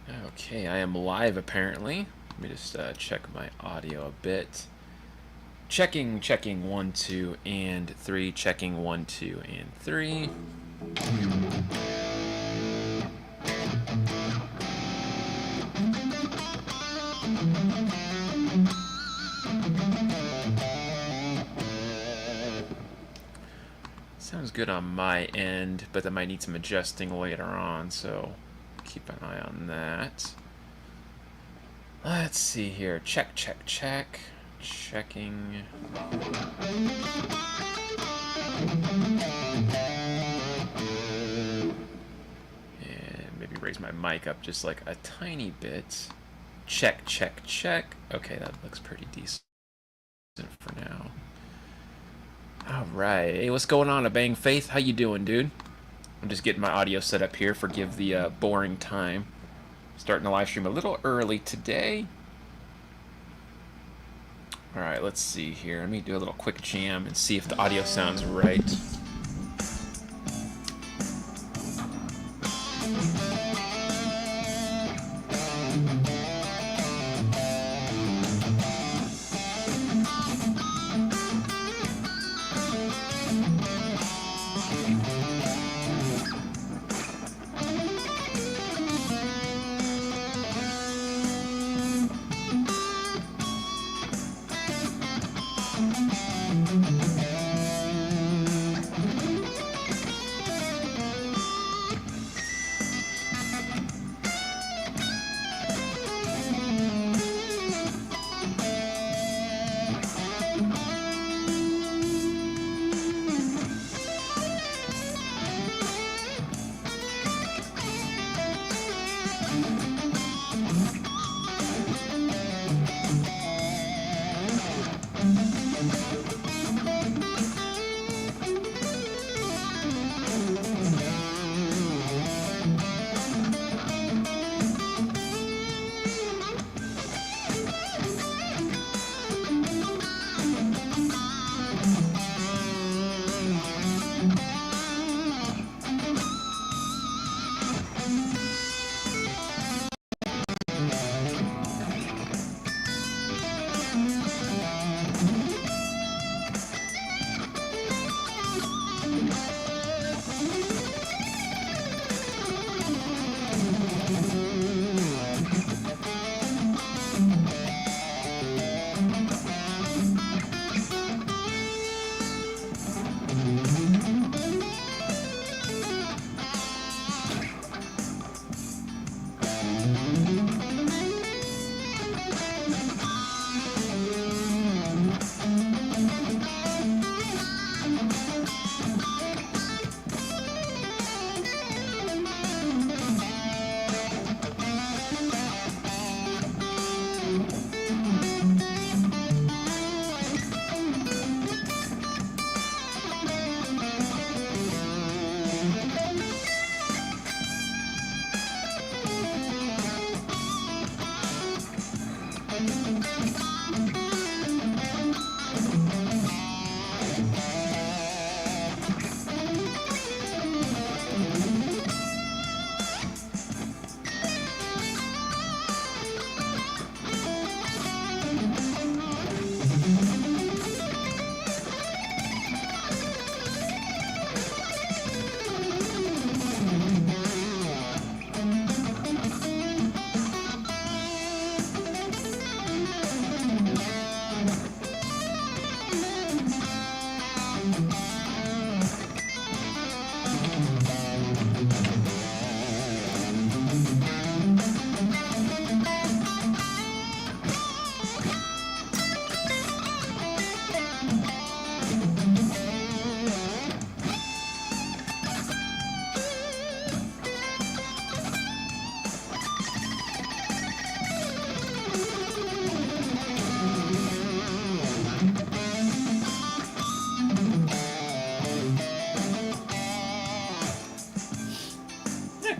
Okay, I am live apparently. Let me just check my audio a bit. Checking 1, 2, and 3. Checking 1, 2, and 3. Sounds good on my end, but that might need some adjusting later on, so keep an eye on that. Let's see here. Check. Checking. And maybe raise my mic up just like a tiny bit. Check. Okay, that looks pretty decent for now. Alright. Hey, what's going on, Bang Faith? How you doing, dude? I'm just getting my audio set up here. Forgive the boring time. Starting the live stream a little early today. Alright, let's see here. Let me do a little quick jam and see if the audio sounds right.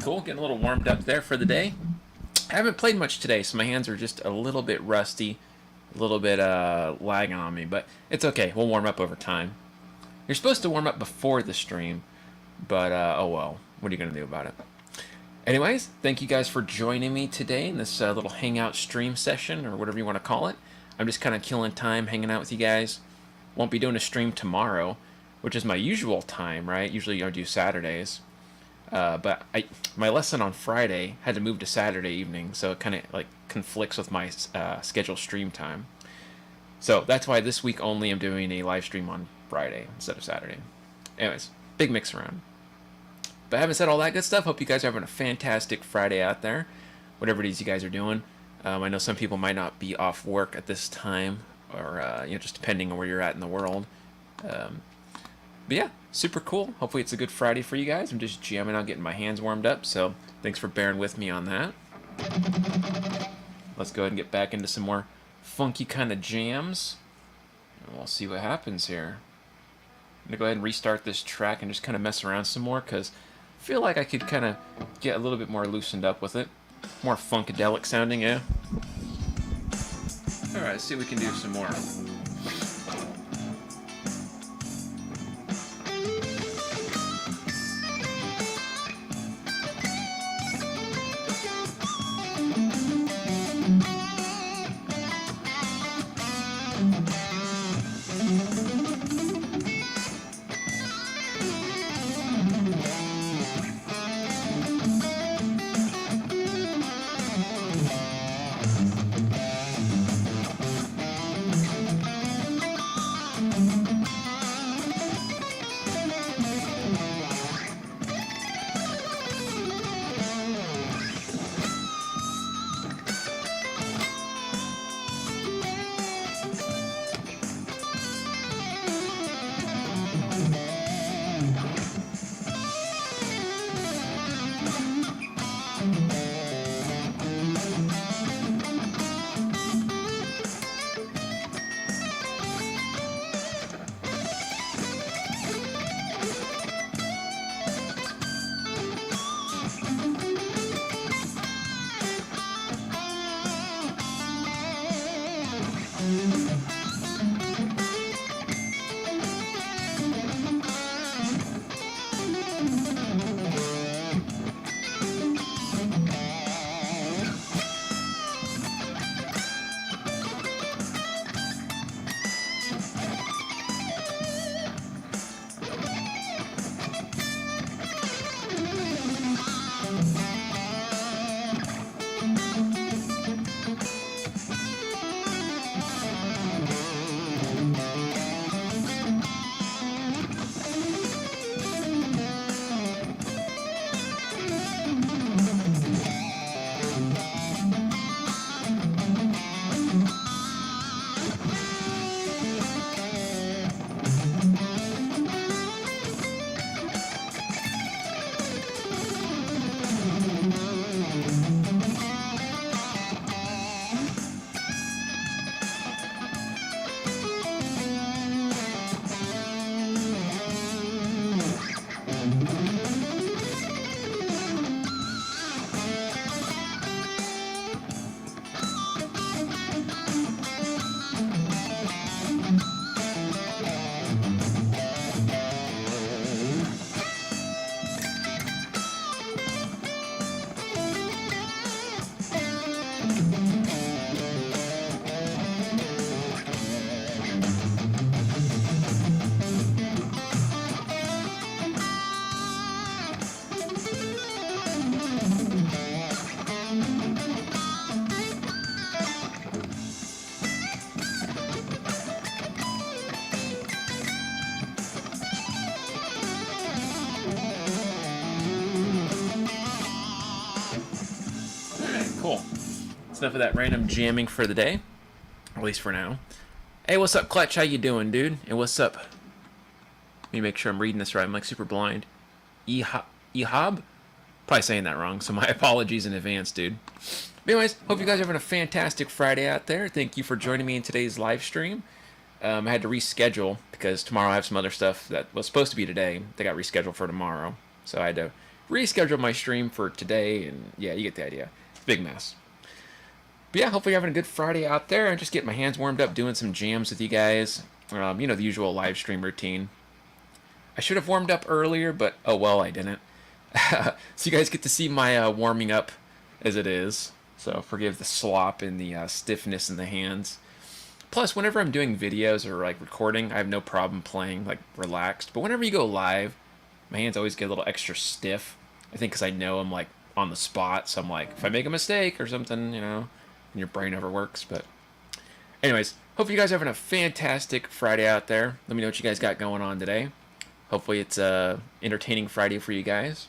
Cool, getting a little warmed up there for the day. I haven't played much today, so my hands are just a little bit rusty, a little bit lagging on me, but it's okay. We'll warm up over time. You're supposed to warm up before the stream, but oh well. What are you going to do about it? Anyways, thank you guys for joining me today in this little hangout stream session, or whatever you want to call it. I'm just kind of killing time, hanging out with you guys. Won't be doing a stream tomorrow, which is my usual time, right? Usually I do Saturdays. But my lesson on Friday had to move to Saturday evening, so it kind of like conflicts with my scheduled stream time. So that's why this week only I'm doing a live stream on Friday instead of Saturday. Anyways, big mix around. But having said all that good stuff, hope you guys are having a fantastic Friday out there, whatever it is you guys are doing. I know some people might not be off work at this time, or just depending on where you're at in the world. But yeah, super cool. Hopefully it's a good Friday for you guys. I'm just jamming out, getting my hands warmed up, so thanks for bearing with me on that. Let's go ahead and get back into some more funky kind of jams, and we'll see what happens here. I'm going to go ahead and restart this track and just kind of mess around some more, because I feel like I could kind of get a little bit more loosened up with it. More funkadelic sounding, yeah? Alright, let's see if we can do some more. Cool. That's enough of that random jamming for the day, at least for now. Hey, what's up, Clutch? How you doing, dude? And what's up? Let me make sure I'm reading this right. I'm like super blind. Ehab? Probably saying that wrong, so my apologies in advance, dude. But anyways, hope you guys are having a fantastic Friday out there. Thank you for joining me in today's live stream. I had to reschedule because tomorrow I have some other stuff that was supposed to be today. They got rescheduled for tomorrow. So I had to reschedule my stream for today, and yeah, you get the idea. Big mess. But yeah, hopefully you're having a good Friday out there. I'm just getting my hands warmed up, doing some jams with you guys. You know, the usual live stream routine. I should have warmed up earlier, but oh well, I didn't. So you guys get to see my warming up as it is. So forgive the slop and the stiffness in the hands. Plus, whenever I'm doing videos or like recording, I have no problem playing like relaxed. But whenever you go live, my hands always get a little extra stiff. I think because I know I'm like on the spot, so I'm like, if I make a mistake or something, and your brain overworks. But anyways, hope you guys are having a fantastic Friday out there. Let me know what you guys got going on today. Hopefully it's a entertaining Friday for you guys.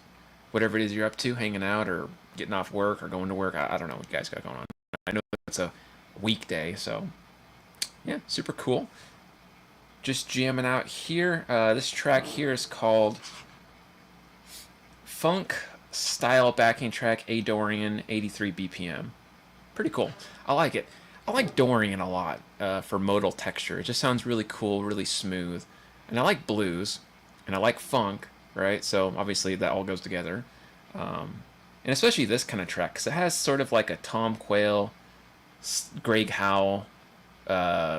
Whatever it is you're up to, hanging out or getting off work or going to work. I don't know what you guys got going on. I know it's a weekday, so yeah, super cool. Just jamming out here. This track here is called Funk Style Backing Track A Dorian 83 BPM. Pretty cool. I like it. I like Dorian a lot for modal texture. It just sounds really cool, really smooth. And I like blues, and I like funk, right? So obviously that all goes together. And especially this kind of track, because it has sort of like a Tom Quayle, Greg Howell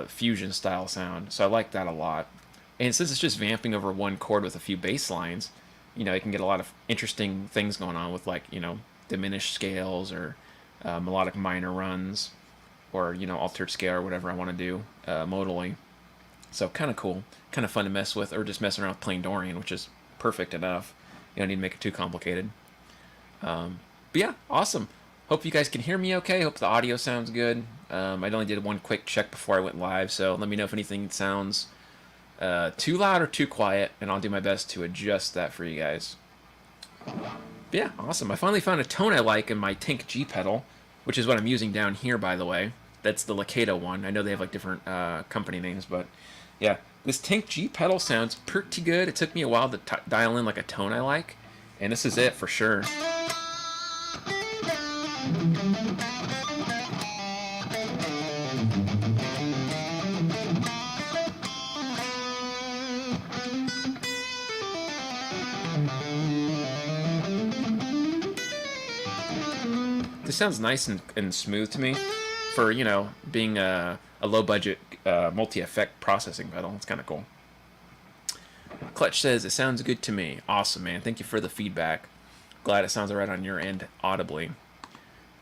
fusion style sound. So I like that a lot. And since it's just vamping over one chord with a few bass lines, you can get a lot of interesting things going on with like, diminished scales or melodic minor runs or, altered scale or whatever I want to do modally. So kind of cool, kind of fun to mess with, or just messing around with plain Dorian, which is perfect enough. You don't need to make it too complicated. But yeah, awesome. Hope you guys can hear me okay. Hope the audio sounds good. I only did one quick check before I went live, so let me know if anything sounds too loud or too quiet, and I'll do my best to adjust that for you guys. But yeah, awesome. I finally found a tone I like in my Tink G pedal, which is what I'm using down here, by the way. That's the Lacato one. I know they have like different company names, but yeah, this Tink G pedal sounds pretty good. It took me a while to dial in like a tone I like, and this is it for sure. This sounds nice and smooth to me for, being a low budget multi-effect processing pedal. It's kind of cool. Clutch says, it sounds good to me. Awesome, man. Thank you for the feedback. Glad it sounds alright on your end audibly.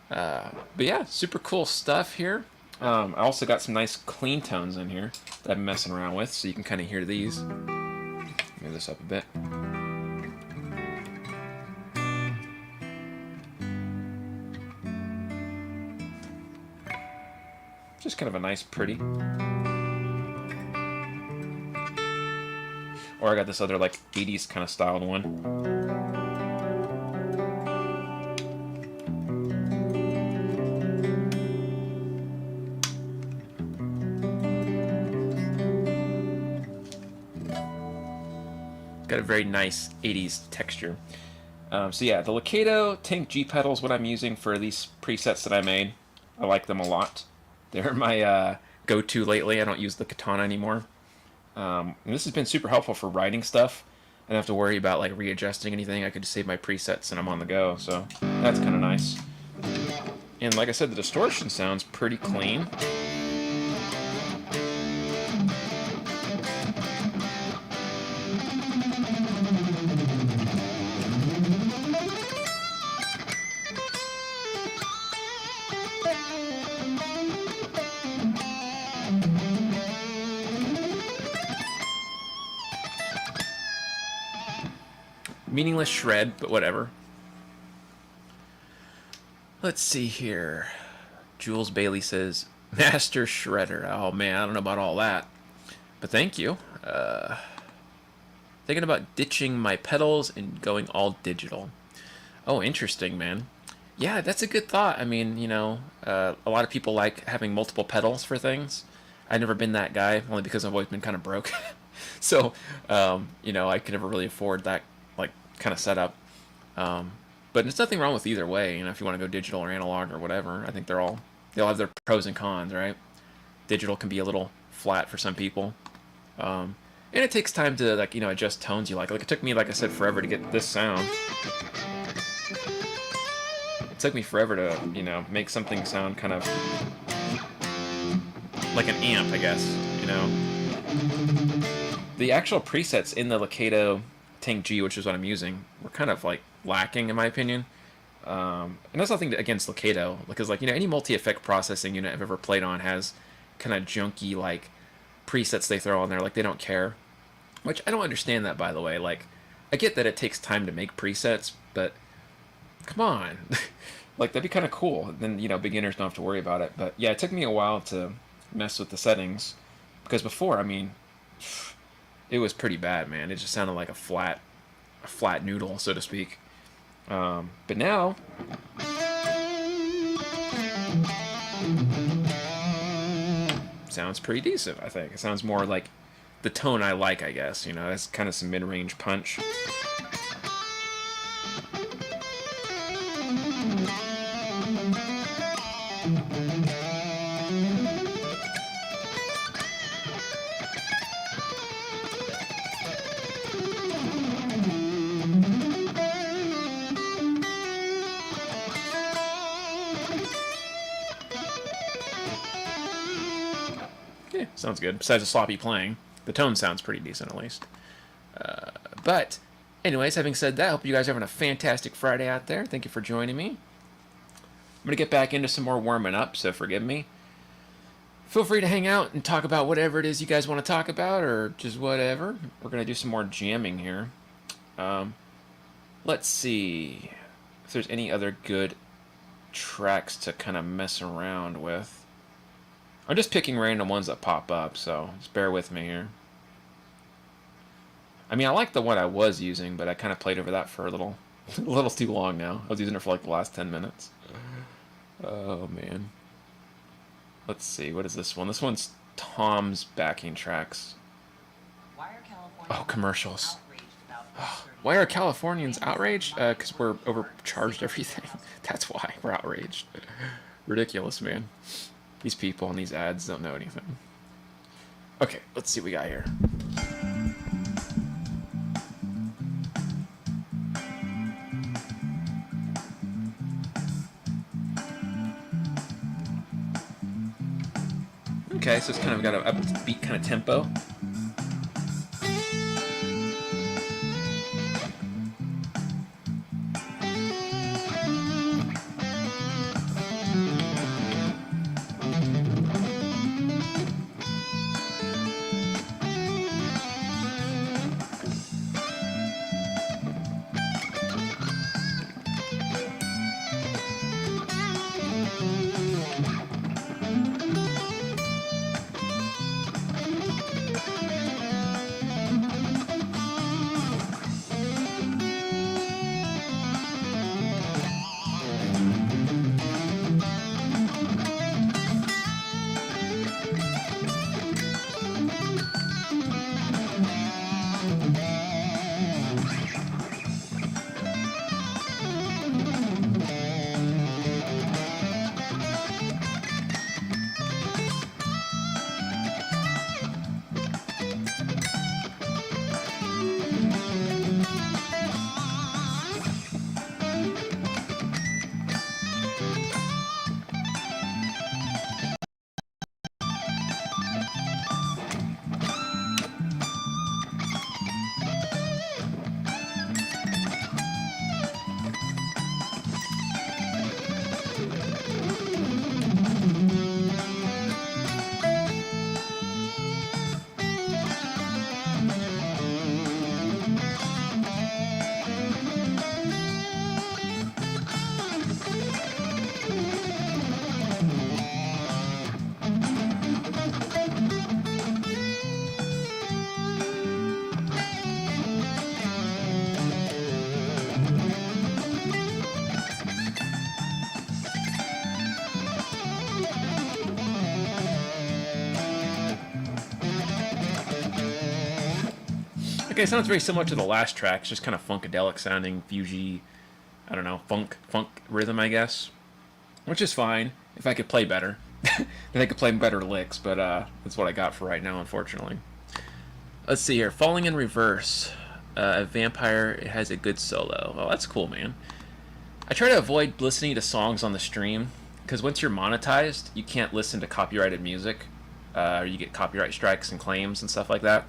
But yeah, super cool stuff here. I also got some nice clean tones in here that I'm messing around with, so you can kind of hear these. Move this up a bit. Just kind of a nice, pretty. Or I got this other like 80s kind of styled one. Got a very nice 80s texture. So yeah, the Lacato Tink G pedal is what I'm using for these presets that I made. I like them a lot. They're my go-to lately. I don't use the Katana anymore. And this has been super helpful for writing stuff. I don't have to worry about like readjusting anything. I could just save my presets and I'm on the go. So that's kind of nice. And like I said, the distortion sounds pretty clean. Meaningless shred, but whatever. Let's see here. Jules Bailey says, Master Shredder. Oh man, I don't know about all that. But thank you. Thinking about ditching my pedals and going all digital. Oh, interesting, man. Yeah, that's a good thought. I mean, a lot of people like having multiple pedals for things. I've never been that guy, only because I've always been kind of broke. So, I could never really afford that kind of setup. But there's nothing wrong with either way. If you want to go digital or analog or whatever, I think they all have their pros and cons, right? Digital can be a little flat for some people, and it takes time to adjust tones you like. Like it took me, like I said, forever to get this sound. It took me forever to make something sound kind of like an amp, I guess. The actual presets in the Lacato Tank G, which is what I'm using, were kind of like lacking in my opinion. And that's nothing against Locato, because like any multi-effect processing unit I've ever played on has kind of junky like presets they throw on there, like they don't care. Which I don't understand that, by the way. Like, I get that it takes time to make presets, but come on, like that'd be kind of cool. Then beginners don't have to worry about it. But yeah, it took me a while to mess with the settings because before, I mean, it was pretty bad, man. It just sounded like a flat noodle, so to speak. But now, sounds pretty decent. I think it sounds more like the tone I like. I guess it's kind of some mid-range punch. Yeah, sounds good. Besides the sloppy playing, the tone sounds pretty decent at least. But, anyways, having said that, I hope you guys are having a fantastic Friday out there. Thank you for joining me. I'm going to get back into some more warming up, so forgive me. Feel free to hang out and talk about whatever it is you guys want to talk about, or just whatever. We're going to do some more jamming here. Let's see if there's any other good tracks to kind of mess around with. I'm just picking random ones that pop up, so just bear with me here. I mean, I like the one I was using, but I kind of played over that for a little too long now. I was using it for like the last 10 minutes. Oh, man. Let's see, what is this one? This one's Tom's backing tracks. Oh, commercials. Why are Californians outraged? Because we're overcharged everything. That's why we're outraged. Ridiculous, man. These people and these ads don't know anything. Okay, let's see what we got here. Okay, so it's kind of got a upbeat kind of tempo. Okay, it sounds very similar to the last track. It's just kind of funkadelic sounding, fusey, I don't know, funk rhythm, I guess. Which is fine, if I could play better. If I could play better licks, but that's what I got for right now, unfortunately. Let's see here. Falling in Reverse. A vampire, it has a good solo. Oh, that's cool, man. I try to avoid listening to songs on the stream, because once you're monetized, you can't listen to copyrighted music. Or you get copyright strikes and claims and stuff like that.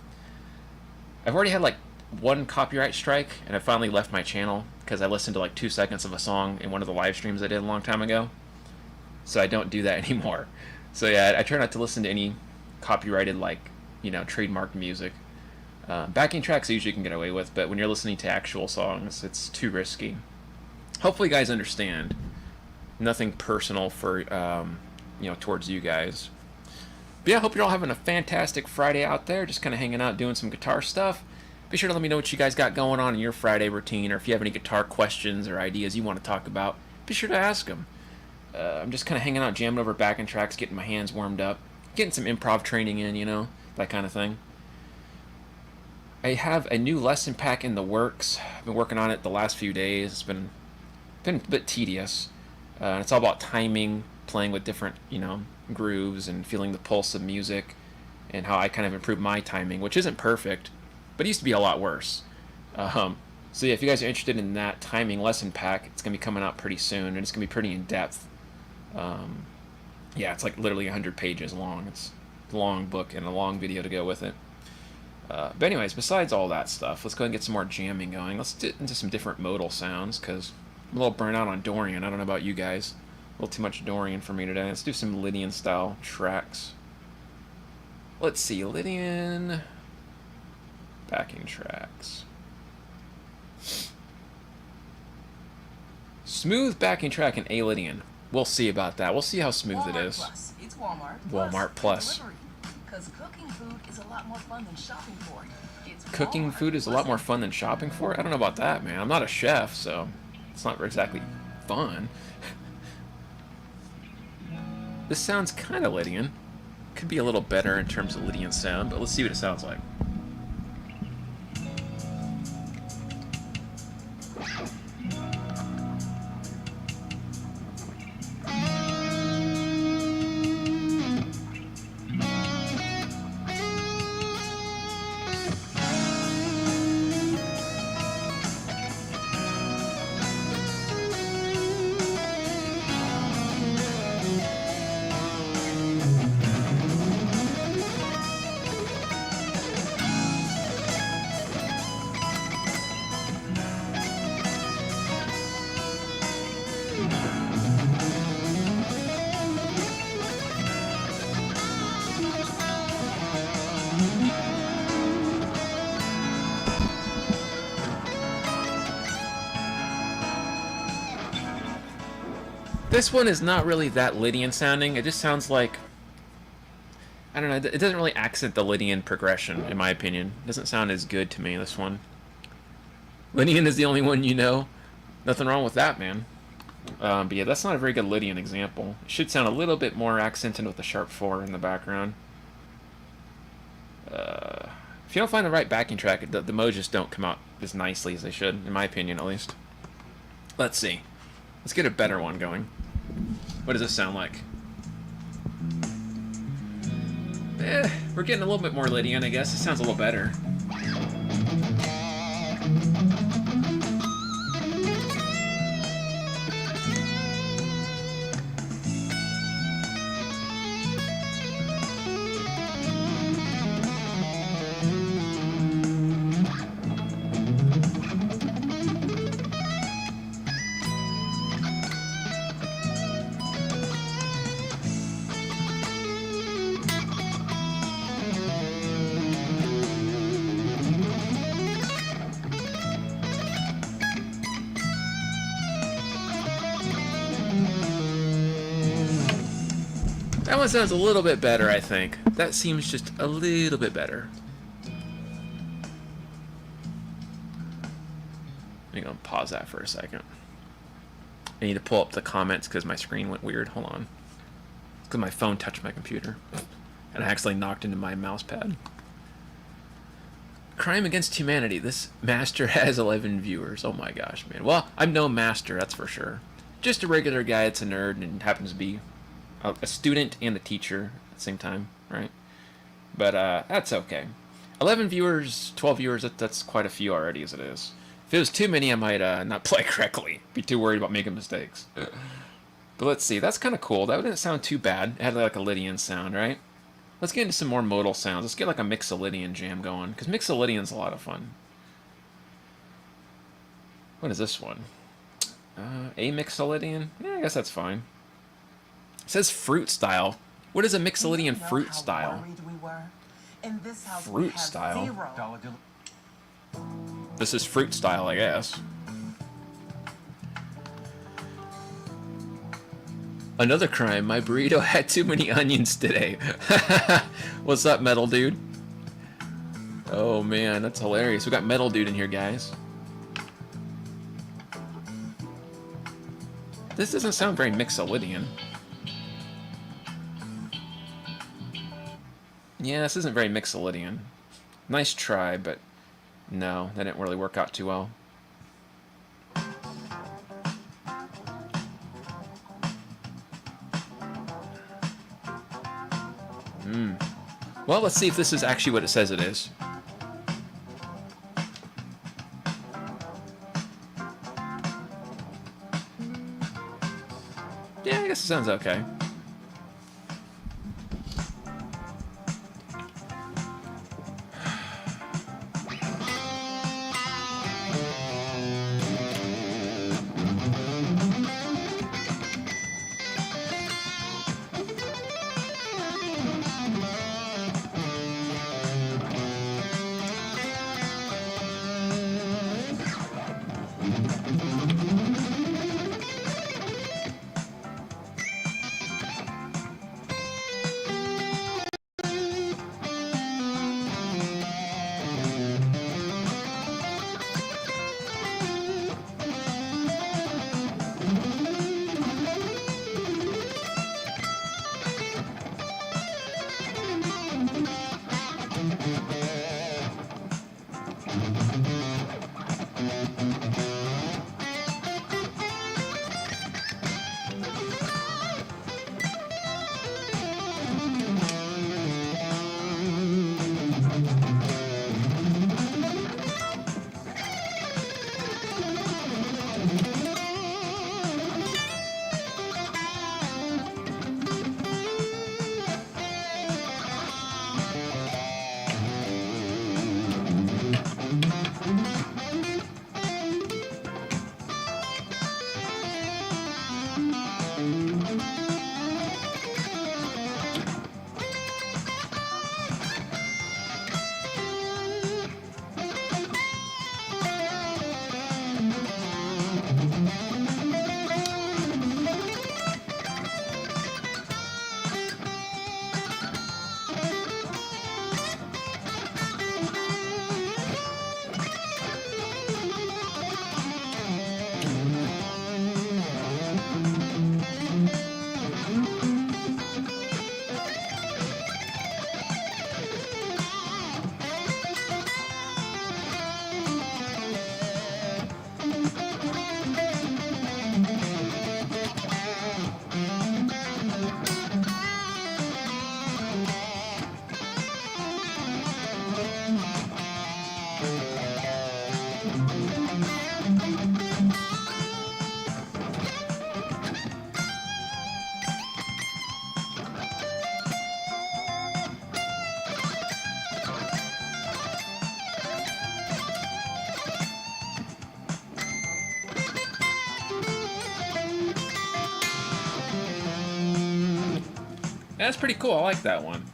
I've already had like one copyright strike, and I finally left my channel because I listened to like 2 seconds of a song in one of the live streams I did a long time ago. So I don't do that anymore. So yeah, I try not to listen to any copyrighted, like, trademarked music. Backing tracks I usually can get away with, but when you're listening to actual songs, it's too risky. Hopefully you guys understand. Nothing personal for, towards you guys. But yeah, I hope you're all having a fantastic Friday out there, just kind of hanging out, doing some guitar stuff. Be sure to let me know what you guys got going on in your Friday routine, or if you have any guitar questions or ideas you want to talk about, be sure to ask them. I'm just kind of hanging out, jamming over backing tracks, getting my hands warmed up, getting some improv training in, that kind of thing. I have a new lesson pack in the works. I've been working on it the last few days. It's been a bit tedious. It's all about timing, playing with different, grooves, and feeling the pulse of music, and how I kind of improved my timing, which isn't perfect, but it used to be a lot worse. So yeah, if you guys are interested in that timing lesson pack, it's going to be coming out pretty soon, and it's going to be pretty in-depth. Yeah, it's like literally 100 pages long. It's a long book and a long video to go with it. But anyways, besides all that stuff, let's go ahead and get some more jamming going. Let's get into some different modal sounds, because I'm a little burnt out on Dorian. I don't know about you guys. A little too much Dorian for me today. Let's do some Lydian style tracks. Let's see, Lydian backing tracks. Smooth backing track in A Lydian. We'll see about that. We'll see how smooth Walmart it is. Plus. It's Walmart. Walmart Plus. Because cooking food is a lot more fun than shopping for it. It's Cooking Walmart food is a lot more fun than shopping for it? I don't know about that, man. I'm not a chef, so it's not exactly fun. This sounds kind of Lydian. Could be a little better in terms of Lydian sound, but let's see what it sounds like. This one is not really that Lydian sounding. It just sounds like, I don't know, it doesn't really accent the Lydian progression, in my opinion. It doesn't sound as good to me, this one. Lydian is the only one you know. Nothing wrong with that, man. But yeah, that's not a very good Lydian example. It should sound a little bit more accented with the sharp 4 in the background. If you don't find the right backing track, the modes just don't come out as nicely as they should, in my opinion at least. Let's see. Let's get a better one going. What does this sound like? We're getting a little bit more Lydian, I guess. It sounds a little better. That one sounds a little bit better, I think. That seems just a little bit better. I'm gonna pause that for a second. I need to pull up the comments because my screen went weird. Hold on. It's because my phone touched my computer. And I accidentally knocked into my mouse pad. Crime Against Humanity. This master has 11 viewers. Oh my gosh, man. Well, I'm no master, that's for sure. Just a regular guy that's a nerd and happens to be a student and a teacher at the same time, right? But that's okay. 11 viewers, 12 viewers, that's quite a few already as it is. If it was too many, I might not play correctly. Be too worried about making mistakes. But let's see, that's kind of cool. That didn't sound too bad. It had like a Lydian sound, right? Let's get into some more modal sounds. Let's get like a Mixolydian jam going, because Mixolydian's a lot of fun. What is this one? A Mixolydian? Yeah, I guess that's fine. It says fruit style. What is a Mixolydian fruit style? We were? In this house, Fruit we have style? zero. This is fruit style, I guess. Another crime, my burrito had too many onions today. What's up, Metal Dude? Oh man, that's hilarious. We got Metal Dude in here, guys. This doesn't sound very Mixolydian. Yeah, this isn't very Mixolydian. Nice try, but no, that didn't really work out too well. Well, let's see if this is actually what it says it is. Yeah, I guess it sounds okay. That's pretty cool. I like that one.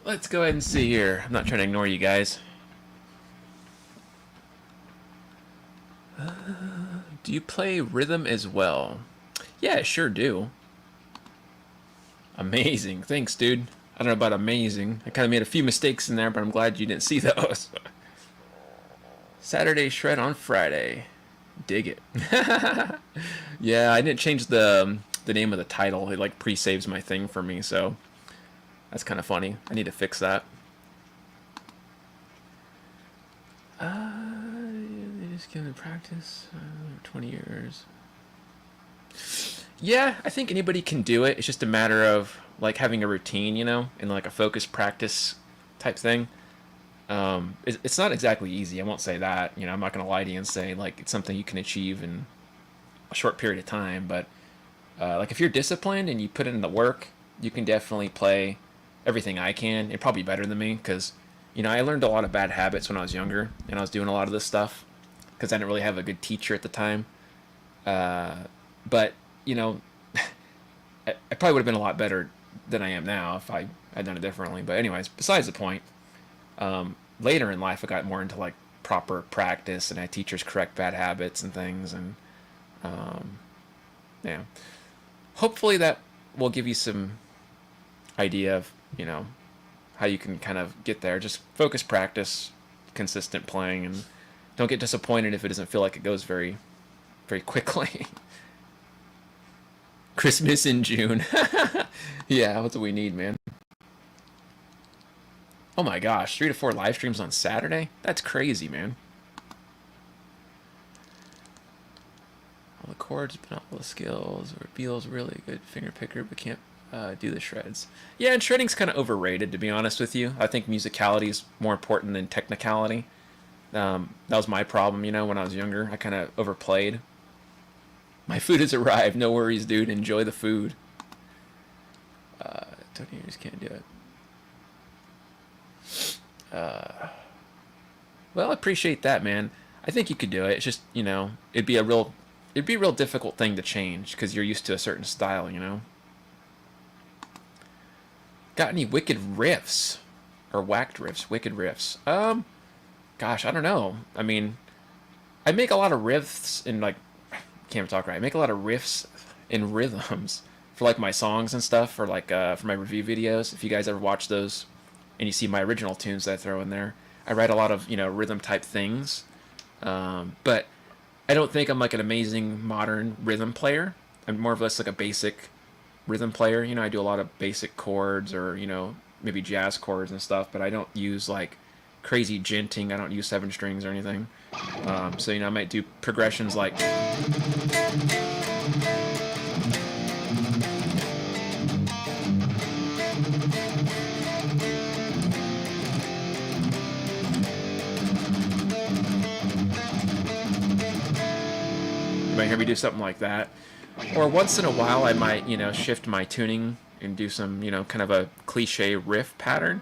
Let's go ahead and see here. I'm not trying to ignore you guys. Do you play rhythm as well? Yeah, I sure do. Amazing. Thanks, dude. I don't know about amazing. I kind of made a few mistakes in there, but I'm glad you didn't see those. Saturday shred on Friday. Dig it. Yeah, I didn't change the name of the title. It like pre-saves my thing for me, so that's kind of funny. I need to fix that. They just give it practice. 20 years. Yeah, I think anybody can do it. It's just a matter of like having a routine, you know, and like a focused practice type thing. It's not exactly easy. I won't say that. You know, I'm not gonna lie to you and say like it's something you can achieve in a short period of time. But like if you're disciplined and you put in the work, you can definitely play everything I can. And probably better than me because you know I learned a lot of bad habits when I was younger and I was doing a lot of this stuff. because I didn't really have a good teacher at the time. But you know, I probably would have been a lot better than I am now if I had done it differently. But anyways, besides the point. Later in life, I got more into like proper practice, and I had teachers correct bad habits and things, and yeah. Hopefully that will give you some idea of how you can kind of get there. Just focus, practice, consistent playing, and don't get disappointed if it doesn't feel like it goes very, very quickly. Christmas in June. Yeah, that's what we need, man. Oh my gosh, 3 to 4 live streams on Saturday? That's crazy, man. All the chords, but not all the skills. Reveals really good finger picker, but can't do the shreds. Yeah, and shredding's kind of overrated, to be honest with you. I think musicality is more important than technicality. That was my problem, when I was younger. I kind of overplayed. My food has arrived. No worries, dude. Enjoy the food. Tony, you just can't do it. Well, I appreciate that, man. I think you could do it. It's just, it'd be a real difficult thing to change because you're used to a certain style, Got any wicked riffs or whacked riffs? Wicked riffs. Gosh, I don't know. I mean, I make a lot of riffs in like, can't talk right. I make a lot of riffs in rhythms for like my songs and stuff, or like for my review videos. If you guys ever watch those, and you see my original tunes that I throw in there, I write a lot of rhythm type things. But I don't think I'm like an amazing modern rhythm player. I'm more or less like a basic rhythm player. I do a lot of basic chords or maybe jazz chords and stuff, but I don't use like crazy djenting. I don't use 7 strings or anything. So I might do progressions like. You might hear me do something like that. Or once in a while, I might, shift my tuning and do some, kind of a cliche riff pattern.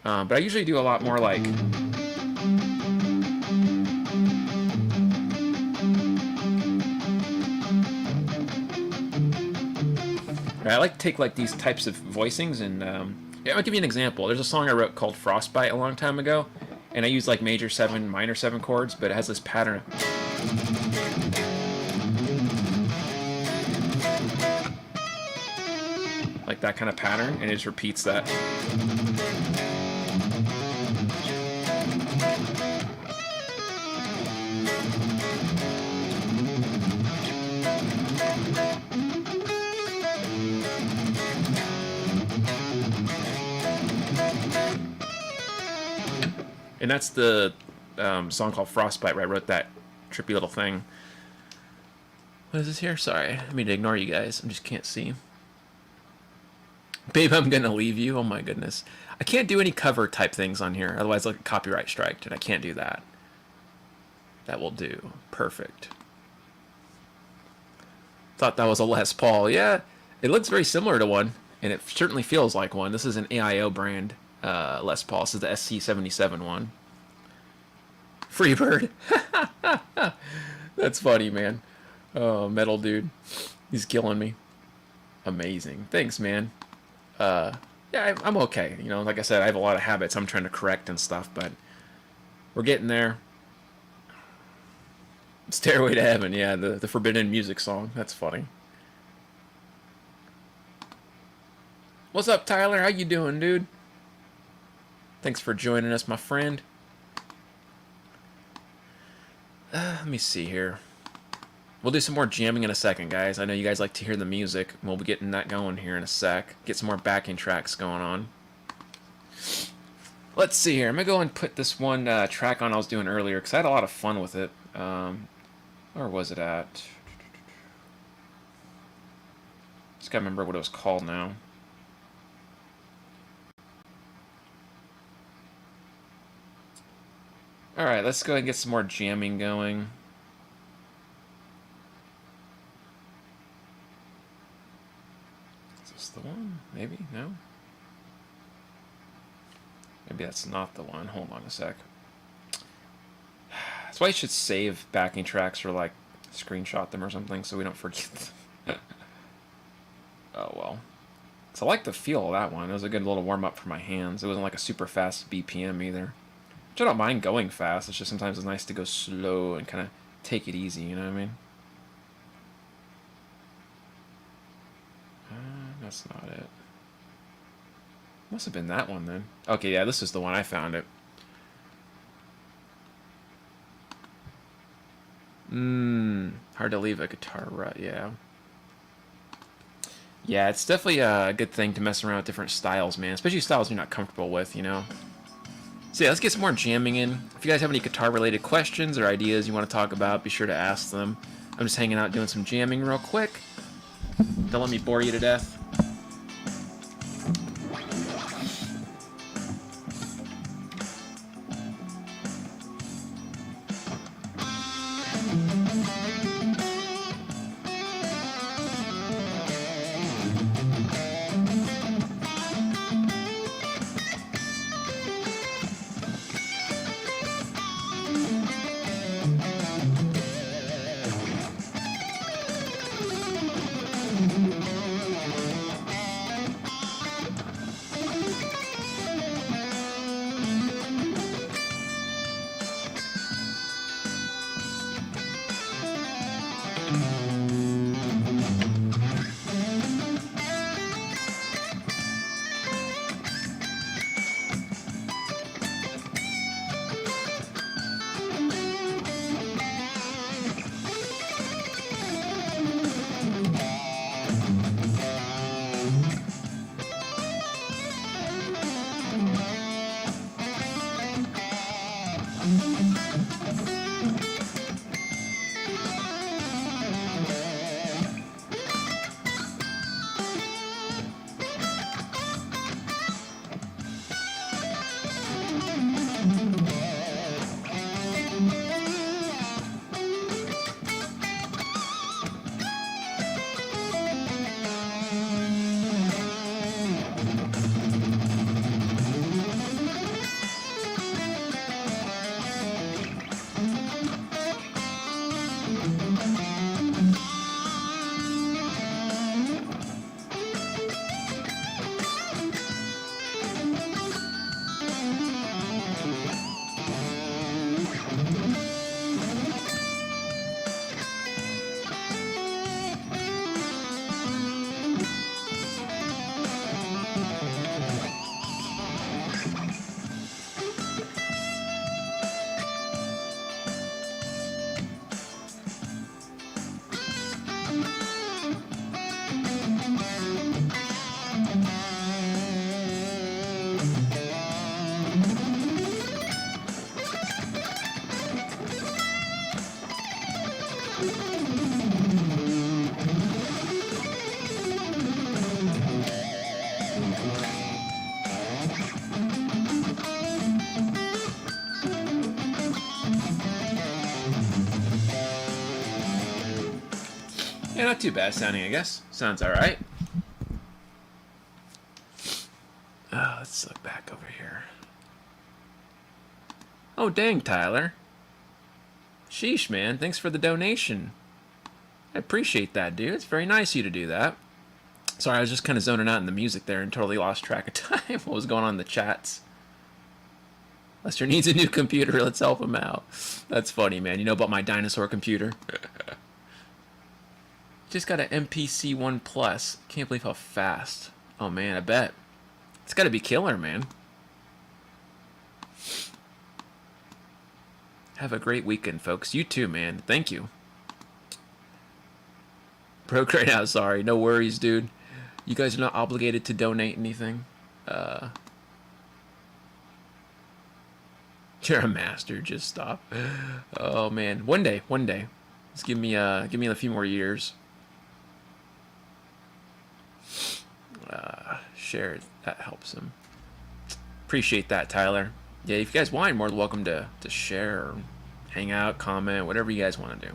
But I usually do a lot more like. I like to take like these types of voicings and yeah, I'll give you an example. There's a song I wrote called Frostbite a long time ago, and I use like major 7, minor 7 chords, but it has this pattern. Like that kind of pattern, and it just repeats that. And that's the song called Frostbite, where I wrote that trippy little thing. What is this here? Sorry, I mean to ignore you guys. I just can't see. Babe, I'm gonna leave you. Oh my goodness. I can't do any cover type things on here, otherwise I'll get copyright striked, and I can't do that. That will do. Perfect. Thought that was a Les Paul. Yeah, it looks very similar to one, and it certainly feels like one. This is an AIO brand Les Paul. This is the SC77 one. Freebird. That's funny, man. Oh, metal dude. He's killing me. Amazing. Thanks, man. Yeah, I'm okay. Like I said, I have a lot of habits I'm trying to correct and stuff, but we're getting there. Stairway to Heaven, yeah, the forbidden music song. That's funny. What's up, Tyler? How you doing, dude? Thanks for joining us, my friend. Let me see here. We'll do some more jamming in a second, guys. I know you guys like to hear the music. We'll be getting that going here in a sec. Get some more backing tracks going on. Let's see here. I'm going to go and put this one track on I was doing earlier because I had a lot of fun with it. Where was it at? Just got to remember what it was called now. Alright, let's go ahead and get some more jamming going. Is this the one? Maybe? No? Maybe that's not the one. Hold on a sec. That's why you should save backing tracks or like screenshot them or something so we don't forget. Oh well. So I like the feel of that one. It was a good little warm up for my hands. It wasn't like a super fast BPM either. Which I don't mind going fast. It's just sometimes it's nice to go slow and kind of take it easy, you know what I mean? That's not it. Must have been that one then. Okay, yeah, this is the one. I found it. Hard to leave a guitar rut, yeah. Yeah, it's definitely a good thing to mess around with different styles, man. Especially styles you're not comfortable with, you know? So yeah, let's get some more jamming in. If you guys have any guitar-related questions or ideas you want to talk about, be sure to ask them. I'm just hanging out doing some jamming real quick. Don't let me bore you to death. Yeah, not too bad sounding, I guess. Sounds alright. Let's look back over here. Oh, dang, Tyler. Sheesh, man. Thanks for the donation. I appreciate that, dude. It's very nice of you to do that. Sorry, I was just kind of zoning out in the music there and totally lost track of time. What was going on in the chats? Lester needs a new computer. Let's help him out. That's funny, man. You know about my dinosaur computer? Just got an MPC 1 Plus. Can't believe how fast. Oh, man, I bet. It's got to be killer, man. Have a great weekend, folks. You too, man. Thank you. Broke right now, sorry. No worries, dude. You guys are not obligated to donate anything. You're a master. Just stop. Oh, man. One day. Just give me a few more years. Share it. That helps him. Appreciate that, Tyler. Yeah, if you guys want, you're more than welcome to share or hang out, comment, whatever you guys want to do.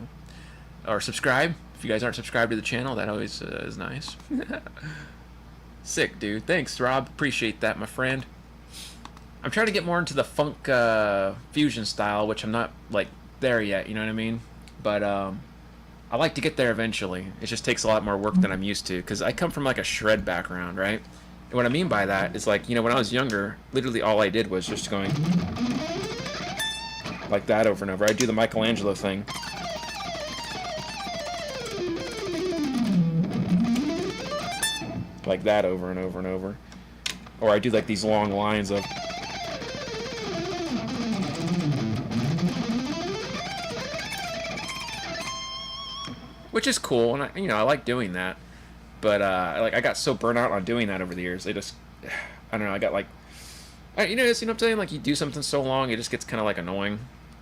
Or subscribe. If you guys aren't subscribed to the channel, that always is nice. Sick, dude. Thanks, Rob. Appreciate that, my friend. I'm trying to get more into the funk fusion style, which I'm not, like, there yet. You know what I mean? But I like to get there eventually. It just takes a lot more work than I'm used to because I come from like a shred background, right? And what I mean by that is like, when I was younger, literally all I did was just going like that over and over. I do the Michelangelo thing. Like that over and over and over. Or I do like these long lines of... Which is cool, and I like doing that. But I got so burnt out on doing that over the years. I don't know. I got like, you know what I'm saying? Like you do something so long, it just gets kind of like annoying.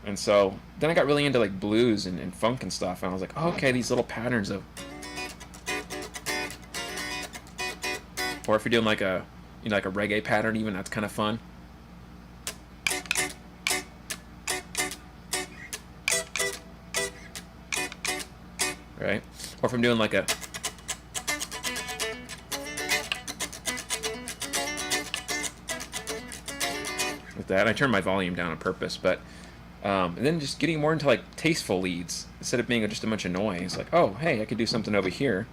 And so then I got really into like blues and funk and stuff, and I was like, oh, okay, these little patterns of, or if you're doing like a, like a reggae pattern, even that's kind of fun. Right? Or if I'm doing like a, like that. I turn my volume down on purpose, but and then just getting more into like tasteful leads instead of being just a bunch of noise. Like, oh, hey, I could do something over here.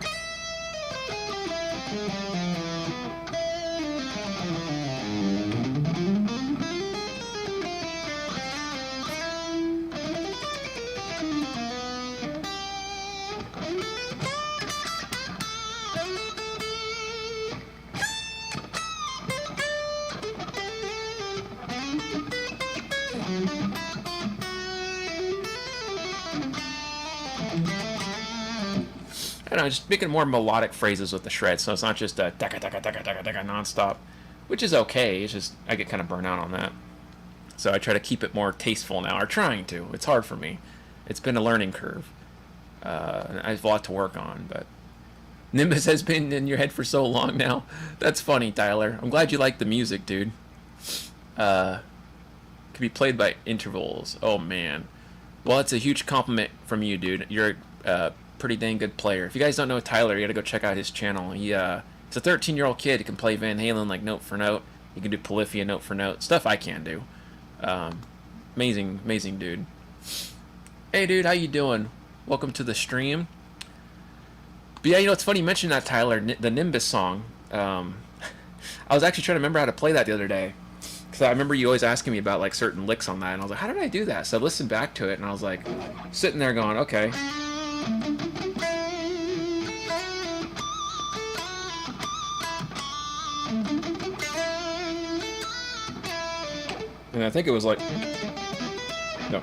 I don't know, just making more melodic phrases with the shred, so it's not just a daka daka daka daka daka nonstop, which is okay. It's just I get kind of burnt out on that, so I try to keep it more tasteful now, or trying to. It's hard for me. It's been a learning curve. I have a lot to work on, but Nimbus has been in your head for so long now. That's funny, Tyler. I'm glad you like the music, dude. Could be played by intervals. Oh man. Well, it's a huge compliment from you, dude. You're pretty dang good player. If you guys don't know Tyler, you gotta go check out his channel. He's a 13-year-old kid who can play Van Halen like note for note. He can do Polyphia note for note. Stuff I can't do. Amazing dude. Hey dude, how you doing? Welcome to the stream. But yeah, it's funny you mentioned that, Tyler, the Nimbus song. I was actually trying to remember how to play that the other day. Because I remember you always asking me about like certain licks on that, and I was like, how did I do that? So I listened back to it, and I was like, sitting there going, okay. And I think it was like, no.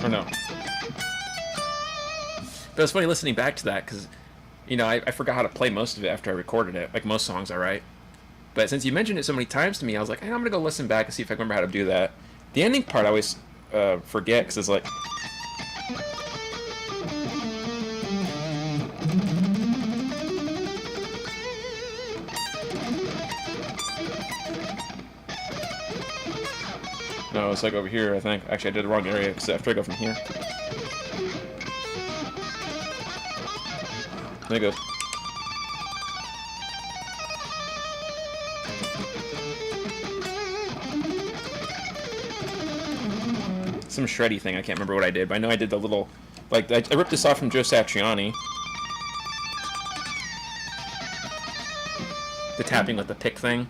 Or no. But it was funny listening back to that because, I forgot how to play most of it after I recorded it. Like most songs, alright. But since you mentioned it so many times to me, I was like, hey, I'm going to go listen back and see if I can remember how to do that. The ending part I always forget because it's like... No, it's like over here, I think. Actually, I did the wrong area because after I go from here... There it goes. Some shreddy thing, I can't remember what I did, but I know I did the little... Like, I ripped this off from Joe Satriani. The tapping with the pick thing.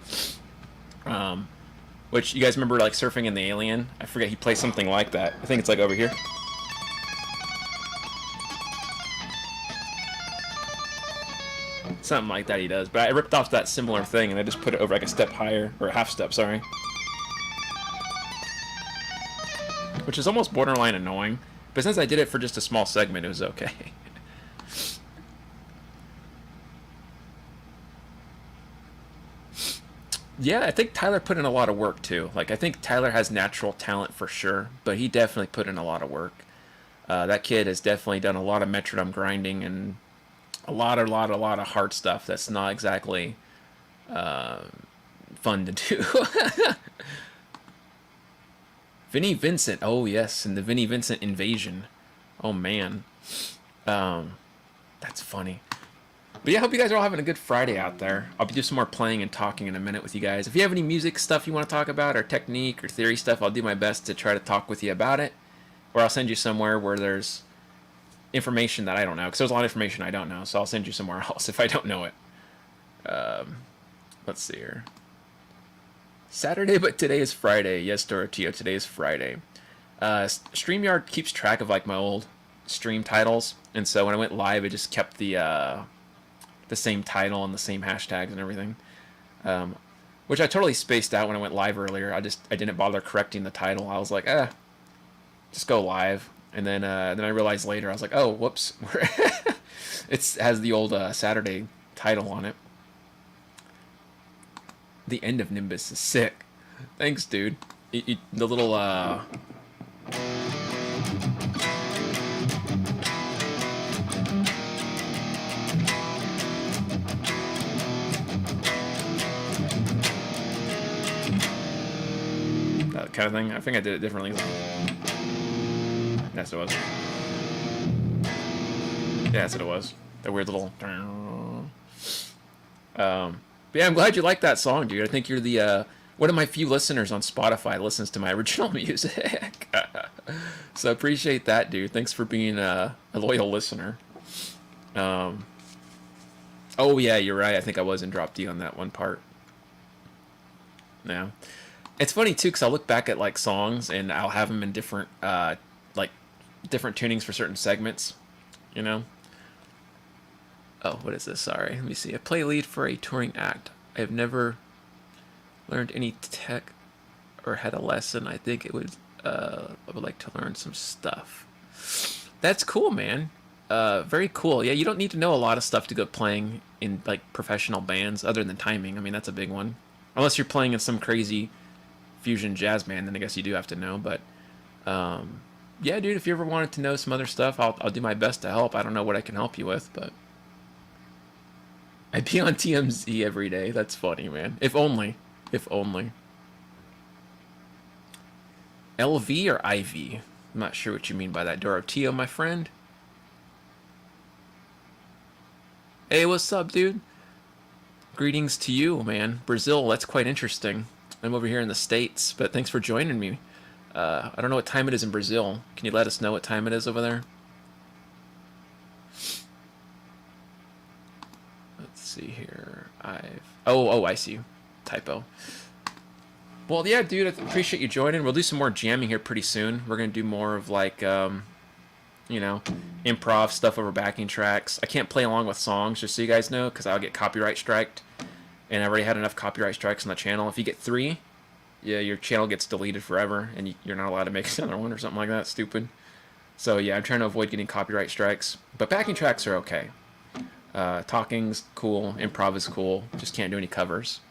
Which, you guys remember, like, Surfing in the Alien? I forget, he plays something like that. I think it's, like, over here. Something like that he does. But I ripped off that similar thing, and I just put it over, like, a step higher. Or a half step, sorry. Which is almost borderline annoying. But since I did it for just a small segment, it was okay. Yeah, I think Tyler put in a lot of work, too. Like, I think Tyler has natural talent for sure, but he definitely put in a lot of work. That kid has definitely done a lot of metronome grinding and a lot of hard stuff that's not exactly fun to do. Vinnie Vincent. Oh, yes, and the Vinnie Vincent invasion. Oh, man. That's funny. But yeah, I hope you guys are all having a good Friday out there. I'll be doing some more playing and talking in a minute with you guys. If you have any music stuff you want to talk about, or technique or theory stuff, I'll do my best to try to talk with you about it. Or I'll send you somewhere where there's information that I don't know, because there's a lot of information I don't know, so I'll send you somewhere else if I don't know it. Let's see here. Saturday, but today is Friday. Yes, Dorotio, today is Friday. StreamYard keeps track of like my old stream titles, and so when I went live, it just kept the same title and the same hashtags and everything, which I totally spaced out when I went live earlier. I didn't bother correcting the title. I was like, just go live, and then I realized later I was like, oh, whoops, it has the old Saturday title on it. The end of Nimbus is sick. Thanks, dude. The little that kind of thing. I think I did it differently. Yes, it was. Yeah, that's what it was. That weird little. But yeah, I'm glad you like that song, dude. I think you're the one of my few listeners on Spotify that listens to my original music. So I appreciate that, dude. Thanks for being a loyal listener. Oh yeah, you're right. I think I was in Drop D on that one part. Yeah, it's funny too, because I'll look back at like songs and I'll have them in different different tunings for certain segments, you know. Oh, what is this? Sorry. Let me see. A play lead for a touring act. I have never learned any tech or had a lesson. I think I would like to learn some stuff. That's cool, man. Very cool. Yeah, you don't need to know a lot of stuff to go playing in like professional bands other than timing. I mean, that's a big one. Unless you're playing in some crazy fusion jazz band, then I guess you do have to know. But yeah, dude, if you ever wanted to know some other stuff, I'll do my best to help. I don't know what I can help you with, but I'd be on TMZ every day. That's funny, man. If only. If only. LV or IV? I'm not sure what you mean by that. Dorotio, my friend. Hey, what's up, dude? Greetings to you, man. Brazil, that's quite interesting. I'm over here in the States, but thanks for joining me. I don't know what time it is in Brazil. Can you let us know what time it is over there? See here. I see. Typo. Well, yeah, dude, I appreciate you joining. We'll do some more jamming here pretty soon. We're gonna do more of like improv stuff over backing tracks. I can't play along with songs, just so you guys know, because I'll get copyright striked, and I already had enough copyright strikes on the channel. If you get 3, yeah, your channel gets deleted forever, and you're not allowed to make another one or something like that. Stupid. So yeah, I'm trying to avoid getting copyright strikes, but backing tracks are okay. Talking's cool, improv is cool, just can't do any covers.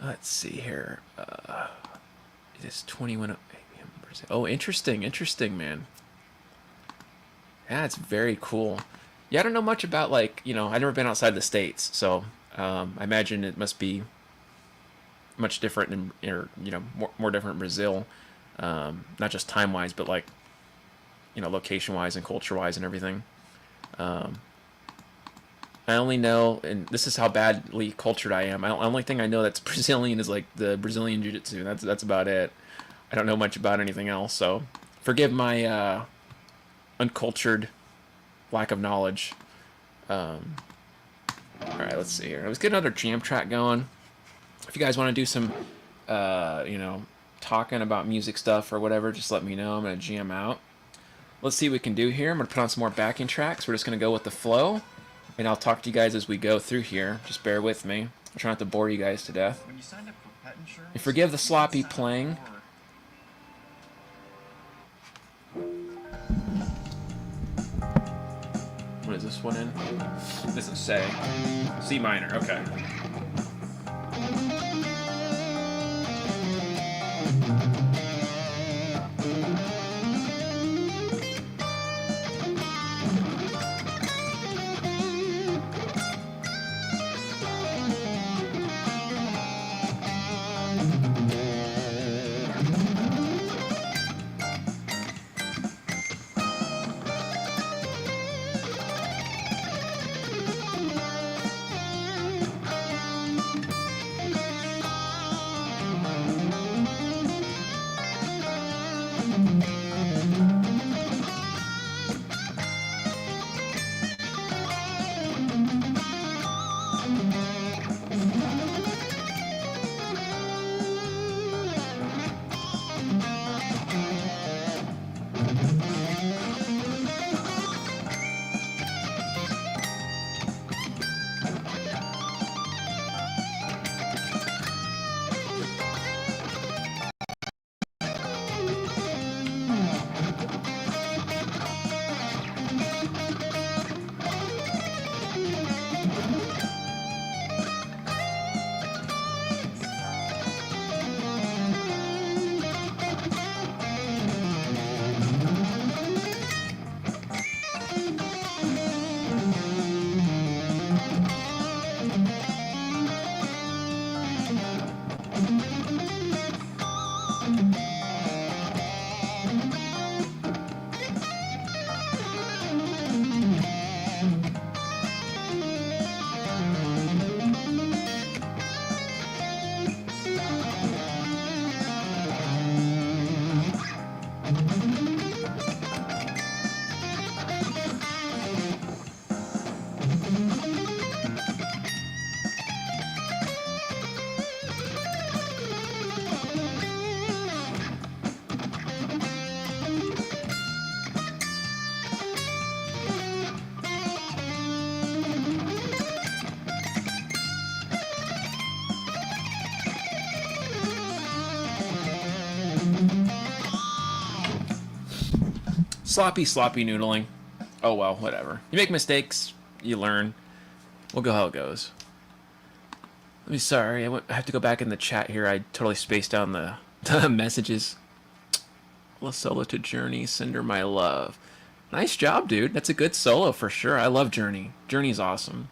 Let's see here. It is 21 a.m. Oh, interesting, man. Yeah, it's very cool. Yeah, I don't know much about, like, I've never been outside the States, so I imagine it must be much different more different in Brazil. Not just time-wise, but like location-wise and culture-wise and everything. I only know, and this is how badly cultured I am. The only thing I know that's Brazilian is like the Brazilian Jiu-Jitsu. That's about it. I don't know much about anything else, so forgive my uncultured lack of knowledge. All right, let's see here. Let's get another jam track going. If you guys want to do some, talking about music stuff or whatever, just let me know. I'm gonna jam out. Let's see what we can do here. I'm gonna put on some more backing tracks. We're just gonna go with the flow, and I'll talk to you guys as we go through here. Just bear with me. I'll try not to bore you guys to death. When you signed up for pet insurance, and forgive the sloppy playing. What is this one in? This is C minor. Okay. sloppy noodling. Oh well, whatever. You make mistakes, you learn. We'll go how it goes. Let me sorry, I have to go back in the chat here. I totally spaced down the messages. La solo to Journey, send her my love. Nice job, dude. That's a good solo for sure. I love Journey. Journey's awesome.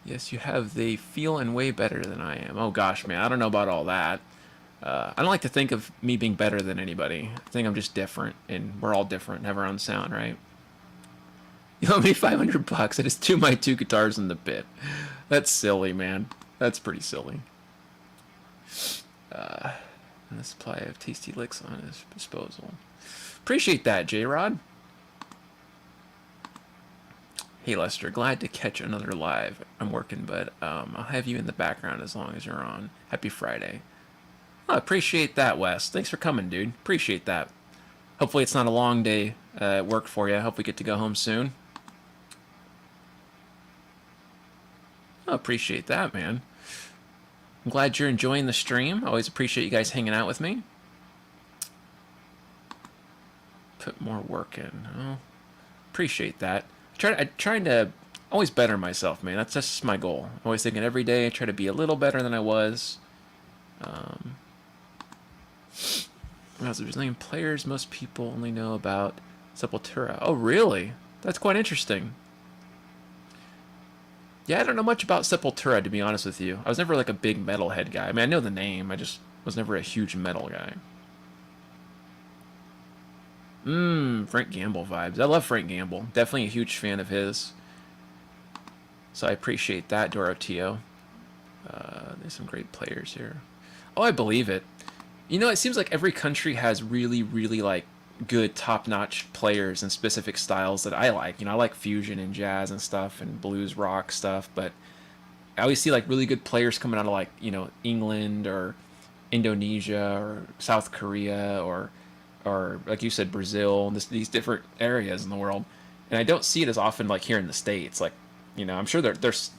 Yes, you have. They feel and way better than I am. Oh gosh, man. I don't know about all that. I don't like to think of me being better than anybody. I think I'm just different, and we're all different, have our own sound, right? You owe me $500. I just do my 2 guitars in the pit. That's silly, man. That's pretty silly. And the supply of tasty licks on his disposal. Appreciate that, J-Rod. Hey, Lester. Glad to catch another live. I'm working, but I'll have you in the background as long as you're on. Happy Friday. Oh, appreciate that, Wes. Thanks for coming, dude. Appreciate that. Hopefully it's not a long day at work for you. Hope we get to go home soon. I appreciate that, man. I'm glad you're enjoying the stream. I always appreciate you guys hanging out with me. Put more work in. Oh, appreciate that. I'm trying to always better myself, man. That's just my goal. I'm always thinking every day I try to be a little better than I was. As there's name players most people only know about Sepultura. Oh, really? That's quite interesting. Yeah, I don't know much about Sepultura, to be honest with you. I was never like a big metalhead guy. I mean, I know the name. I just was never a huge metal guy. Frank Gamble vibes. I love Frank Gamble. Definitely a huge fan of his. So I appreciate that, Dorotio. There's some great players here. Oh, I believe it. You know, it seems like every country has really, really, like, good top-notch players and specific styles that I like. You know, I like fusion and jazz and stuff and blues rock stuff, but I always see, like, really good players coming out of, like, you know, England or Indonesia or South Korea or like you said, Brazil, and these different areas in the world. And I don't see it as often, like, here in the States. Like, you know, I'm sure there's,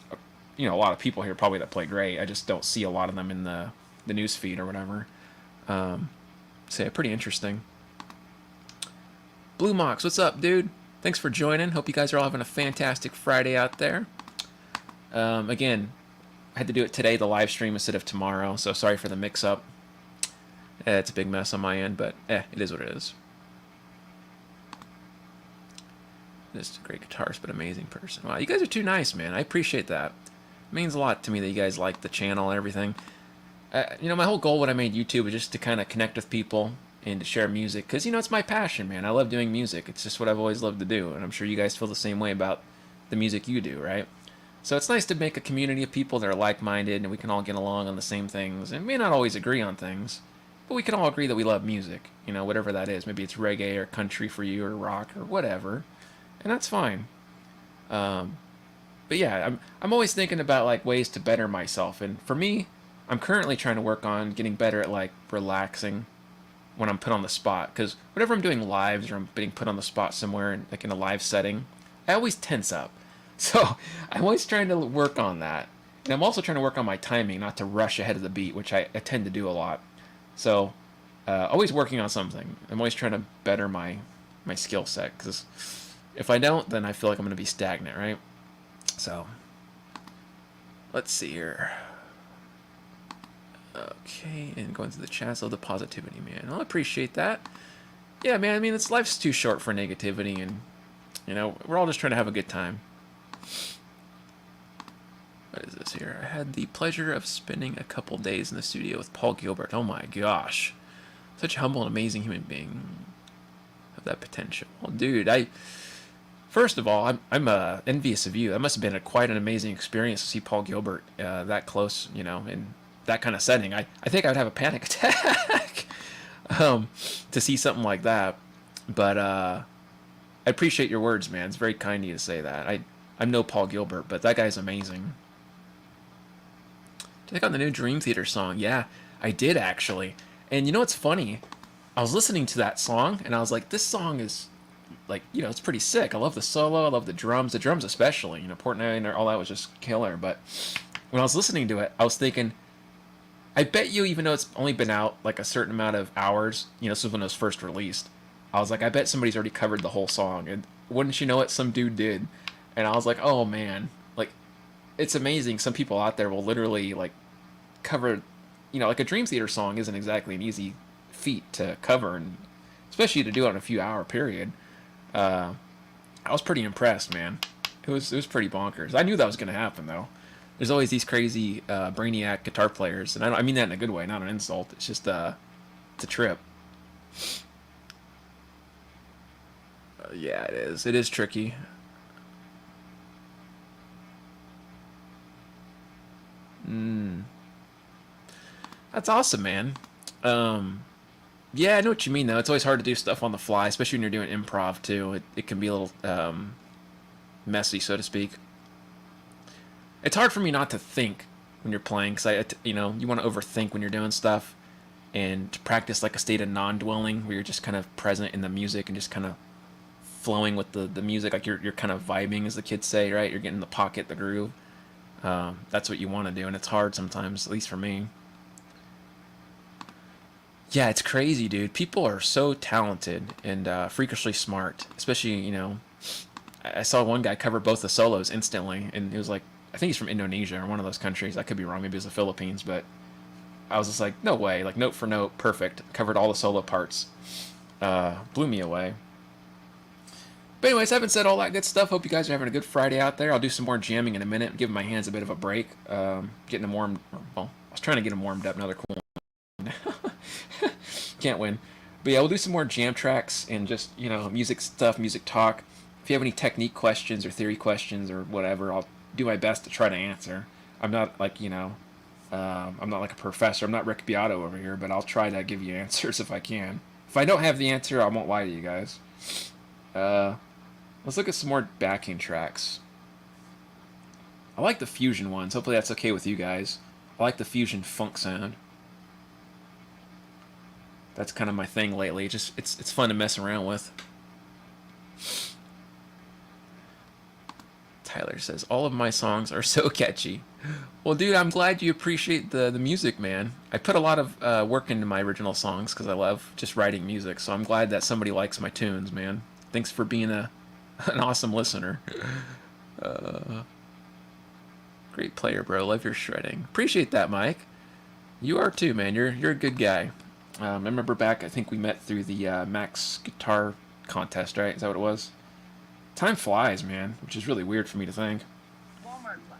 you know, a lot of people here probably that play great. I just don't see a lot of them in the news feed or whatever. So yeah, pretty interesting. Blue Mox, what's up, dude? Thanks for joining. Hope you guys are all having a fantastic Friday out there. Again, I had to do it today, the live stream, instead of tomorrow, so sorry for the mix-up. It's a big mess on my end, but it is what it is. Just a great guitarist, but amazing person. Wow, you guys are too nice, man. I appreciate that. It means a lot to me that you guys like the channel and everything. You know, my whole goal when I made YouTube was just to kind of connect with people and to share music, because, you know, it's my passion, man. I love doing music. It's just what I've always loved to do, and I'm sure you guys feel the same way about the music you do, right? So it's nice to make a community of people that are like-minded, and we can all get along on the same things, and may not always agree on things, but we can all agree that we love music, you know, whatever that is. Maybe it's reggae or country for you or rock or whatever, and that's fine. But yeah, I'm always thinking about, like, ways to better myself, and for me, I'm currently trying to work on getting better at, like, relaxing when I'm put on the spot, because whenever I'm doing lives or I'm being put on the spot somewhere, like in a live setting, I always tense up. So I'm always trying to work on that. And I'm also trying to work on my timing, not to rush ahead of the beat, which I tend to do a lot. So always working on something. I'm always trying to better my skill set, because if I don't, then I feel like I'm going to be stagnant, right? So let's see here. Okay, and going through the chat, so the positivity, man. I'll appreciate that. Yeah, man, I mean, life's too short for negativity, and, you know, we're all just trying to have a good time. What is this here? I had the pleasure of spending a couple days in the studio with Paul Gilbert. Oh my gosh. Such a humble and amazing human being. Have that potential. Well, dude, first of all, I'm envious of you. That must have been quite an amazing experience to see Paul Gilbert that close, you know, and that kind of setting. I think I would have a panic attack to see something like that. But I appreciate your words, man. It's very kind of you to say that. I'm no Paul Gilbert, but that guy's amazing. Check out the new Dream Theater song. Yeah, I did actually. And you know what's funny? I was listening to that song and I was like, this song is, like, you know, it's pretty sick. I love the solo. I love the drums especially. You know, Portnoy and all that was just killer. But when I was listening to it, I was thinking, I bet you, even though it's only been out like a certain amount of hours, this was when it was first released. I was like, I bet somebody's already covered the whole song, and wouldn't you know it, some dude did, and I was like, oh man, like it's amazing. Some people out there will literally like cover, like a Dream Theater song isn't exactly an easy feat to cover, and especially to do it in a few hour period. I was pretty impressed, man. It was pretty bonkers. I knew that was gonna happen though. There's always these crazy brainiac guitar players, and I mean that in a good way, not an insult. It's just it's a trip. Yeah, it is. It is tricky. That's awesome, man. Yeah, I know what you mean though. It's always hard to do stuff on the fly, especially when you're doing improv too. It can be a little messy, so to speak. It's hard for me not to think when you're playing, because you want to overthink when you're doing stuff, and to practice like a state of non-dwelling where you're just kind of present in the music and just kind of flowing with the music, like you're kind of vibing, as the kids say, right? You're getting the pocket, the groove. That's what you want to do, and it's hard sometimes, at least for me. Yeah, it's crazy, dude. People are so talented and freakishly smart. Especially, I saw one guy cover both the solos instantly, and it was like, I think he's from Indonesia or one of those countries. I could be wrong. Maybe it's the Philippines, but I was just like, no way. Like note for note, perfect. Covered all the solo parts. Blew me away. But anyways, I haven't said all that good stuff. Hope you guys are having a good Friday out there. I'll do some more jamming in a minute. Give my hands a bit of a break. Getting them warmed. Well, I was trying to get them warmed up. Now they're cool. Can't win. But yeah, we'll do some more jam tracks and just, music stuff, music talk. If you have any technique questions or theory questions or whatever, I'll do my best to try to answer. I'm not like, I'm not like a professor. I'm not Rick Beato over here, but I'll try to give you answers if I can. If I don't have the answer, I won't lie to you guys. Let's look at some more backing tracks. I like the fusion ones. Hopefully that's okay with you guys. I like the fusion funk sound. That's kind of my thing lately. It's fun to mess around with. Tyler says, all of my songs are so catchy. Well, dude, I'm glad you appreciate the music, man. I put a lot of work into my original songs because I love just writing music. So I'm glad that somebody likes my tunes, man. Thanks for being an awesome listener. Great player, bro. Love your shredding. Appreciate that, Mike. You are too, man. You're a good guy. I remember back, I think we met through the Max Guitar Contest, right? Is that what it was? Time flies, man, which is really weird for me to think.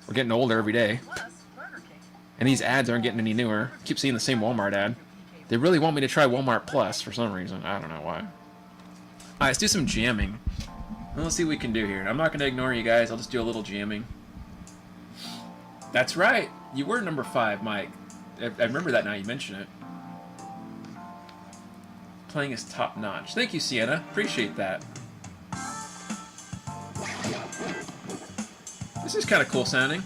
We're getting older every day. And these ads aren't getting any newer. I keep seeing the same Walmart ad. They really want me to try Walmart Plus for some reason. I don't know why. Alright, let's do some jamming. Let's see what we can do here. I'm not going to ignore you guys. I'll just do a little jamming. That's right. You were number 5, Mike. I remember that now you mention it. Playing is top notch. Thank you, Sienna. Appreciate that. This is kind of cool sounding.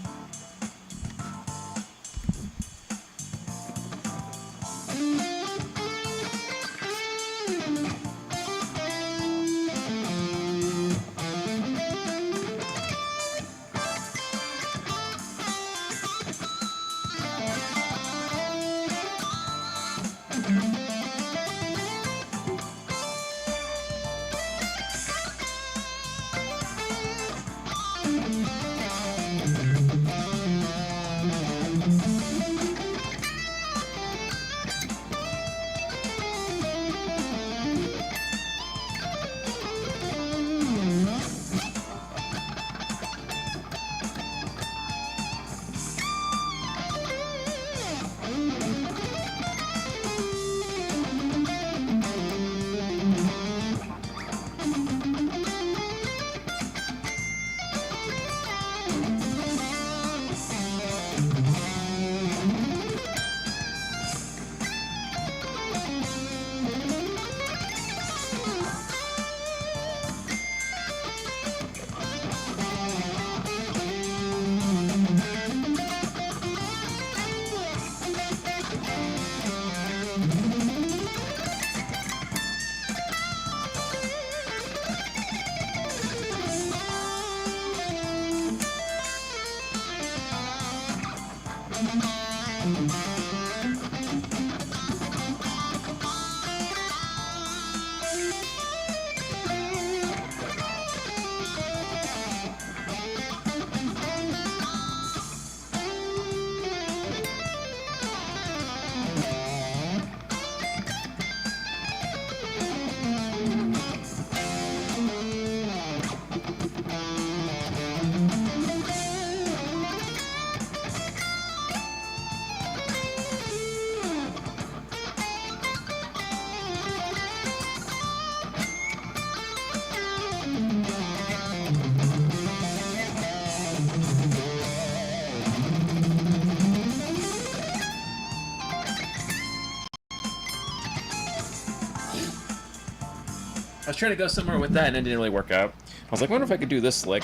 was trying to go somewhere with that, and it didn't really work out. I was like, I wonder if I could do this lick.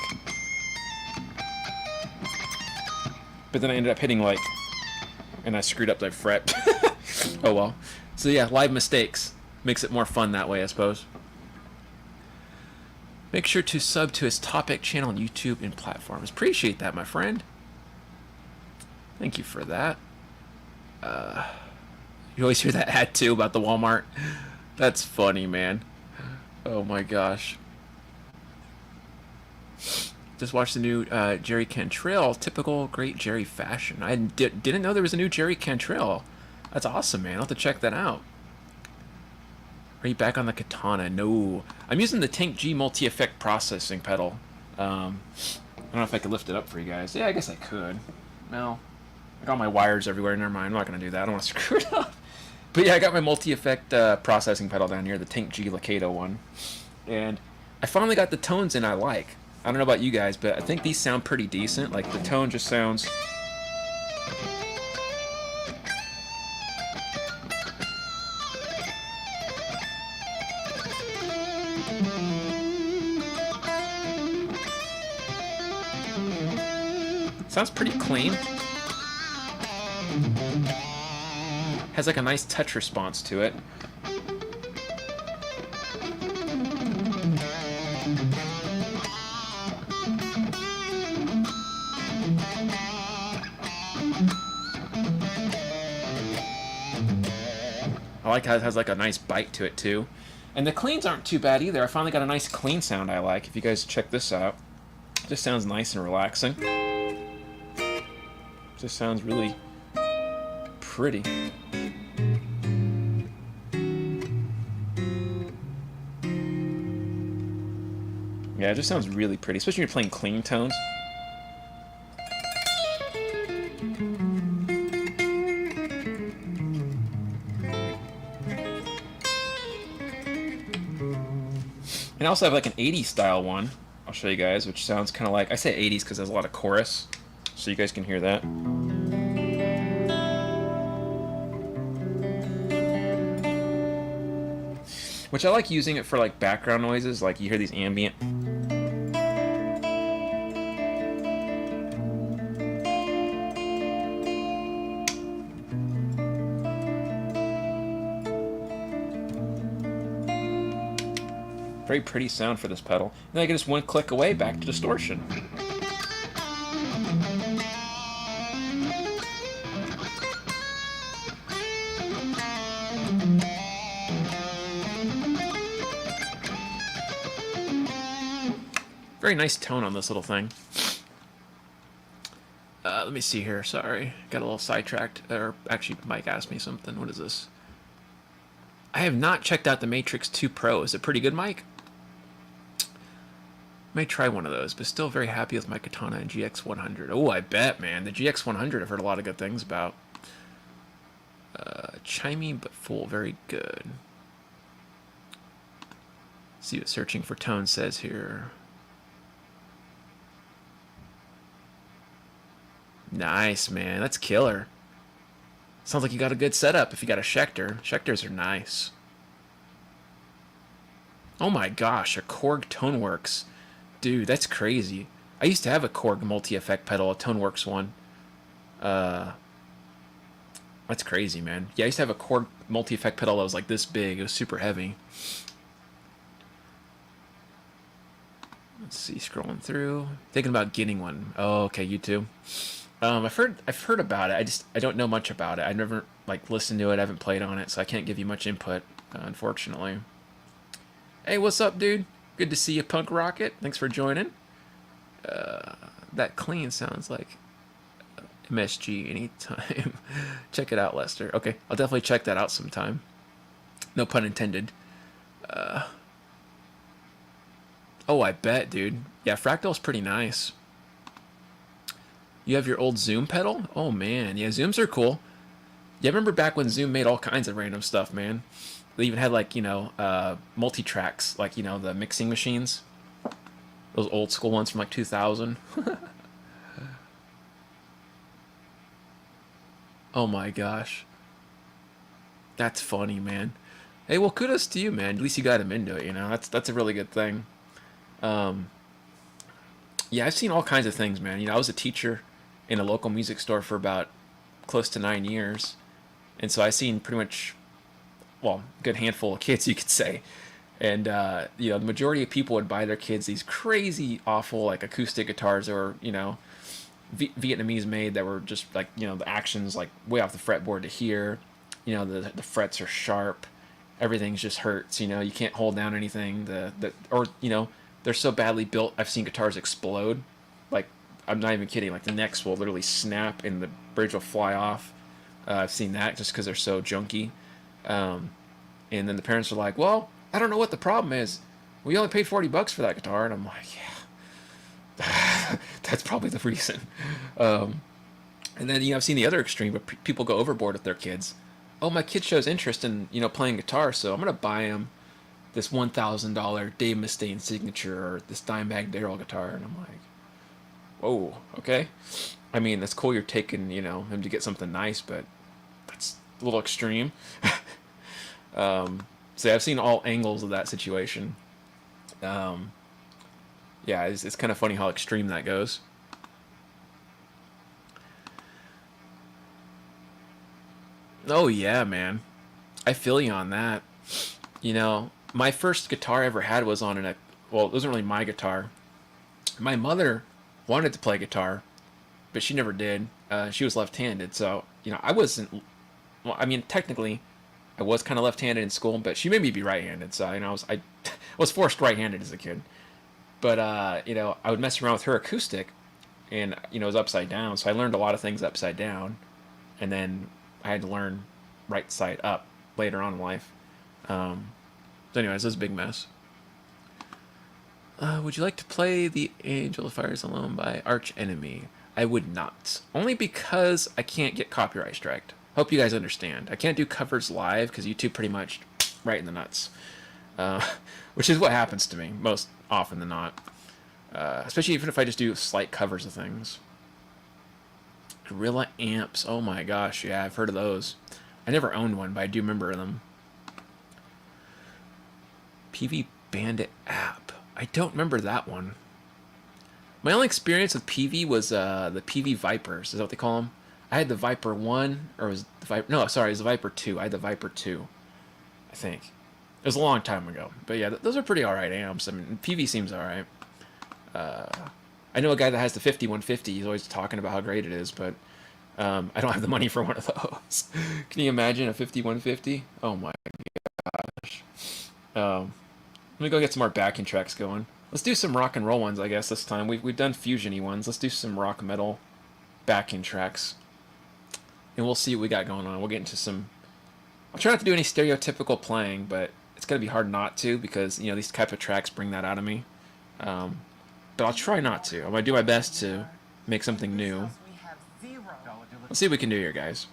But then I ended up hitting, like, and I screwed up the fret. Oh, well. So, yeah, live mistakes. Makes it more fun that way, I suppose. Make sure to sub to his Topic channel on YouTube and platforms. Appreciate that, my friend. Thank you for that. You always hear that ad, too, about the Walmart. That's funny, man. Oh, my gosh. Just watched the new Jerry Cantrell. Typical great Jerry fashion. I didn't know there was a new Jerry Cantrell. That's awesome, man. I'll have to check that out. Are you back on the Katana? No. I'm using the Tank G multi-effect processing pedal. I don't know if I could lift it up for you guys. Yeah, I guess I could. No. I got my wires everywhere. Never mind. I'm not going to do that. I don't want to screw it up. But yeah, I got my multi-effect processing pedal down here, the Tank G Lacato one. And I finally got the tones in I like. I don't know about you guys, but I think these sound pretty decent. Like, the tone just sounds... Sounds pretty clean. Has like a nice touch response to it. I like how it has like a nice bite to it too. And the cleans aren't too bad either. I finally got a nice clean sound I like. If you guys check this out. It just sounds nice and relaxing. Just sounds really pretty. Yeah, it just sounds really pretty, especially when you're playing clean tones. And I also have like an 80s style one. I'll show you guys, which sounds kind of like, I say 80s because there's a lot of chorus, so you guys can hear that. Which I like using it for like background noises, like you hear these ambient. Very pretty sound for this pedal. And then I can just one click away back to distortion. Very nice tone on this little thing. Let me see here. Sorry, got a little sidetracked. Or actually, Mike asked me something. What is this? I have not checked out the Matrix 2 Pro. Is it pretty good, Mike? May try one of those, but still very happy with my Katana and GX100. Oh, I bet, man. The GX100 I've heard a lot of good things about. Chimey but full. Very good. Let's see what searching for tone says here. Nice, man. That's killer. Sounds like you got a good setup if you got a Schecter. Schecters are nice. Oh my gosh, a Korg Toneworks. Dude, that's crazy. I used to have a Korg multi-effect pedal, a Toneworks one. That's crazy, man. Yeah, I used to have a Korg multi-effect pedal that was like this big. It was super heavy. Let's see, scrolling through. Thinking about getting one. Oh, okay, you too. I've heard about it. I don't know much about it. I never like listened to it. I haven't played on it, so I can't give you much input, unfortunately. Hey, what's up, dude? Good to see you, Punk Rocket. Thanks for joining. That clean sounds like MSG anytime. Check it out, Lester. Okay, I'll definitely check that out sometime. No pun intended. Oh, I bet, dude. Yeah, Fractal's pretty nice. You have your old Zoom pedal? Oh, man. Yeah, Zooms are cool. Yeah, I remember back when Zoom made all kinds of random stuff, man. They even had, like, you know, multi-tracks, like, you know, the mixing machines. Those old school ones from, like, 2000. Oh, my gosh. That's funny, man. Hey, well, kudos to you, man. At least you got him into it. You know, that's a really good thing. Um, yeah, I've seen all kinds of things, man. You know, I was a teacher in a local music store for about close to 9 years, and so I've seen pretty much, well, a good handful of kids, you could say. And you know, the majority of people would buy their kids these crazy, awful like acoustic guitars, or you know, Vietnamese made, that were just like, you know, the actions like way off the fretboard to here. You know, the frets are sharp. Everything's just hurts. You know, you can't hold down anything. The or you know, they're so badly built. I've seen guitars explode. Like, I'm not even kidding. Like, the necks will literally snap and the bridge will fly off. I've seen that just because they're so junky. Um, and then the parents are like, "Well, I don't know what the problem is. We only paid $40 for that guitar," and I'm like, "Yeah, that's probably the reason." And then, you know, I've seen the other extreme, but people go overboard with their kids. Oh, my kid shows interest in, you know, playing guitar, so I'm gonna buy him this $1,000 Dave Mustaine signature or this Dimebag Darrell guitar, and I'm like, whoa, okay. I mean, that's cool. You're taking, you know, him to get something nice, but that's a little extreme. So I've seen all angles of that situation. Um, yeah, it's kind of funny how extreme that goes. Oh yeah, man. I feel you on that. You know, my first guitar I ever had was on well, it wasn't really my guitar. My mother wanted to play guitar, but she never did. She was left-handed, so you know, I wasn't. Well, I mean, technically, I was kind of left-handed in school, but she made me be right-handed. So you know, I was forced right-handed as a kid. But you know, I would mess around with her acoustic, and you know, it was upside down. So I learned a lot of things upside down, and then I had to learn right side up later on in life. So anyways, this is a big mess. Would you like to play The Angel of Fires Alone by Arch Enemy? I would not. Only because I can't get copyright striked. Hope you guys understand. I can't do covers live because YouTube pretty much right in the nuts. Uh, which is what happens to me most often than not. Especially even if I just do slight covers of things. Gorilla Amps. Oh my gosh, yeah, I've heard of those. I never owned one, but I do remember them. PV Bandit app. I don't remember that one. My only experience with PV was the PV Vipers. Is that what they call them? I had the Viper 1, or was the Viper... No, sorry, it was the Viper 2. I had the Viper 2, I think. It was a long time ago. But yeah, those are pretty alright amps. I mean, PV seems alright. I know a guy that has the 5150. He's always talking about how great it is, but I don't have the money for one of those. Can you imagine a 5150? Oh my gosh. Let me go get some more backing tracks going. Let's do some rock and roll ones, I guess, this time. We've done fusion-y ones. Let's do some rock metal backing tracks. And we'll see what we got going on. We'll get into some... I'll try not to do any stereotypical playing, but it's going to be hard not to because, you know, these type of tracks bring that out of me. But I'll try not to. I'm going to do my best to make something new. Let's see what we can do here, guys.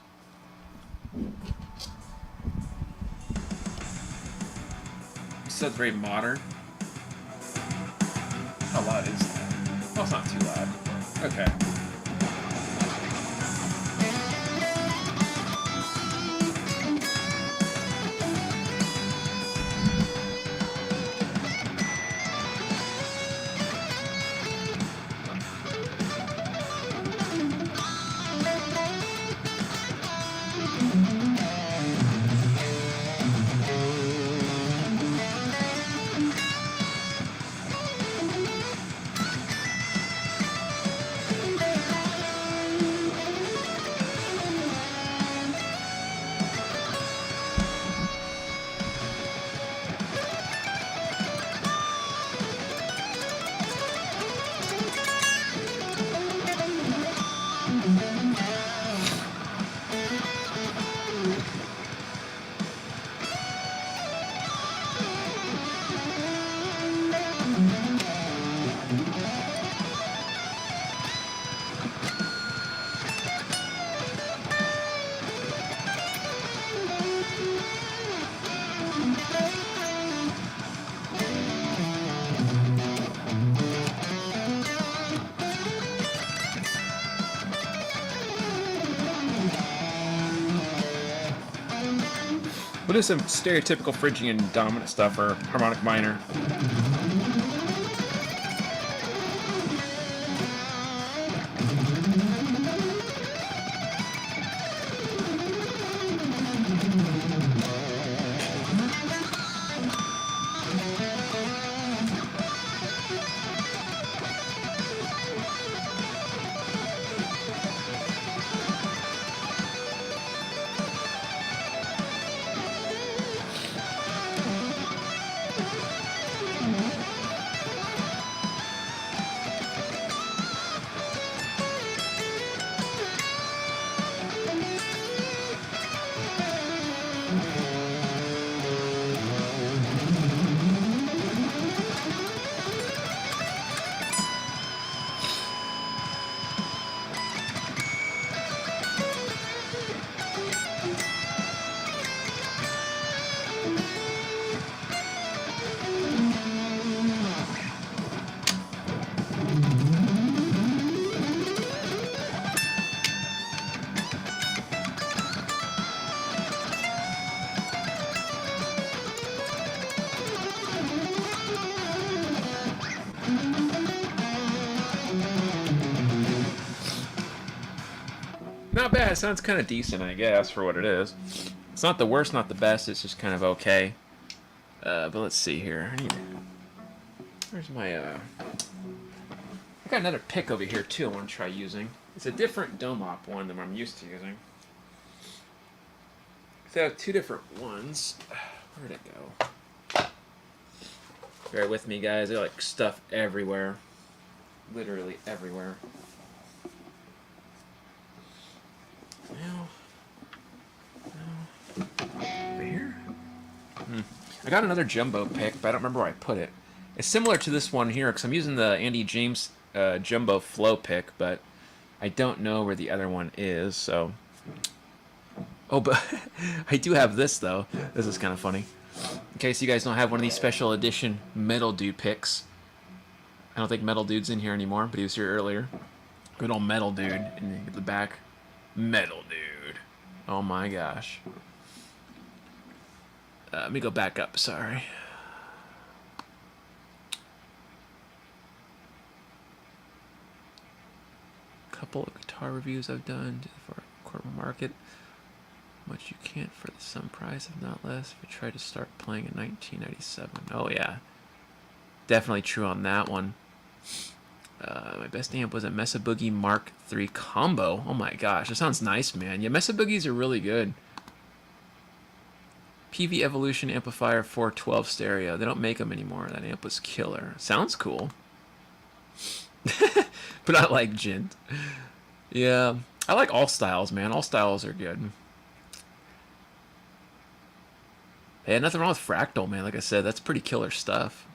So it's very modern. How loud is that? Well, it's not too loud. Okay. We'll do some stereotypical Phrygian dominant stuff or harmonic minor. Not bad. It sounds kind of decent, I guess, for what it is. It's not the worst, not the best. It's just kind of okay. But let's see here. Where's my, I got another pick over here, too, I want to try using. It's a different Domop one than I'm used to using. So I have two different ones. Where'd it go? Bear with me, guys. There's like stuff everywhere. Literally everywhere. Over here? I got another jumbo pick, but I don't remember where I put it. It's similar to this one here, because I'm using the Andy James jumbo flow pick, but I don't know where the other one is, so... Oh, but I do have this, though. This is kind of funny. In case you guys don't have one of these special edition Metal Dude picks. I don't think Metal Dude's in here anymore, but he was here earlier. Good old Metal Dude in the back. Metal Dude. Oh my gosh. Let me go back up, sorry. Couple of guitar reviews I've done for corporate market. Much you can't for some price, if not less, if you try to start playing in 1997. Oh yeah. Definitely true on that one. My best amp was a Mesa Boogie Mark III combo. Oh my gosh, that sounds nice, man. Yeah, Mesa Boogies are really good. PV Evolution Amplifier 412 stereo. They don't make them anymore. That amp was killer. Sounds cool. But I like Gent. Yeah, I like all styles, man. All styles are good. Hey, nothing wrong with Fractal, man. Like I said, that's pretty killer stuff.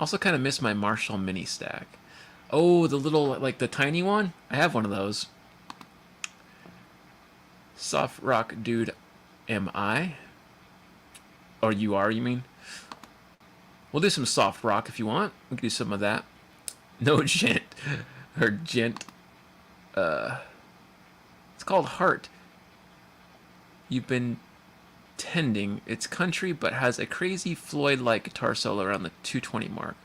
Also kind of miss my Marshall mini stack. Oh, the little, like the tiny one? I have one of those. Soft rock dude, am I? Or you are, you mean? We'll do some soft rock if you want. We can do some of that. No gent. Or gent. It's called Heart. You've been tending. It's country, but has a crazy Floyd-like guitar solo around the 220 mark.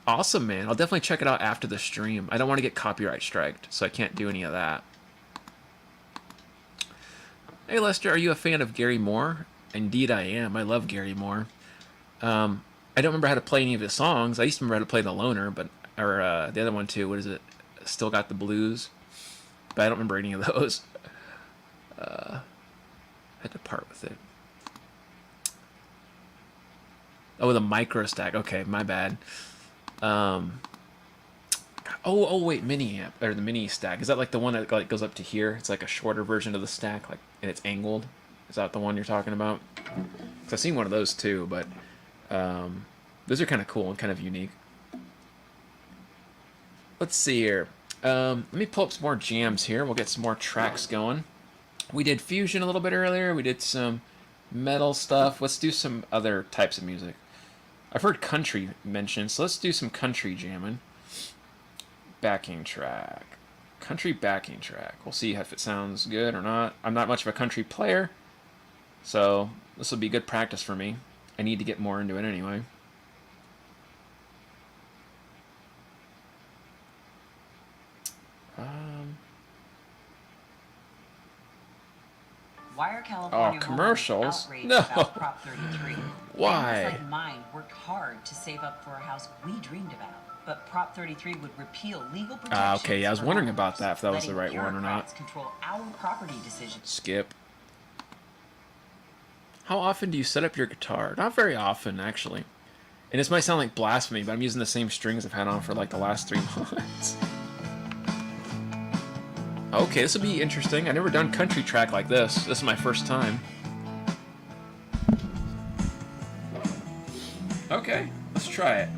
Awesome, man. I'll definitely check it out after the stream. I don't want to get copyright striked, so I can't do any of that. Hey, Lester, are you a fan of Gary Moore? Indeed I am. I love Gary Moore. I don't remember how to play any of his songs. I used to remember how to play The Loner, but or the other one too. What is it? Still Got the Blues. But I don't remember any of those. I had to part with it. Oh, the micro stack. Okay, my bad. Oh, wait, mini amp or the mini stack. Is that like the one that like goes up to here? It's like a shorter version of the stack, like, and it's angled. Is that the one you're talking about? Because I've seen one of those too, but those are kind of cool and kind of unique. Let's see here. Let me pull up some more jams here. We'll get some more tracks going. We did fusion a little bit earlier. We did some metal stuff. Let's do some other types of music. I've heard country mentioned, so let's do some country jamming. Backing track. Country backing track. We'll see if it sounds good or not. I'm not much of a country player, So this will be good practice for me. I need to get more into it anyway. Why are California commercials? outraged No. about Prop 33? Why? Families like mine worked hard to save up for a house we dreamed about, but Prop 33 would repeal legal protections. Okay, yeah, I was for wondering homeowners, about that, if that was the letting right one or not. bureaucrats control our property decisions. Skip. How often do you set up your guitar? Not very often, actually. And this might sound like blasphemy, but I'm using the same strings I've had on for like the last 3 months. Okay, this will be interesting. I've never done country track like this. This is my first time. Okay, let's try it.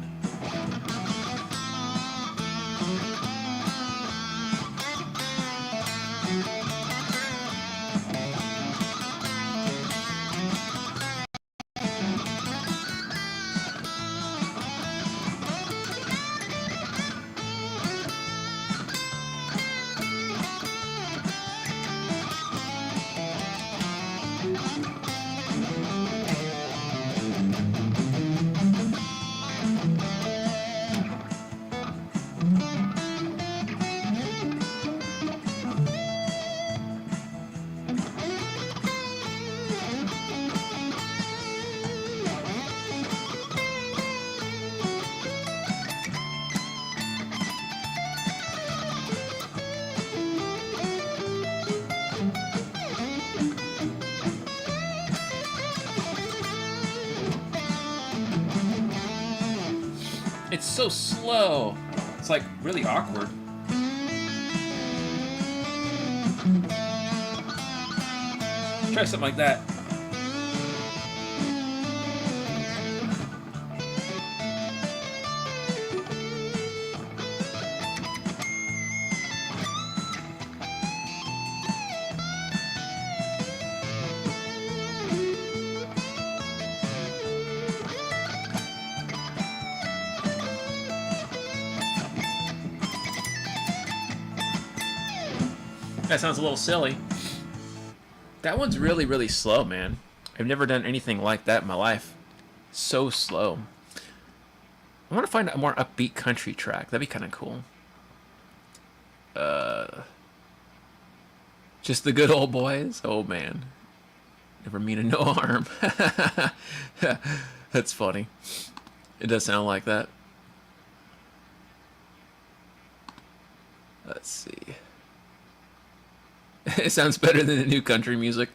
It's so slow. It's like really awkward. Try something like that. That sounds a little silly. That one's really, really slow, man. I've never done anything like that in my life. So slow. I want to find a more upbeat country track. That'd be kind of cool. Just the good old boys? Oh, man. Never mean no harm. That's funny. It does sound like that. Let's see. It sounds better than the new country music.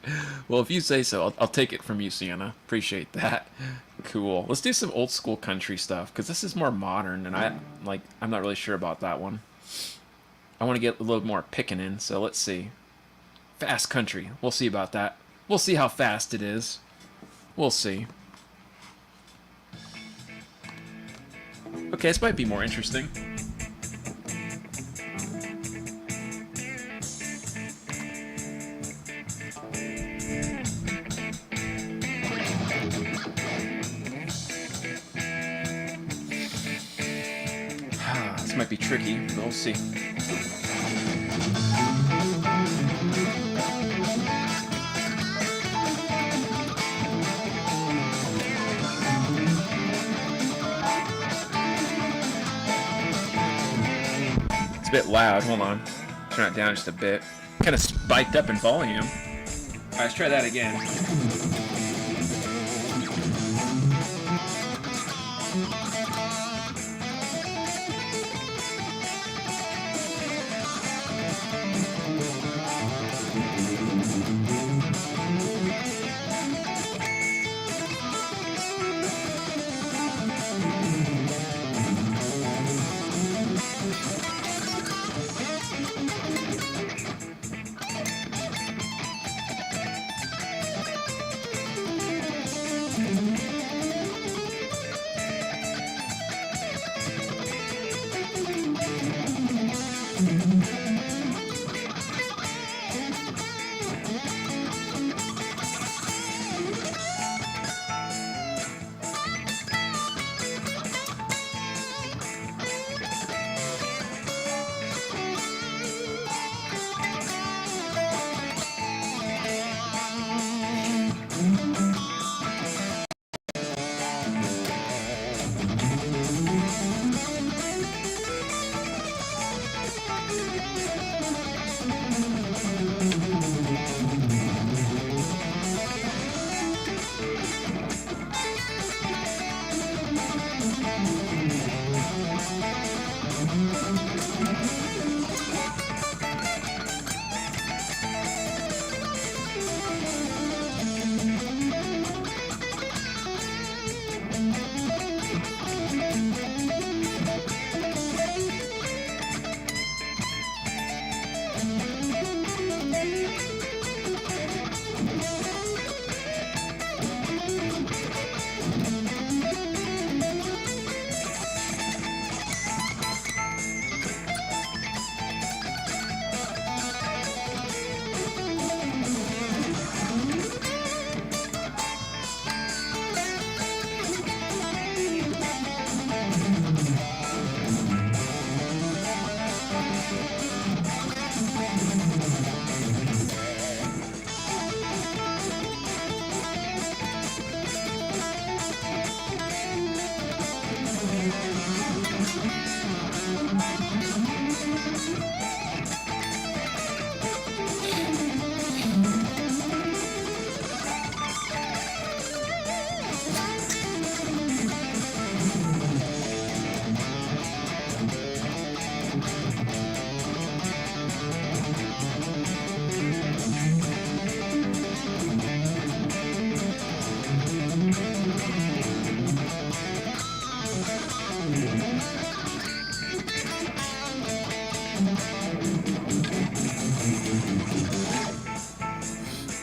Well, if you say so, I'll take it from you, Sienna. Appreciate that. Cool. Let's do some old school country stuff, because this is more modern, and I'm not really sure about that one. I want to get a little more picking in, so let's see. Fast country. We'll see about that. We'll see how fast it is. We'll see. Okay, this might be more interesting. This might be tricky, but we'll see. It's a bit loud. Hold on. Turn it down just a bit. Kind of spiked up in volume. All right, let's try that again.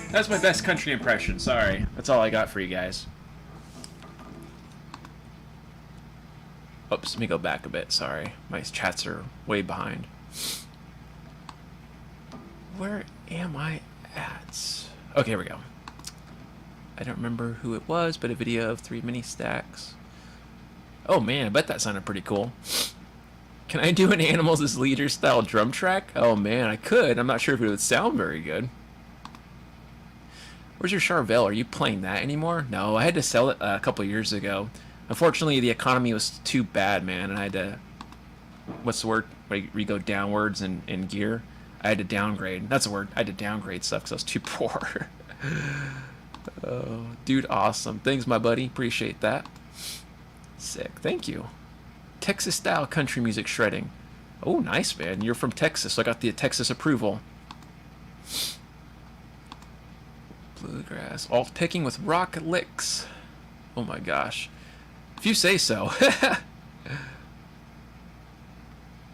That's my best country impression. Sorry. That's all I got for you guys. Oops, let me go back a bit. Sorry. My chats are way behind. Where am I at? Okay, here we go. I don't remember who it was, but a video of 3 mini stacks. Oh man, I bet that sounded pretty cool. Can I do an Animals as Leader style drum track? Oh man, I could. I'm not sure if it would sound very good. Where's your Charvel? Are you playing that anymore? No, I had to sell it a couple years ago. Unfortunately, the economy was too bad, man, and I had to... What's the word? Where you go downwards in gear? I had to downgrade. That's the word. I had to downgrade stuff because I was too poor. Oh, dude, awesome. Thanks, my buddy. Appreciate that. Sick. Thank you. Texas-style country music shredding. Oh, nice, man. You're from Texas, so I got the Texas approval. Bluegrass. Alt picking with rock licks. Oh my gosh. If you say so.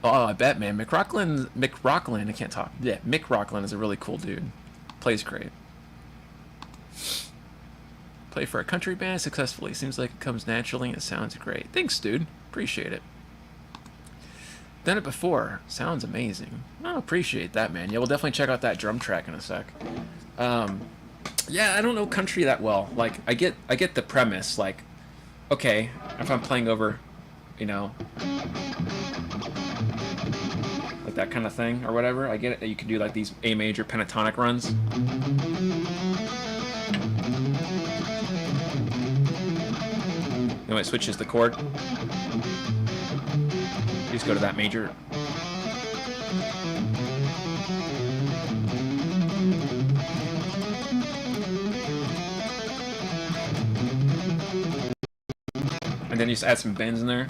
Oh, I bet, man. Mick Rocklin, I can't talk. Yeah, Mick Rocklin is a really cool dude. Plays great. Play for a country band successfully. Seems like it comes naturally and it sounds great. Thanks, dude. Appreciate it. Done it before. Sounds amazing. I appreciate that, man. Yeah, we'll definitely check out that drum track in a sec. Yeah, I don't know country that well. Like, I get the premise. Like, okay, if I'm playing over, you know, like that kind of thing or whatever, I get it that you can do like these A major pentatonic runs. Then it switches the chord. You just go to that major. And then you just add some bends in there.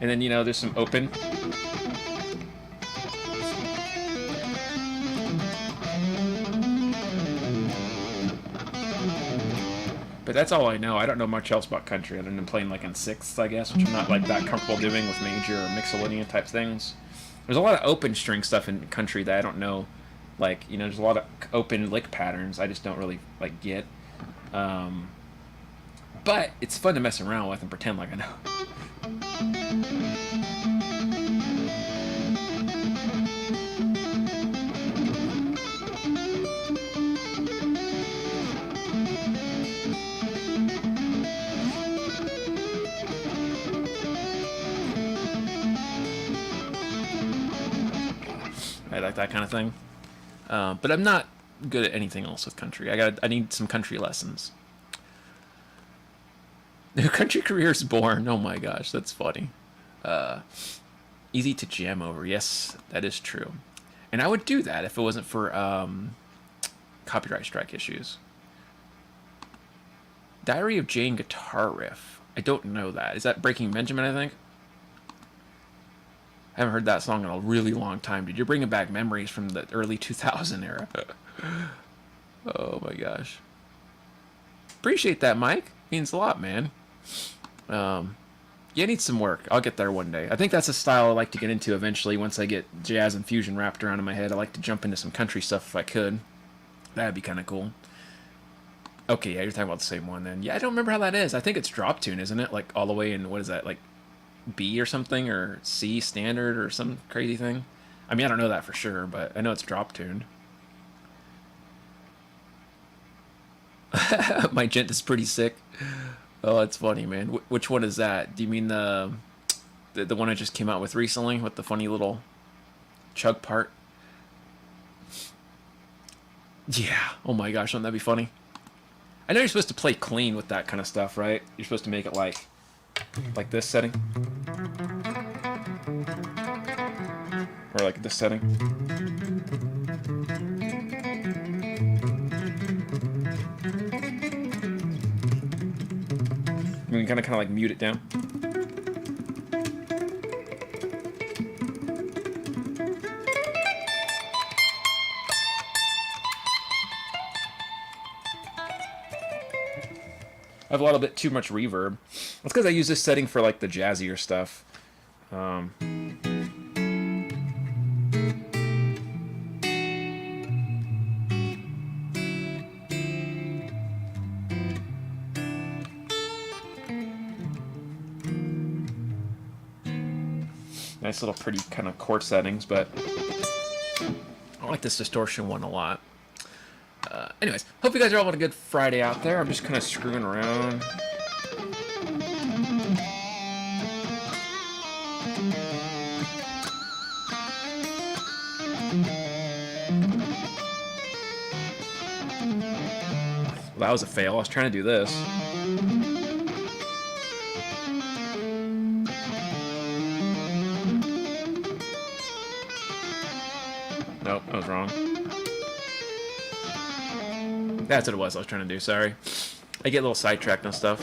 And then, you know, there's some open. But that's all I know. I don't know much else about country other than playing like in sixths, I guess, which I'm not like that comfortable doing with major or mixolydian type things. There's a lot of open string stuff in country that I don't know. Like, you know, there's a lot of open lick patterns I just don't really like get. But it's fun to mess around with and pretend like I know. I like that kind of thing. But I'm not good at anything else with country. I need some country lessons. New country career is born. Oh my gosh, that's funny. Easy to jam over. Yes, that is true. And I would do that if it wasn't for copyright strike issues. Diary of Jane guitar riff. I don't know that. Is that Breaking Benjamin, I think? I haven't heard that song in a really long time, dude. You're bringing back memories from the early 2000 era. Oh my gosh. Appreciate that, Mike. Means a lot, man. Yeah, it needs some work. I'll get there one day. I think that's a style I like to get into eventually once I get jazz and fusion wrapped around in my head. I like to jump into some country stuff if I could. That'd be kind of cool. Okay, yeah, you're talking about the same one then. Yeah, I don't remember how that is. I think it's drop tune, isn't it? Like all the way in, what is that, like B or something, or C standard or some crazy thing. I mean, I don't know that for sure, but I know it's drop tuned. My gent is pretty sick. Oh, that's funny, man. Which one is that? Do you mean the one I just came out with recently with the funny little chug part? Yeah. Oh my gosh, wouldn't that be funny? I know you're supposed to play clean with that kind of stuff, right? You're supposed to make it like this setting. Or like this setting. We can kind of like mute it down. I have a little bit too much reverb. That's because I use this setting for like the jazzier stuff. Nice little pretty kind of chord settings, but I like this distortion one a lot. Anyways, hope you guys are all having a good Friday out there. I'm just kind of screwing around. Well, that was a fail. I was trying to do this. Nope, I was wrong. That's what it was I was trying to do, sorry. I get a little sidetracked on stuff.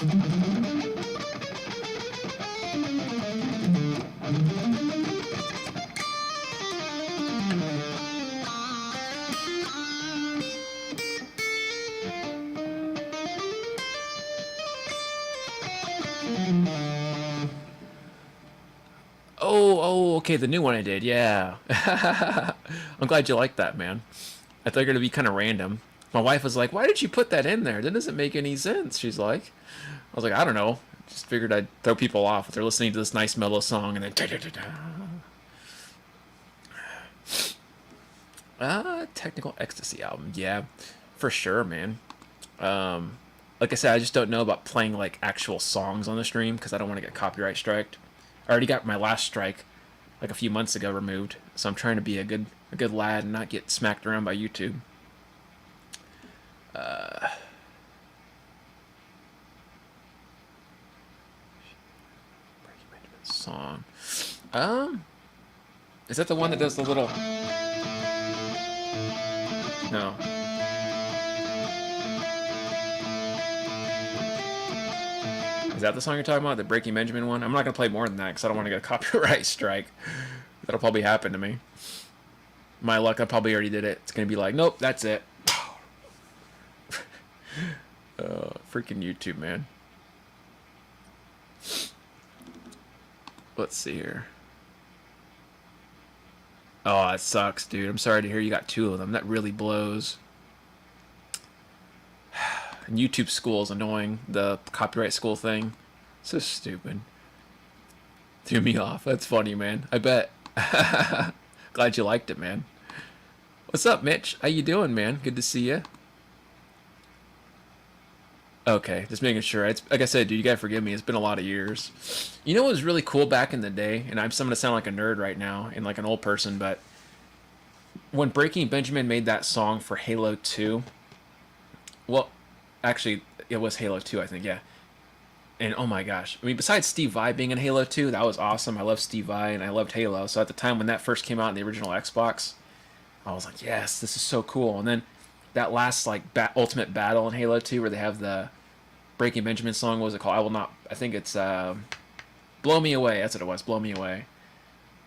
Oh, okay, the new one I did, yeah. I'm glad you liked that, man. I thought you were going to be kind of random. My wife was like, why did you put that in there? That doesn't make any sense. She's like, I was like, I don't know. Just figured I'd throw people off if they're listening to this nice mellow song and then Technical Ecstasy album. Yeah, for sure, man. Like I said, I just don't know about playing like actual songs on the stream because I don't want to get copyright striked. I already got my last strike like a few months ago removed, so I'm trying to be a good lad and not get smacked around by YouTube. Song. Is that the one that does the little? No. Is that the song you're talking about? The Breaking Benjamin one? I'm not gonna play more than that because I don't want to get a copyright strike. That'll probably happen to me. My luck, I probably already did it. It's gonna be like, nope, that's it. Freaking YouTube, man. Let's see here. Oh, that sucks, dude. I'm sorry to hear you got two of them. That really blows. And YouTube school is annoying. The copyright school thing. So stupid. Threw me off. That's funny, man. I bet. Glad you liked it, man. What's up, Mitch? How you doing, man? Good to see you. Okay, just making sure. It's like I said, dude, you gotta forgive me. It's been a lot of years. You know what was really cool back in the day, and I'm gonna sound like a nerd right now and like an old person, but when Breaking Benjamin made that song for Halo 2, well, actually, it was Halo 2, I think, yeah. And oh my gosh, I mean, besides Steve Vai being in Halo 2, that was awesome. I love Steve Vai and I loved Halo. So at the time when that first came out in the original Xbox, I was like, yes, this is so cool. And then that last like ultimate battle in Halo 2 where they have the Breaking Benjamin song, what was it called? I will not. I think it's Blow Me Away. That's what it was. Blow Me Away.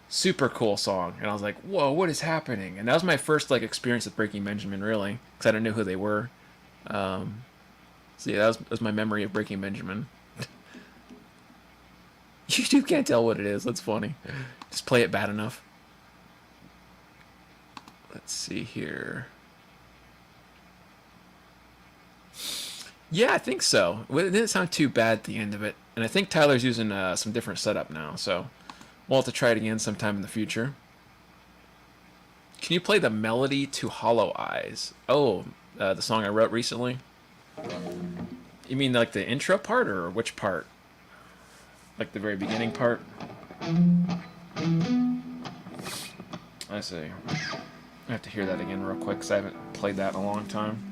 Super cool song. And I was like, whoa, what is happening? And that was my first like experience with Breaking Benjamin, really, because I didn't know who they were. So yeah, that was my memory of Breaking Benjamin. YouTube can't tell what it is. That's funny. Just play it bad enough. Let's see here. Yeah, I think so. It didn't sound too bad at the end of it. And I think Tyler's using some different setup now, so we'll have to try it again sometime in the future. Can you play the melody to Hollow Eyes? Oh, the song I wrote recently? You mean like the intro part, or which part? Like the very beginning part? I see. I have to hear that again real quick, because I haven't played that in a long time.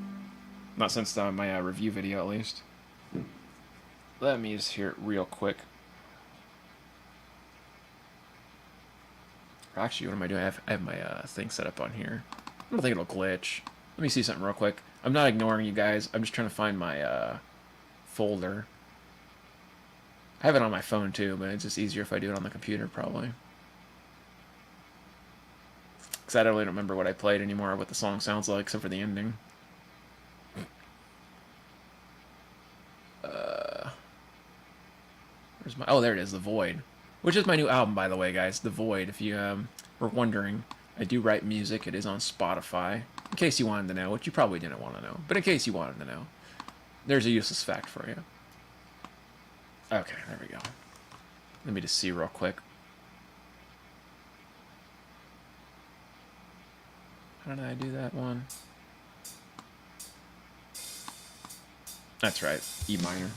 Not since my review video, at least. Let me just hear it real quick. Actually, what am I doing? I have my thing set up on here. I don't think it'll glitch. Let me see something real quick. I'm not ignoring you guys. I'm just trying to find my folder. I have it on my phone too, but it's just easier if I do it on the computer, probably. Because I don't really remember what I played anymore, or what the song sounds like, except for the ending. Where's my? Oh, there it is. The Void, which is my new album, by the way, guys. The Void. If you were wondering, I do write music. It is on Spotify. In case you wanted to know, which you probably didn't want to know, but in case you wanted to know, there's a useless fact for you. Okay, there we go. Let me just see real quick. How did I do that one? That's right, E minor.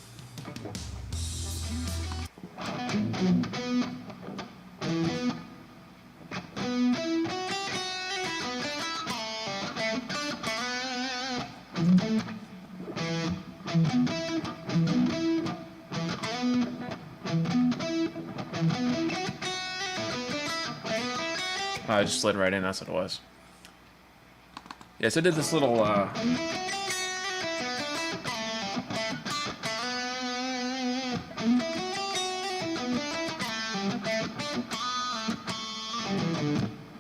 I just slid right in, that's what it was. Yeah, so I did this little,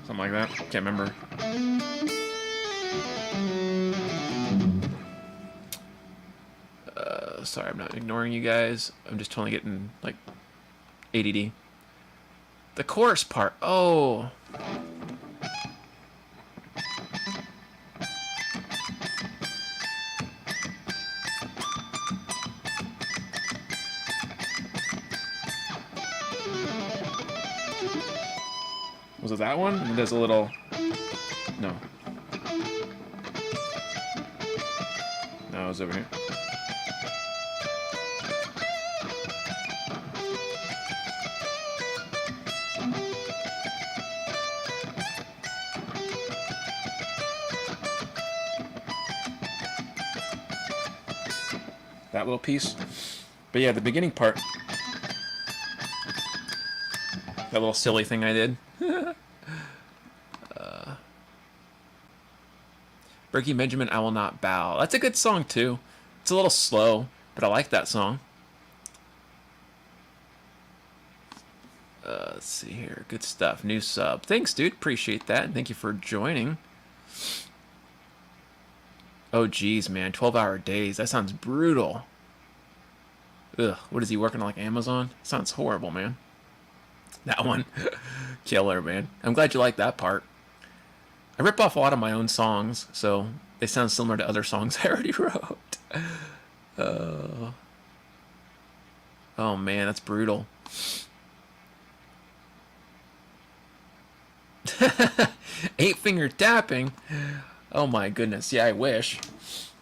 something like that. Can't remember. Sorry, I'm not ignoring you guys. I'm just totally getting, like, ADD. The chorus part. Oh. Was it that one? And there's a little... No. No, it was over here. That little piece. But yeah, the beginning part. That little silly thing I did. Breaking Benjamin, I Will Not Bow. That's a good song, too. It's a little slow, but I like that song. Let's see here. Good stuff. New sub. Thanks, dude. Appreciate that. Thank you for joining. Oh, geez, man. 12-hour days. That sounds brutal. Ugh. What is he working on, like Amazon? Sounds horrible, man. That one. Killer, man. I'm glad you like that part. I rip off a lot of my own songs, so they sound similar to other songs I already wrote. Oh, man, that's brutal. Eight-finger tapping? Oh, my goodness. Yeah, I wish.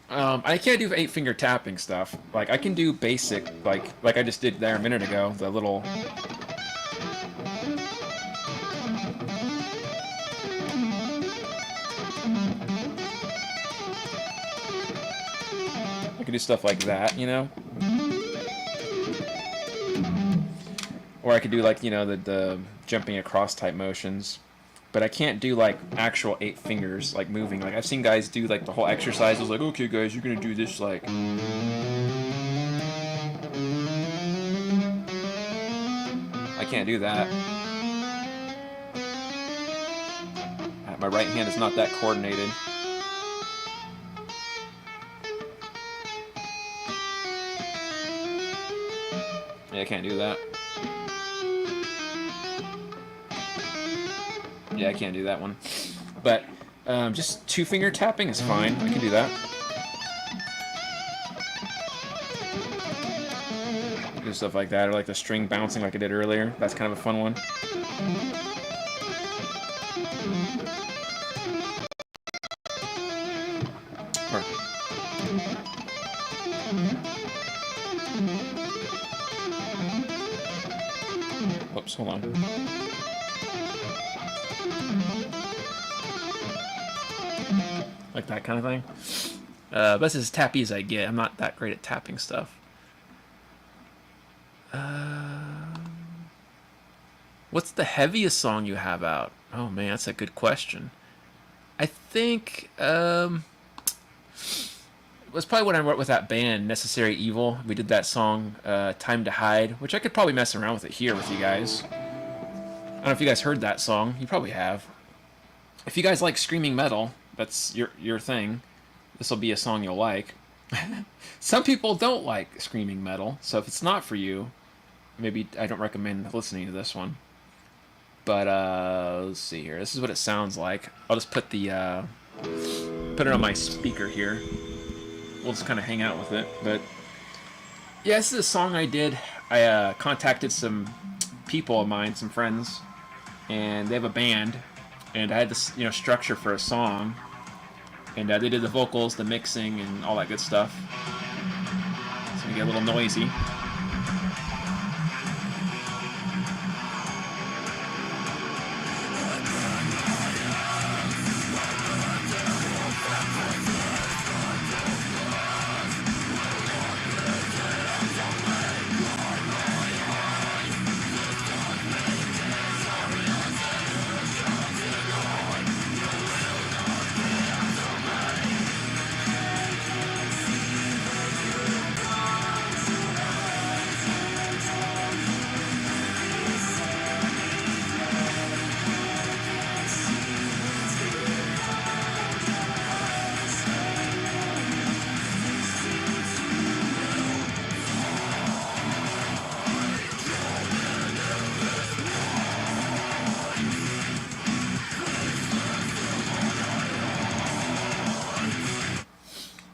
I can't do eight-finger tapping stuff. Like, I can do basic, like I just did there a minute ago, the little... I can do stuff like that, you know? Or I could do, like, you know, the jumping across type motions. But I can't do, like, actual 8 fingers, like, moving. Like, I've seen guys do, like, the whole exercise. I was like, okay, guys, you're gonna do this, like... I can't do that. My right hand is not that coordinated. Yeah, I can't do that. Yeah, I can't do that one. But just 2-finger tapping is fine. I can do that. Do stuff like that, or like the string bouncing like I did earlier. That's kind of a fun one. Whoops, hold on. Like that kind of thing. That's as tappy as I get. I'm not that great at tapping stuff. What's the heaviest song you have out? Oh man, that's a good question. I think it was probably when I wrote with that band, Necessary Evil. We did that song, Time to Hide, which I could probably mess around with it here with you guys. I don't know if you guys heard that song. You probably have. If you guys like screaming metal, that's your thing. This will be a song you'll like. Some people don't like screaming metal, so if it's not for you, maybe I don't recommend listening to this one. But let's see here. This is what it sounds like. I'll just put it on my speaker here. We'll just kind of hang out with it. But yeah, this is a song I did. I contacted some people of mine, some friends, and they have a band, and I had this structure for a song, and they did the vocals, the mixing, and all that good stuff. It's gonna get a little noisy.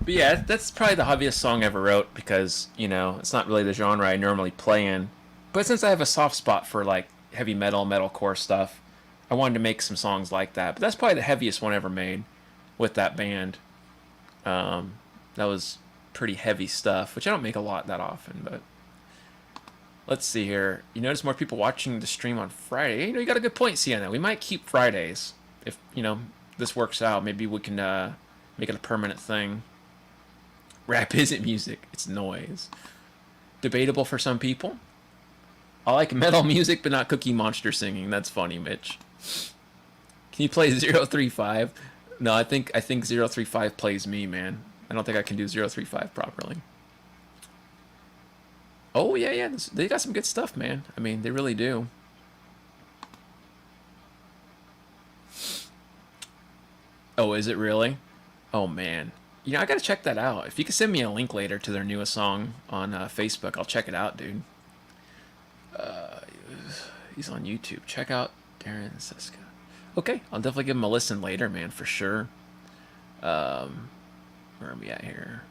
But yeah, that's probably the heaviest song I ever wrote because, it's not really the genre I normally play in. But since I have a soft spot for like heavy metal, metalcore stuff, I wanted to make some songs like that. But that's probably the heaviest one I ever made with that band. That was pretty heavy stuff, which I don't make a lot that often. But let's see here. You notice more people watching the stream on Friday. You got a good point, Sienna. We might keep Fridays if this works out. Maybe we can make it a permanent thing. Rap isn't music, it's noise. Debatable for some people. I like metal music, but not Cookie Monster singing. That's funny, Mitch. Can you play 035? No, I think 035 plays me, man. I don't think I can do 035 properly. Oh, yeah. They got some good stuff, man. I mean, they really do. Oh, is it really? Oh, man. I gotta check that out. If you could send me a link later to their newest song on Facebook, I'll check it out, dude. He's on YouTube. Check out Darren Siska. Okay, I'll definitely give him a listen later, man, for sure. Where are we at here?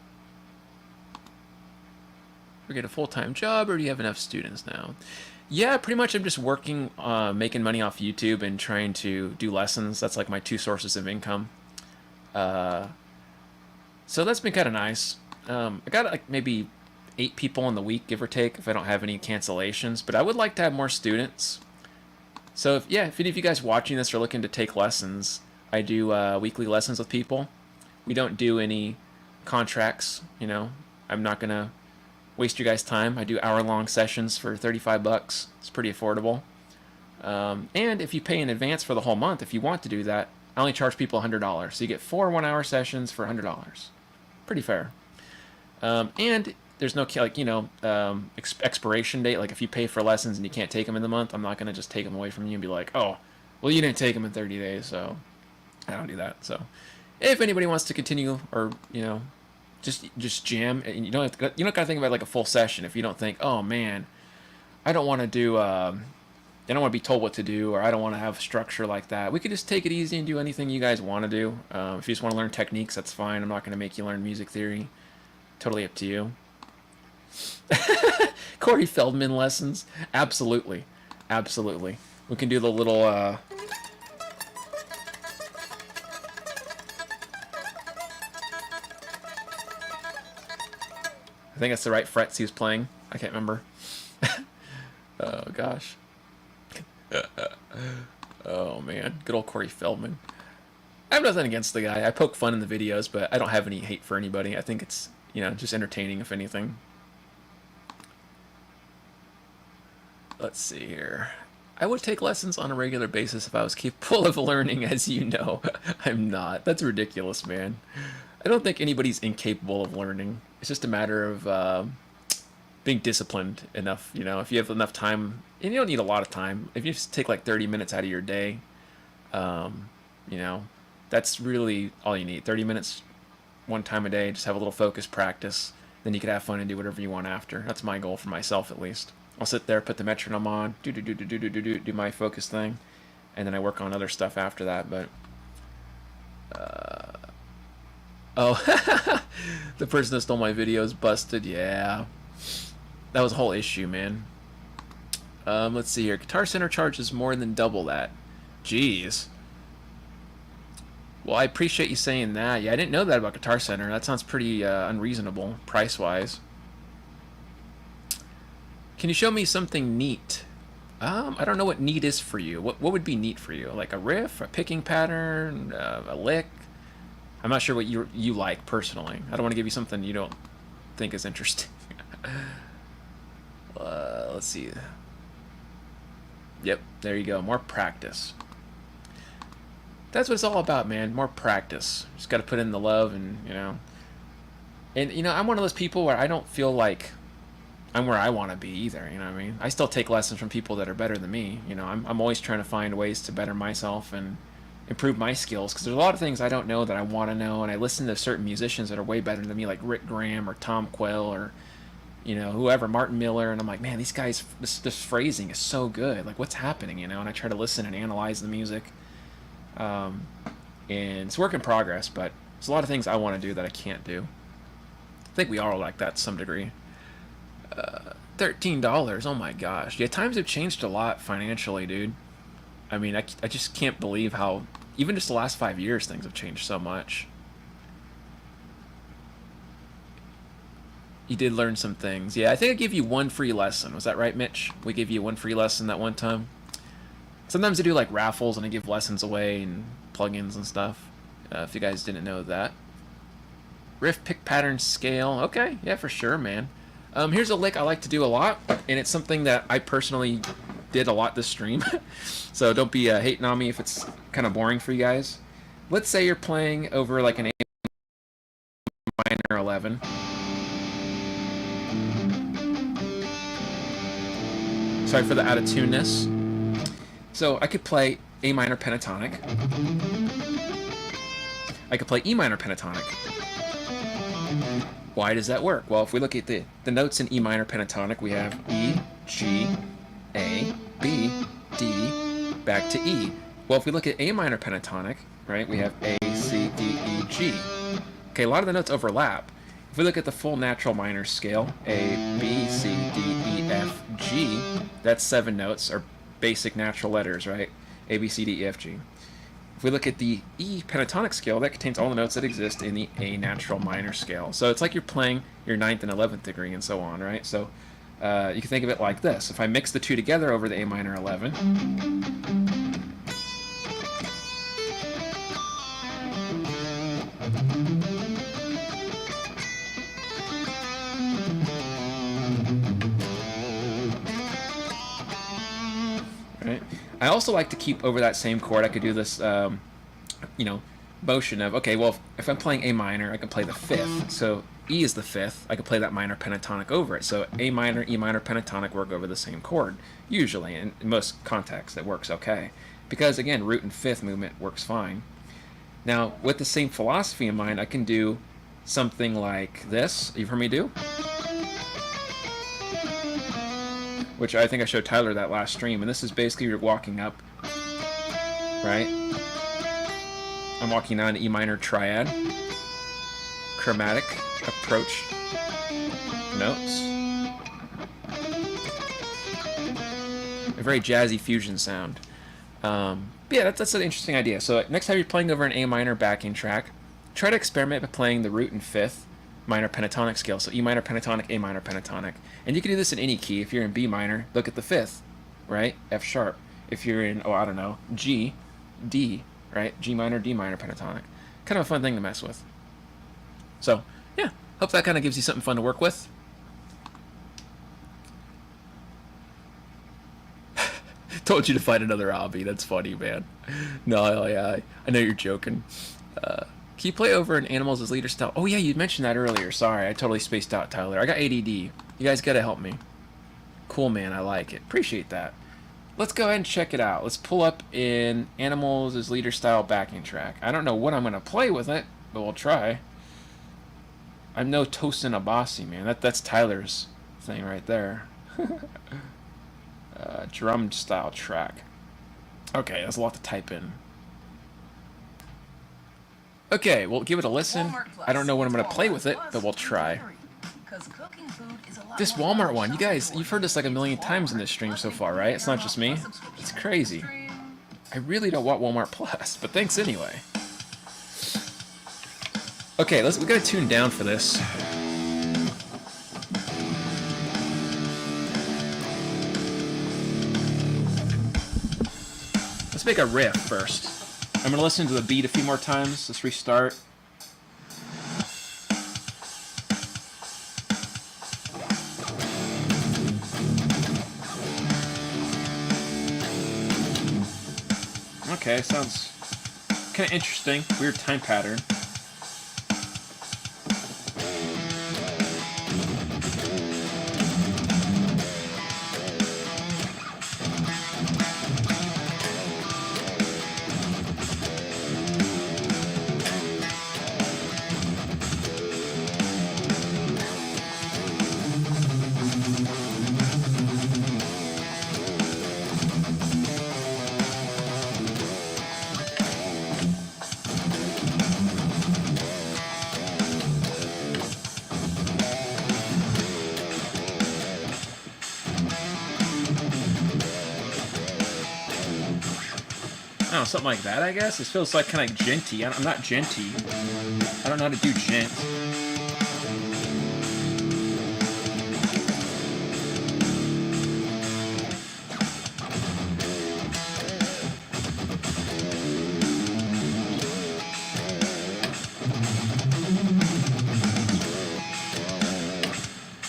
We get a full-time job, or do you have enough students now? Yeah, pretty much I'm just working, making money off YouTube and trying to do lessons. That's like my two sources of income. So that's been kind of nice. I got like maybe 8 people in the week, give or take, if I don't have any cancellations. But I would like to have more students. So if any of you guys watching this are looking to take lessons, I do weekly lessons with people. We don't do any contracts. I'm not gonna waste your guys' time. I do hour-long sessions for $35. It's pretty affordable. And if you pay in advance for the whole month, if you want to do that, I only charge people $100. So you get 4 one-hour sessions for $100. Pretty fair. And there's no expiration date. Like if you pay for lessons and you can't take them in the month, I'm not going to just take them away from you and be like, oh, well, you didn't take them in 30 days. So I don't do that. So if anybody wants to continue or, just jam, and you don't got to think about like a full session. If you don't think, oh man, I don't want to do, I don't want to be told what to do, or I don't want to have structure like that. We could just take it easy and do anything you guys want to do. If you just want to learn techniques, that's fine. I'm not going to make you learn music theory. Totally up to you. Corey Feldman lessons? Absolutely. Absolutely. We can do the little, I think that's the right frets he was playing. I can't remember. Oh, gosh. Oh man, good old Corey Feldman. I have nothing against the guy. I poke fun in the videos, but I don't have any hate for anybody. I think it's just entertaining, if anything. Let's see here. I would take lessons on a regular basis if I was capable of learning, as you know. I'm not. That's ridiculous, man. I don't think anybody's incapable of learning. It's just a matter of being disciplined enough. If you have enough time, and you don't need a lot of time. If you just take like 30 minutes out of your day, that's really all you need. 30 minutes one time a day, just have a little focus practice. Then you could have fun and do whatever you want after. That's my goal for myself, at least. I'll sit there, put the metronome on, do my focus thing, and then I work on other stuff after that. But oh, the person that stole my video is busted. Yeah, that was a whole issue, man. Let's see here. Guitar Center charges more than double that. Jeez. Well, I appreciate you saying that. Yeah, I didn't know that about Guitar Center. That sounds pretty unreasonable, price-wise. Can you show me something neat? I don't know what neat is for you. What would be neat for you? Like a riff, a picking pattern, a lick? I'm not sure what you like personally. I don't want to give you something you don't think is interesting. Let's see. Yep, there you go. More practice. That's what it's all about, man. More practice. Just got to put in the love, and I'm one of those people where I don't feel like I'm where I want to be either. You know what I mean? I still take lessons from people that are better than me. I'm always trying to find ways to better myself and improve my skills, because there's a lot of things I don't know that I want to know, and I listen to certain musicians that are way better than me, like Rick Graham or Tom Quayle or whoever, Martin Miller, and I'm like, man, these guys, this phrasing is so good. Like, what's happening? And I try to listen and analyze the music. And it's work in progress, but there's a lot of things I want to do that I can't do. I think we all are like that to some degree. $13. Oh my gosh. Yeah, times have changed a lot financially, dude. I mean, I just can't believe how, even just the last 5 years, things have changed so much. You did learn some things. Yeah, I think I gave you one free lesson. Was that right, Mitch? We gave you one free lesson that one time. Sometimes I do like raffles and I give lessons away and plugins and stuff. If you guys didn't know that. Riff, pick, pattern, scale. Okay, yeah, for sure, man. Here's a lick I like to do a lot, and it's something that I personally did a lot this stream. So don't be hating on me if it's kind of boring for you guys. Let's say you're playing over like an A minor 11. Sorry for the out of tuneness. So I could play A minor pentatonic. I could play E minor pentatonic. Why does that work? Well, if we look at the notes in E minor pentatonic, we have E, G, A, B, D, back to E. Well, if we look at A minor pentatonic, right, we have A, C, D, E, G. Okay, a lot of the notes overlap. If we look at the full natural minor scale, A, B, C, D, E, F, G, that's 7 notes, or basic natural letters, right? A, B, C, D, E, F, G. If we look at the E pentatonic scale, that contains all the notes that exist in the A natural minor scale. So it's like you're playing your 9th and 11th degree and so on, right? So you can think of it like this. If I mix the two together over the A minor 11, right? I also like to keep over that same chord. I could do this, motion of, okay, well, if I'm playing A minor, I can play the 5th. So E is the 5th. I can play that minor pentatonic over it. So A minor, E minor pentatonic work over the same chord. Usually, in most contexts, it works okay. Because, again, root and 5th movement works fine. Now, with the same philosophy in mind, I can do something like this. You've heard me do? Which I think I showed Tyler that last stream, and this is basically you're walking up, right? I'm walking on E minor triad, chromatic approach notes, a very jazzy fusion sound. Yeah, that's an interesting idea. So next time you're playing over an A minor backing track, try to experiment by playing the root and 5th minor pentatonic scale. So E minor pentatonic, A minor pentatonic. And you can do this in any key. If you're in B minor, look at the 5th, right? F sharp. If you're in, G, D, right? G minor, D minor pentatonic. Kind of a fun thing to mess with. So, yeah. Hope that kind of gives you something fun to work with. Told you to find another hobby. That's funny, man. No, yeah, I know you're joking. Can you play over an Animals as Leader style? Oh, yeah, you mentioned that earlier. Sorry, I totally spaced out, Tyler. I got ADD. You guys got to help me. Cool, man. I like it. Appreciate that. Let's go ahead and check it out. Let's pull up in Animals as Leader style backing track. I don't know what I'm going to play with it, but we'll try. I'm no Tosin Abasi, man. That's Tyler's thing right there. Drum style track. Okay, that's a lot to type in. Okay, we'll give it a listen. Walmart Plus. I don't know when I'm going to play Walmart with it, Plus but we'll free try. delivery. 'Cause cooking food is a lot This more fun Walmart than one, you shopping guys, for you've it. heard this like a million It's times in Walmart this stream Plus so far, right? It's not just me. Plus subscription It's with crazy. stream. I really don't want Walmart Plus, but thanks anyway. Okay, we gotta tune down for this. Let's make a riff first. I'm gonna listen to the beat a few more times. Let's restart. Okay, sounds kind of interesting. Weird time pattern. I don't know, something like that, I guess. It feels like kind of genty. I'm not genty. I don't know how to do gent.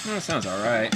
Well, that sounds alright.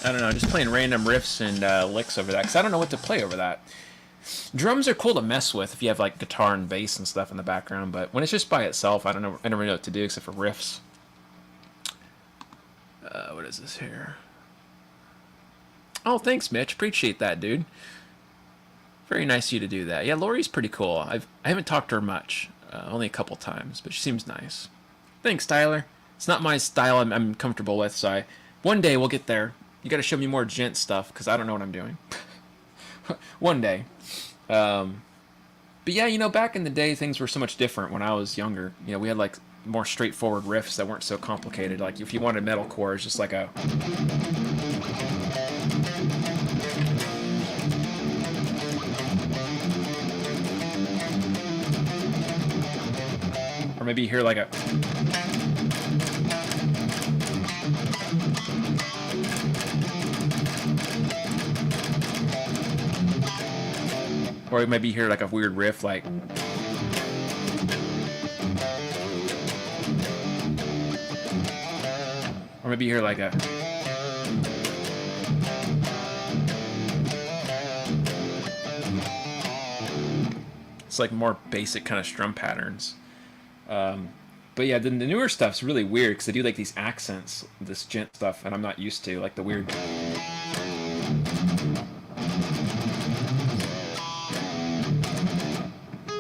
I don't know, just playing random riffs and licks over that, because I don't know what to play over that. Drums are cool to mess with if you have like guitar and bass and stuff in the background, but when it's just by itself, I don't know. I never know what to do except for riffs. What is this here? Oh, thanks, Mitch. Appreciate that, dude. Very nice of you to do that. Yeah, Lori's pretty cool. I haven't talked to her much, only a couple times, but she seems nice. Thanks, Tyler. It's not my style I'm comfortable with, so one day we'll get there. You got to show me more gent stuff, because I don't know what I'm doing. One day. But yeah, you know, back in the day, things were so much different when I was younger. You know, we had like more straightforward riffs that weren't so complicated. Like if you wanted metalcore, it's just like a... Or maybe you hear like a... Or maybe you hear like a weird riff like... Or maybe you hear like a... It's like more basic kind of strum patterns. But yeah, the newer stuff's really weird because they do like these accents, this gent stuff, and I'm not used to, like the weird...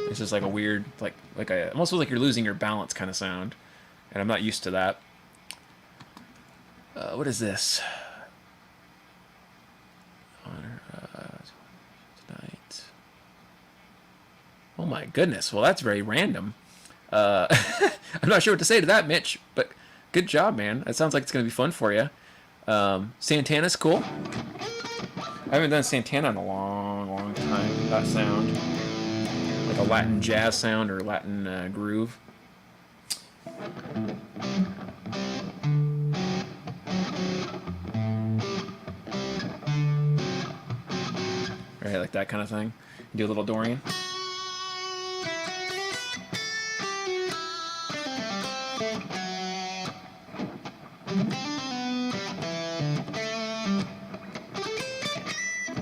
It's just like a weird, like a, almost feels like you're losing your balance kind of sound, and I'm not used to that. What is this? Tonight. Oh my goodness. Well, that's very random. I'm not sure what to say to that, Mitch, but good job, man. That sounds like it's going to be fun for you. Santana's cool. I haven't done Santana in a long time. That sound. Like a Latin jazz sound or Latin groove. Alright, like that kind of thing. Do a little Dorian.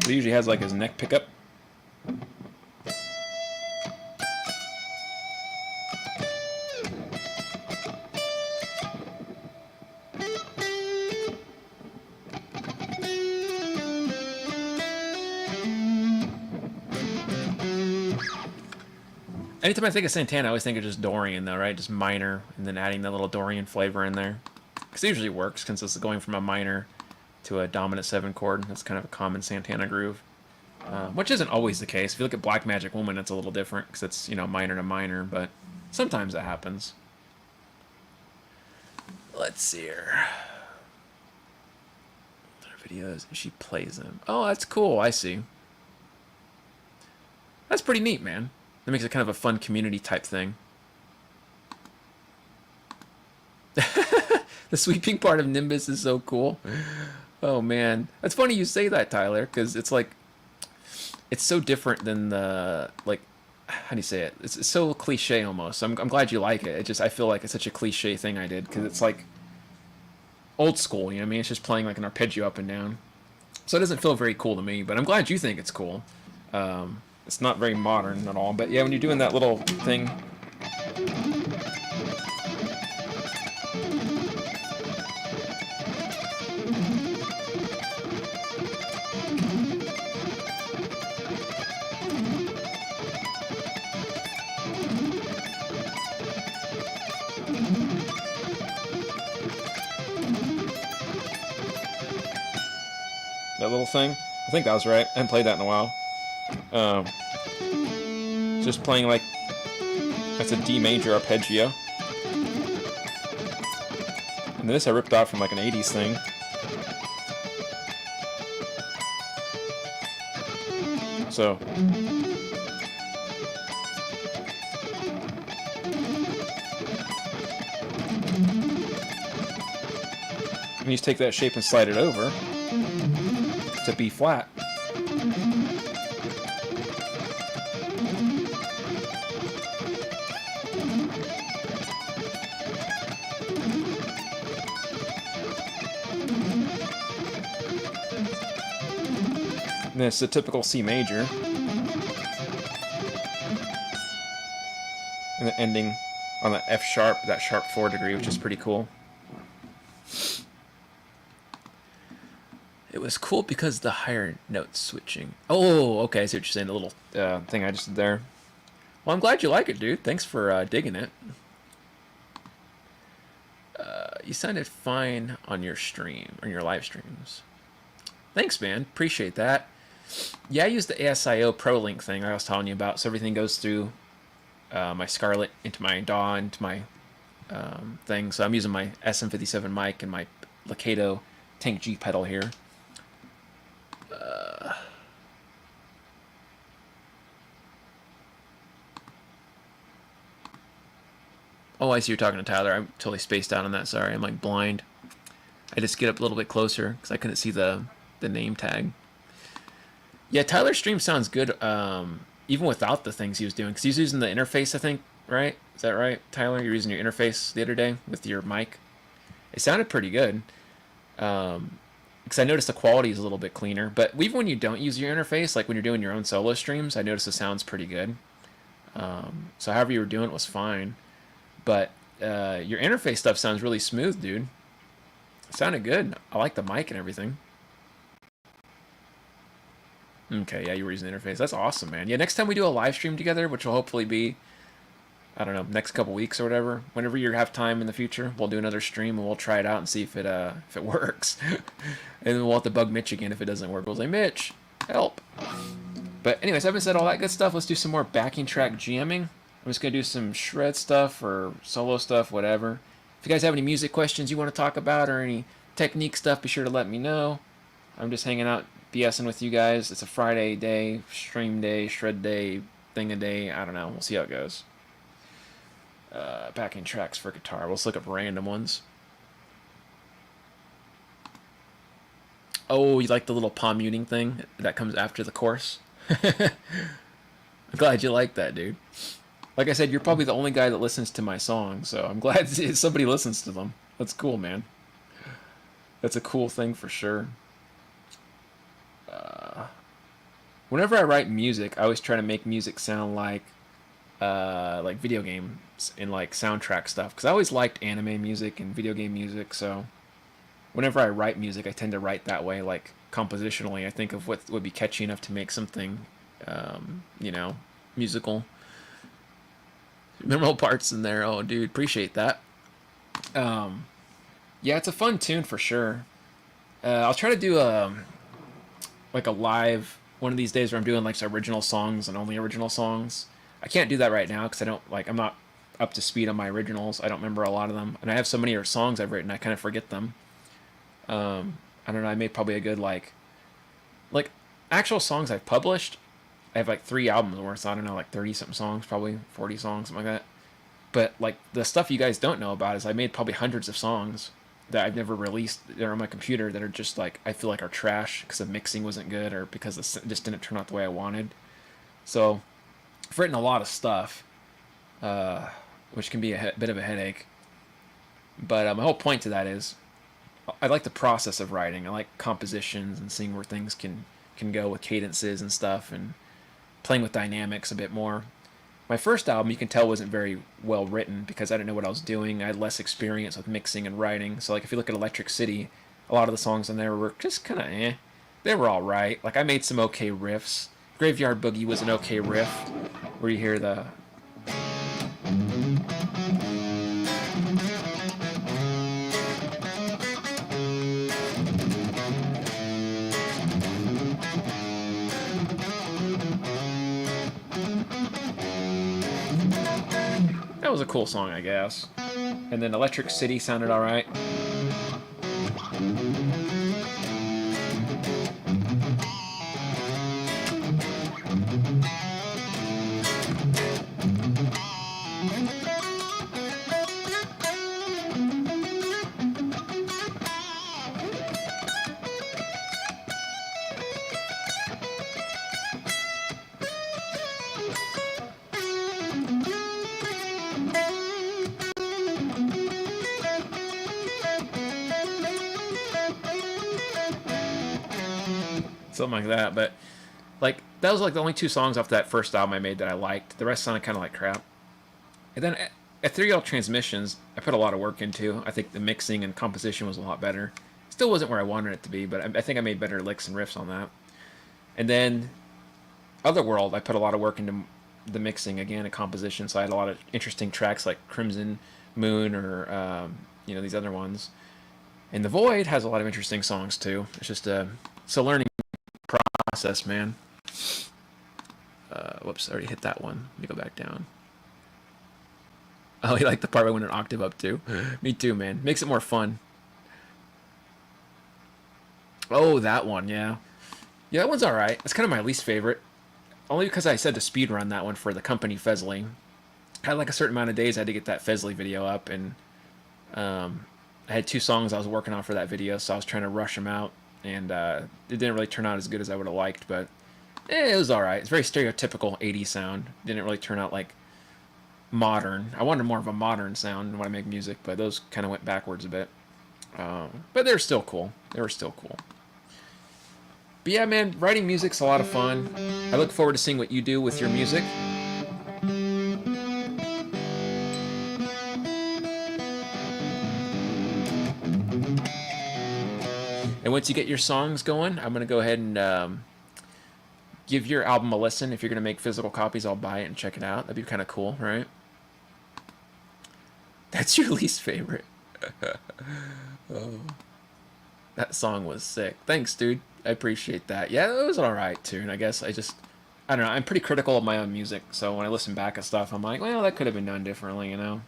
He usually has like his neck pickup. Anytime I think of Santana, I always think of just Dorian, though, right? Just minor, and then adding that little Dorian flavor in there. Because it usually works, since it's going from a minor to a dominant 7 chord. That's kind of a common Santana groove. Which isn't always the case. If you look at Black Magic Woman, it's a little different, because it's, you know, minor to minor, but sometimes it happens. Let's see here. Other videos, she plays them. Oh, that's cool, I see. That's pretty neat, man. That makes it kind of a fun community type thing. The sweeping part of Nimbus is so cool. Oh man, that's funny you say that, Tyler, because it's like, it's so different than the, like, how do you say it? It's so cliche almost. I'm glad you like it. I feel like it's such a cliche thing I did, because it's like old school, you know what I mean? It's just playing like an arpeggio up and down. So it doesn't feel very cool to me, but I'm glad you think it's cool. It's not very modern at all, but yeah, when you're doing that little thing. That little thing? I think that was right. I haven't played that in a while. Just playing like, that's a D major arpeggio. And this I ripped off from like an 80s thing. So. And you just take that shape and slide it over to B flat. And it's the typical C major. And then ending on the F sharp, that sharp 4 degree, which is pretty cool. It was cool because the higher note switching. Oh, okay, I see what you're saying, the little thing I just did there. Well, I'm glad you like it, dude. Thanks for digging it. You sounded fine on your stream, or your live streams. Thanks, man. Appreciate that. Yeah, I use the ASIO ProLink thing I was telling you about, so everything goes through my Scarlett into my DAW, into my thing. So I'm using my SM57 mic and my Lacato Tank G pedal here. Oh, I see you're talking to Tyler. I'm totally spaced out on that. Sorry, I'm like blind. I just get up a little bit closer because I couldn't see the name tag. Yeah, Tyler's stream sounds good, even without the things he was doing. Because he was using the interface, I think, right? Is that right, Tyler? You're using your interface the other day with your mic. It sounded pretty good. Because I noticed the quality is a little bit cleaner. But even when you don't use your interface, like when you're doing your own solo streams, I noticed the sound's pretty good. So however you were doing it was fine. But your interface stuff sounds really smooth, dude. It sounded good. I like the mic and everything. Okay, yeah, you were using the interface. That's awesome, man. Yeah, next time we do a live stream together, which will hopefully be, I don't know, next couple weeks or whatever. Whenever you have time in the future, we'll do another stream and we'll try it out and see if it works. And then we'll have to bug Mitch again if it doesn't work. We'll say, Mitch, help. But anyways, having said all that good stuff, let's do some more backing track jamming. I'm just going to do some shred stuff or solo stuff, whatever. If you guys have any music questions you want to talk about or any technique stuff, be sure to let me know. I'm just hanging out, BSing with you guys. It's a Friday day, stream day, shred day, thing a day. I don't know. We'll see how it goes. Backing tracks for guitar. Let's look up random ones. Oh, you like the little palm muting thing that comes after the chorus? I'm glad you like that, dude. Like I said, you're probably the only guy that listens to my songs, so I'm glad somebody listens to them. That's cool, man. That's a cool thing for sure. Whenever I write music, I always try to make music sound like video games and like soundtrack stuff, because I always liked anime music and video game music. So whenever I write music, I tend to write that way, like compositionally. I think of what would be catchy enough to make something, you know, musical. Memorable parts in there. Oh, dude, appreciate that. Yeah, it's a fun tune for sure. I'll try to do like a live one of these days where I'm doing like original songs and only original songs. I can't do that right now because I'm not up to speed on my originals. I don't remember a lot of them, and I have so many songs I've written I kind of forget them. I don't know. I made probably a good like actual songs I've published. I have like 3 albums worth. So I don't know, like 30 something songs, probably 40 songs, something like that. But like the stuff you guys don't know about is I made probably hundreds of songs that I've never released. They're on my computer that are just like I feel like are trash because the mixing wasn't good or because it just didn't turn out the way I wanted. So I've written a lot of stuff, which can be a bit of a headache. But my whole point to that is I like the process of writing. I like compositions and seeing where things can go with cadences and stuff and playing with dynamics a bit more. My first album, you can tell, wasn't very well written because I didn't know what I was doing. I had less experience with mixing and writing. So like if you look at Electric City, a lot of the songs on there were just kind of eh. They were all right. Like I made some okay riffs. Graveyard Boogie was an okay riff where you hear the that was a cool song, I guess. And then Electric City sounded alright. Something like that, but like that was like the only 2 songs off that first album I made that I liked. The rest sounded kind of like crap. And then Ethereal Transmissions, I put a lot of work into. I think the mixing and composition was a lot better. Still wasn't where I wanted it to be, but I think I made better licks and riffs on that. And then Otherworld, I put a lot of work into the mixing again and composition, so I had a lot of interesting tracks like Crimson Moon or these other ones. And The Void has a lot of interesting songs too. It's just it's a learning process, man. Whoops, I already hit that one. Let me go back down. Oh, you like the part where I went an octave up too? Me too, man. Makes it more fun. Oh, that one, yeah. Yeah, that one's alright. It's kind of my least favorite. Only because I said to speedrun that one for the company Fesley. I had like a certain amount of days I had to get that Fesley video up, and I had 2 songs I was working on for that video, so I was trying to rush them out. And it didn't really turn out as good as I would have liked, but it was alright. It's very stereotypical 80s sound. Didn't really turn out like modern. I wanted more of a modern sound when I make music, but those kind of went backwards a bit. But they're still cool. They were still cool. But yeah, man, writing music's a lot of fun. I look forward to seeing what you do with your music. And once you get your songs going, I'm going to go ahead and give your album a listen. If you're going to make physical copies, I'll buy it and check it out. That'd be kind of cool, right? That's your least favorite. Oh. That song was sick. Thanks, dude. I appreciate that. Yeah, it was an alright tune. I guess I don't know. I'm pretty critical of my own music, so when I listen back at stuff, I'm like, well, that could have been done differently, you know?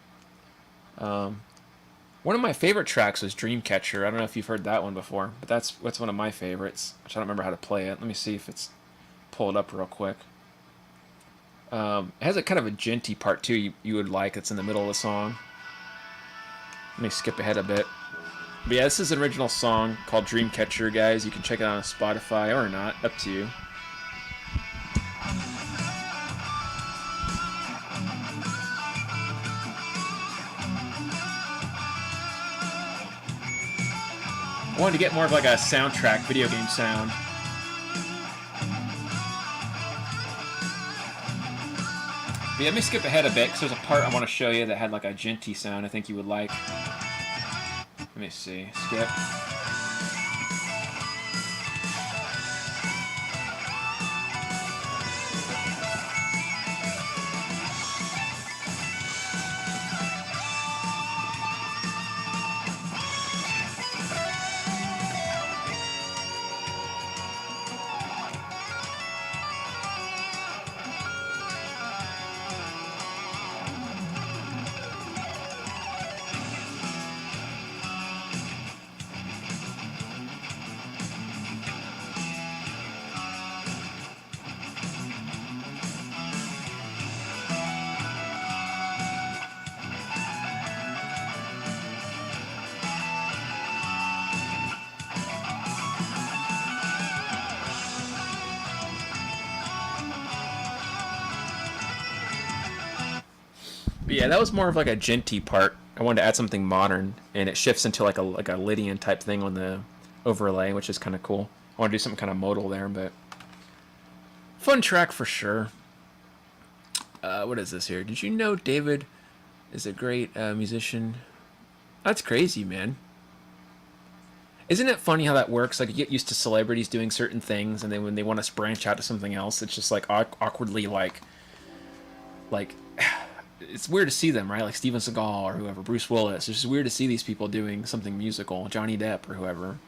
One of my favorite tracks was Dreamcatcher. I don't know if you've heard that one before, but that's one of my favorites. I don't remember how to play it. Let me see if it's pull it up real quick. It has a kind of a djenty part too you would like. It's in the middle of the song. Let me skip ahead a bit. But yeah, this is an original song called Dreamcatcher, guys. You can check it out on Spotify or not, up to you. wanted to get more of like a soundtrack, video game sound. But yeah, let me skip ahead a bit, because there's a part I want to show you that had like a djenty sound I think you would like. Let me see. Skip. But yeah, that was more of like a djenty part. I wanted to add something modern, and it shifts into like a Lydian type thing on the overlay, which is kind of cool. I want to do something kind of modal there, but fun track for sure. What is this here? Did you know David is a great musician? That's crazy, man. Isn't it funny how that works? Like, you get used to celebrities doing certain things, and then when they want to branch out to something else, it's just like awkwardly like it's weird to see them, right? Like Steven Seagal or whoever, Bruce Willis. It's just weird to see these people doing something musical, Johnny Depp or whoever.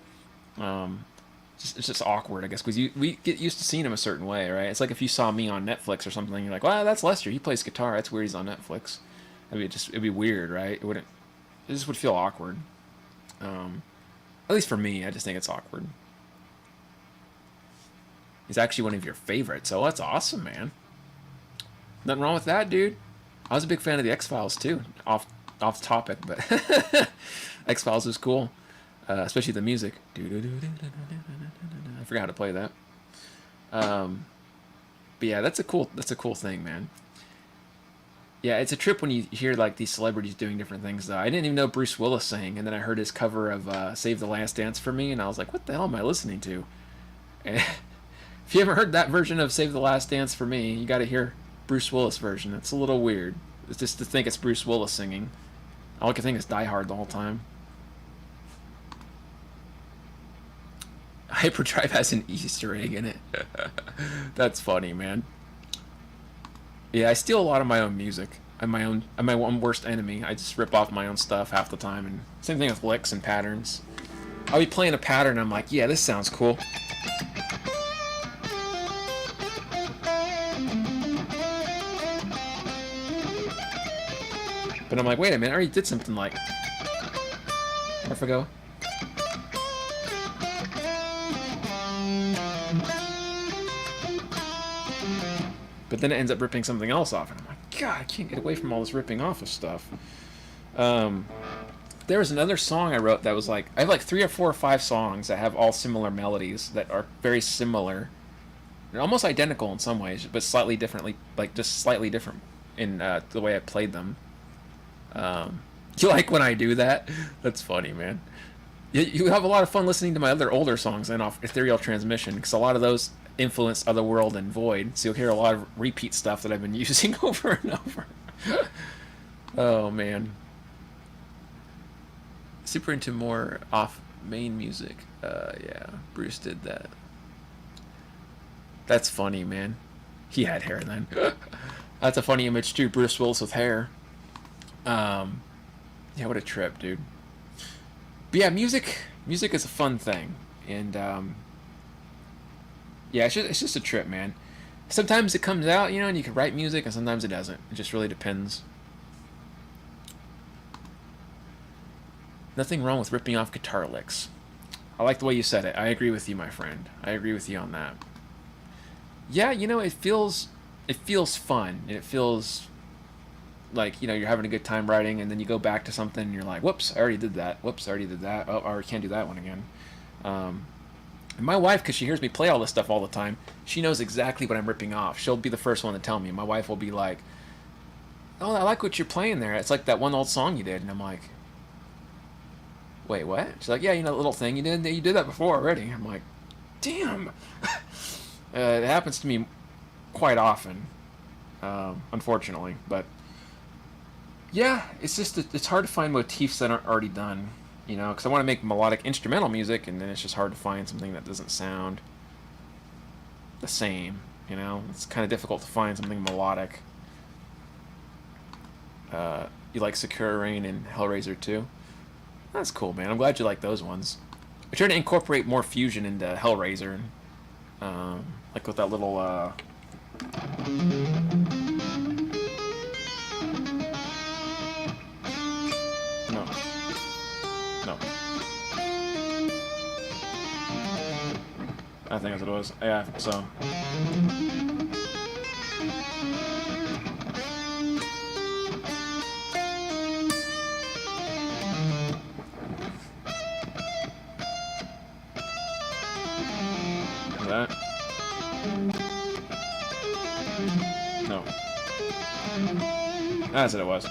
It's just awkward, I guess, because we get used to seeing him a certain way, right? It's like if you saw me on Netflix or something, you're like, well, that's Lester. He plays guitar. That's weird. He's on Netflix. I mean, it'd be weird, right? It just would feel awkward. At least for me, I just think it's awkward. He's actually one of your favorites, so that's awesome, man. Nothing wrong with that, dude. I was a big fan of the X-Files too. Off topic, but X-Files was cool, especially the music. I forgot how to play that. But yeah, that's a cool thing, man. Yeah, it's a trip when you hear like these celebrities doing different things. Though I didn't even know Bruce Willis sang, and then I heard his cover of "Save the Last Dance for Me," and I was like, "What the hell am I listening to?" And if you haven't heard that version of "Save the Last Dance for Me," you got to hear Bruce Willis version. It's a little weird. It's just to think it's Bruce Willis singing. All I can think is Die Hard the whole time. Hyperdrive has an Easter egg in it. That's funny, man. Yeah, I steal a lot of my own music. I'm my own worst enemy. I just rip off my own stuff half the time, and same thing with licks and patterns. I'll be playing a pattern, and I'm like, yeah, this sounds cool. But I'm like, wait a minute, I already did something like... Where if I go? But then it ends up ripping something else off, and I'm like, God, I can't get away from all this ripping off of stuff. There was another song I wrote that was like, I have like 3 or 4 or 5 songs that have all similar melodies that are very similar. They're almost identical in some ways, but slightly differently, like just slightly different in the way I played them. You like when I do that? That's funny, man. You have a lot of fun listening to my other older songs and off Ethereal Transmission, because a lot of those influenced Otherworld and Void, so you'll hear a lot of repeat stuff that I've been using over and over. Oh, man. Super into more off-main music. Yeah, Bruce did that. That's funny, man. He had hair then. That's a funny image, too. Bruce Willis with hair. Yeah, what a trip, dude. But yeah, music is a fun thing, and yeah, it's just a trip, man. Sometimes it comes out, you know, and you can write music, and sometimes it doesn't. It just really depends. Nothing wrong with ripping off guitar licks. I like the way you said it. I agree with you, my friend. I agree with you on that. Yeah, you know, it feels fun, and it feels like, you know, you're having a good time writing, and then you go back to something and you're like, whoops, I already did that. Whoops, I already did that. Oh, I already can't do that one again. And my wife, because she hears me play all this stuff all the time, she knows exactly what I'm ripping off. She'll be the first one to tell me. My wife will be like, oh, I like what you're playing there. It's like that one old song you did. And I'm like, wait, what? She's like, yeah, you know, the little thing you did that before already. I'm like, damn. It happens to me quite often, unfortunately. But yeah, it's just it's hard to find motifs that aren't already done, you know, because I want to make melodic instrumental music, and then it's just hard to find something that doesn't sound the same. You know, it's kind of difficult to find something melodic. You like Sakura Rain and Hellraiser too? That's cool, man. I'm glad you like those ones. I try to incorporate more fusion into Hellraiser, like with that little. No, no. I think that's what it was. Yeah, so. That. No. That's what it was.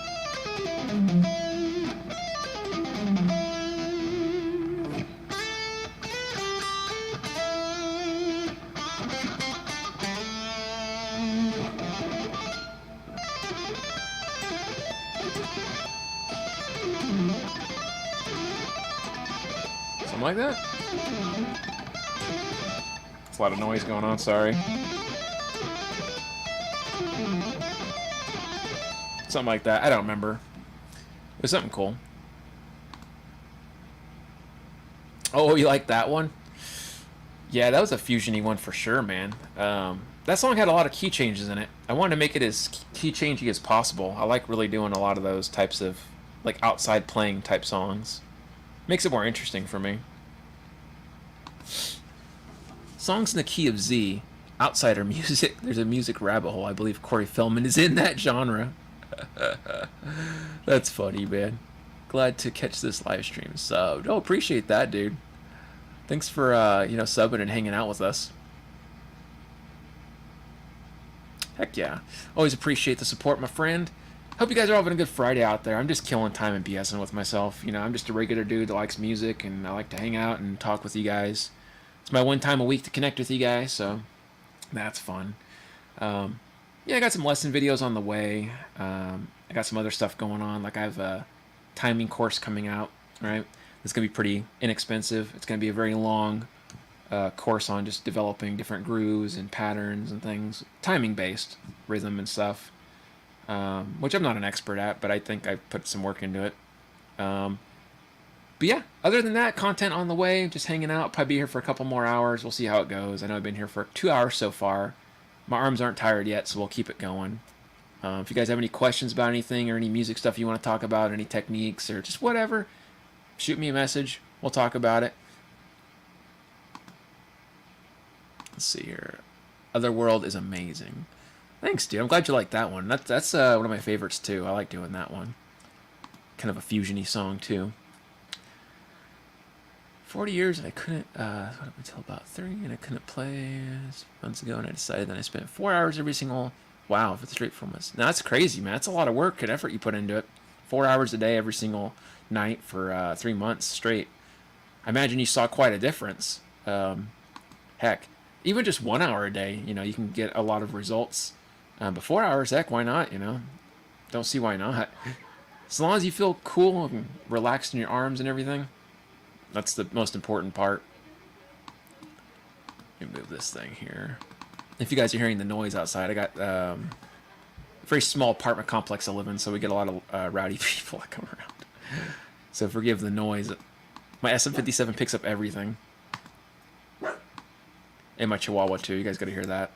Something like that? There's a lot of noise going on, sorry. Something like that. I don't remember. It was something cool. Oh, you like that one? Yeah, that was a fusion-y one for sure, man. That song had a lot of key changes in it. I wanted to make it as key changey as possible. I like really doing a lot of those types of, like, outside playing type songs. Makes it more interesting for me. Songs in the key of Z, outsider music. There's a music rabbit hole. I believe Corey Feldman is in that genre. That's funny, man. Glad to catch this live stream. Subbed. Oh, appreciate that, dude. Thanks for subbing and hanging out with us. Heck yeah. Always appreciate the support, my friend. Hope you guys are having a good Friday out there. I'm just killing time and BSing with myself. You know, I'm just a regular dude that likes music, and I like to hang out and talk with you guys. It's my one time a week to connect with you guys, so that's fun. Yeah, I got some lesson videos on the way. I got some other stuff going on. Like I have a timing course coming out, right? It's going to be pretty inexpensive. It's going to be a very long course on just developing different grooves and patterns and things. Timing-based, rhythm and stuff. Which I'm not an expert at, but I think I've put some work into it. But yeah, other than that, content on the way, just hanging out. Probably be here for a couple more hours. We'll see how it goes. I know I've been here for 2 hours so far. My arms aren't tired yet, so we'll keep it going. If you guys have any questions about anything or any music stuff you want to talk about, any techniques or just whatever, shoot me a message. We'll talk about it. Let's see here. Otherworld is amazing. Thanks, dude. I'm glad you like that one. That's one of my favorites, too. I like doing that one. Kind of a fusion-y song, too. 40 years and I couldn't, what up until about 30, and I couldn't play months ago, and I decided that I spent 4 hours every single, wow, for the straight 4 months. Now, that's crazy, man. That's a lot of work and effort you put into it. 4 hours a day every single night for 3 months straight. I imagine you saw quite a difference. Heck, even just 1 hour a day, you know, you can get a lot of results. But 4 hours, heck, why not, you know? Don't see why not. As long as you feel cool and relaxed in your arms and everything, that's the most important part. Let me move this thing here. If you guys are hearing the noise outside, I got a very small apartment complex I live in, so we get a lot of rowdy people that come around. So forgive the noise. My SM57 picks up everything. And my Chihuahua, too. You guys got to hear that.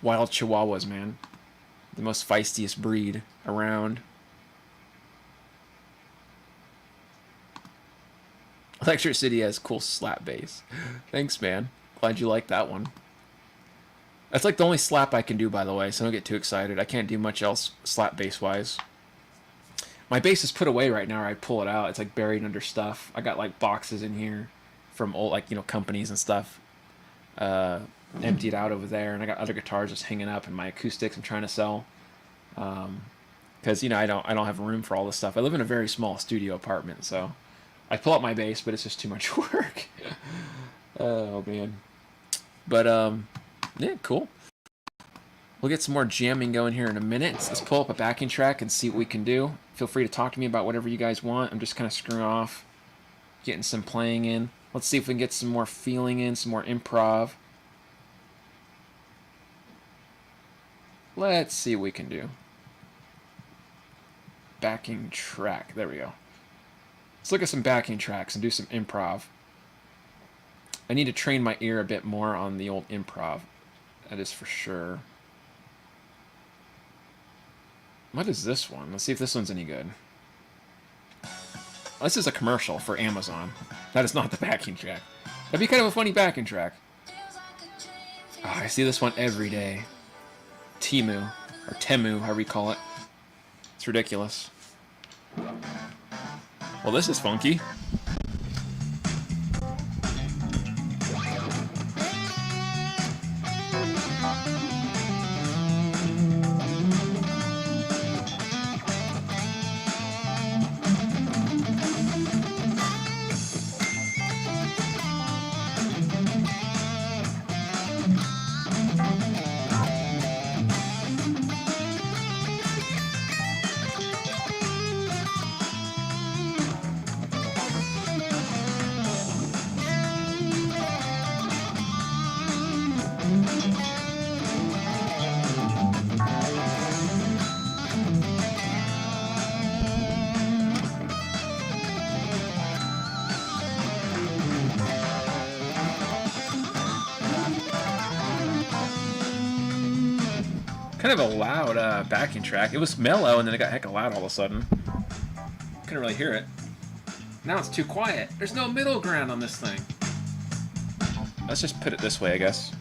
Wild Chihuahuas, man. The most feistiest breed around. Electric City has cool slap bass. Thanks, man. Glad you like that one. That's like the only slap I can do, by the way, so don't get too excited. I can't do much else slap bass-wise. My bass is put away right now, or I pull it out. It's like buried under stuff. I got like boxes in here from old, like, you know, companies and stuff. Emptied out over there, and I got other guitars just hanging up, and my acoustics I'm trying to sell. Because, you know, I don't have room for all this stuff. I live in a very small studio apartment, so I pull up my bass, but it's just too much work. Oh man. But yeah, cool. We'll get some more jamming going here in a minute. So let's pull up a backing track and see what we can do. Feel free to talk to me about whatever you guys want. I'm just kind of screwing off, getting some playing in. Let's see if we can get some more feeling in, some more improv. Let's see what we can do. Backing track. There we go. Let's look at some backing tracks and do some improv. I need to train my ear a bit more on the old improv. That is for sure. What is this one? Let's see if this one's any good. This is a commercial for Amazon. That is not the backing track. That'd be kind of a funny backing track. Oh, I see this one every day. Temu, or Temu, however you call it. It's ridiculous. Well, this is funky. Kind of a loud backing track. It was mellow, and then it got hecka loud all of a sudden. Couldn't really hear it. Now it's too quiet. There's no middle ground on this thing. Let's just put it this way, I guess.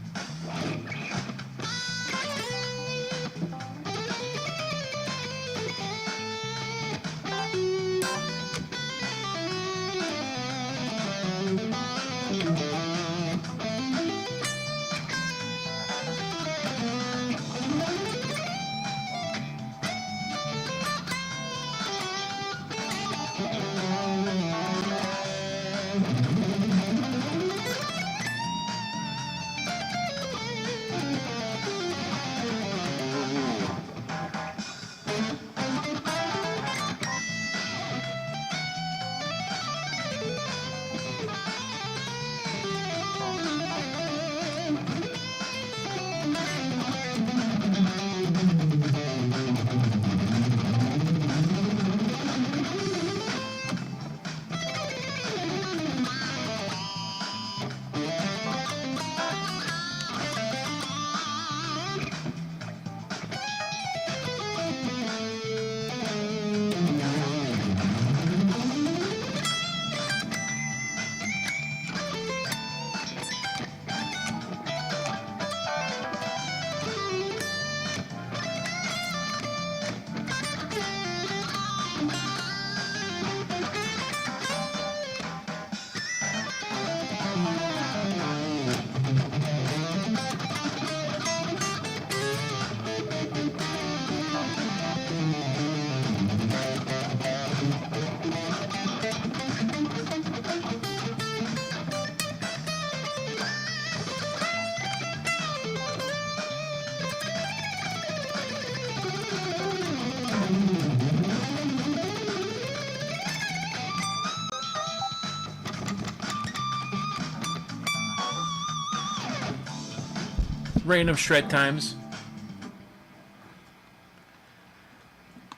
Random shred times.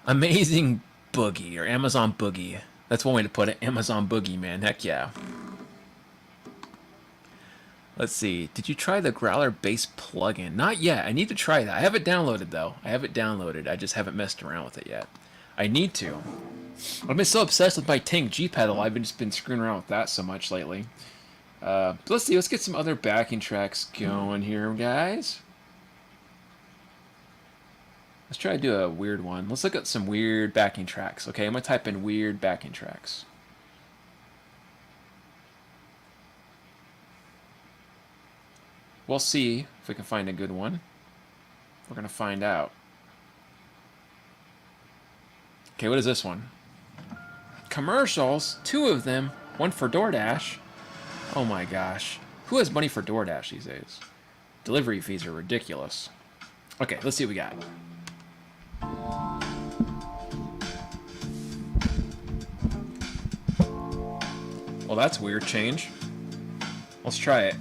Amazing Boogie, or Amazon Boogie. That's one way to put it. Amazon Boogie, man. Heck yeah. Let's see. Did you try the Growler Bass plugin? Not yet. I need to try that. I have it downloaded, though. I have it downloaded. I just haven't messed around with it yet. I need to. I've been so obsessed with my Tank G pedal. I've just been screwing around with that so much lately. Let's see. Let's get some other backing tracks going here, guys. Let's try to do a weird one. Let's look at some weird backing tracks. Okay, I'm going to type in weird backing tracks. We'll see if we can find a good one. We're going to find out. Okay, what is this one? Commercials? 2 of them? One for DoorDash? Oh my gosh. Who has money for DoorDash these days? Delivery fees are ridiculous. Okay, let's see what we got. Well, that's weird change. Let's try it.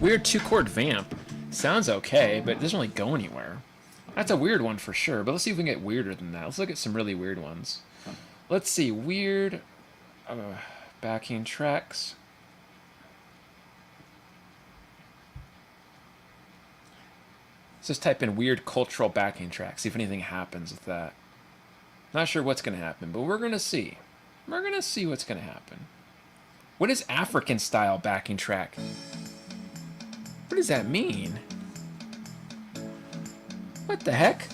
Weird 2-chord vamp. Sounds okay, but it doesn't really go anywhere. That's a weird one for sure, but let's see if we can get weirder than that. Let's look at some really weird ones. Let's see, weird backing tracks. Let's just type in weird cultural backing tracks, see if anything happens with that. Not sure what's going to happen, but we're going to see. We're going to see what's going to happen. What is African style backing track? What does that mean? What the heck?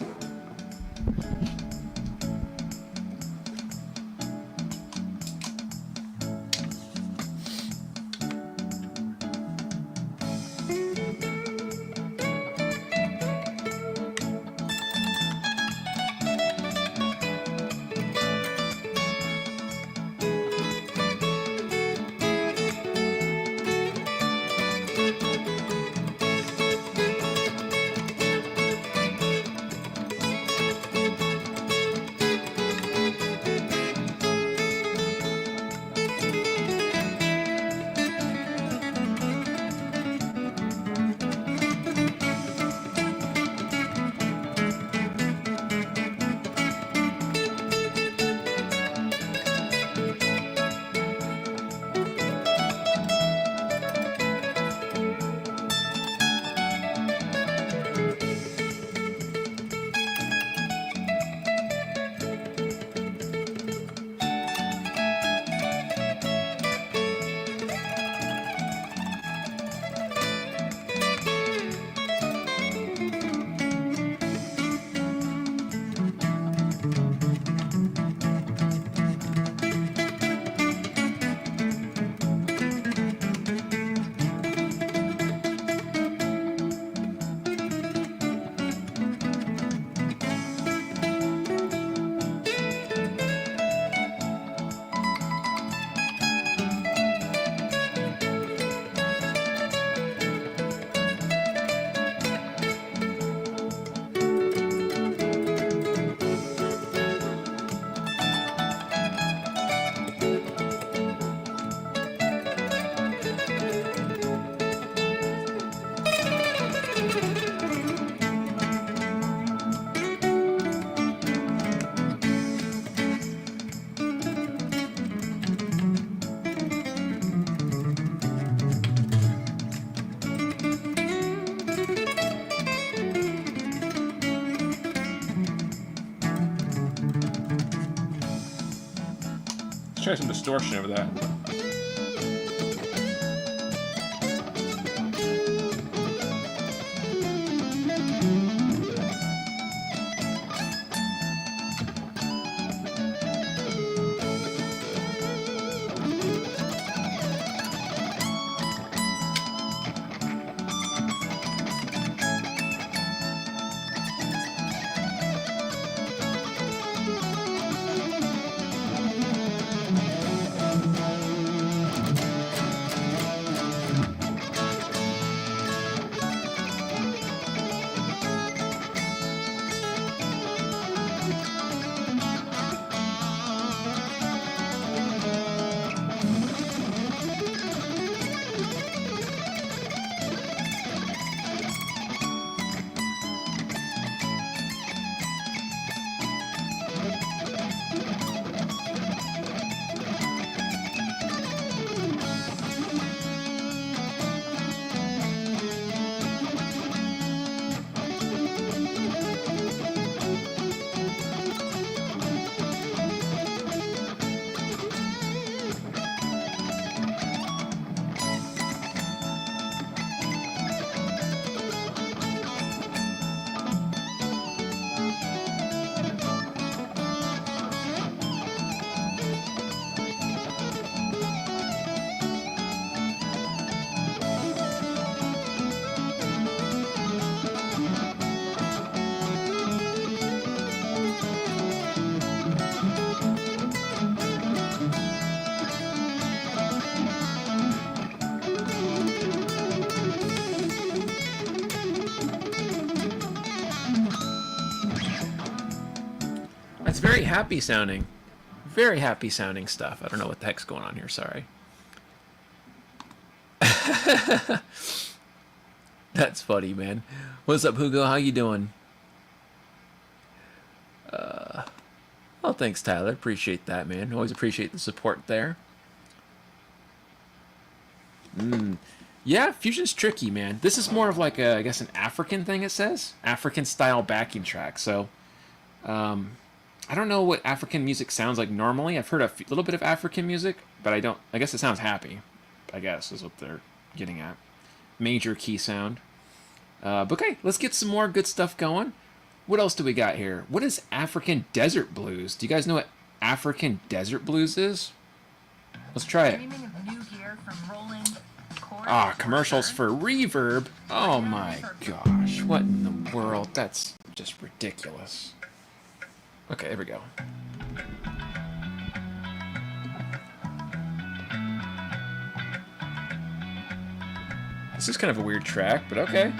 Let's try some distortion over that. very happy sounding. Very happy sounding stuff. I don't know what the heck's going on here, sorry. That's funny, man. What's up, Hugo? How you doing? Oh, thanks, Tyler. Appreciate that, man. Always appreciate the support there. Yeah, fusion's tricky, man. This is more of like a, I guess, an African thing, it says. African-style backing track. So, I don't know what African music sounds like normally. I've heard a little bit of African music, but I guess it sounds happy, I guess, is what they're getting at. Major key sound. But okay, let's get some more good stuff going. What else do we got here? What is African Desert Blues? Do you guys know what African Desert Blues is? Let's try it. Dreaming of new gear from Roland, Core, Commercials for Reverb. Oh my gosh, what in the world? That's just ridiculous. Okay, there we go. This is kind of a weird track, but okay.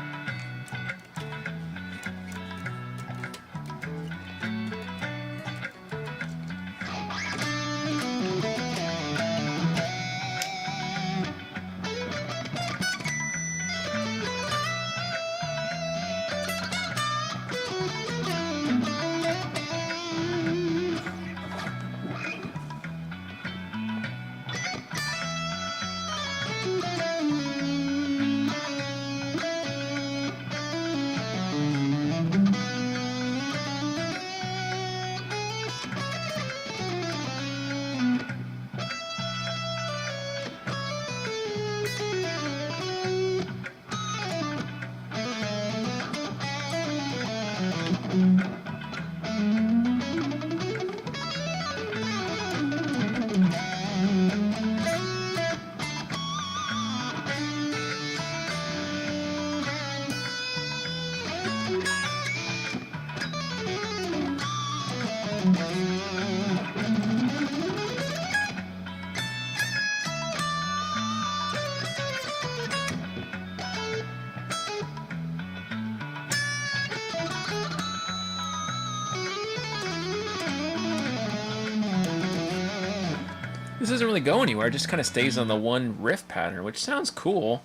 This doesn't really go anywhere, it just kind of stays on the one riff pattern, which sounds cool,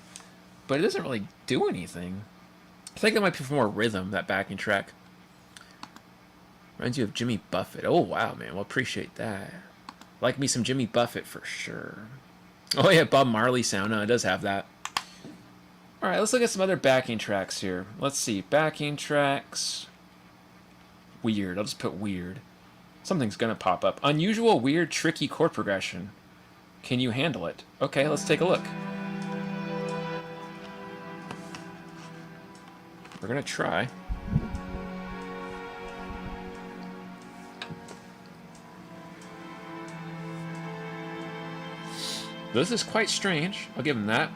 but it doesn't really do anything. I think that might be for more rhythm, that backing track. Reminds you of Jimmy Buffett. Oh, wow, man. Well, appreciate that. Like me some Jimmy Buffett for sure. Oh, yeah, Bob Marley sound. No, it does have that. All right, let's look at some other backing tracks here. Let's see. Backing tracks. Weird. I'll just put weird. Something's going to pop up. Unusual, weird, tricky chord progression. Can you handle it? Okay, let's take a look. We're going to try. This is quite strange. I'll give him that.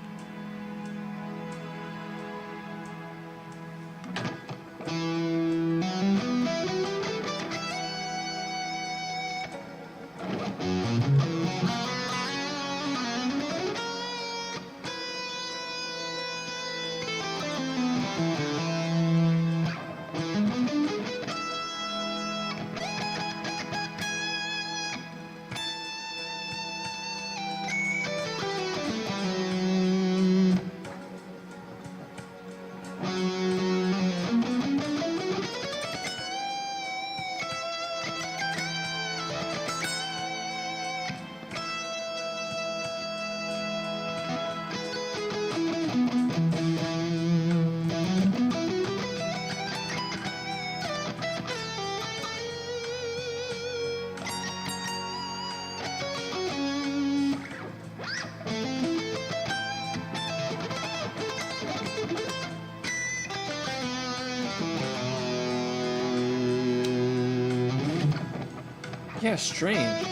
Yeah, strange.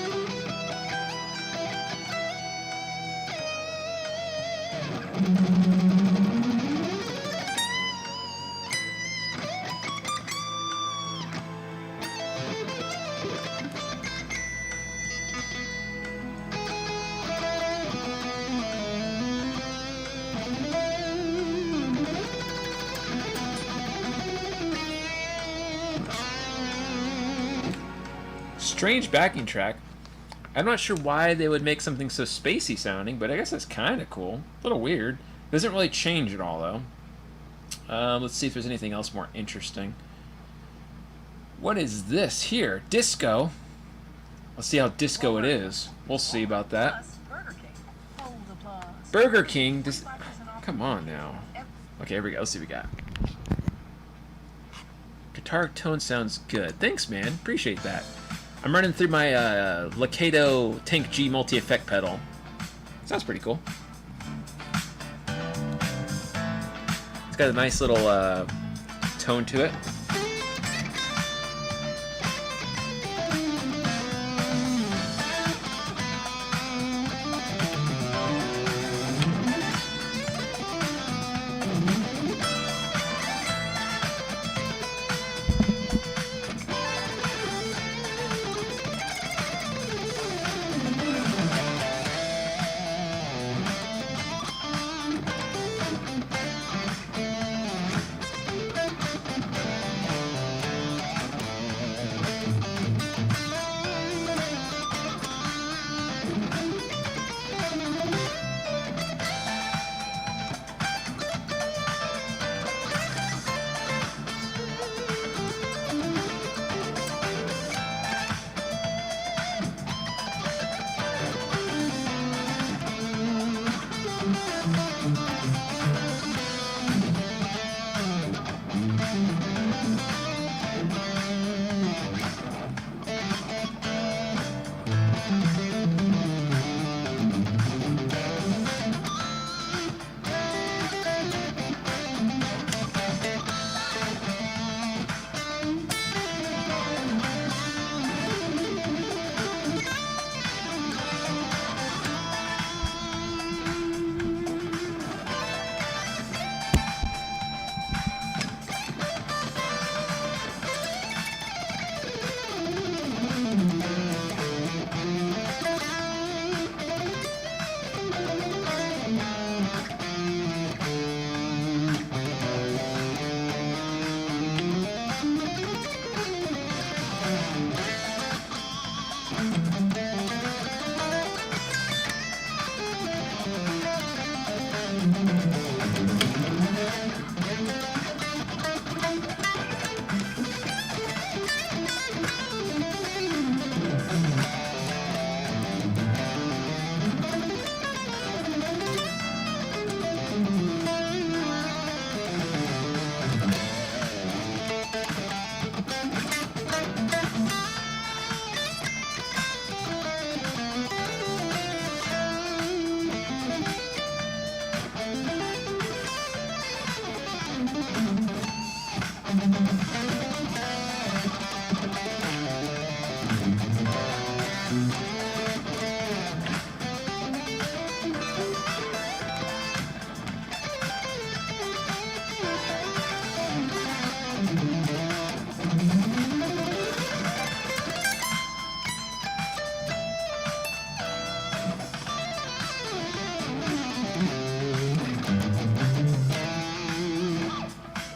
strange backing track. I'm not sure why they would make something so spacey sounding, but I guess that's kind of cool. A little weird. Doesn't really change at all, though. Let's see if there's anything else more interesting. What is this here? Disco. Let's see how disco it is. We'll see about that. Plus, Burger King. Hold applause. Burger King. 25% off Come on now. Okay, here we go. Let's see what we got. Guitar tone sounds good. Thanks, man. Appreciate that. I'm running through my Lacato Tank G multi-effect pedal. Sounds pretty cool. It's got a nice little tone to it.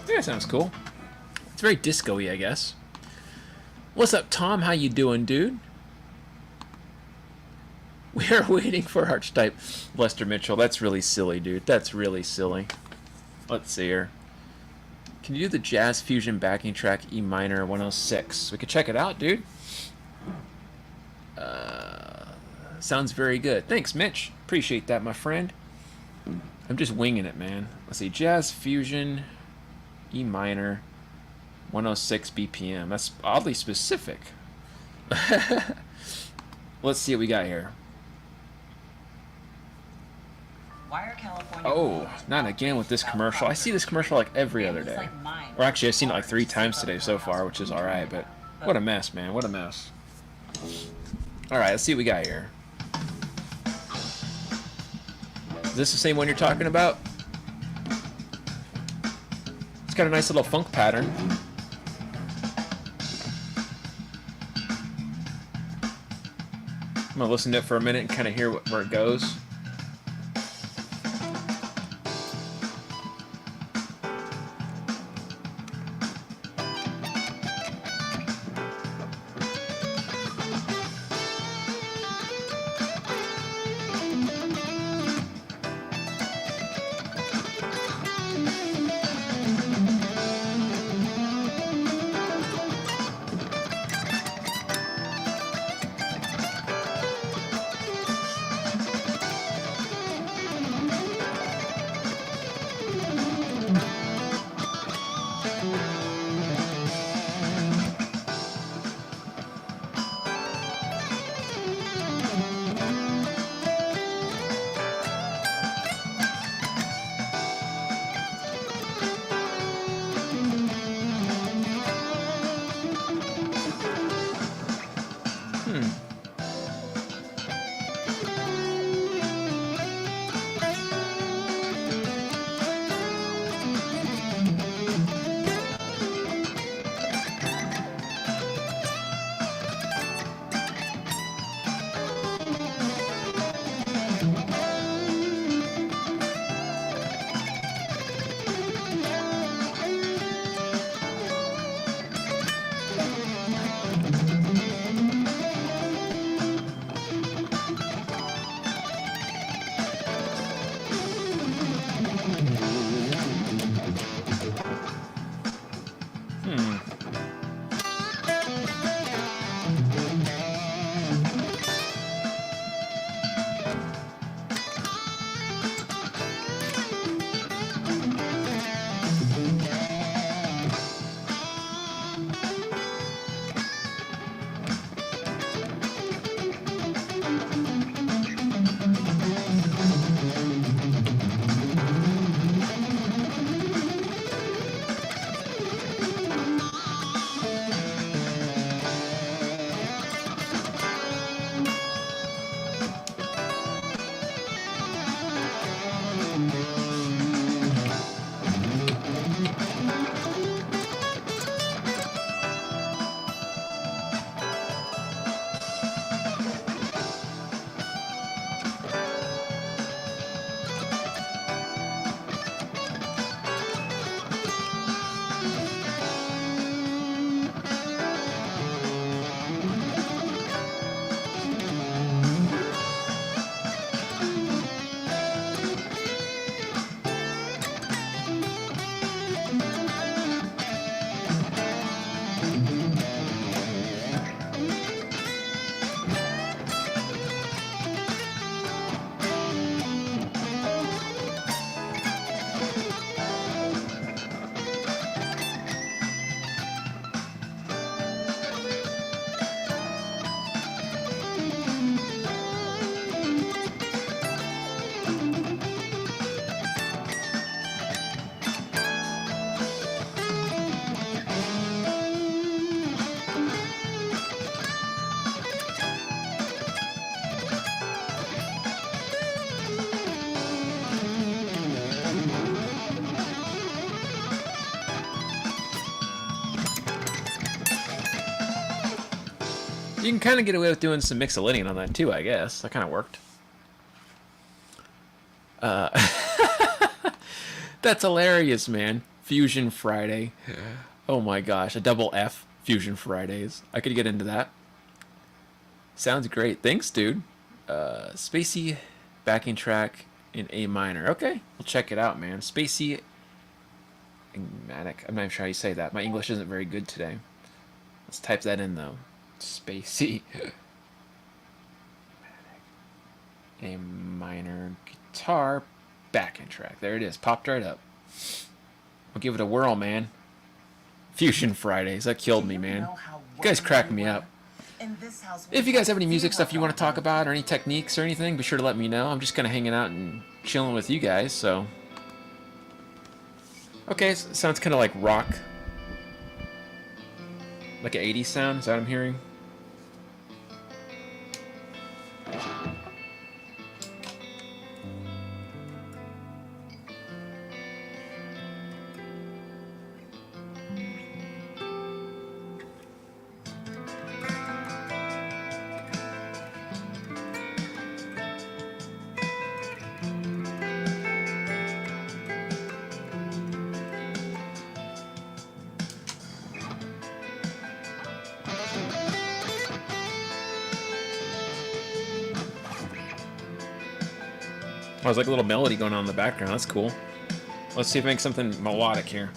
Yeah, sounds cool. It's very disco-y, I guess. What's up, Tom? How you doing, dude? We are waiting for Archetype. Lester Mitchell. That's really silly, dude. That's really silly. Let's see here. Can you do the Jazz Fusion backing track E minor 106? We could check it out, dude. Sounds very good. Thanks, Mitch. Appreciate that, my friend. I'm just winging it, man. Let's see. Jazz Fusion E minor 106 BPM. That's oddly specific. Let's see what we got here. Wire California. Oh, not again with this commercial. I see this commercial like every other day. Or actually, I've seen it like 3 times today so far, which is alright, but what a mess, man. What a mess. Alright, let's see what we got here. Is this the same one you're talking about? It's got a nice little funk pattern. I'm gonna listen to it for a minute and kind of hear where it goes. You can kind of get away with doing some Mixolydian on that too, I guess. That kind of worked. That's hilarious, man. Fusion Friday. Oh my gosh, a double F Fusion Fridays. I could get into that. Sounds great. Thanks, dude. Spacey backing track in A minor. Okay, we'll check it out, man. Spacey Enigmatic. I'm not even sure how you say that. My English isn't very good today. Let's type that in, though. Spacey. A minor guitar backing track. There it is. Popped right up. We'll give it a whirl, man. Fusion Fridays. That killed me, man. You guys crack me up. If you guys have any music stuff you want to talk about or any techniques or anything, be sure to let me know. I'm just kind of hanging out and chilling with you guys, so. Okay, sounds kind of like rock. Like an 80s sound, is that what I'm hearing? Oh, there's like a little melody going on in the background. That's cool. Let's see if I make something melodic here.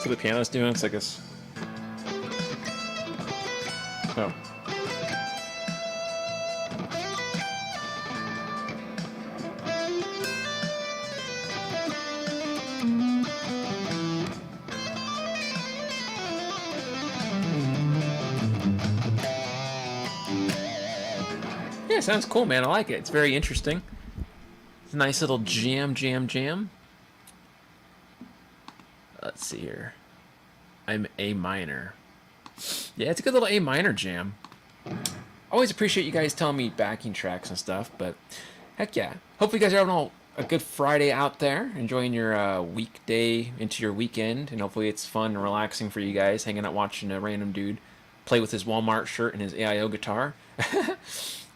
So the piano's doing, it's like this. Oh. Yeah, sounds cool, man. I like it. It's very interesting. It's a nice little jam. Let's see here. I'm A minor. Yeah, it's a good little A minor jam. Always appreciate you guys telling me backing tracks and stuff, but heck yeah. Hopefully you guys are having a good Friday out there, enjoying your weekday into your weekend, and hopefully it's fun and relaxing for you guys, hanging out watching a random dude play with his Walmart shirt and his AIO guitar.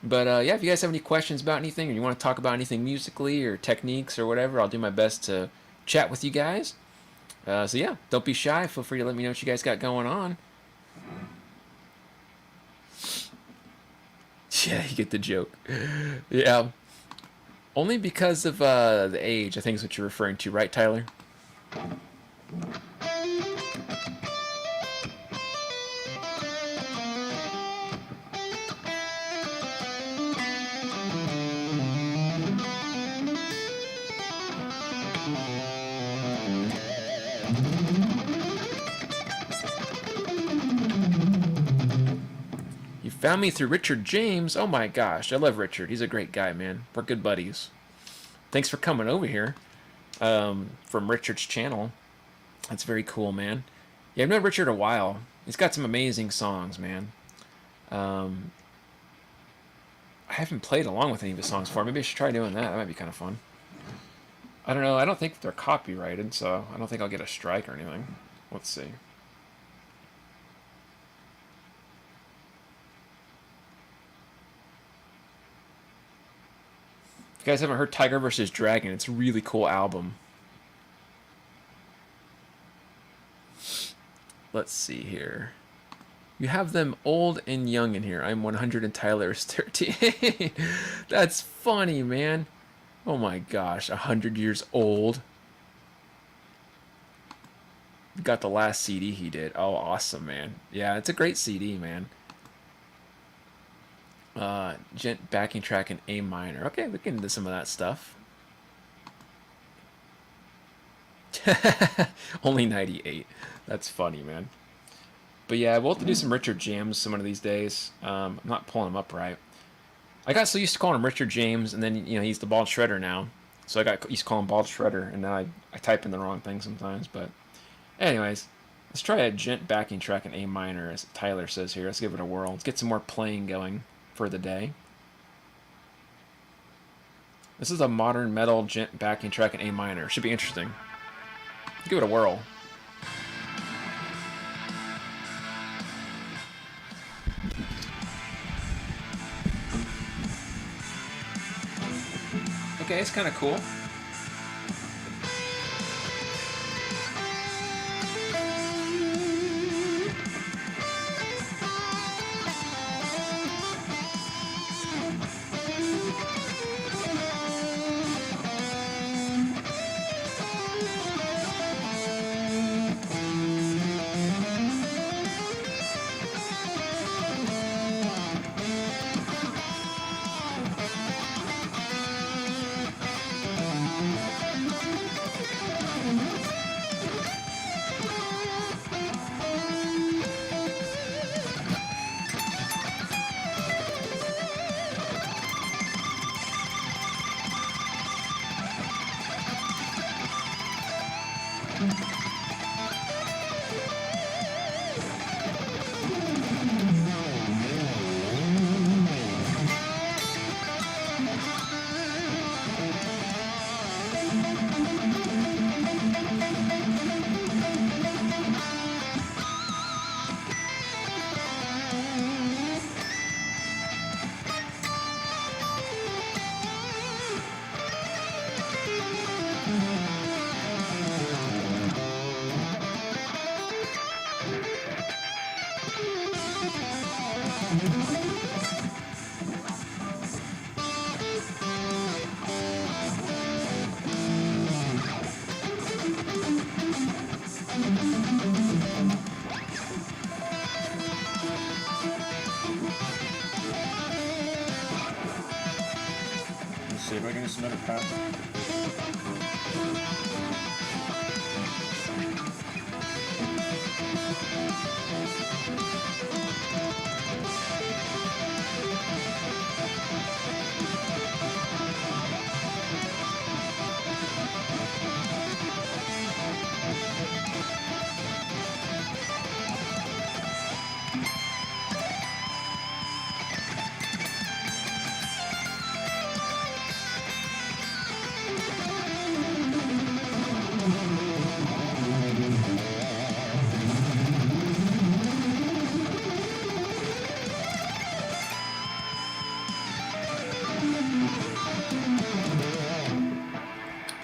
But yeah, if you guys have any questions about anything, or you want to talk about anything musically or techniques or whatever, I'll do my best to chat with you guys. So yeah, don't be shy. Feel free to let me know what you guys got going on. Yeah, you get the joke. Yeah. Only because of the age, I think is what you're referring to, right, Tyler? You found me through Richard James? Oh my gosh, I love Richard. He's a great guy, man. We're good buddies. Thanks for coming over here from Richard's channel. That's very cool, man. Yeah, I've known Richard a while. He's got some amazing songs, man. I haven't played along with any of his songs before. Maybe I should try doing that. That might be kind of fun. I don't know. I don't think they're copyrighted, so I don't think I'll get a strike or anything. Let's see. If you guys haven't heard Tiger vs. Dragon, it's a really cool album. Let's see here. You have them old and young in here. I'm 100 and Tyler is 13. That's funny, man. Oh my gosh, 100 years old. Got the last CD he did. Oh, awesome, man. Yeah, it's a great CD, man. Gent backing track in A minor. Okay, we can do some of that stuff. Only 98. That's funny, man. But yeah, we'll have to do some Richard James some of these days. I'm not pulling him up right. I got so used to calling him Richard James, and then, you know, he's the Bald Shredder now. So I got used to calling him Bald Shredder, and now I type in the wrong thing sometimes. But anyways, let's try a gent backing track in A minor, as Tyler says here. Let's give it a whirl. Let's get some more playing going for the day. This is a modern metal gent backing track in A minor. Should be interesting. Give it a whirl. Okay, it's kind of cool. See if I can get another pass.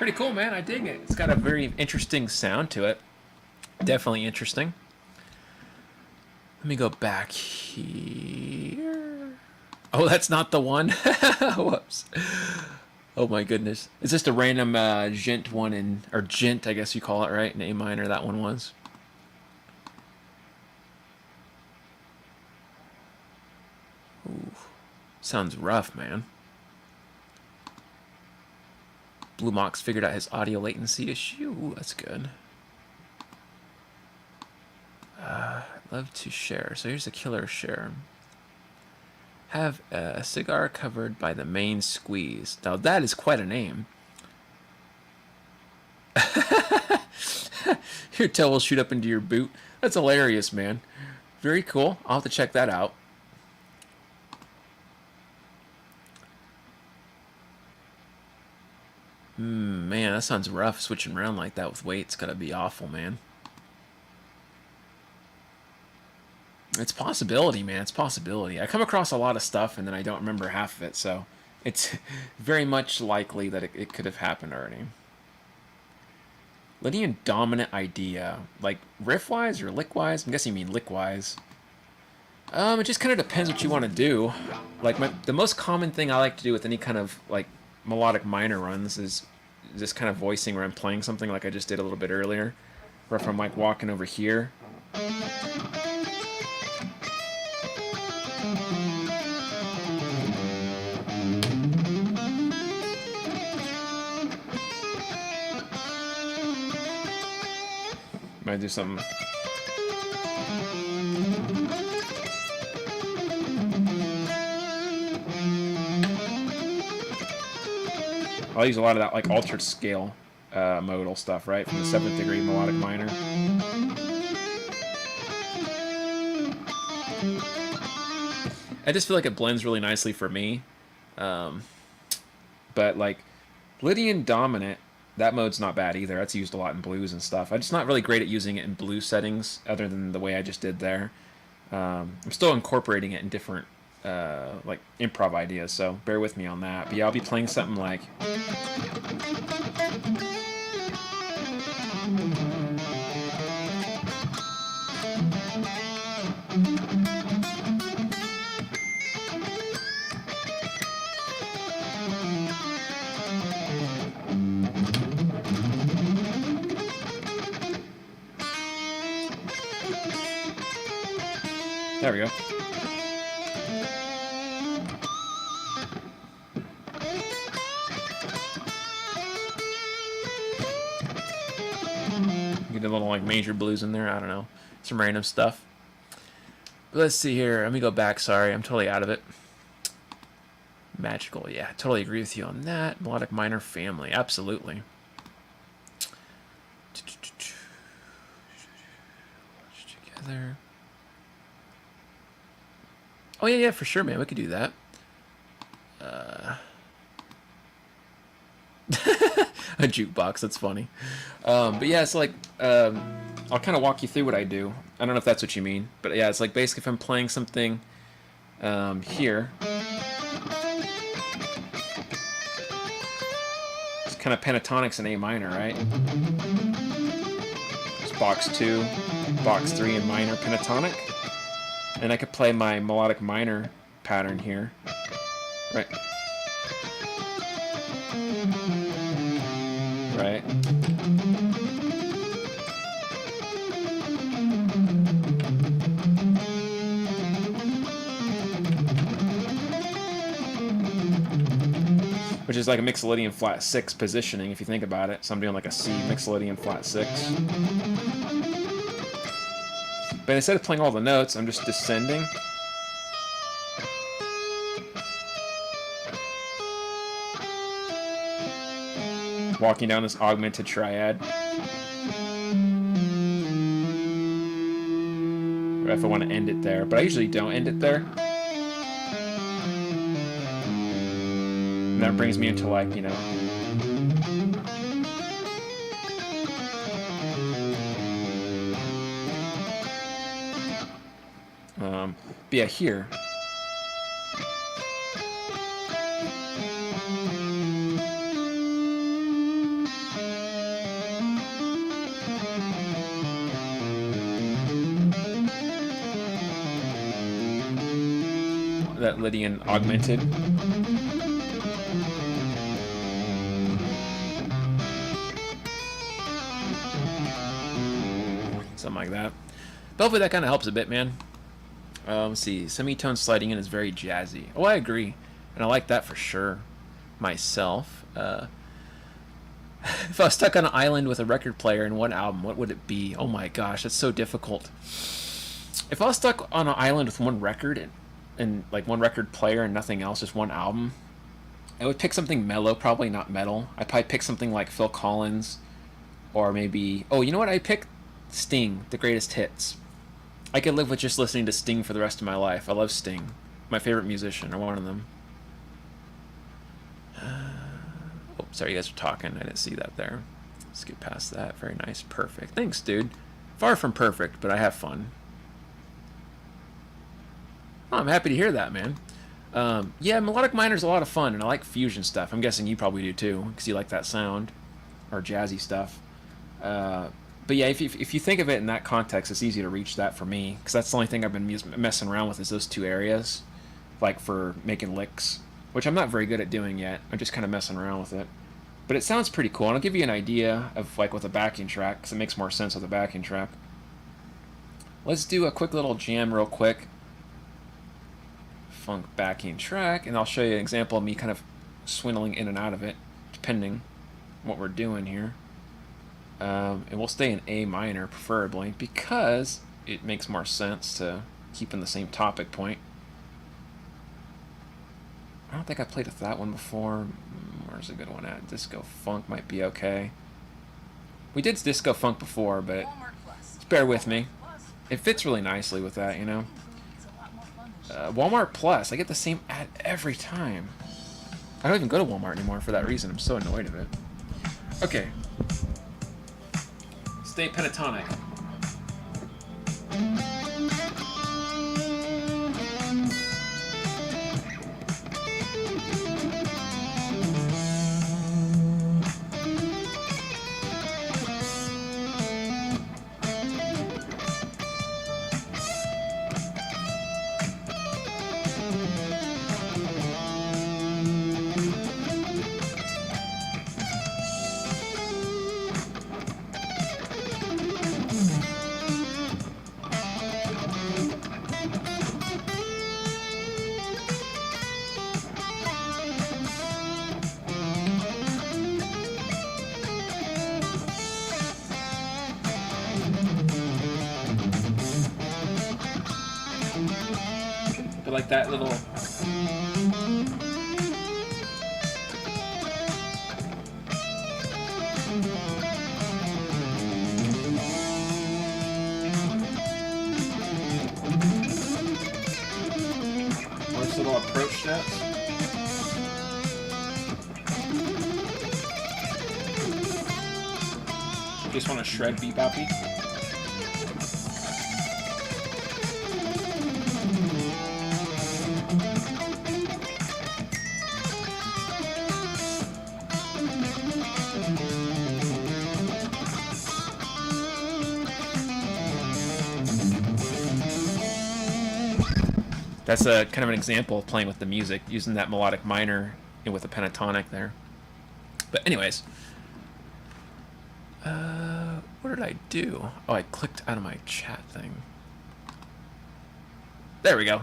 pretty cool, man. I dig it. It's got a very interesting sound to it. Definitely interesting. Let me go back here. Oh, that's not the one. Whoops. Oh my goodness. It's just a random gent one in, or gent, I guess you call it, right? In A minor, that one was. Ooh. Sounds rough, man. Blue Mox figured out his audio latency issue. Ooh, that's good. I'd love to share. So here's a killer share. Have a cigar covered by the main squeeze. Now that is quite a name. Your toe will shoot up into your boot. That's hilarious, man. Very cool. I'll have to check that out. Man, that sounds rough. Switching around like that with weights gotta be awful, man. It's possibility, man. It's possibility. I come across a lot of stuff and then I don't remember half of it, so it's very much likely that it could have happened already. Lydian dominant idea, like riff-wise or lick-wise? I'm guessing you mean lick-wise. It just kind of depends what you want to do. Like the most common thing I like to do with any kind of like melodic minor runs is this kind of voicing where I'm playing something like I just did a little bit earlier, or if I'm like walking over here. Might do something. I'll use a lot of that like altered scale modal stuff, right? From the 7th degree melodic minor. I just feel like it blends really nicely for me. But like Lydian dominant, that mode's not bad either. That's used a lot in blues and stuff. I'm just not really great at using it in blues settings other than the way I just did there. I'm still incorporating it in different like improv ideas, so bear with me on that. But yeah, I'll be playing something like... There we go. Get a little like major blues in there. I don't know. Some random stuff. But let's see here. Let me go back. Sorry, I'm totally out of it. Magical. Yeah, totally agree with you on that. Melodic minor family. Absolutely. Together. Oh, yeah, for sure, man. We could do that. A jukebox, that's funny. But yeah, it's like, I'll kind of walk you through what I do. I don't know if that's what you mean. But yeah, it's like basically if I'm playing something here. It's kind of pentatonics in A minor, right? It's box 2, box 3 in minor pentatonic. And I could play my melodic minor pattern here, right? Right. Which is like a Mixolydian flat 6 positioning, if you think about it. So I'm doing like a C Mixolydian flat 6. But instead of playing all the notes, I'm just descending. Walking down this augmented triad. Or if I want to end it there. But I usually don't end it there. And that brings me into like, you know... But yeah, here. that Lydian augmented. Something like that. But hopefully that kind of helps a bit, man. Let's see. Semitone sliding in is very jazzy. Oh, I agree. And I like that for sure. Myself. If I was stuck on an island with a record player and one album, what would it be? Oh my gosh, that's so difficult. If I was stuck on an island with one record and like one record player and nothing else, just one album, I would pick something mellow, probably not metal. I'd probably pick something like Phil Collins, or maybe... Oh, you know what? I'd pick Sting, The Greatest Hits. I could live with just listening to Sting for the rest of my life. I love Sting. My favorite musician, or one of them. Oh, sorry, you guys are talking. I didn't see that there. Let's get past that. Very nice. Perfect. Thanks, dude. Far from perfect, but I have fun. Oh, I'm happy to hear that, man. Yeah, Melodic Minor's a lot of fun, and I like fusion stuff. I'm guessing you probably do too, because you like that sound, or jazzy stuff. But yeah, if you think of it in that context, it's easy to reach that for me, because that's the only thing I've been messing around with is those two areas, like for making licks, which I'm not very good at doing yet. I'm just kind of messing around with it. But it sounds pretty cool, and I'll give you an idea of like with a backing track, because it makes more sense with a backing track. Let's do a quick little jam real quick. Funk backing track, and I'll show you an example of me kind of swindling in and out of it, depending what we're doing here. And we'll stay in A minor, preferably, because it makes more sense to keep in the same topic point. I don't think I played with that one before. Where's a good one at? Disco Funk might be okay. We did Disco Funk before, but just bear with me. It fits really nicely with that, you know. Walmart Plus, I get the same ad every time. I don't even go to Walmart anymore for that reason. I'm so annoyed of it. Okay. Stay pentatonic. But like that little... Nice little approach steps. Just want to shred beboppy. That's a kind of an example of playing with the music, using that melodic minor and with a pentatonic there. But anyways, what did I do? Oh, I clicked out of my chat thing. There we go.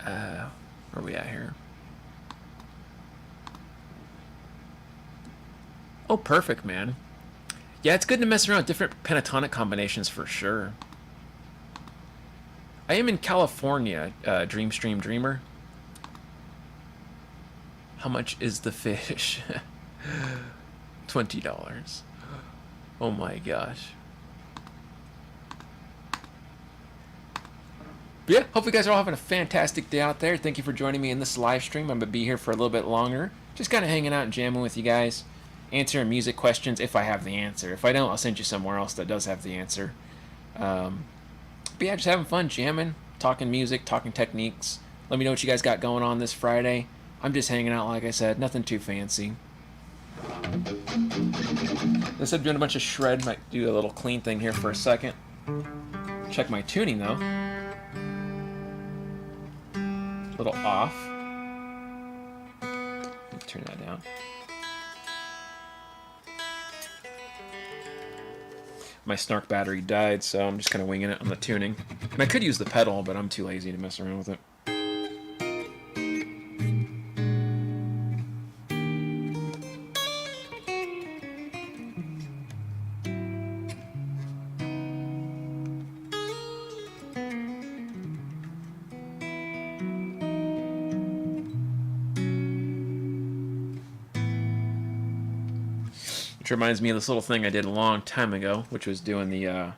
Where are we at here? Oh, perfect, man. Yeah, it's good to mess around with different pentatonic combinations for sure. I am in California, Dreamstream Dreamer. How much is the fish? $20. Oh my gosh. But yeah, hope you guys are all having a fantastic day out there. Thank you for joining me in this live stream. I'm going to be here for a little bit longer. Just kind of hanging out and jamming with you guys. Answering music questions if I have the answer. If I don't, I'll send you somewhere else that does have the answer. But yeah, just having fun, jamming, talking music, talking techniques. Let me know what you guys got going on this Friday. I'm just hanging out, like I said, nothing too fancy. Instead of doing a bunch of shred, might do a little clean thing here for a second. Check my tuning though. little off. Turn that down. My Snark battery died, so I'm just kind of winging it on the tuning. And I could use the pedal, but I'm too lazy to mess around with it. Which reminds me of this little thing I did a long time ago, which was doing the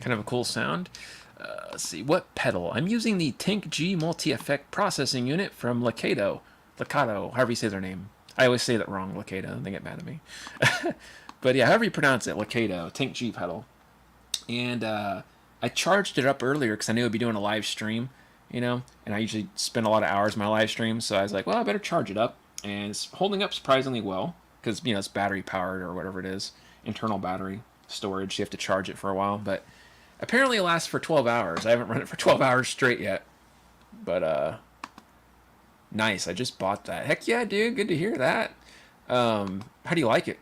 kind of a cool sound. Let's see, what pedal? I'm using the Tank G multi-effect processing unit from Lakato, however you say their name. I always say that wrong, Lakato. They get mad at me. But yeah, however you pronounce it, Lakato, Tank G pedal. And I charged it up earlier because I knew I'd be doing a live stream, you know, and I usually spend a lot of hours in my live streams, so I was like, well, I better charge it up. And it's holding up surprisingly well because, you know, it's battery powered or whatever it is, internal battery storage. You have to charge it for a while, but apparently it lasts for 12 hours. I haven't run it for 12 hours straight yet. But, nice. I just bought that. Heck yeah, dude. Good to hear that. How do you like it?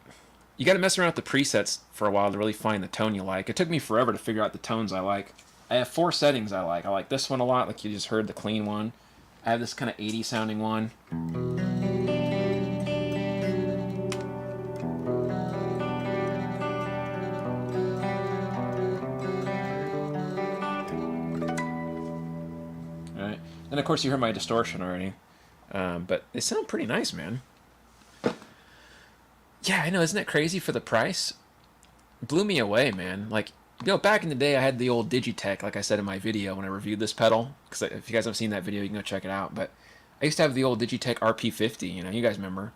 You got to mess around with the presets for a while to really find the tone you like. It took me forever to figure out the tones I like. I have 4 settings I like. I like this one a lot, like you just heard, the clean one. I have this kind of 80 sounding one. And of course you heard my distortion already. But they sound pretty nice, man. Yeah, I know, isn't it crazy for the price? It blew me away, man. Like, you know, back in the day I had the old Digitech, like I said in my video when I reviewed this pedal. Because if you guys haven't seen that video, you can go check it out. But I used to have the old Digitech RP50, you know, you guys remember.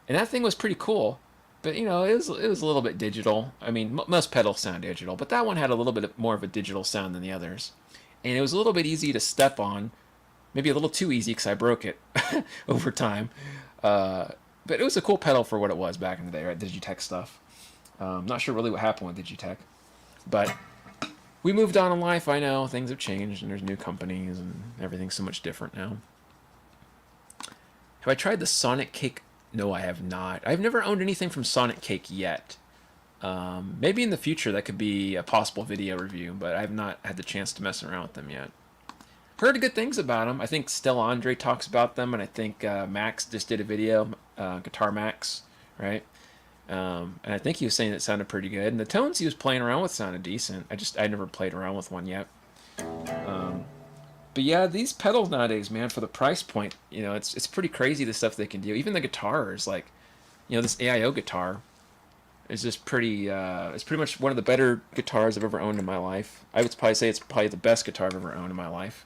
And that thing was pretty cool. But, you know, it was a little bit digital. I mean, most pedals sound digital. But that one had a little bit more of a digital sound than the others. And it was a little bit easy to step on. Maybe a little too easy because I broke it over time. But it was a cool pedal for what it was back in the day, right? Digitech stuff. Not sure really what happened with Digitech. But we moved on in life, I know. Things have changed and there's new companies and everything's so much different now. Have I tried the Sonic Cake? No, I have not. I've never owned anything from Sonic Cake yet. Maybe in the future that could be a possible video review, but I have not had the chance to mess around with them yet. Heard good things about them. I think Stella Andre talks about them, and I think Max just did a video, Guitar Max, right? And I think he was saying it sounded pretty good. And the tones he was playing around with sounded decent. I never played around with one yet. But yeah, these pedals nowadays, man, for the price point, you know, it's pretty crazy the stuff they can do. Even the guitars, like, you know, this AIO guitar is just pretty. It's pretty much one of the better guitars I've ever owned in my life. I would probably say it's probably the best guitar I've ever owned in my life.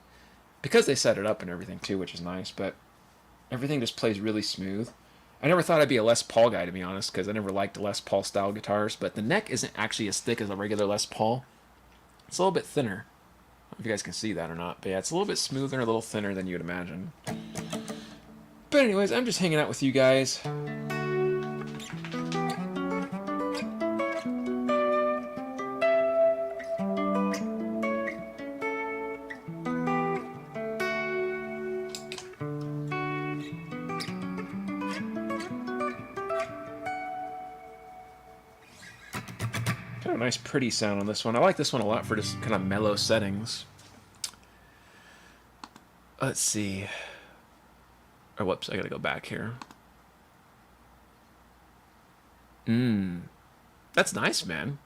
Because they set it up and everything too, which is nice, but everything just plays really smooth. I never thought I'd be a Les Paul guy, to be honest, because I never liked Les Paul style guitars, but the neck isn't actually as thick as a regular Les Paul. It's a little bit thinner. I don't know if you guys can see that or not, but yeah, it's a little bit smoother, a little thinner than you would imagine. But anyways, I'm just hanging out with you guys. Kind of a nice pretty sound on this one. I like this one a lot for just kind of mellow settings. Let's see. Oh, whoops, I gotta go back here. That's nice, man.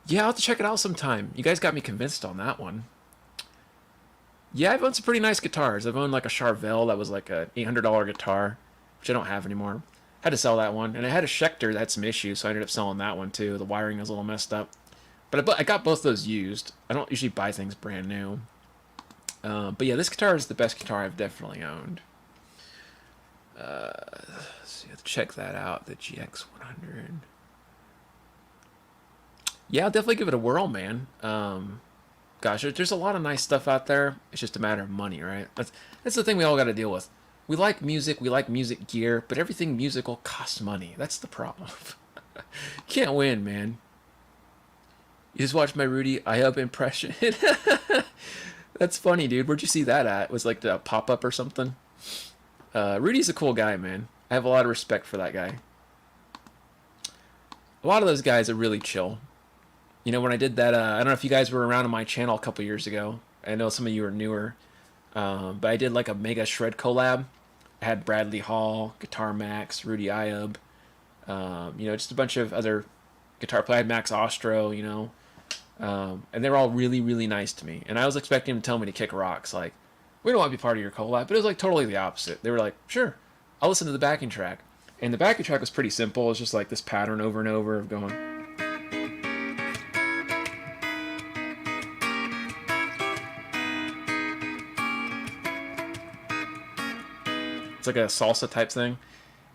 Yeah, I'll have to check it out sometime. You guys got me convinced on that one. Yeah, I've owned some pretty nice guitars. I've owned like a Charvel that was like a $800 guitar, which I don't have anymore. Had to sell that one, and I had a Schecter that had some issues, so I ended up selling that one too. The wiring was a little messed up, but I got both those used. I don't usually buy things brand new. But yeah, this guitar is the best guitar I've definitely owned. So let's check that out, the GX100. Yeah, I'll definitely give it a whirl, man. Gosh, there's a lot of nice stuff out there. It's just a matter of money, right? That's the thing we all got to deal with. We like music gear, but everything musical costs money. That's the problem. Can't win, man. You just watched my Rudy Ayub impression. That's funny, dude. Where'd you see that at? Was like the pop-up or something? Rudy's a cool guy, man. I have a lot of respect for that guy. A lot of those guys are really chill. You know, when I did that, I don't know if you guys were around on my channel a couple years ago. I know some of you are newer. But I did like a Mega Shred collab. I had Bradley Hall, Guitar Max, Rudy Ayub. You know, just a bunch of other guitar players. I had Max Ostro, you know. And they were all really, really nice to me. And I was expecting them to tell me to kick rocks. Like, we don't want to be part of your collab. But it was like totally the opposite. They were like, sure, I'll listen to the backing track. And the backing track was pretty simple. It's just like this pattern over and over of going. It's like a salsa type thing.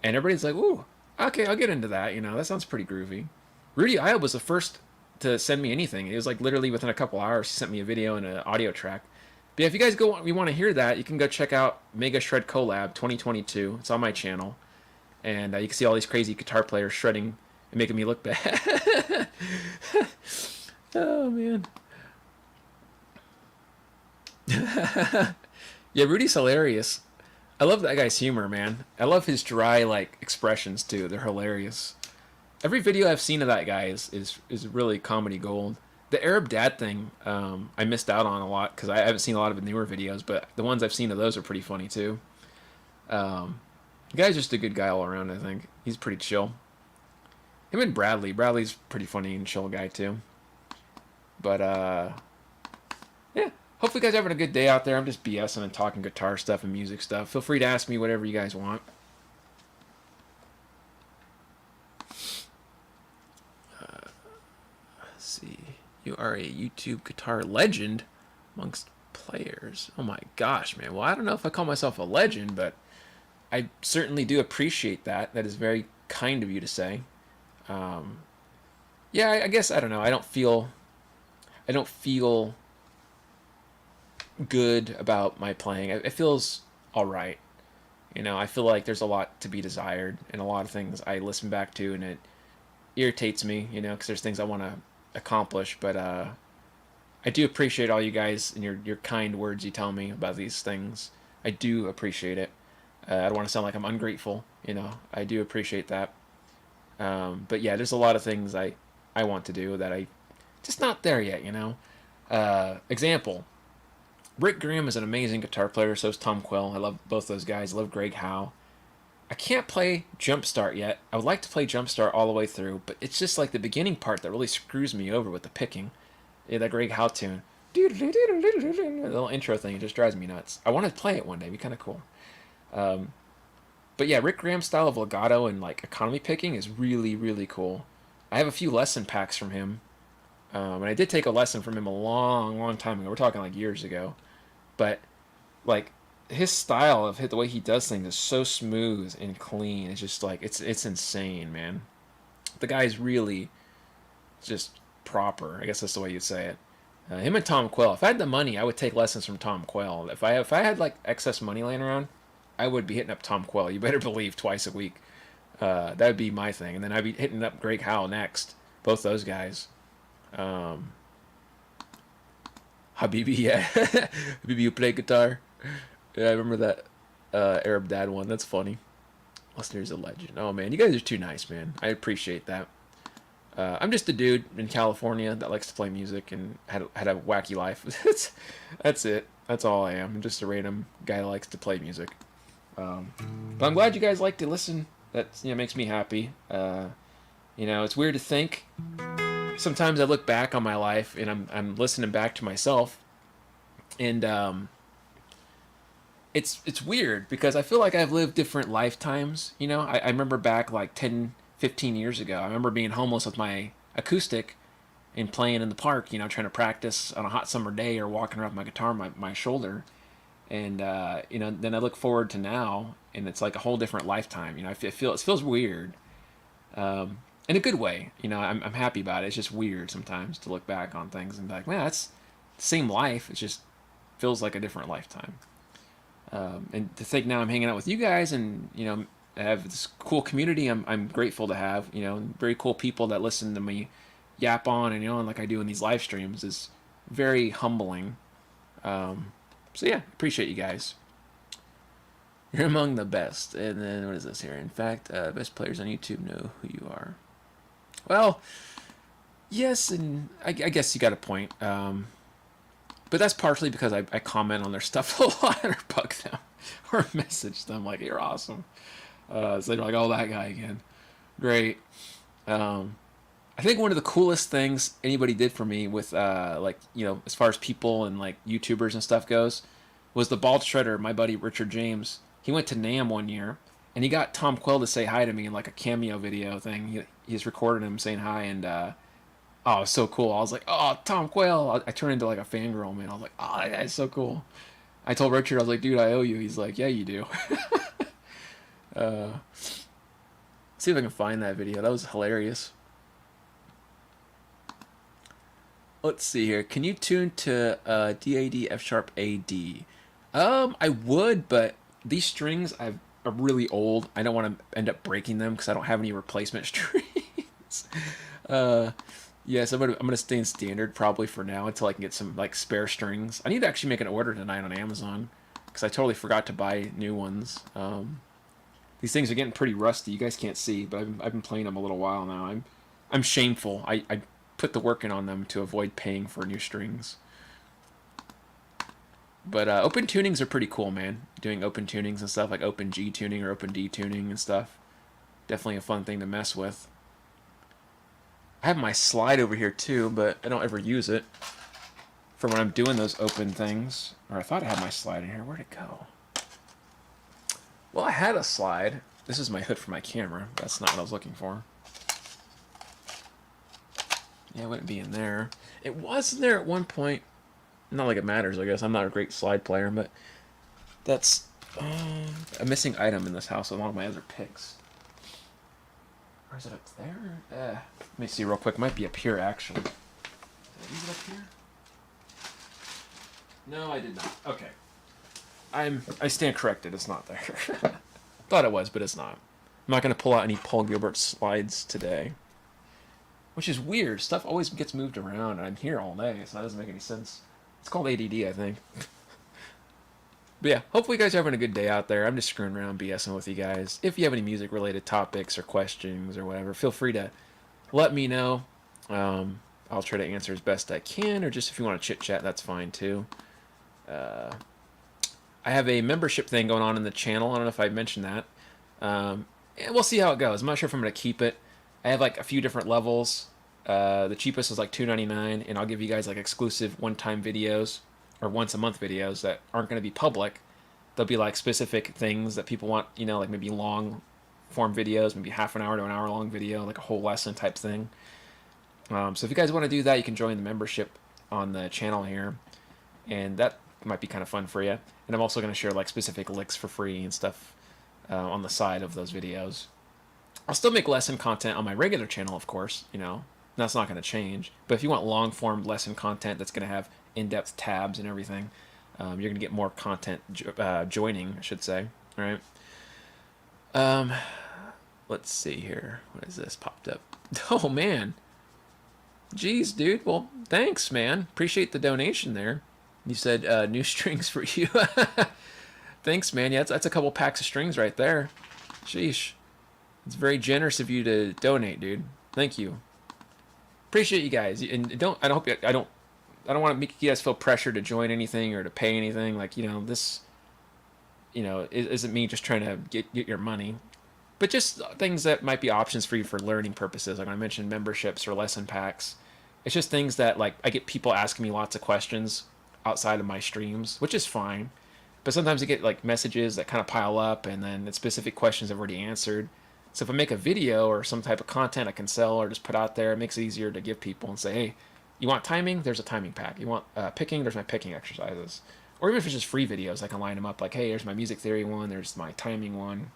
And everybody's like, ooh, okay, I'll get into that. You know, that sounds pretty groovy. Rudy Ayub was the first to send me anything. It was like literally within a couple hours, he sent me a video and an audio track. But yeah, if you guys you want to hear that, you can go check out Mega Shred Collab 2022. It's on my channel. And you can see all these crazy guitar players shredding and making me look bad. Oh, man. Yeah, Rudy's hilarious. I love that guy's humor, man. I love his dry, like, expressions, too. They're hilarious. Every video I've seen of that guy is really comedy gold. The Arab Dad thing, I missed out on a lot because I haven't seen a lot of the newer videos, but the ones I've seen of those are pretty funny, too. The guy's just a good guy all around, I think. He's pretty chill. Him and Bradley. Bradley's pretty funny and chill guy, too. But, yeah. Hopefully you guys are having a good day out there. I'm just BSing and talking guitar stuff and music stuff. Feel free to ask me whatever you guys want. Let's see. You are a YouTube guitar legend amongst players. Oh my gosh, man. Well, I don't know if I call myself a legend, but I certainly do appreciate that. That is very kind of you to say. Yeah, I guess, I don't know. I don't feel good about my playing. It feels all right. You know, I feel like there's a lot to be desired and a lot of things I listen back to and it irritates me, you know, because there's things I want to accomplish. But I do appreciate all you guys and your kind words you tell me about these things. I do appreciate it. I don't want to sound like I'm ungrateful, you know. I do appreciate that. But yeah, there's a lot of things I want to do that I just not there yet, you know. Example. Rick Graham is an amazing guitar player, so is Tom Quill. I love both those guys. I love Greg Howe. I can't play Jumpstart yet. I would like to play Jumpstart all the way through, but it's just like the beginning part that really screws me over with the picking. Yeah, that Greg Howe tune. The little intro thing, it just drives me nuts. I want to play it one day. It'd be kind of cool. But yeah, Rick Graham's style of legato and like economy picking is really, really cool. I have a few lesson packs from him. And I did take a lesson from him a long, long time ago. We're talking like years ago. But like his style of the way he does things is so smooth and clean. It's just like it's insane, man. The guy's really just proper. I guess that's the way you'd say it. Him and Tom Quill. If I had the money, I would take lessons from Tom Quill. If I had like excess money laying around, I would be hitting up Tom Quill. You better believe twice a week. That would be my thing. And then I'd be hitting up Greg Howe next. Both those guys. Habibi, yeah. Habibi, you play guitar? Yeah, I remember that Arab Dad one. That's funny. Listener's a legend. Oh, man. You guys are too nice, man. I appreciate that. I'm just a dude in California that likes to play music and had a wacky life. That's it. That's all I am. I'm just a random guy that likes to play music. But I'm glad you guys like to listen. That makes me happy. It's weird to think. Sometimes I look back on my life and I'm listening back to myself, and it's weird because I feel like I've lived different lifetimes. You know, I remember back like 10, 15 years ago. I remember being homeless with my acoustic and playing in the park. You know, trying to practice on a hot summer day or walking around with my guitar on my shoulder. And you know, then I look forward to now, and it's like a whole different lifetime. You know, it feels weird, in a good way. You know, I'm happy about it. It's just weird sometimes to look back on things and be like, man, that's the same life. It just feels like a different lifetime. And to think now I'm hanging out with you guys, and you know, I have this cool community. I'm grateful to have. You know, very cool people that listen to me yap on and on like I do in these live streams is very humbling. So yeah, appreciate you guys. You're among the best. And then what is this here? In fact, best players on YouTube know who you are. Well, yes, and I guess you got a point. But that's partially because I comment on their stuff a lot or bug them or message them like, you're awesome. So they're like, oh, that guy again. Great. I think one of the coolest things anybody did for me with, like, you know, as far as people and, like, YouTubers and stuff goes, was the Bald Shredder, my buddy Richard James. He went to NAMM one year, and he got Tom Quill to say hi to me in, like, a cameo video thing. He's recorded him saying hi, and, oh, it was so cool. I was like, oh, Tom Quill. I turned into, like, a fangirl, man. I was like, oh, that guy's so cool. I told Richard, I was like, dude, I owe you. He's like, yeah, you do. See if I can find that video. That was hilarious. Let's see here. Can you tune to DAD F sharp AD? I would, but these strings are really old. I don't want to end up breaking them because I don't have any replacement strings. Yes, I'm gonna stay in standard probably for now until I can get some like spare strings. I need to actually make an order tonight on Amazon because I totally forgot to buy new ones. These things are getting pretty rusty. You guys can't see, but I've been playing them a little while now. I'm shameful. I put the work in on them to avoid paying for new strings. But open tunings are pretty cool, man. Doing open tunings and stuff like open G tuning or open D tuning and stuff. Definitely a fun thing to mess with. I have my slide over here too, but I don't ever use it for when I'm doing those open things. Or I thought I had my slide in here. Where'd it go? Well, I had a slide. This is my hood for my camera. That's not what I was looking for. Yeah, it wouldn't be in there. It was in there at one point. Not like it matters, I guess. I'm not a great slide player, but that's a missing item in this house along with my other picks. Or is it up there? Let me see real quick. It might be up here, actually. Did I leave it up here? No, I did not. Okay. I stand corrected. It's not there. Thought it was, but it's not. I'm not going to pull out any Paul Gilbert slides today. Which is weird. Stuff always gets moved around, and I'm here all day, so that doesn't make any sense. It's called ADD, I think. But yeah, hopefully you guys are having a good day out there. I'm just screwing around BSing with you guys. If you have any music-related topics or questions or whatever, feel free to let me know. I'll try to answer as best I can, or just if you want to chit-chat, that's fine too. I have a membership thing going on in the channel. I don't know if I mentioned that. And we'll see how it goes. I'm not sure if I'm going to keep it. I have like a few different levels. The cheapest is like $2.99, and I'll give you guys like exclusive one-time videos or once-a-month videos that aren't going to be public. They'll be like specific things that people want, you know, like maybe long-form videos, maybe half an hour to an hour-long video, like a whole lesson type thing. So if you guys want to do that, you can join the membership on the channel here, and that might be kind of fun for you. And I'm also going to share like specific licks for free and stuff on the side of those videos. I'll still make lesson content on my regular channel, of course, you know. That's not going to change. But if you want long-form lesson content that's going to have in-depth tabs and everything, you're going to get more content joining, I should say. All right. Let's see here. What is this popped up? Oh, man. Jeez, dude. Well, thanks, man. Appreciate the donation there. You said new strings for you. Thanks, man. Yeah, that's a couple packs of strings right there. Sheesh. It's very generous of you to donate, dude. Thank you. Appreciate you guys. And I don't want to make you guys feel pressure to join anything or to pay anything. Like, you know, this, you know, isn't me just trying to get your money, but just things that might be options for you for learning purposes. Like I mentioned, memberships or lesson packs. It's just things that like I get people asking me lots of questions outside of my streams, which is fine. But sometimes I get like messages that kind of pile up, and then it's specific questions I've already answered. So if I make a video or some type of content I can sell or just put out there, it makes it easier to give people and say, hey, you want timing? There's a timing pack. You want picking? There's my picking exercises. Or even if it's just free videos, I can line them up like, hey, there's my music theory one, there's my timing one.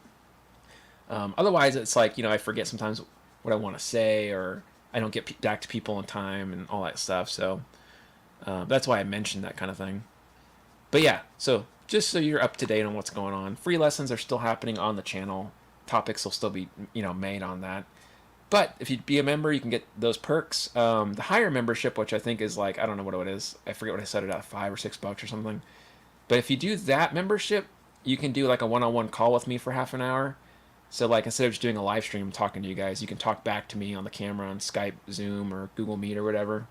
Otherwise, it's like, I forget sometimes what I want to say, or I don't get back to people in time and all that stuff. So that's why I mentioned that kind of thing. But yeah, so just so you're up to date on what's going on, free lessons are still happening on the channel. Topics will still be, made on that. But if you'd be a member, you can get those perks. The higher membership, which I think is like, I don't know what it is. I forget what I set it at, $5 or $6 or something. But if you do that membership, you can do like a one-on-one call with me for half an hour. So like instead of just doing a live stream talking to you guys, you can talk back to me on the camera on Skype, Zoom, or Google Meet or whatever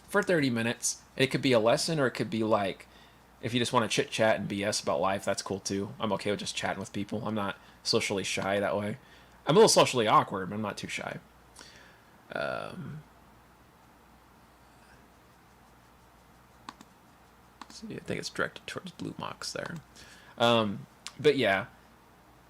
for 30 minutes. And it could be a lesson, or it could be like, if you just want to chit chat and BS about life, that's cool too. I'm okay with just chatting with people. I'm not socially shy that way. I'm a little socially awkward, but I'm not too shy. See, I think it's directed towards Blue Mox there. But yeah.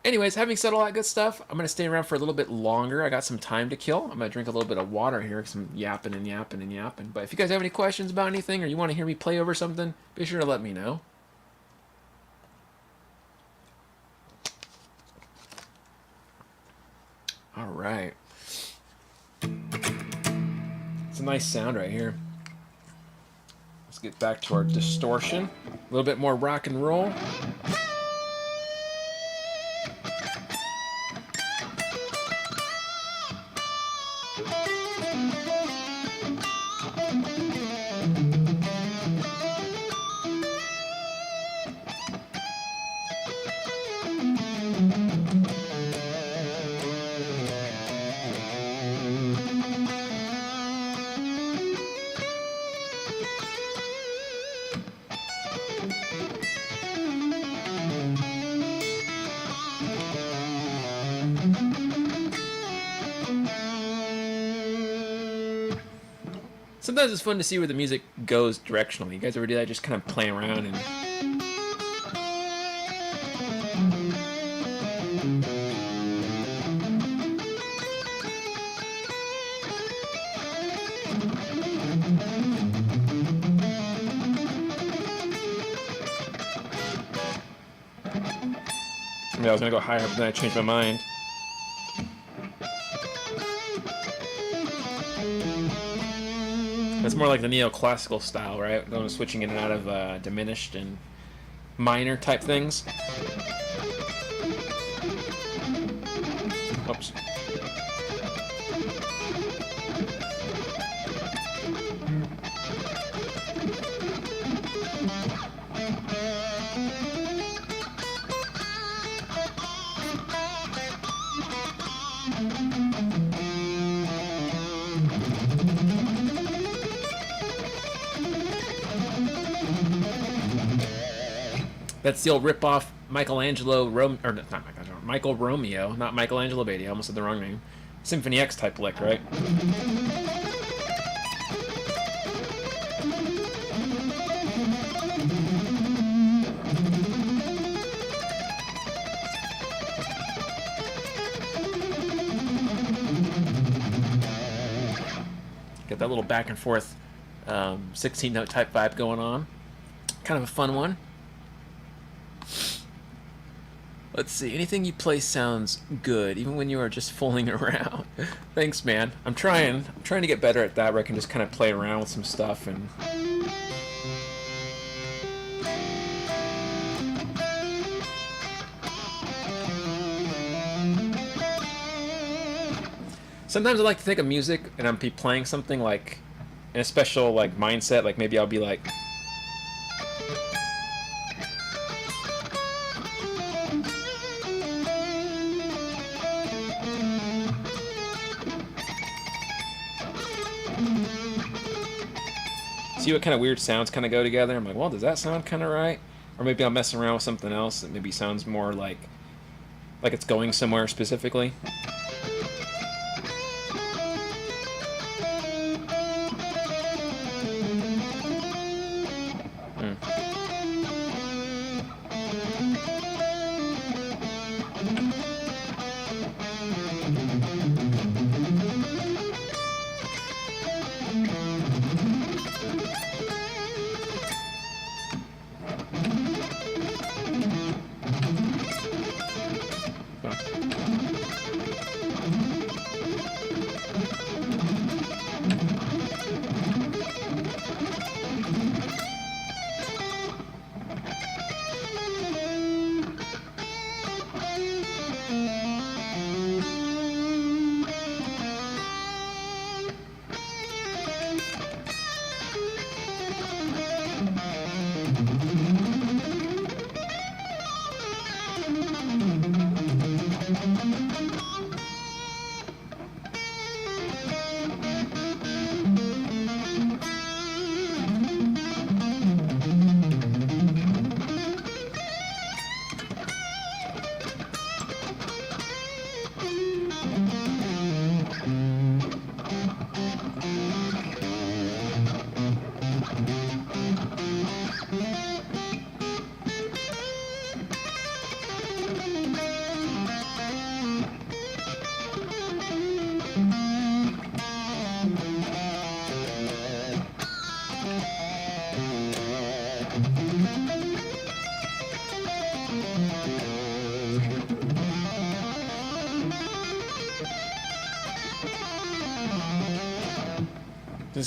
Anyways, having said all that good stuff, I'm going to stay around for a little bit longer. I got some time to kill. I'm going to drink a little bit of water here because I'm yapping and yapping and yapping. But if you guys have any questions about anything, or you want to hear me play over something, be sure to let me know. All right. It's a nice sound right here. Let's get back to our distortion. A little bit more rock and roll. Sometimes it's fun to see where the music goes directionally. You guys ever do that? Just kind of play around and... Maybe I was going to go higher, but then I changed my mind. That's more like the neoclassical style, right? Going switching in and out of diminished and minor type things. Oops. That's the old rip-off Michelangelo, or not Michelangelo, Michael Romeo, not Michelangelo Beatty, I almost said the wrong name. Symphony X type lick, right? Get that little back and forth 16-note type vibe going on. Kind of a fun one. Let's see, anything you play sounds good, even when you are just fooling around. Thanks, man. I'm trying to get better at that, where I can just kind of play around with some stuff and... Sometimes I like to think of music and I'm playing something like in a special like mindset, like maybe I'll be like... See what kind of weird sounds kind of go together. I'm like, well, does that sound kind of right? Or maybe I'll mess around with something else that maybe sounds more like it's going somewhere specifically.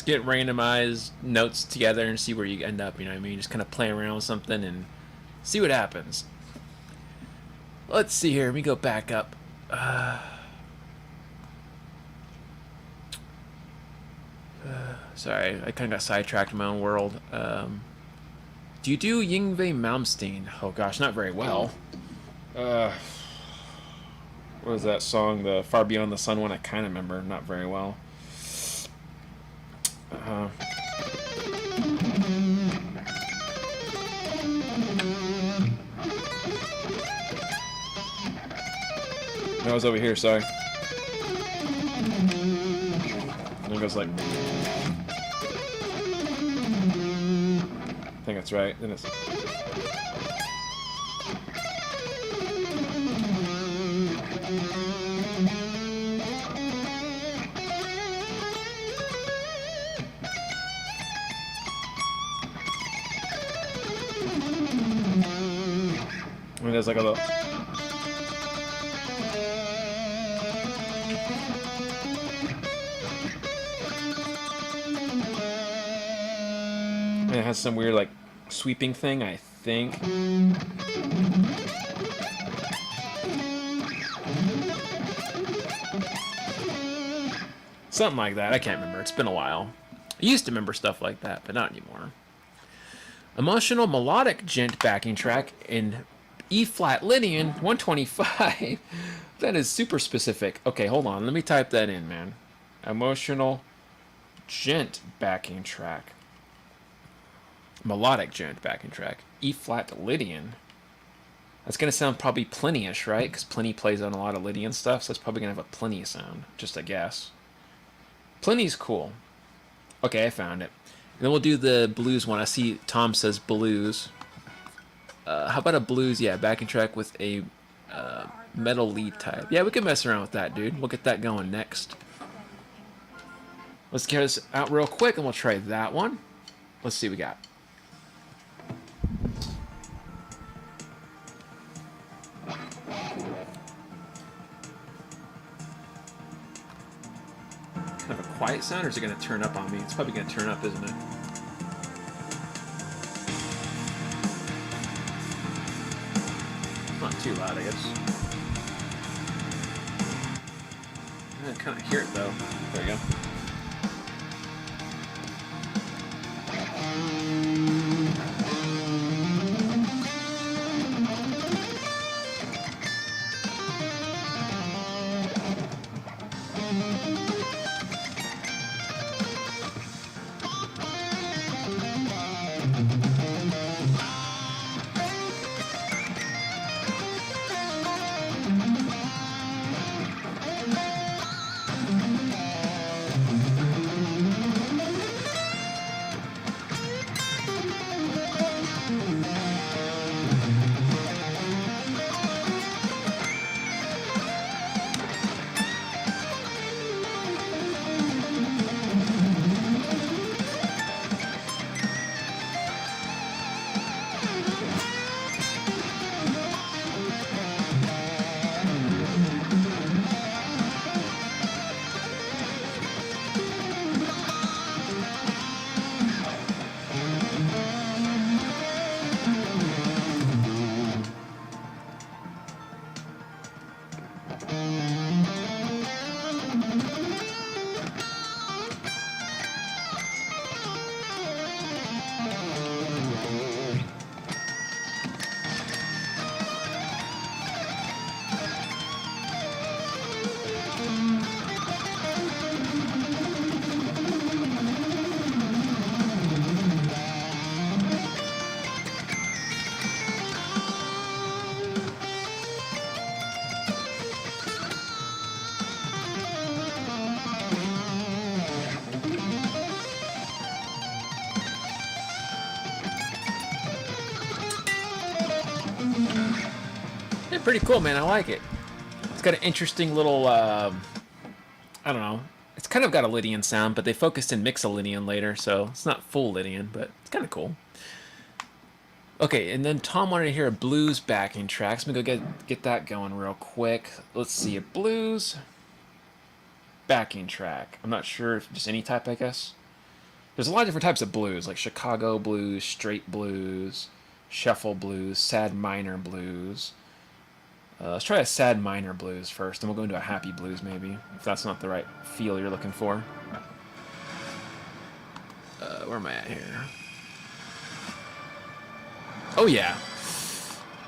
just get randomized notes together and see where you end up. You know what I mean? Just kind of play around with something and see what happens. Let's see here. Let me go back up. Sorry, I kind of got sidetracked in my own world. Do you do Yngwie Malmsteen? Oh gosh, not very well. What was that song? The Far Beyond the Sun one? I kind of remember. Not very well. No, I was over here, sorry. And it goes like... I think that's right. Then it's... I mean, there's like a little... And it has some weird, like, sweeping thing, I think. Something like that. I can't remember. It's been a while. I used to remember stuff like that, but not anymore. Emotional melodic gent backing track in E-flat Lydian 125. That is super specific. Okay, hold on. Let me type that in, man. Emotional gent backing track. Melodic gent backing track. E-flat Lydian. That's going to sound probably Pliny-ish, right? Because Pliny plays on a lot of Lydian stuff, so it's probably going to have a Pliny sound. Just a guess. Pliny's cool. Okay, I found it. And then we'll do the blues one. I see Tom says blues. How about a blues? Yeah, backing track with a metal lead type. Yeah, we can mess around with that, dude. We'll get that going next. Let's get this out real quick, and we'll try that one. Let's see what we got. Kind of a quiet sound, or is it going to turn up on me? It's probably going to turn up, isn't it? Not too loud, I guess. I kind of hear it, though. There we go. Yeah, pretty cool, man. I like it. It's got an interesting little, I don't know. It's kind of got a Lydian sound, but they focused in Mixolydian later, so it's not full Lydian, but it's kind of cool. Okay, and then Tom wanted to hear a blues backing track. So let me go get that going real quick. Let's see, a blues backing track. I'm not sure if just any type, I guess. There's a lot of different types of blues, like Chicago blues, straight blues, shuffle blues, sad minor blues. Let's try a sad minor blues first, and we'll go into a happy blues maybe, if that's not the right feel you're looking for. Where am I at here? Oh yeah.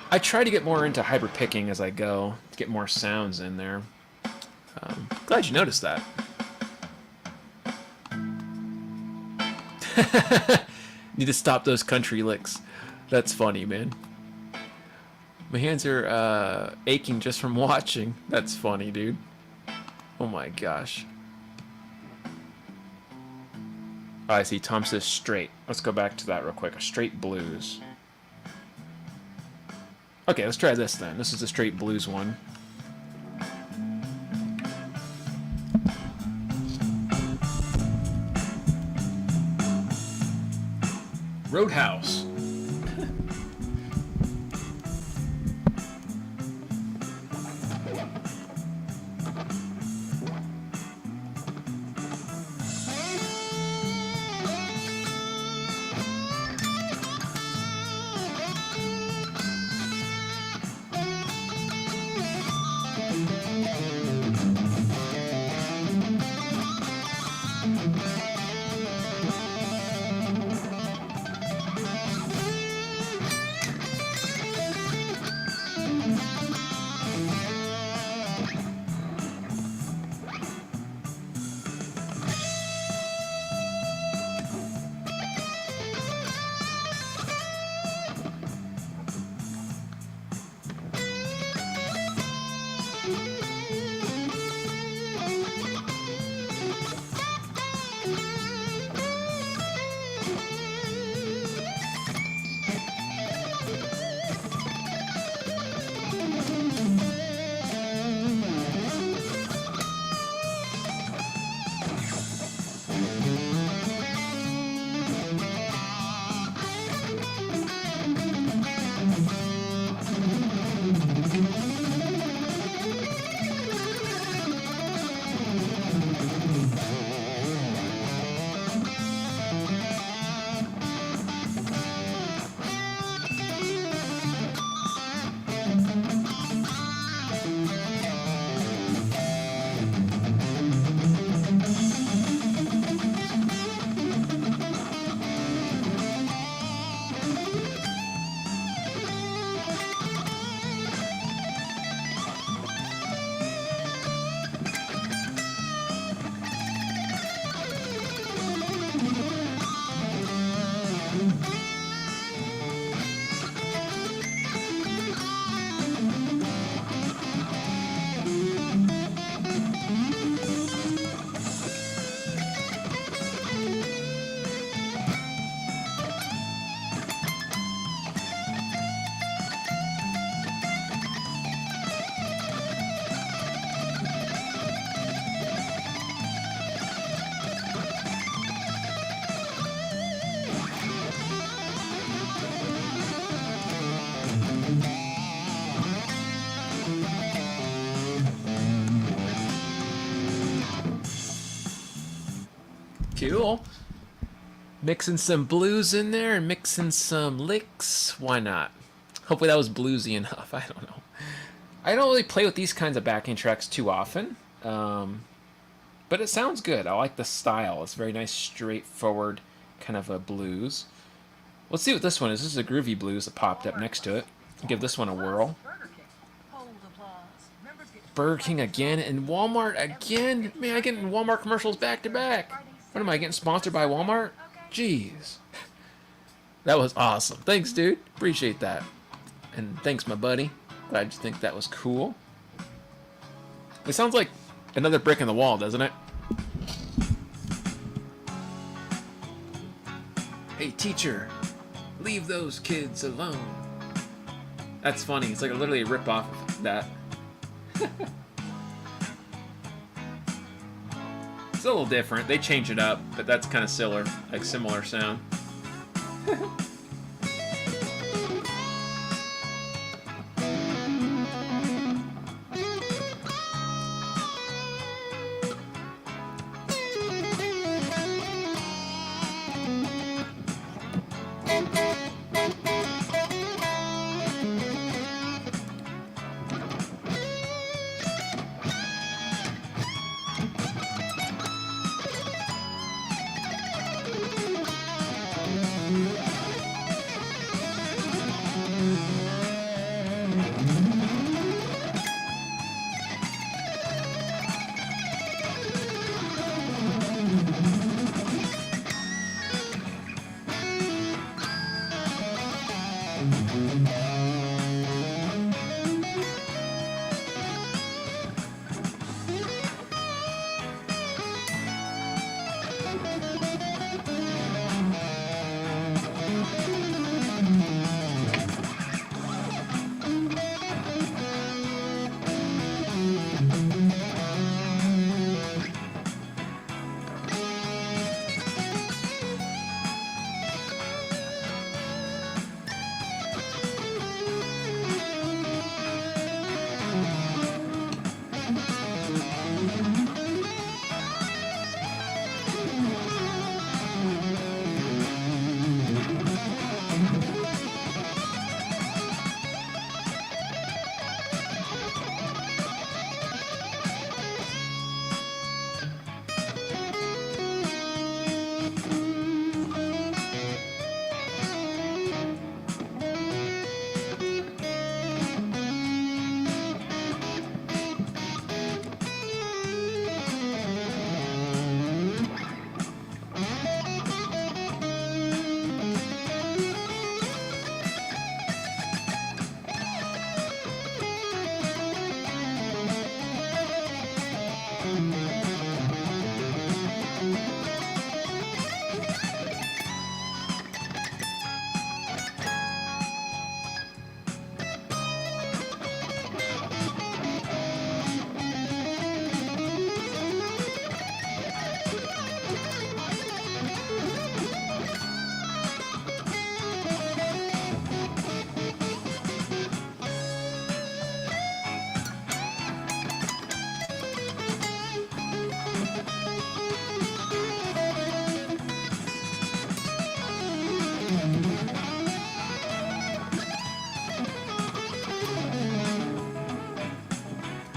I try to get more into hyper picking as I go, to get more sounds in there. Glad you noticed that. Need to stop those country licks. That's funny, man. My hands are aching just from watching. That's funny, dude. Oh my gosh. Oh, I see. Tom says straight. Let's go back to that real quick. A straight blues. Okay, let's try this then. This is a straight blues one. Roadhouse. Cool. Mixing some blues in there and mixing some licks. Why not? Hopefully that was bluesy enough. I don't know. I don't really play with these kinds of backing tracks too often. But it sounds good. I like the style. It's very nice, straightforward kind of a blues. Let's see what this one is. This is a groovy blues that popped up next to it. Give this one a whirl. Burger King again and Walmart again. Man, I get Walmart commercials back to back. What am I getting sponsored by Walmart? Jeez. That was awesome. Thanks, dude. Appreciate that. And thanks, my buddy. Glad you think that was cool. It sounds like another brick in the wall, doesn't it? Hey, teacher, leave those kids alone. That's funny. It's like literally a rip-off of that. It's a little different. They change it up, but that's kind of similar, like similar sound.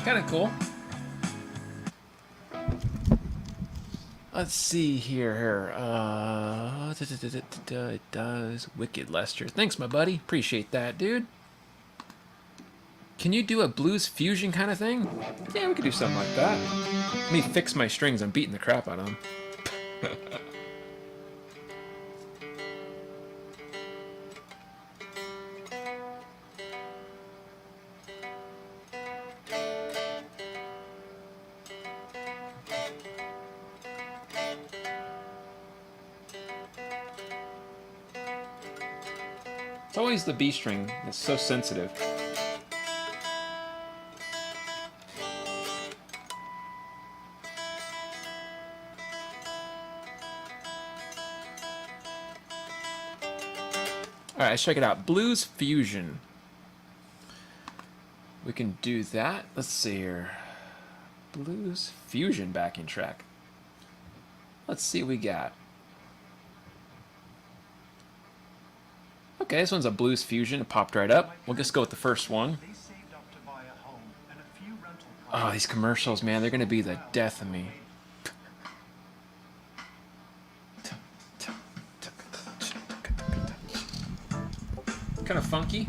Kind of cool. Let's see here. It does. Wicked Lester. Thanks, my buddy. Appreciate that, dude. Can you do a blues fusion kind of thing? Yeah, we could do something like that. Let me fix my strings. I'm beating the crap out of them. It's always the B string that's so sensitive. Alright, let's check it out. Blues Fusion. We can do that. Let's see here. Blues Fusion backing track. Let's see what we got. Okay, this one's a blues fusion. It popped right up. We'll just go with the first one. Oh, these commercials, man, they're going to be the death of me. Kind of funky.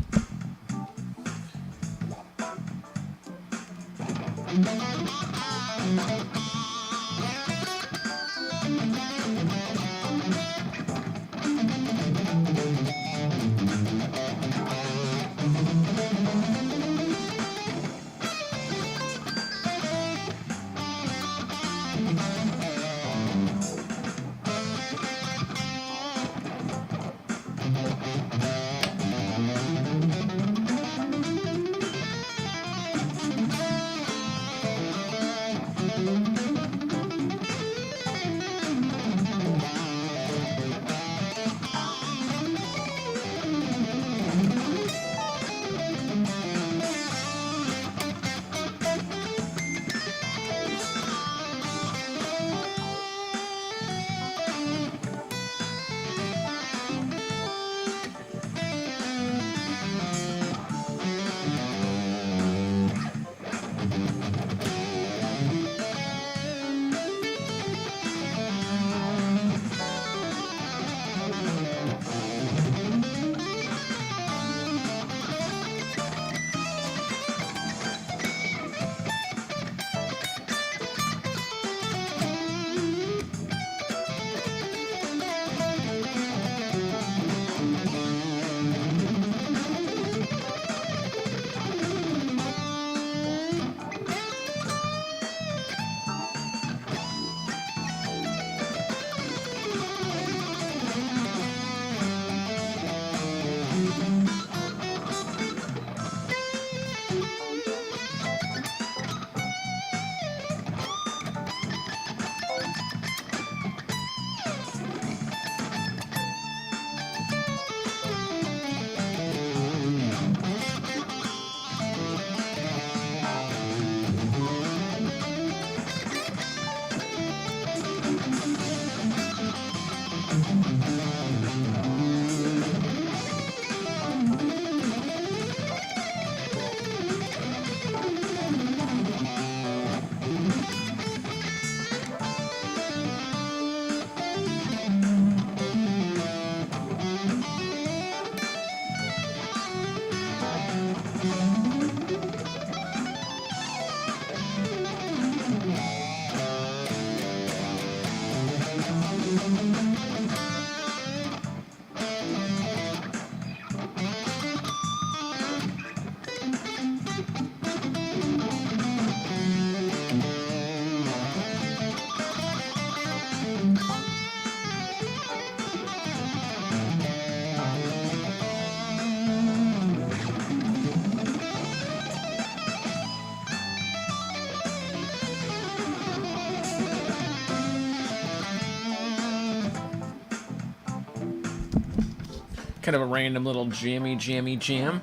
kind of a random little jammy jam.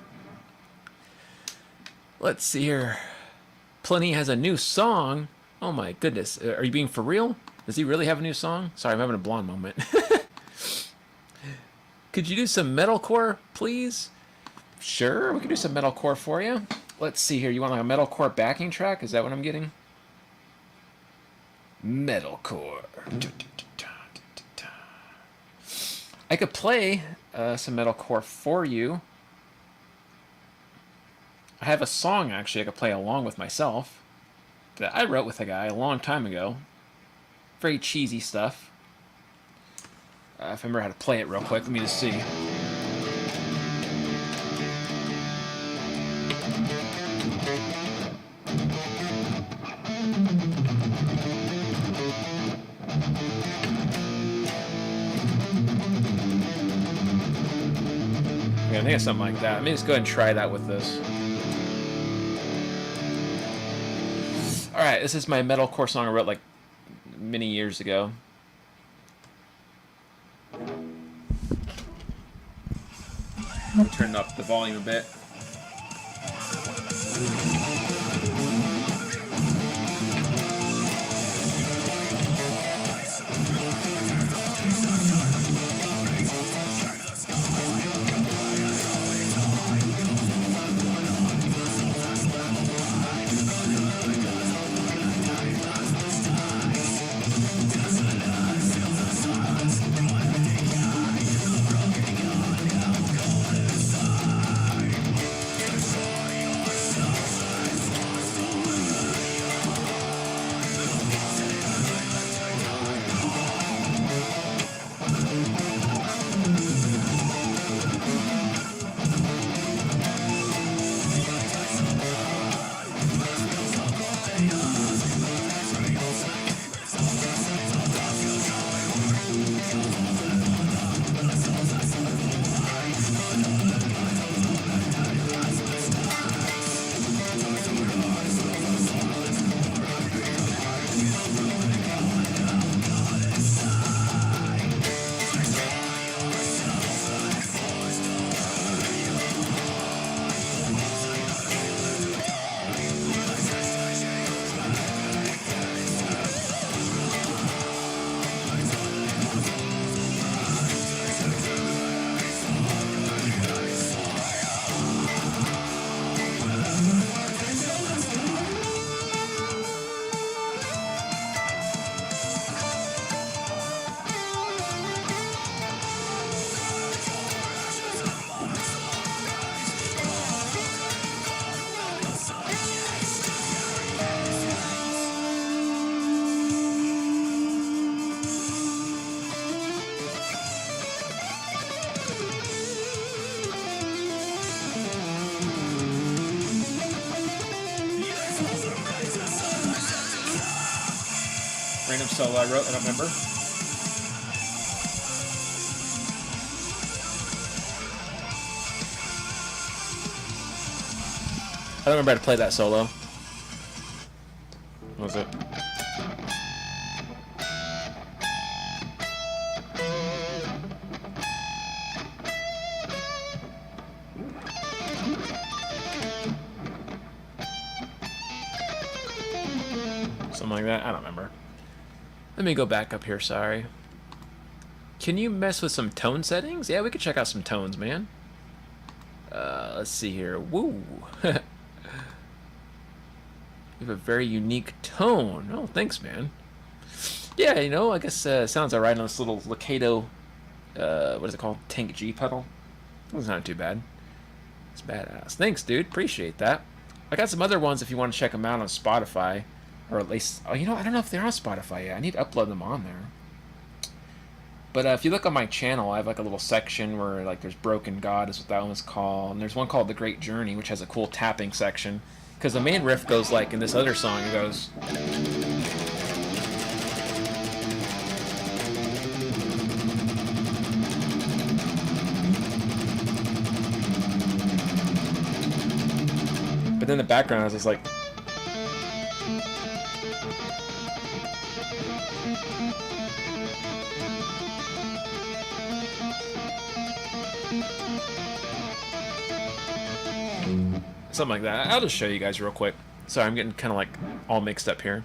Let's see here. Plenty has a new song. Oh my goodness. Are you being for real? Does he really have a new song? Sorry, I'm having a blonde moment. Could you do some metalcore, please? Sure, we can do some metalcore for you. Let's see here. You want like a metalcore backing track? Is that what I'm getting? Metalcore. I could play some metalcore for you. I have a song, actually, I could play along with myself that I wrote with a guy a long time ago. Very cheesy stuff. If I remember how to play it real quick, let me just see. Okay, I think it's something like that. Let me just go ahead and try that with this. Alright, this is my metalcore song I wrote like many years ago. Turn up the volume a bit. Random solo I wrote, I don't remember. I don't remember how to play that solo. What was it? Something like that? I don't remember. Let me go back up here, sorry. Can you mess with some tone settings? Yeah, we could check out some tones, man. Let's see here. Woo! You have a very unique tone. Oh, thanks, man. Yeah, you know, I guess it sounds alright on this little Locato, what is it called? Tank G pedal. It's not too bad. It's badass. Thanks, dude. Appreciate that. I got some other ones if you want to check them out on Spotify. Or at least, oh, you know, I don't know if they're on Spotify yet. I need to upload them on there. But if you look on my channel, I have like a little section where like there's Broken God is what that one is called. And there's one called The Great Journey, which has a cool tapping section. Because the main riff goes like in this other song, it goes... But then the background is just like... Something like that. I'll just show you guys real quick. Sorry, I'm getting kind of like all mixed up here.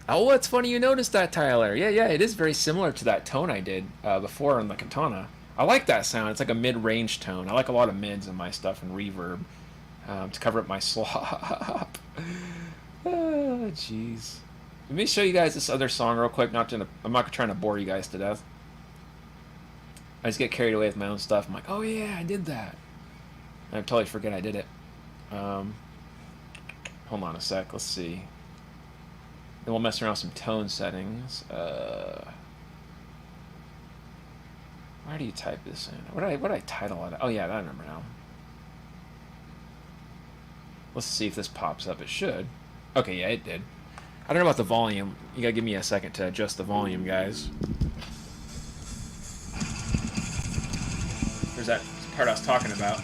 Oh, it's funny you noticed that, Tyler. Yeah, it is very similar to that tone I did before on the Katana. I like that sound. It's like a mid-range tone. I like a lot of mids in my stuff and reverb to cover up my slop. Oh, jeez. Let me show you guys this other song real quick. I'm not trying to bore you guys to death. I just get carried away with my own stuff. I'm like, oh yeah, I did that. And I totally forget I did it. Hold on a sec. Let's see. Then we'll mess around with some tone settings. Why do you type this in? What did I title it? Oh yeah, I remember now. Let's see if this pops up. It should. Okay, yeah, it did. I don't know about the volume. You gotta give me a second to adjust the volume, guys. There's that part I was talking about.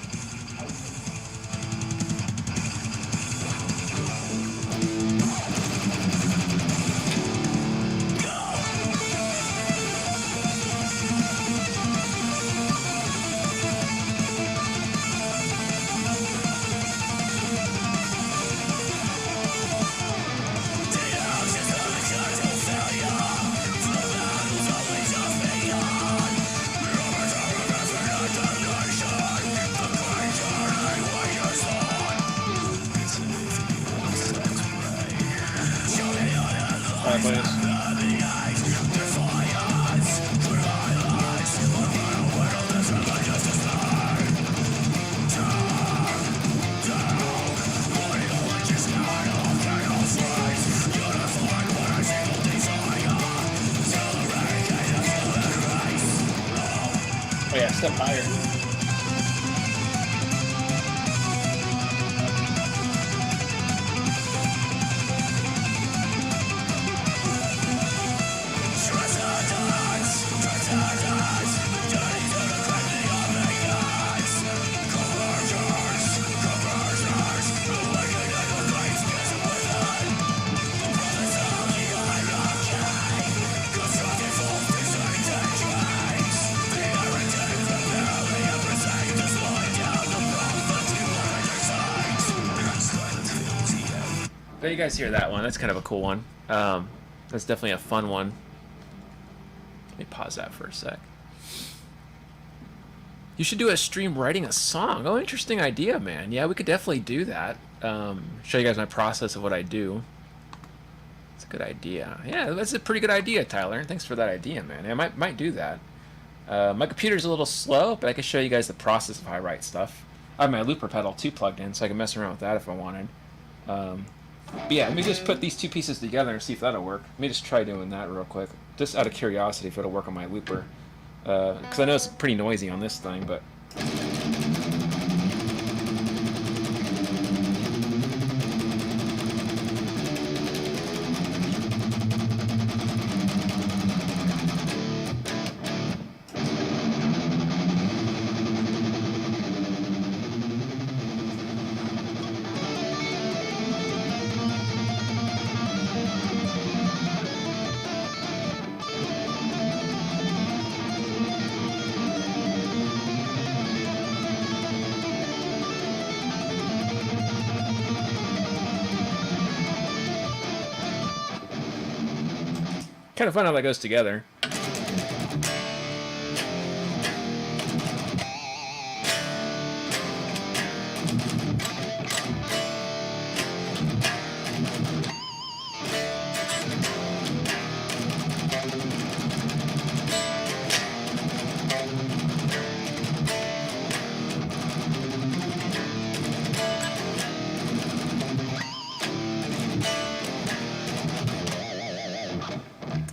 Oh yeah, step higher. But you guys hear that one? That's kind of a cool one. That's definitely a fun one. Let me pause that for a sec. You should do a stream writing a song. Oh, interesting idea, man. Yeah, we could definitely do that. Show you guys my process of what I do. It's a good idea. Yeah, that's a pretty good idea, Tyler. Thanks for that idea, man. I might do that. My computer's a little slow, but I can show you guys the process of how I write stuff. I have my looper pedal too plugged in, so I can mess around with that if I wanted. But yeah, let me just put these two pieces together and see if that'll work. Let me just try doing that real quick, just out of curiosity if it'll work on my looper. Because I know it's pretty noisy on this thing, but... Kind of fun how that goes together.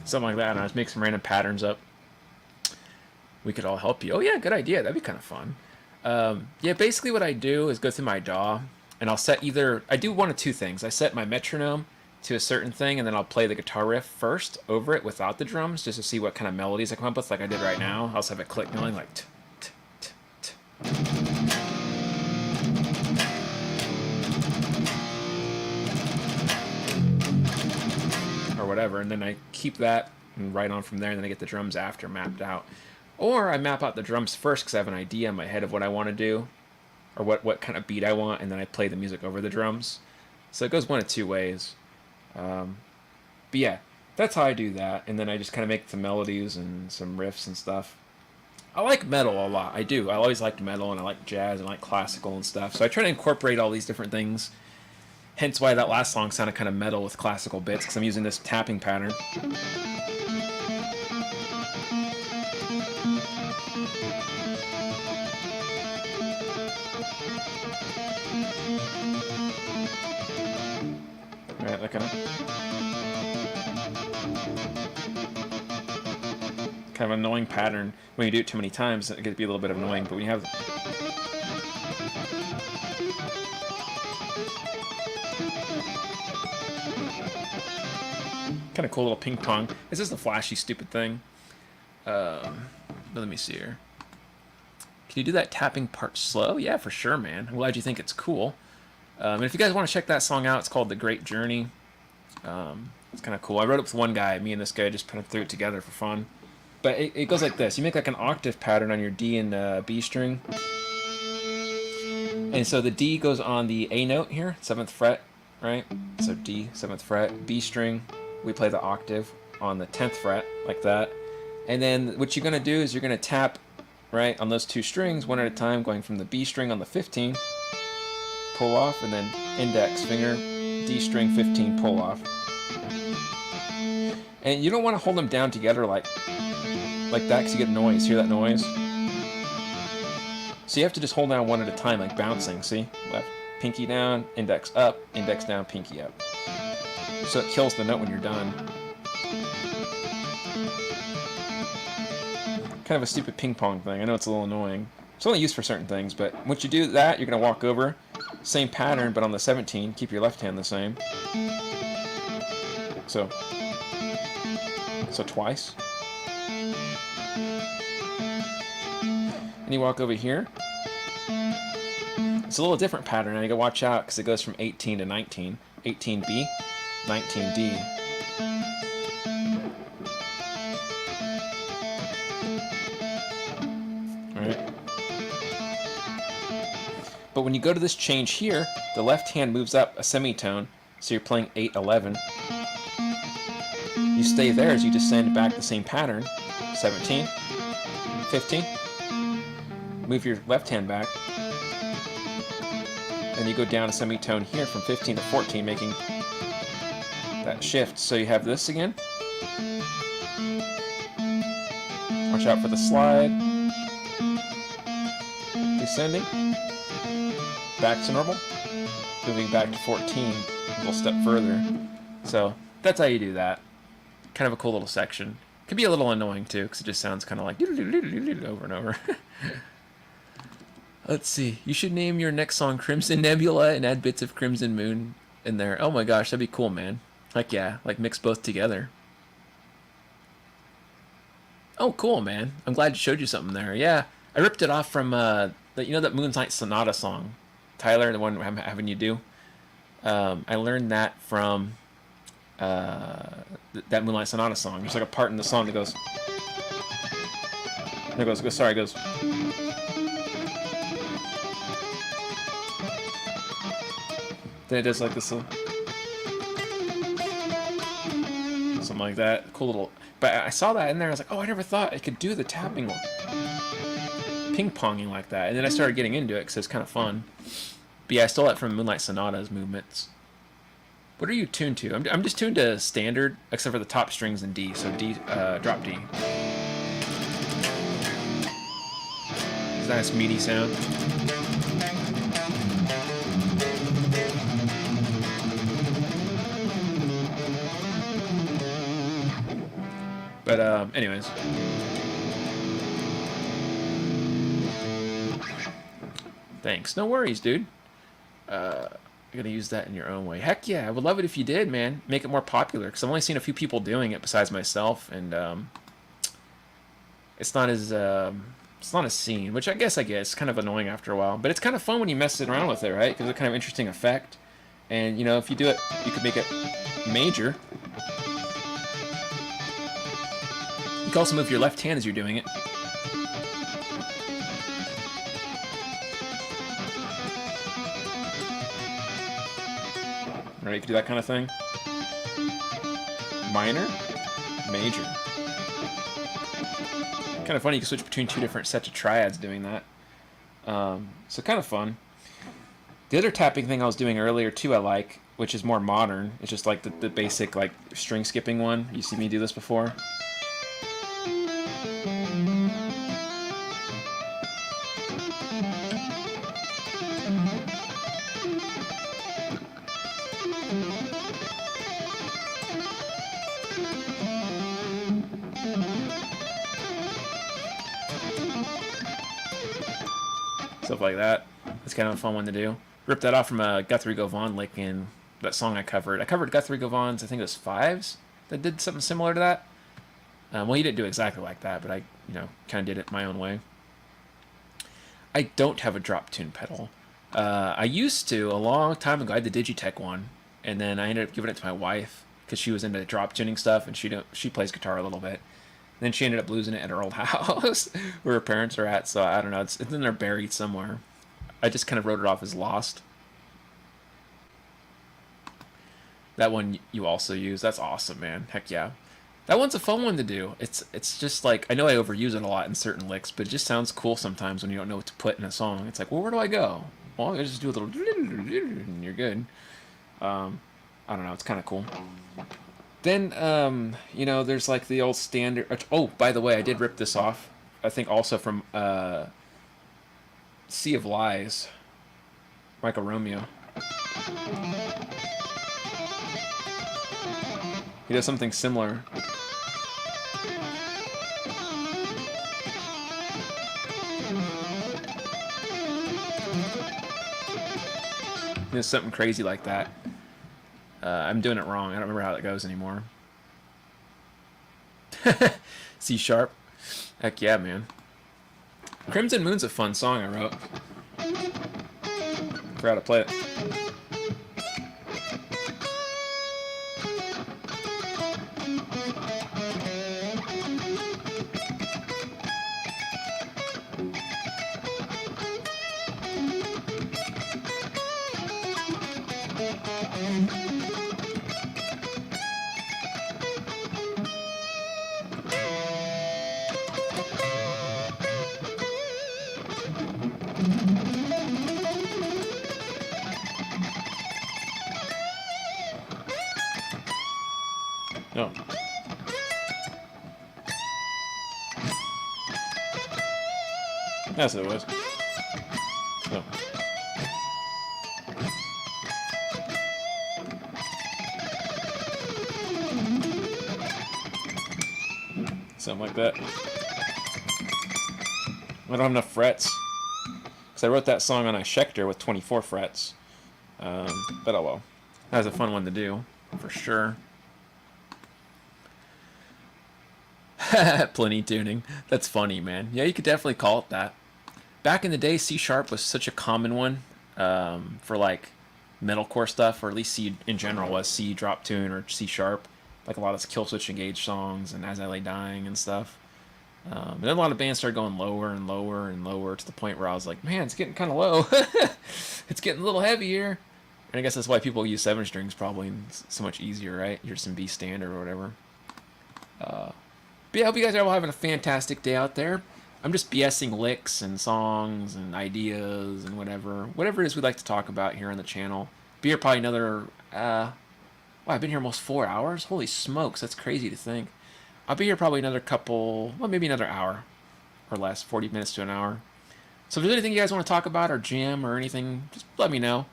Something like that, and I just make some random patterns up. We could all help you. Oh yeah, good idea. That'd be kind of fun. Yeah, basically what I do is go through my DAW, and I'll set I do one of two things. I set my metronome to a certain thing, and then I'll play the guitar riff first over it without the drums, just to see what kind of melodies I come up with, like I did right now. I also have it click going, like t, t, t, t. Or whatever, and then I keep that and write on from there, and then I get the drums after mapped out. Or I map out the drums first because I have an idea in my head of what I want to do, or what kind of beat I want, and then I play the music over the drums. So it goes one of two ways. But yeah, that's how I do that, and then I just kind of make some melodies and some riffs and stuff. I like metal a lot. I do. I always liked metal, and I like jazz, and I like classical and stuff. So I try to incorporate all these different things. Hence why that last song sounded kind of metal with classical bits, because I'm using this tapping pattern. Right, that kind of annoying pattern. When you do it too many times, it can be a little bit annoying, but when you have... kind of cool little ping pong. This is the flashy, stupid thing. Let me see here. Can you do that tapping part slow? Yeah, for sure, man. I'm glad you think it's cool. And if you guys want to check that song out, it's called The Great Journey. It's kind of cool. I wrote it with one guy. Me and this guy just kind of threw it together for fun. But it goes like this. You make like an octave pattern on your D and B string. And so the D goes on the A note here, 7th fret, right? So D, 7th fret, B string. We play the octave on the 10th fret, like that. And then what you're going to do is you're going to tap, right, on those two strings, one at a time, going from the B string on the 15, pull off, and then index finger, D string 15, pull off. And you don't want to hold them down together like that, because you get noise. Hear that noise? So you have to just hold down one at a time, like bouncing, see? Left, pinky down, index up, index down, pinky up. So it kills the note when you're done. Kind of a stupid ping pong thing. I know it's a little annoying. It's only used for certain things, but once you do that, you're going to walk over. Same pattern, but on the 17. Keep your left hand the same. So twice. And you walk over here. It's a little different pattern, and you gotta watch out because it goes from 18 to 19. 18B, 19D. Alright. But when you go to this change here, the left hand moves up a semitone, so you're playing 8-11. You stay there as you descend back the same pattern. 17, 15. Move your left hand back. And you go down a semitone here from 15 to 14, making that shift. So you have this again. Watch out for the slide. Descending. Back to normal. Moving back to 14, a little step further. So that's how you do that. Kind of a cool little section. Could be a little annoying too, because it just sounds kind of like over and over. Let's see. You should name your next song Crimson Nebula and add bits of Crimson Moon in there. Oh my gosh, that'd be cool, man. Like, yeah, like mix both together. Oh, cool, man. I'm glad I showed you something there. Yeah, I ripped it off from, that Moonlight Sonata song. Tyler, the one I'm having you do. I learned that from that Moonlight Sonata song. There's like a part in the song that goes... It goes... Sorry, it goes... Then it does like this little... Something like that. Cool little... But I saw that in there, I was like, oh, I never thought I could do the tapping ping-ponging like that. And then I started getting into it because it's kind of fun. But yeah, I stole that from Moonlight Sonata's movements. What are you tuned to? I'm just tuned to standard, except for the top strings in D. So D, drop D. It's a nice meaty sound. But anyways. Thanks. No worries, dude. You're gonna use that in your own way. Heck yeah, I would love it if you did, man. Make it more popular, because I've only seen a few people doing it besides myself, and it's not as seen, which I guess it's kind of annoying after a while. But it's kind of fun when you mess it around with it, right? Because it's a kind of interesting effect. And if you do it, you could make it major. can also move your left hand as you're doing it. Right, you can do that kind of thing. Minor, major. Kind of funny, you can switch between two different sets of triads doing that. So kind of fun. The other tapping thing I was doing earlier too I like, which is more modern. It's just like the basic like string skipping one. You see me do this before? Stuff like that. It's kind of a fun one to do. Ripped that off from a Guthrie Govan lick in that song I covered. I covered Guthrie Govan's, I think it was Fives, that did something similar to that. Well, he didn't do exactly like that, but I, kind of did it my own way. I don't have a drop tune pedal. I used to a long time ago. I had the Digitech one, and then I ended up giving it to my wife because she was into drop tuning stuff, and she plays guitar a little bit. Then she ended up losing it at her old house where her parents are at, so I don't know. It's in there buried somewhere. I just kind of wrote it off as lost. That one you also use. That's awesome, man. Heck yeah. That one's a fun one to do. It's just like, I know I overuse it a lot in certain licks, but it just sounds cool sometimes when you don't know what to put in a song. It's like, well, where do I go? Well, I just do a little and you're good. I don't know. It's kind of cool. Then, there's like the old standard... Oh, by the way, I did rip this off. I think also from Sea of Lies. Michael Romeo. He does something similar. He does something crazy like that. I'm doing it wrong. I don't remember how it goes anymore. C sharp. Heck yeah, man. Crimson Moon's a fun song I wrote. Forgot how to play it. No. That's what it was. No. Something like that. I don't have enough frets. Because I wrote that song on a Schecter with 24 frets. But oh well. That was a fun one to do, for sure. Plenty tuning. That's funny, man. Yeah, you could definitely call it that. Back in the day, C sharp was such a common one for like metalcore stuff, or at least C in general was C drop tune or C sharp. Like a lot of Killswitch Engage songs and As I Lay Dying and stuff. And then a lot of bands started going lower and lower and lower to the point where I was like, man, it's getting kind of low. It's getting a little heavier. And I guess that's why people use 7 strings probably. It's so much easier, right? You're just in B standard or whatever. But yeah, I hope you guys are all having a fantastic day out there. I'm just BSing licks and songs and ideas and whatever it is we'd like to talk about here on the channel. Be here probably another, wow, I've been here almost 4 hours? Holy smokes, that's crazy to think. I'll be here probably another couple, well, maybe another hour or less, 40 minutes to an hour. So if there's anything you guys want to talk about or jam or anything, just let me know.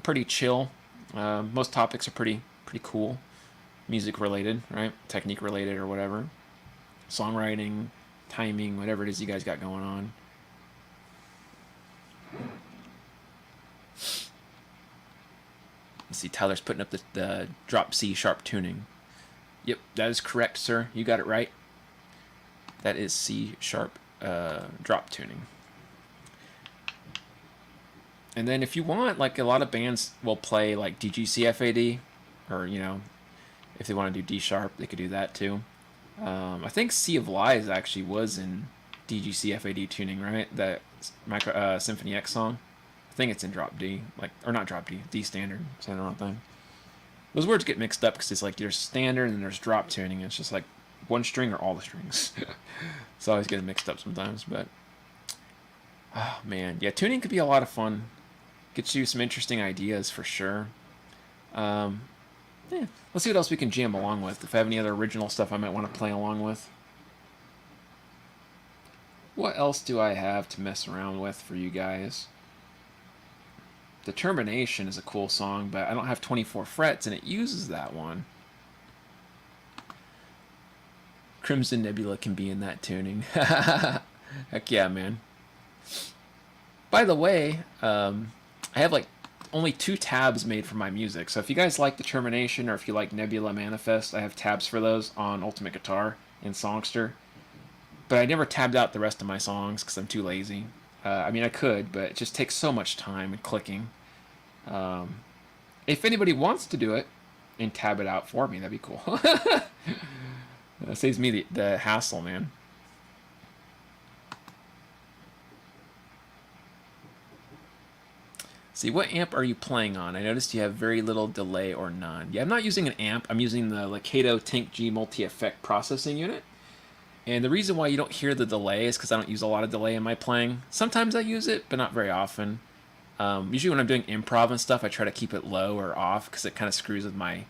Pretty chill. Most topics are pretty cool. Music related, right? Technique related or whatever. Songwriting, timing, whatever it is you guys got going on. Let's see, Tyler's putting up the drop C sharp tuning. Yep, that is correct, sir. You got it right. That is C sharp drop tuning. And then if you want, like a lot of bands will play like DGCFAD, or if they want to do D sharp, they could do that too. I think Sea of Lies actually was in DGC FAD tuning, right? That Symphony X song. I think it's in drop D, like, or not drop D, D standard. Saying the wrong thing. Those words get mixed up because it's like there's standard and there's drop tuning. It's just like one string or all the strings. So I always get it mixed up sometimes. But oh man, yeah, tuning could be a lot of fun. Gets you some interesting ideas for sure. Yeah, let's see what else we can jam along with. If I have any other original stuff I might want to play along with. What else do I have to mess around with for you guys? Determination is a cool song, but I don't have 24 frets, and it uses that one. Crimson Nebula can be in that tuning. Heck yeah, man. By the way, I have like only 2 tabs made for my music. So if you guys like Determination or if you like Nebula Manifest, I have tabs for those on Ultimate Guitar and Songster. But I never tabbed out the rest of my songs because I'm too lazy. I mean, I could, but it just takes so much time and clicking. If anybody wants to do it and tab it out for me, that'd be cool. That saves me the hassle, man. See, what amp are you playing on? I noticed you have very little delay or none. Yeah, I'm not using an amp. I'm using the Lakato Tank G multi-effect processing unit. And the reason why you don't hear the delay is because I don't use a lot of delay in my playing. Sometimes I use it, but not very often. Usually when I'm doing improv and stuff, I try to keep it low or off because it kind of screws with my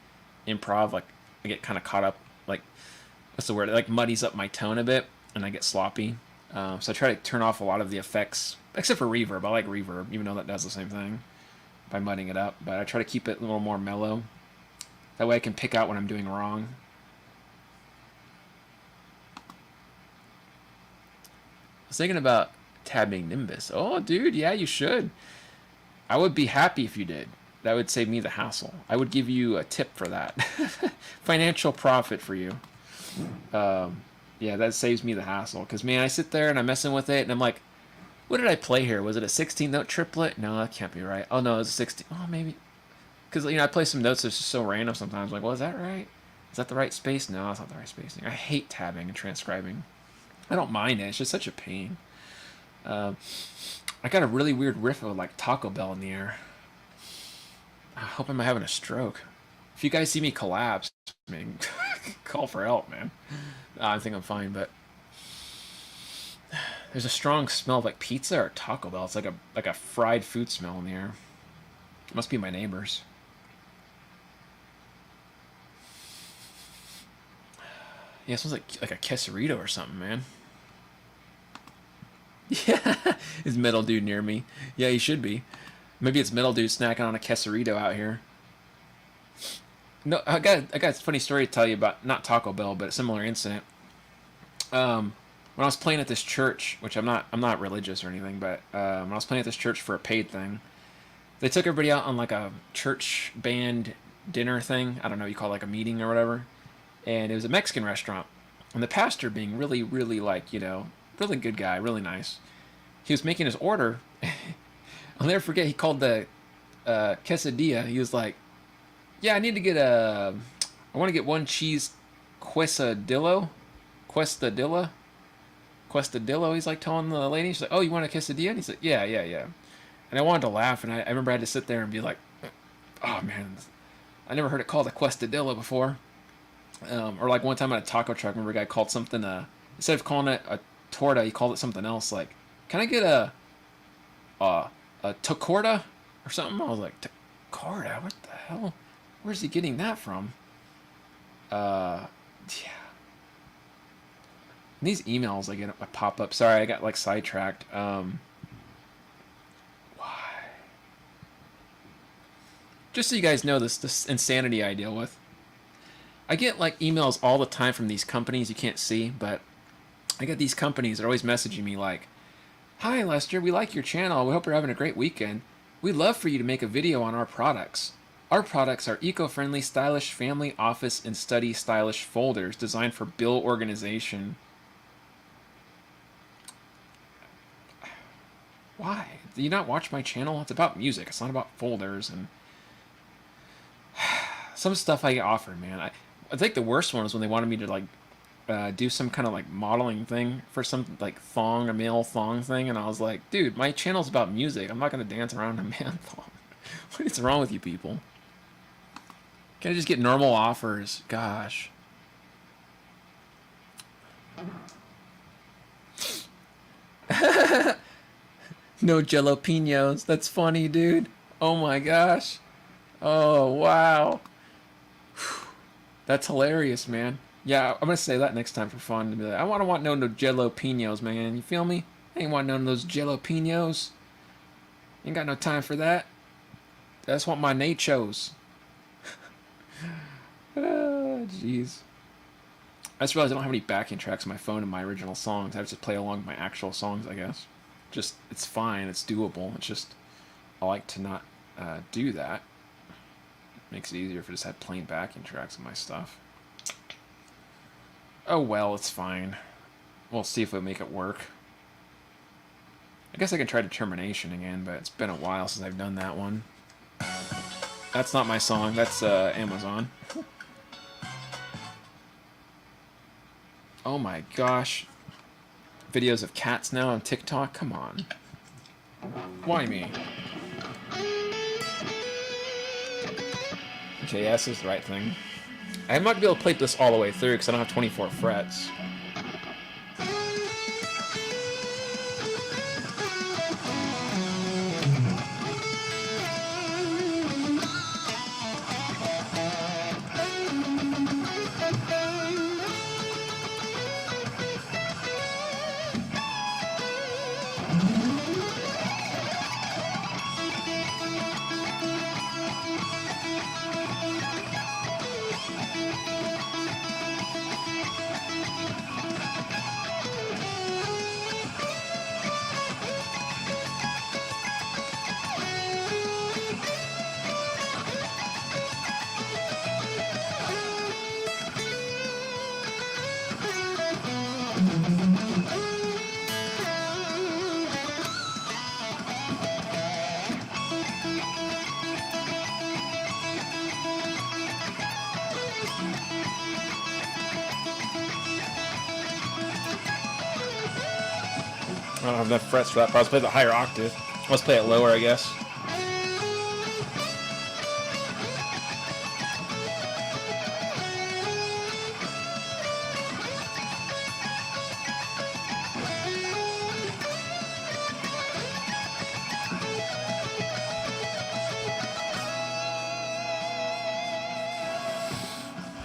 improv. Like, I get kind of caught up, like, what's the word? It like muddies up my tone a bit, and I get sloppy. So I try to turn off a lot of the effects, except for reverb. I like reverb, even though that does the same thing by mudding it up. But I try to keep it a little more mellow. That way I can pick out what I'm doing wrong. I was thinking about tabbing Nimbus. Oh, dude, yeah, you should. I would be happy if you did. That would save me the hassle. I would give you a tip for that. Financial profit for you. Yeah, that saves me the hassle. Because, man, I sit there and I'm messing with it, and I'm like, what did I play here? Was it a 16-note triplet? No, that can't be right. Oh, no, it was a 16. Oh, maybe. Because, you know, I play some notes that's just so random sometimes. I'm like, well, is that right? Is that the right space? No, it's not the right spacing. I hate tabbing and transcribing. I don't mind it. It's just such a pain. I got a really weird riff of, like, Taco Bell in the air. I hope I'm having a stroke. If you guys see me collapse, I mean, call for help, man. I think I'm fine, but there's a strong smell of like pizza or Taco Bell. It's like a fried food smell in the air. It must be my neighbors. Yeah, it smells like a quesarito or something, man. Yeah, is Metal Dude near me? Yeah, he should be. Maybe it's Metal Dude snacking on a quesarito out here. No, I got a funny story to tell you about, not Taco Bell, but a similar incident. When I was playing at this church, which I'm not religious or anything, but when I was playing at this church for a paid thing, they took everybody out on like a church band dinner thing. I don't know, you call it like a meeting or whatever. And it was a Mexican restaurant. And the pastor, being really, really like, you know, really good guy, really nice, he was making his order. I'll never forget, he called the quesadilla. He was like, yeah, I need to get I want to get 1 cheese quesadillo. Quesadilla? Quesadillo, he's like telling the lady. She's like, oh, you want a quesadilla? And he's like, yeah. And I wanted to laugh, and I remember I had to sit there and be like, oh, man, I never heard it called a quesadilla before. Or like one time at a taco truck, I remember a guy called something, instead of calling it a torta, he called it something else. Like, can I get a tacorda or something? I was like, tacorda? What the hell? Where's he getting that from? Yeah. And these emails I get pop up. Sorry, I got like sidetracked. Why? Just so you guys know this insanity I deal with. I get like emails all the time from these companies you can't see, but I get these companies that are always messaging me like, hi Lester, we like your channel. We hope you're having a great weekend. We'd love for you to make a video on our products. Our products are eco-friendly, stylish family, office, and study stylish folders designed for bill organization. Why? Do you not watch my channel? It's about music. It's not about folders and some stuff I get offered, man. I think the worst one is when they wanted me to like do some kind of like modeling thing for some like thong, a male thong thing, and I was like, dude, my channel's about music. I'm not gonna dance around a man thong. What is wrong with you people? Can I just get normal offers? Gosh. No jalapenos. That's funny, dude. Oh my gosh. Oh, wow. That's hilarious, man. Yeah, I'm gonna say that next time for fun. To be like, I want no jalapenos, man. You feel me? I ain't want none of those jalapenos. Ain't got no time for that. I just want my nachos. Oh, jeez. I just realized I don't have any backing tracks on my phone in my original songs. I have to play along with my actual songs, I guess. Just, it's fine. It's doable. It's just, I like to not do that. Makes it easier if I just had plain backing tracks on my stuff. Oh well, it's fine. We'll see if we make it work. I guess I can try Determination again, but it's been a while since I've done that one. That's not my song. That's Amazon. Oh my gosh. Videos of cats now on TikTok? Come on. Why me? Okay, yeah, this is the right thing. I'm not going to be able to play this all the way through because I don't have 24 frets. I don't have enough frets for that. But I'll play the higher octave. Let's play it lower, I guess.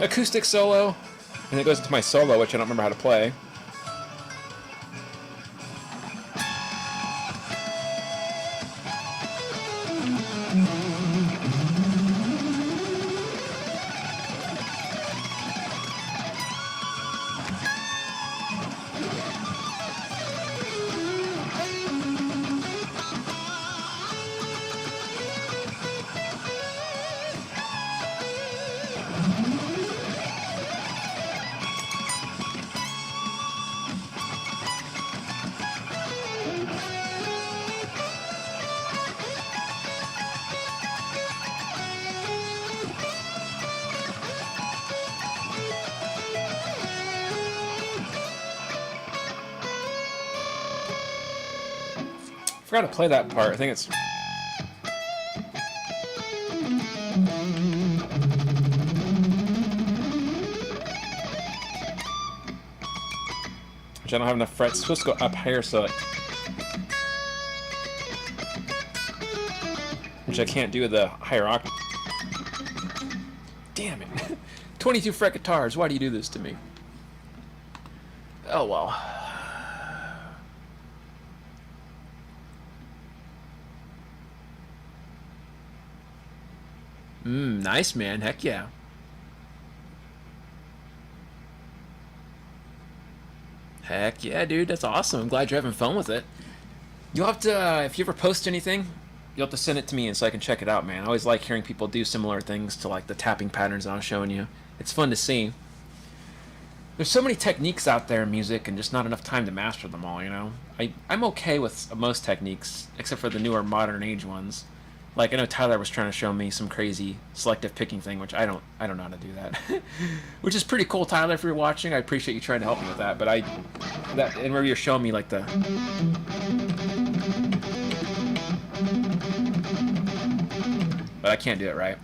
Acoustic solo. And it goes into my solo, which I don't remember how to play. I forgot to play that part. I think it's... Which I don't have enough frets. It's supposed to go up higher, so... Which I can't do with the higher octave. Damn it. 22 fret guitars. Why do you do this to me? Oh well. Nice, man. Heck yeah. Heck yeah, dude. That's awesome. I'm glad you're having fun with it. You'll have to, if you ever post anything, you'll have to send it to me and so I can check it out, man. I always like hearing people do similar things to like the tapping patterns I was showing you. It's fun to see. There's so many techniques out there in music and just not enough time to master them all, you know? I'm okay with most techniques, except for the newer modern age ones. Like I know Tyler was trying to show me some crazy selective picking thing, which I don't know how to do that. Which is pretty cool, Tyler. If you're watching, I appreciate you trying to help me with that. But and where you're showing me like the. But I can't do it right.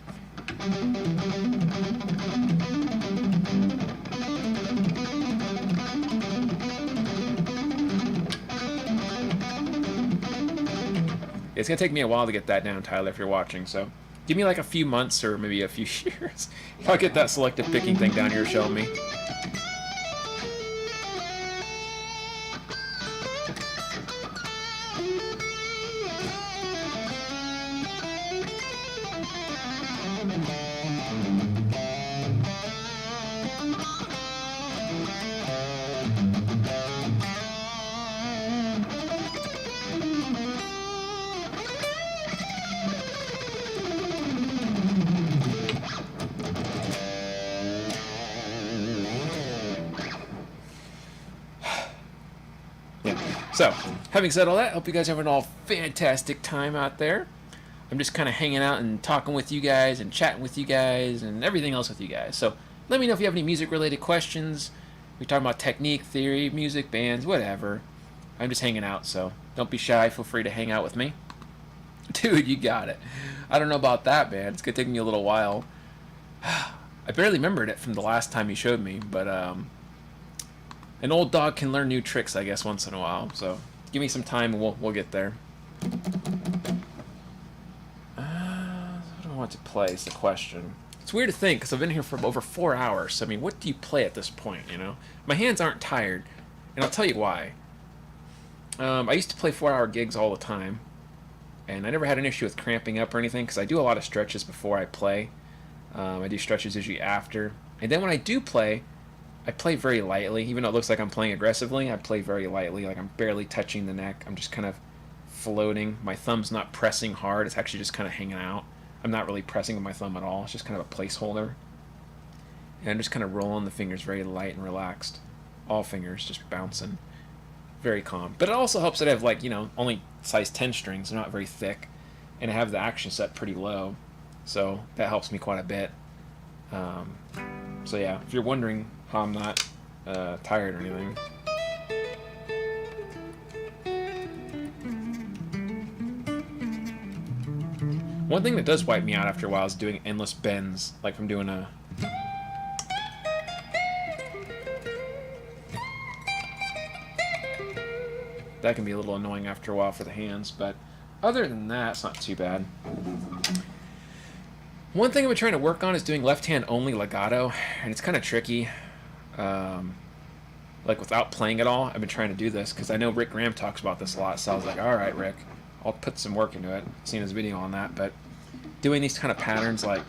It's gonna take me a while to get that down, Tyler, if you're watching, so give me like a few months or maybe a few years. If I get that selective picking thing down here showing me. So, having said all that, hope you guys are having all fantastic time out there. I'm just kind of hanging out and talking with you guys and chatting with you guys and everything else with you guys. So, let me know if you have any music-related questions. We're talking about technique, theory, music, bands, whatever. I'm just hanging out, so don't be shy. Feel free to hang out with me. Dude, you got it. I don't know about that, man. It's going to take me a little while. I barely remembered it from the last time you showed me, but an old dog can learn new tricks, I guess, once in a while. So give me some time and we'll get there. What do I want to play is the question. It's weird to think because I've been here for over 4 hours. So, I mean, what do you play at this point, you know? My hands aren't tired, and I'll tell you why. I used to play 4-hour gigs all the time, and I never had an issue with cramping up or anything because I do a lot of stretches before I play. I do stretches usually after. And then when I do play, I play very lightly. Even though it looks like I'm playing aggressively, I play very lightly. Like I'm barely touching the neck. I'm just kind of floating. My thumb's not pressing hard. It's actually just kind of hanging out. I'm not really pressing with my thumb at all. It's just kind of a placeholder. And I'm just kind of rolling the fingers very light and relaxed. All fingers just bouncing. Very calm. But it also helps that I have, like, you know, only size 10 strings. They're not very thick. And I have the action set pretty low. So that helps me quite a bit. So yeah, if you're wondering how I'm not tired or anything. One thing that does wipe me out after a while is doing endless bends, like from doing a... That can be a little annoying after a while for the hands, but other than that, it's not too bad. One thing I've been trying to work on is doing left-hand only legato, and it's kind of tricky. Like without playing at all, I've been trying to do this because I know Rick Graham talks about this a lot. So I was like, all right, Rick, I'll put some work into it. Seen his video on that, but doing these kind of patterns like.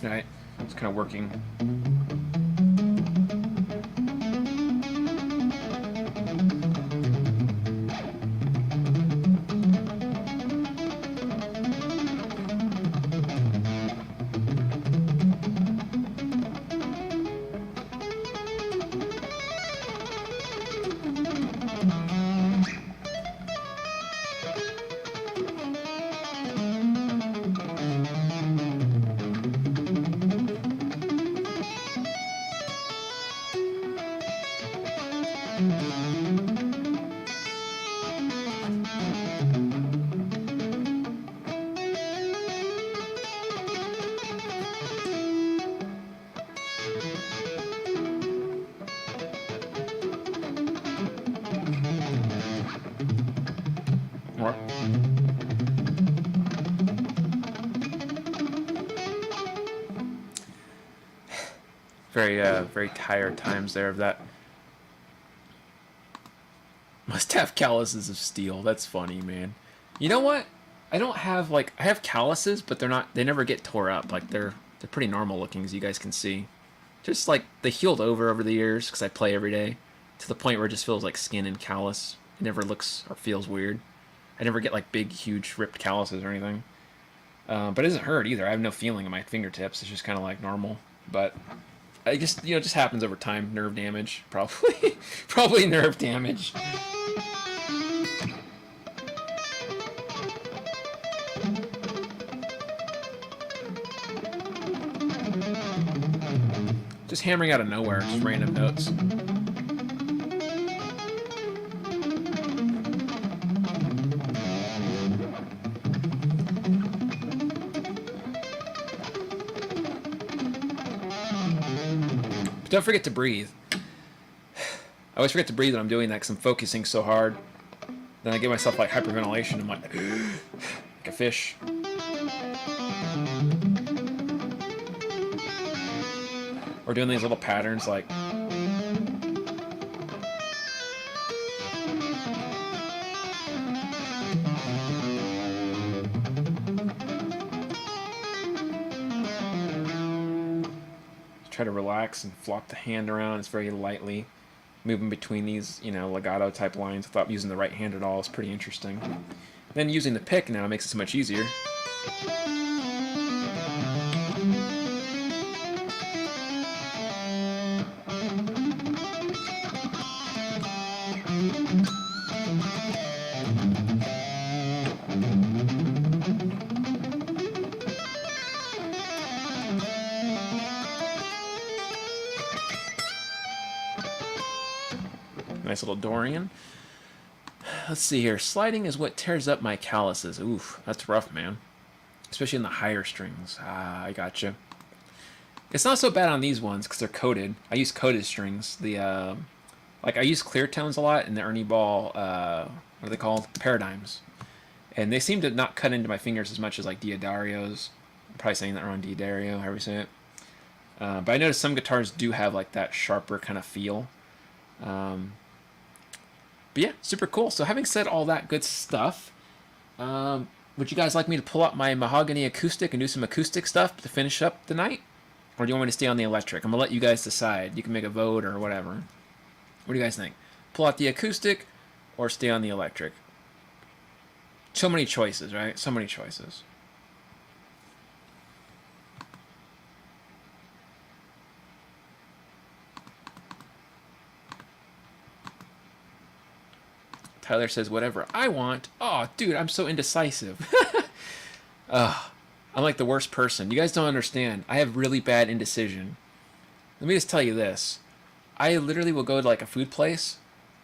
Right, it's kind of working. More. Very tired times there of that. Must have calluses of steel. That's funny, man. You know what? I don't have, like, I have calluses, but they never get tore up. Like, they're pretty normal looking, as you guys can see. Just, like, they healed over the years, because I play every day. to the point where it just feels like skin and callus. It never looks or feels weird. I never get like big, huge, ripped calluses or anything. But it doesn't hurt either. I have no feeling in my fingertips. It's just kind of like normal. But I just, it just happens over time. Nerve damage, probably. Probably nerve damage. Just hammering out of nowhere, just random notes. But don't forget to breathe. I always forget to breathe when I'm doing that because I'm focusing so hard. Then I give myself like hyperventilation. I'm like a fish. Or doing these little patterns like try to relax and flop the hand around. It's very lightly moving between these, you know, legato type lines without using the right hand at all. It's pretty interesting. Then using the pick now makes it so much easier. Nice little Dorian. Let's see here. Sliding is what tears up my calluses. Oof, that's rough, man. Especially in the higher strings. Ah, I gotcha. It's not so bad on these ones because they're coated. I use coated strings. The like I use clear tones a lot in the Ernie Ball. What are they called? Paradigms. And they seem to not cut into my fingers as much as like Diodarios. I'm probably saying that wrong. Diodario, however you say it. But I noticed some guitars do have like that sharper kind of feel. But yeah, super cool. So having said all that good stuff, would you guys like me to pull out my mahogany acoustic and do some acoustic stuff to finish up the night? Or do you want me to stay on the electric? I'm going to let you guys decide. You can make a vote or whatever. What do you guys think? Pull out the acoustic or stay on the electric? So many choices, right? So many choices. Tyler says, whatever I want. Oh, dude, I'm so indecisive. I'm like the worst person. You guys don't understand. I have really bad indecision. Let me just tell you this. I literally will go to like a food place,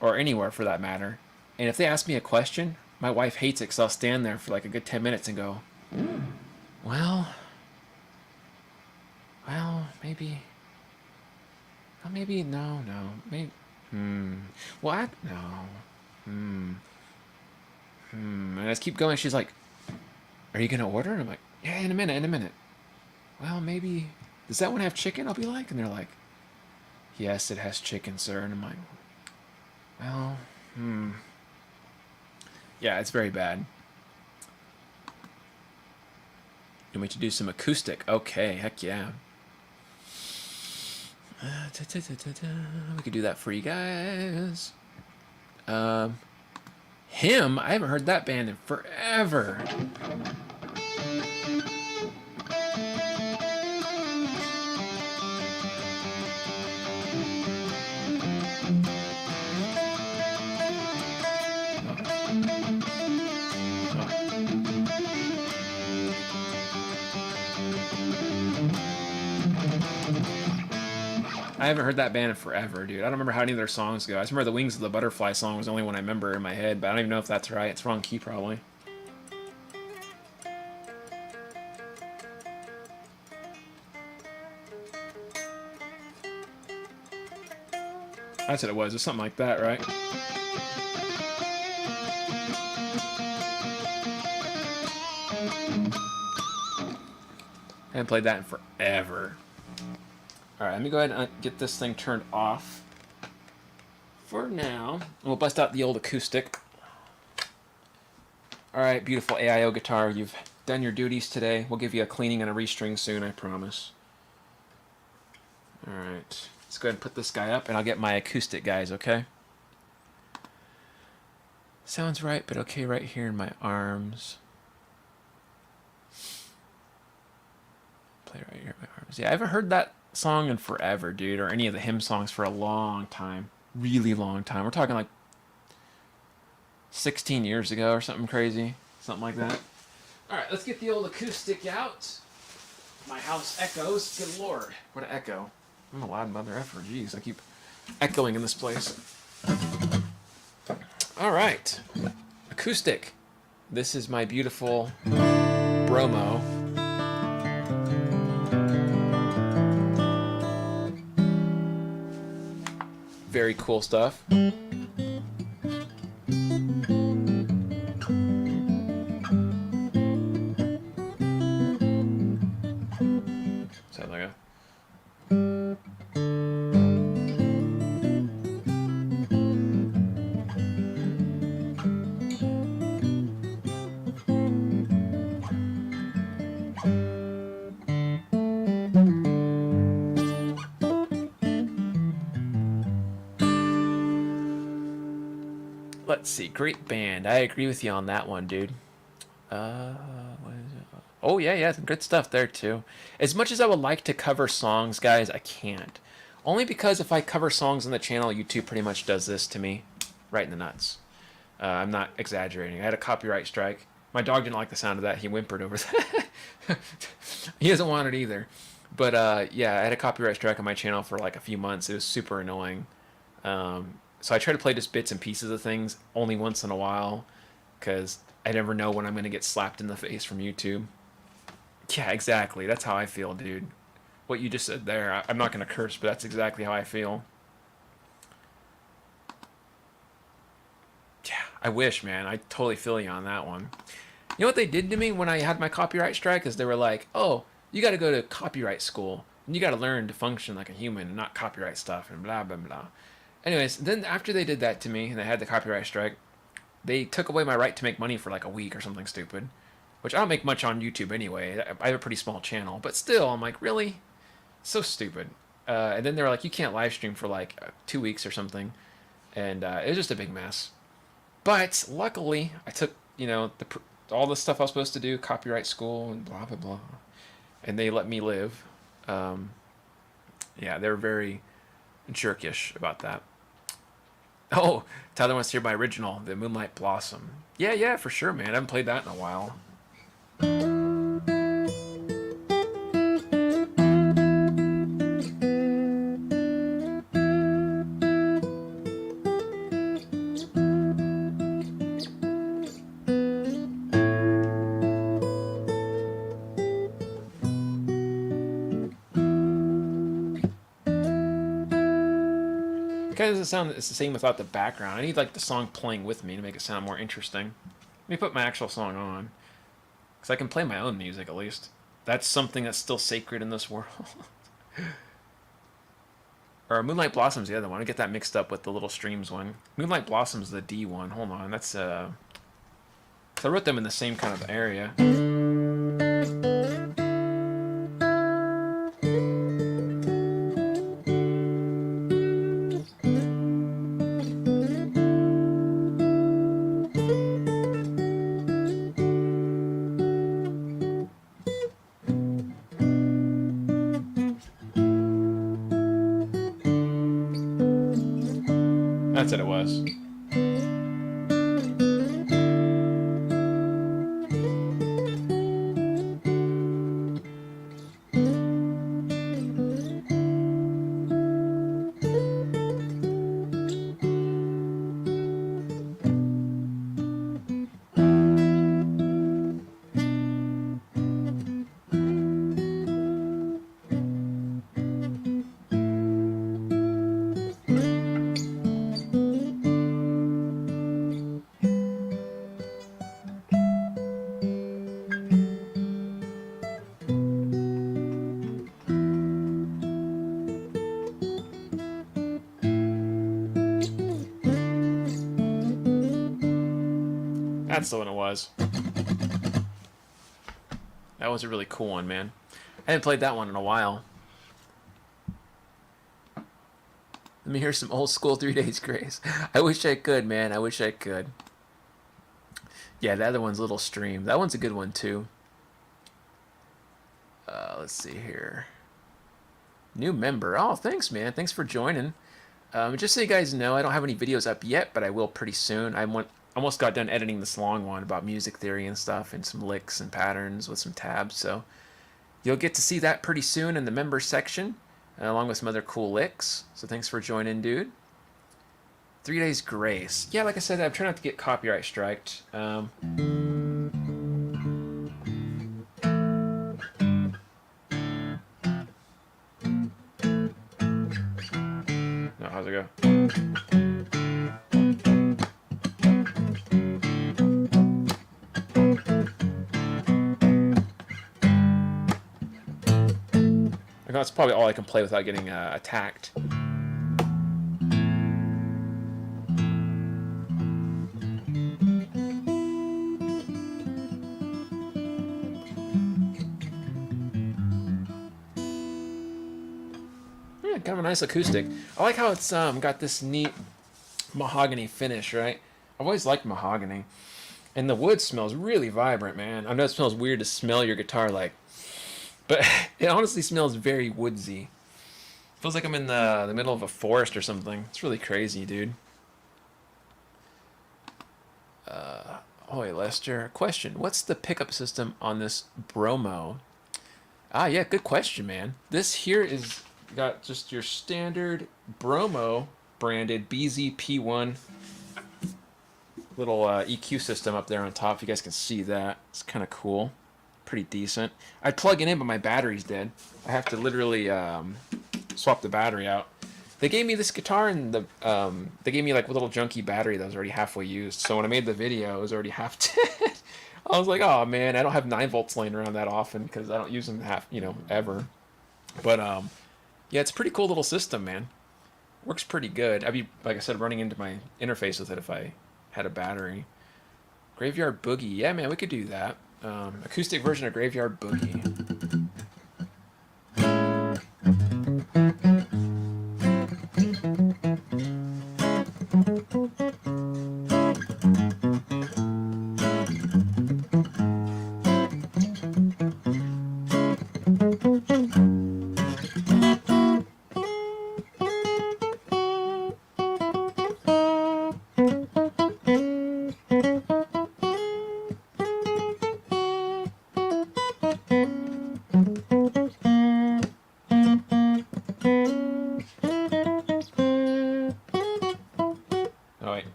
or anywhere for that matter, and if they ask me a question, my wife hates it because I'll stand there for like a good 10 minutes and go, well, maybe, no, maybe, what? No. And I just keep going. She's like, are you gonna order? And I'm like, yeah, in a minute. Well, maybe, does that one have chicken? I'll be like, and they're like, yes, it has chicken, sir. And I'm like, well, yeah, it's very bad. You want me to do some acoustic? Okay, heck yeah. We could do that for you guys. Him? I haven't heard that band in forever. I haven't heard that band in forever, dude. I don't remember how any of their songs go. I just remember the Wings of the Butterfly song was the only one I remember in my head, but I don't even know if that's right. It's wrong key, probably. That's what it was. It was something like that, right? I haven't played that in forever. Alright, let me go ahead and get this thing turned off for now. We'll bust out the old acoustic. Alright, beautiful AIO guitar. You've done your duties today. We'll give you a cleaning and a restring soon, I promise. Alright. Let's go ahead and put this guy up, and I'll get my acoustic guys, okay? Sounds right, but okay right here in my arms. Play right here in my arms. Yeah, I haven't heard that song in forever, dude, or any of the hymn songs for a long time. Really long time. We're talking like 16 years ago or something crazy. Something like that. Alright, let's get the old acoustic out. My house echoes. Good lord. What an echo. I'm a loud mother effer. Jeez, I keep echoing in this place. Alright. Acoustic. This is my beautiful Bromo. Very cool stuff. Sounds like a... Let's see, great band. I agree with you on that one, dude. What is it? Oh yeah, some good stuff there too. As much as I would like to cover songs, guys, I can't. Only because if I cover songs on the channel, YouTube pretty much does this to me, right in the nuts. I'm not exaggerating. I had a copyright strike. My dog didn't like the sound of that. He whimpered over that. He doesn't want it either. But yeah, I had a copyright strike on my channel for like a few months. It was super annoying. So I try to play just bits and pieces of things only once in a while, because I never know when I'm going to get slapped in the face from YouTube. Yeah, exactly. That's how I feel, dude. What you just said there, I'm not going to curse, but that's exactly how I feel. Yeah, I wish, man. I totally feel you on that one. You know what they did to me when I had my copyright strike is they were like, oh, you got to go to copyright school, and you got to learn to function like a human and not copyright stuff and blah, blah, blah. Anyways, then after they did that to me and I had the copyright strike, they took away my right to make money for like a week or something stupid. Which I don't make much on YouTube anyway. I have a pretty small channel. But still, I'm like, really? So stupid. And then they were like, you can't live stream for like 2 weeks or something. And it was just a big mess. But luckily, I took, you know, all the stuff I was supposed to do, copyright school and blah, blah, blah. And they let me live. Yeah, they were very jerkish about that. Oh, Tyler wants to hear my original, the Moonlight Blossom. Yeah, for sure, man. I haven't played that in a while. Doesn't sound it's the same without the background. I need like the song playing with me to make it sound more interesting. Let me put my actual song on, because I can play my own music at least. That's something that's still sacred in this world. Or Moonlight Blossom's the other one. I get that mixed up with the Little Streams one. Moonlight Blossom's the D one. Hold on, that's so I wrote them in the same kind of area. That's what it was. That's the one it was. That was a really cool one, man. I haven't played that one in a while. Let me hear some old school 3 Days Grace. I wish I could, man. I wish I could. Yeah, the other one's Little Stream. That one's a good one, too. Let's see here. New member. Oh, thanks, man. Thanks for joining. Just so you guys know, I don't have any videos up yet, but I will pretty soon. I almost got done editing this long one about music theory and stuff, and some licks and patterns with some tabs. So you'll get to see that pretty soon in the members section, along with some other cool licks. So thanks for joining, dude. 3 Days Grace. Yeah, like I said, I'm trying not to get copyright striked. Oh, how's it go? That's probably all I can play without getting attacked. Yeah, kind of a nice acoustic. I like how it's got this neat mahogany finish, right? I've always liked mahogany. And the wood smells really vibrant, man. I know it smells weird to smell your guitar like, but it honestly smells very woodsy. Feels like I'm in the middle of a forest or something. It's really crazy, dude. Oh, hey, Lester. Question. What's the pickup system on this Bromo? Ah, yeah, good question, man. This here is got just your standard Bromo branded BZP1 little EQ system up there on top. If you guys can see that. It's kind of cool. Pretty decent. I'd plug it in, but my battery's dead. I have to literally swap the battery out. They gave me this guitar, and they gave me like a little junky battery that was already halfway used. So when I made the video, it was already half dead. I was like, oh man, I don't have 9 volts laying around that often because I don't use them ever. But yeah, it's a pretty cool little system, man. Works pretty good. I'd be, like I said, running into my interface with it if I had a battery. Graveyard Boogie. Yeah, man, we could do that. Acoustic version of Graveyard Boogie.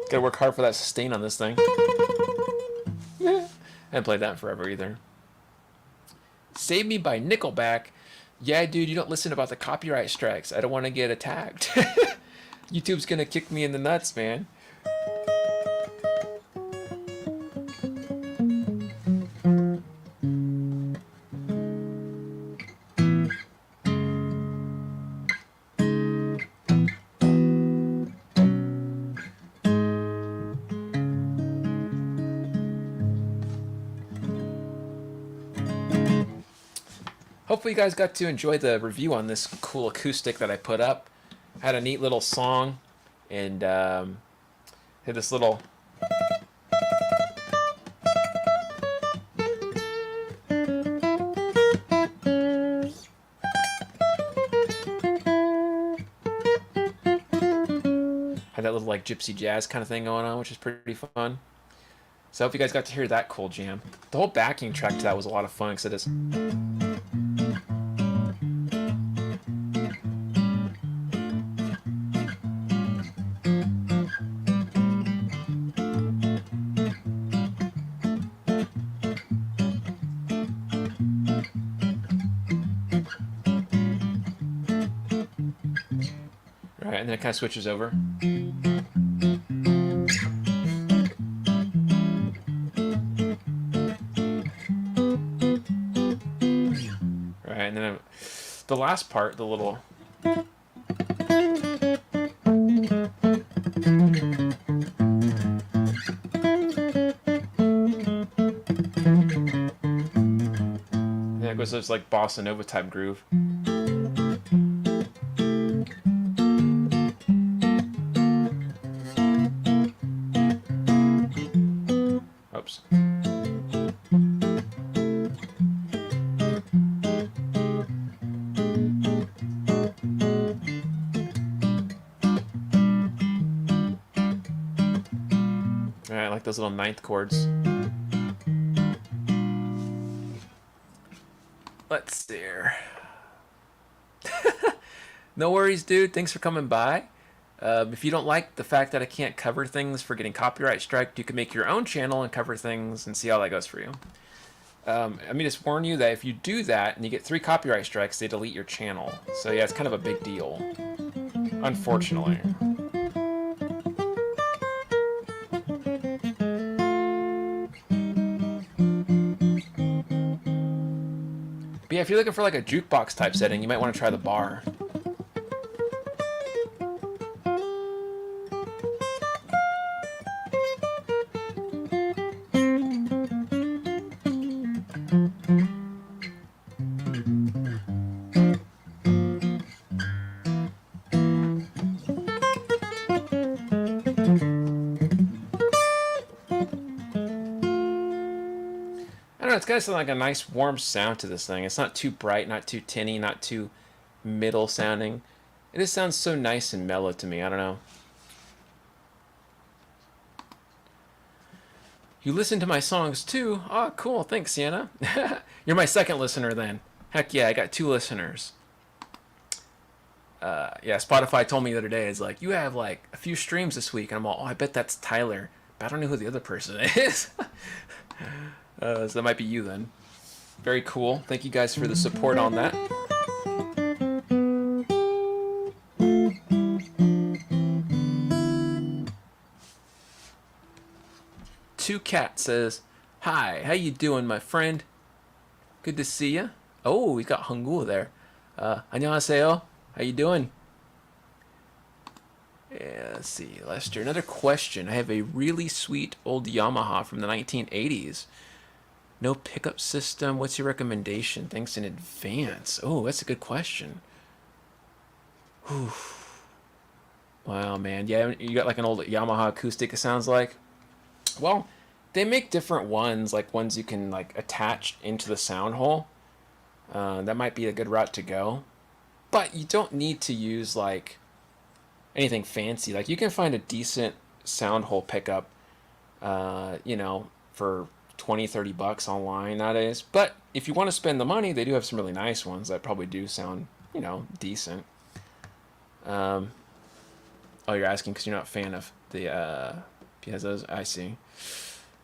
Gotta work hard for that sustain on this thing. I haven't played that in forever either. Save Me by Nickelback. Yeah, dude, you don't listen about the copyright strikes. I don't want to get attacked. YouTube's gonna kick me in the nuts, man. Hopefully you guys got to enjoy the review on this cool acoustic that I put up. Had a neat little song, and had this little had that little like gypsy jazz kind of thing going on, which is pretty fun. So I hope you guys got to hear that cool jam. The whole backing track to that was a lot of fun because it is. Right, and then it kind of switches over. Right, and then the last part, the little Yeah, it goes this like bossa nova type groove. Oops. Alright, I like those little ninth chords. Let's see here. No worries, dude. Thanks for coming by. If you don't like the fact that I can't cover things for getting copyright striked, you can make your own channel and cover things and see how that goes for you. Let me just warn you that if you do that and you get 3 copyright strikes, they delete your channel. So yeah, it's kind of a big deal. Unfortunately. But yeah, if you're looking for like a jukebox type setting, you might want to try the bar. It's got like a nice warm sound to this thing. It's not too bright, not too tinny, not too middle sounding. It just sounds so nice and mellow to me. I don't know. You listen to my songs too? Oh, cool. Thanks, Sienna. You're my second listener then. Heck yeah, I got 2 listeners. Yeah, Spotify told me the other day, it's like, you have like a few streams this week. And I'm all, oh, I bet that's Tyler. But I don't know who the other person is. So that might be you then. Very cool. Thank you guys for the support on that. Two Cat says, "Hi, how you doing, my friend? Good to see you." Oh, we got Hangul there. 안녕하세요. How you doing? Yeah, let's see, Lester. Another question. I have a really sweet old Yamaha from the 1980s. No pickup system. What's your recommendation? Thanks in advance. Oh, that's a good question. Whew. Wow, man. Yeah, you got like an old Yamaha acoustic, it sounds like. Well, they make different ones, like ones you can like attach into the sound hole. That might be a good route to go. But you don't need to use like anything fancy. Like you can find a decent sound hole pickup, you know, for 20-30 bucks online nowadays. But if you want to spend the money, they do have some really nice ones that probably do sound, you know, decent. Oh, you're asking because you're not a fan of the Piazzas? I see.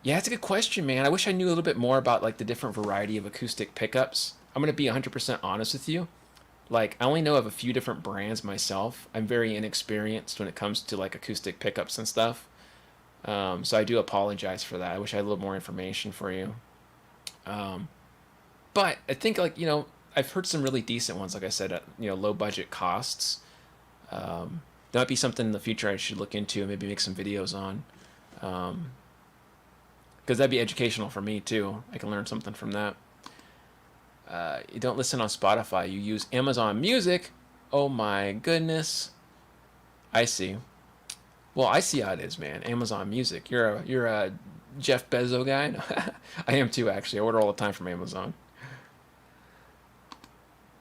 Yeah, it's a good question, man. I wish I knew a little bit more about like the different variety of acoustic pickups. I'm going to be 100% honest with you. Like, I only know of a few different brands myself. I'm very inexperienced when it comes to like acoustic pickups and stuff. So I do apologize for that. I wish I had a little more information for you. But I think, like, you know, I've heard some really decent ones, like I said, at, you know, low budget costs. That might be something in the future I should look into and maybe make some videos on. Because that'd be educational for me too. I can learn something from that. You don't listen on Spotify. You use Amazon Music. Oh my goodness. I see. Well, I see how it is, man. Amazon Music. You're a Jeff Bezos guy? No, I am too, actually. I order all the time from Amazon.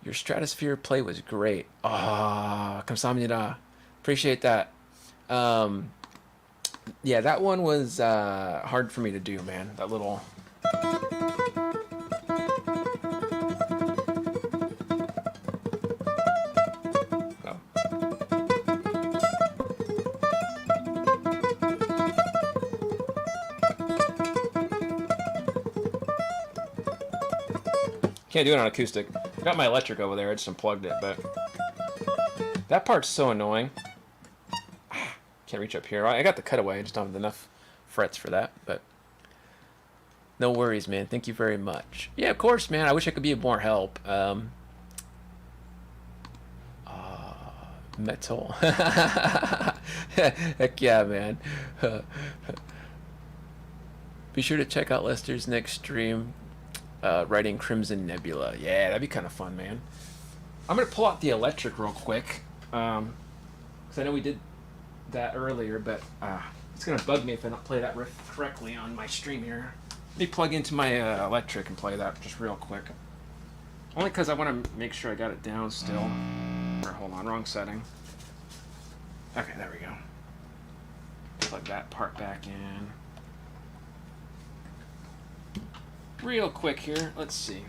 Your Stratosphere play was great. Ah, 감사합니다. Appreciate that. Yeah, that one was hard for me to do, man. That little... Can't do it on acoustic. Got my electric over there. I just unplugged it, but that part's so annoying. Can't reach up here. I got the cutaway. I just don't have enough frets for that, but no worries, man. Thank you very much. Yeah, of course, man. I wish I could be of more help. Metal. Heck yeah, man. Be sure to check out Lester's next stream, writing Crimson Nebula. Yeah, that'd be kind of fun, man. I'm gonna pull out the electric real quick, because I know we did that earlier, but it's gonna bug me if I don't play that riff correctly on my stream here. Let me plug into my electric and play that just real quick. Only because I want to make sure I got it down still. Or hold on, wrong setting. Okay, there we go. Plug that part back in. Real quick here, let's see.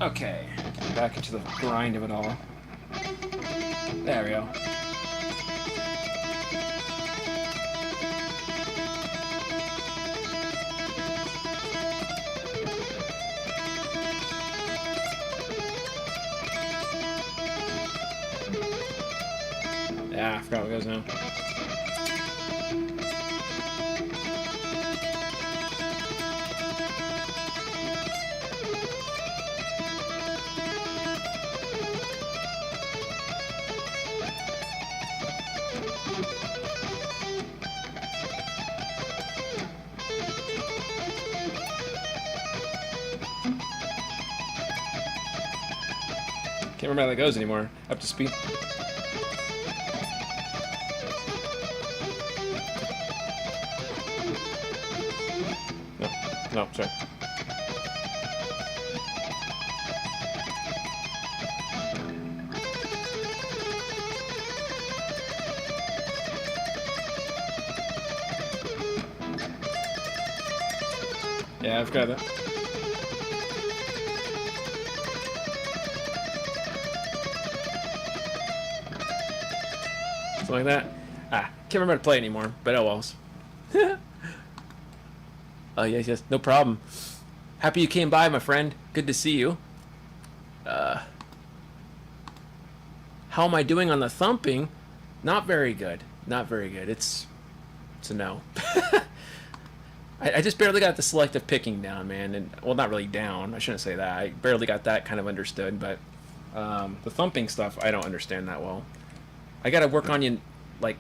Okay, back into the grind of it all. There we go. Yeah, I forgot what goes now. Can't remember how that goes anymore. Up to speed. No, sorry. Yeah, I've got that. Something like that. Can't remember how to play anymore, but oh well. Oh, yes, no problem. Happy you came by, my friend. Good to see you. How am I doing on the thumping? Not very good. Not very good. It's a no. I just barely got the selective picking down, man. And well, not really down. I shouldn't say that. I barely got that kind of understood, but the thumping stuff, I don't understand that well. I got to work on you, like,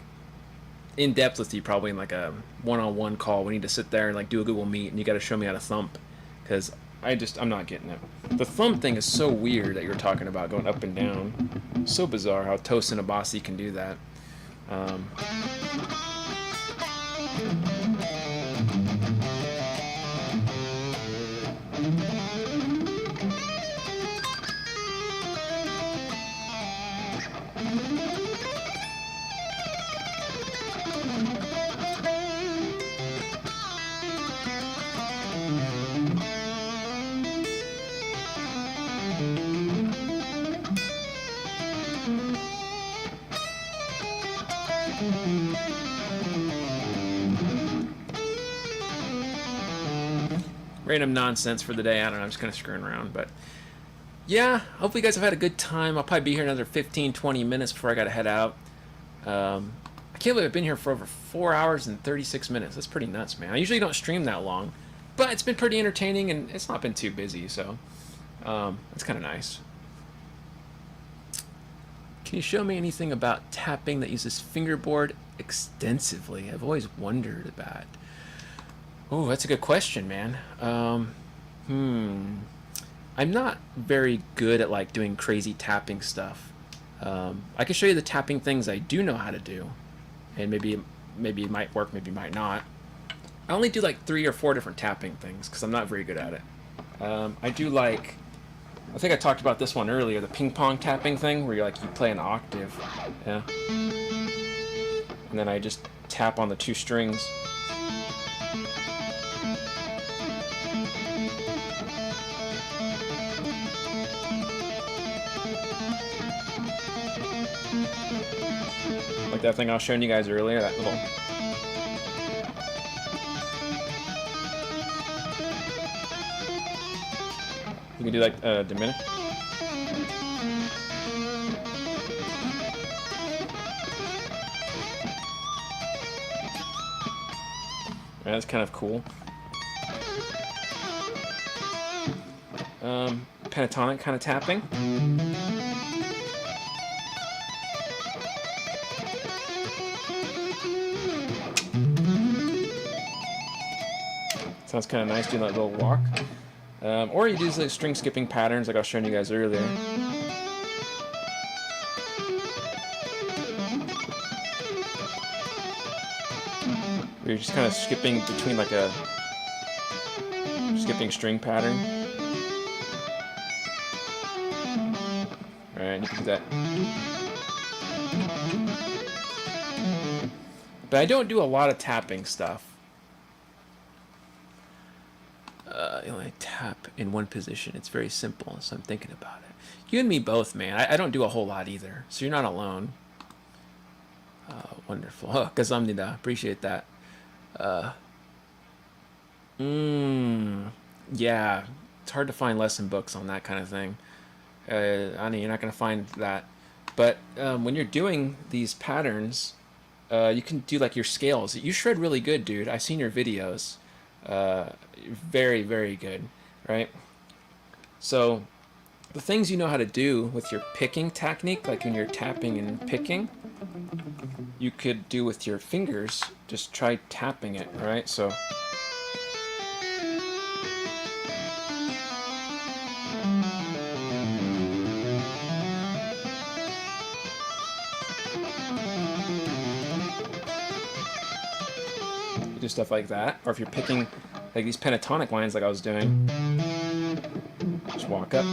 in depth with you, probably in like a one-on-one call. We need to sit there and like do a Google Meet, and you got to show me how to thump, because I'm not getting it. The thumb thing is so weird that you were talking about going up and down. So bizarre how Tosin Abasi can do that. Random nonsense for the day. I don't know. I'm just kind of screwing around. But yeah, hopefully you guys have had a good time. I'll probably be here another 15, 20 minutes before I got to head out. I can't believe I've been here for over 4 hours and 36 minutes. That's pretty nuts, man. I usually don't stream that long. But it's been pretty entertaining, and it's not been too busy. So it's kind of nice. Can you show me anything about tapping that uses fingerboard extensively? I've always wondered about. Oh, that's a good question, man. I'm not very good at like doing crazy tapping stuff. I can show you the tapping things I do know how to do, and maybe it might work, maybe it might not. I only do like 3 or 4 different tapping things because I'm not very good at it. I do like, I think I talked about this one earlier, the ping pong tapping thing, where you play an octave, yeah, and then I just tap on the 2 strings. Like that thing I was showing you guys earlier, that little... You can do like diminish. That's kind of cool. pentatonic kind of tapping. Sounds kind of nice doing that little walk. Or you do these like string skipping patterns like I was showing you guys earlier. You're just kind of skipping between like a skipping string pattern. Alright, you can do that. But I don't do a lot of tapping stuff. You only tap in one position. It's very simple, so I'm thinking about it. You and me both, man. I don't do a whole lot either, so you're not alone. Wonderful. Oh, Kazamnida. Appreciate that. Yeah. It's hard to find lesson books on that kind of thing. Ani, you're not going to find that. But when you're doing these patterns, you can do like your scales. You shred really good, dude. I've seen your videos. Very, very good, right? So the things you know how to do with your picking technique, like when you're tapping and picking, you could do with your fingers. Just try tapping it, right? So you do stuff like that. Or if you're picking like these pentatonic lines like I was doing, just walk up.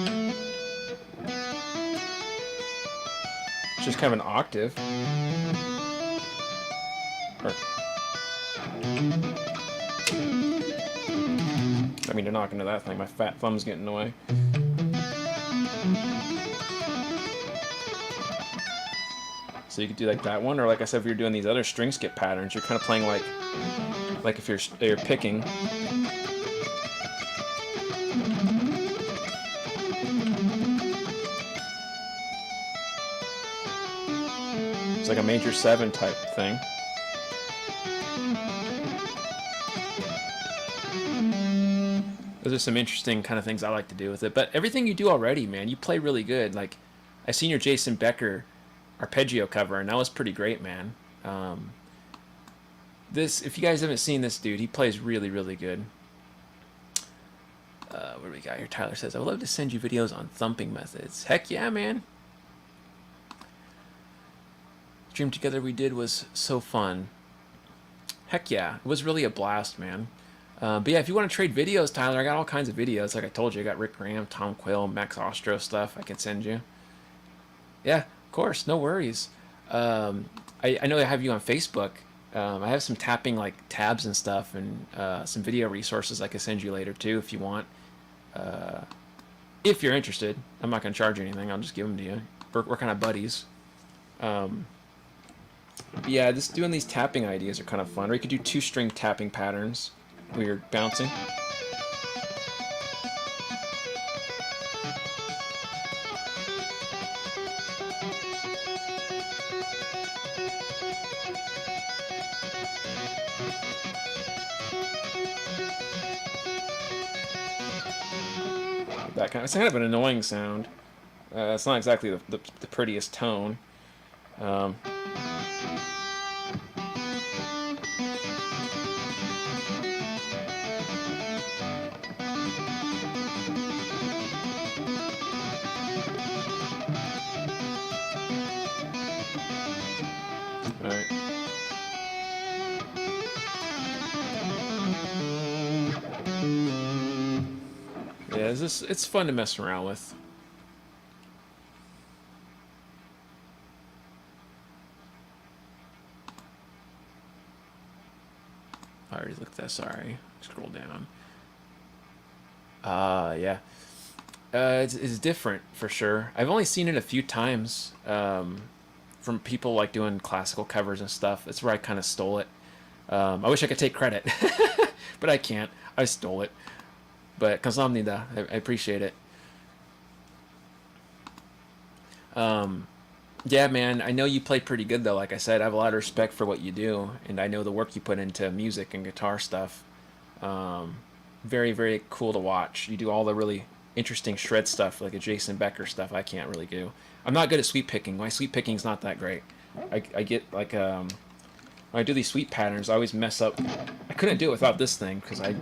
It's just kind of an octave. Or, I mean, to knock into that thing, my fat thumb's getting in the way. So you could do like that one, or like I said, if you're doing these other string skip patterns, you're kind of playing like if you're picking. It's like a major 7 type thing. Those are some interesting kind of things I like to do with it. But everything you do already, man, you play really good. Like, I seen your Jason Becker arpeggio cover, and that was pretty great, man. If you guys haven't seen this dude, he plays really, really good. What do we got here? Tyler says, I would love to send you videos on thumping methods. Heck yeah, man. Dream together we did was so fun. Heck yeah, it was really a blast, man. But yeah, if you want to trade videos, Tyler, I got all kinds of videos. Like I told you, I got Rick Graham, Tom Quill, Max Ostro stuff I can send you. Yeah, of course, no worries. I know I have you on Facebook. I have some tapping like tabs and stuff, and some video resources I can send you later too if you want. If you're interested, I'm not gonna charge you anything. I'll just give them to you. We're kind of buddies. Yeah, just doing these tapping ideas are kind of fun. Or you could do 2-string tapping patterns where you're bouncing. That kind of, it's kind of an annoying sound. It's not exactly the prettiest tone. Alright. Yeah, it's fun to mess around with. I already looked at that, sorry. Scroll down. Yeah. It's different, for sure. I've only seen it a few times from people like doing classical covers and stuff. That's where I kind of stole it. I wish I could take credit, but I can't. I stole it. But Kamsahamnida, I appreciate it. Yeah, man, I know you play pretty good, though. Like I said, I have a lot of respect for what you do, and I know the work you put into music and guitar stuff. Very, very cool to watch. You do all the really interesting shred stuff like a Jason Becker stuff I can't really do. I'm not good at sweep picking. My sweep picking's not that great. I get like when I do these sweep patterns, I always mess up. I couldn't do it without this thing because I.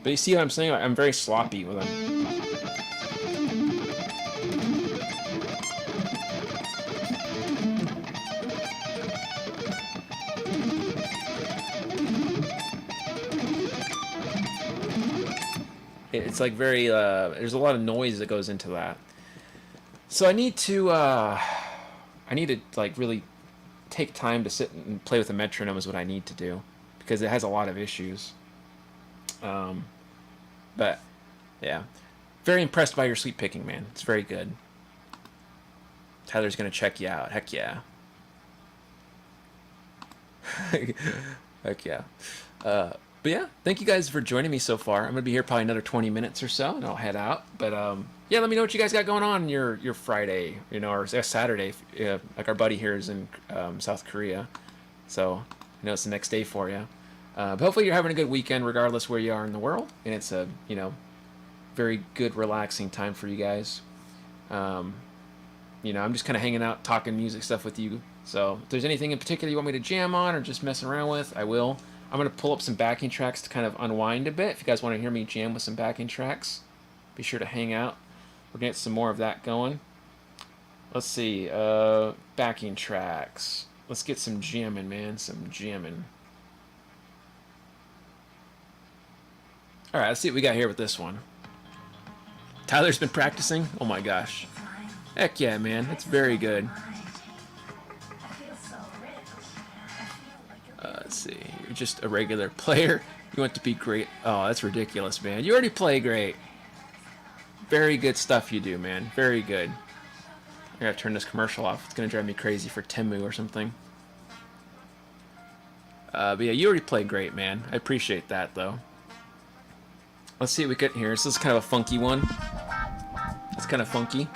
But you see what I'm saying? I'm very sloppy with them. It's like very, there's a lot of noise that goes into that. So I need to like really take time to sit and play with a metronome is what I need to do. Because it has a lot of issues. But yeah, very impressed by your sweep picking, man. It's very good. Tyler's gonna check you out. Heck yeah. Heck yeah. But yeah, thank you guys for joining me so far. I'm gonna be here probably another 20 minutes or so, and I'll head out. But yeah, let me know what you guys got going on your Friday, you know, or Saturday. Like our buddy here is in South Korea, so I know it's the next day for you. But hopefully you're having a good weekend regardless where you are in the world. And it's a, you know, very good, relaxing time for you guys. You know, I'm just kind of hanging out, talking music stuff with you. So if there's anything in particular you want me to jam on or just messing around with, I will. I'm going to pull up some backing tracks to kind of unwind a bit. If you guys want to hear me jam with some backing tracks, be sure to hang out. We're going to get some more of that going. Let's see. Backing tracks. Let's get some jamming, man. Some jamming. All right, let's see what we got here with this one. Tyler's been practicing. Oh my gosh. Heck yeah, man. That's very good. Let's see. You're just a regular player. You want to be great. Oh, that's ridiculous, man. You already play great. Very good stuff you do, man. Very good. I gotta turn this commercial off. It's gonna drive me crazy for Temu or something. But yeah, you already play great, man. I appreciate that, though. Let's see what we get here. This is kind of a funky one. It's kind of funky.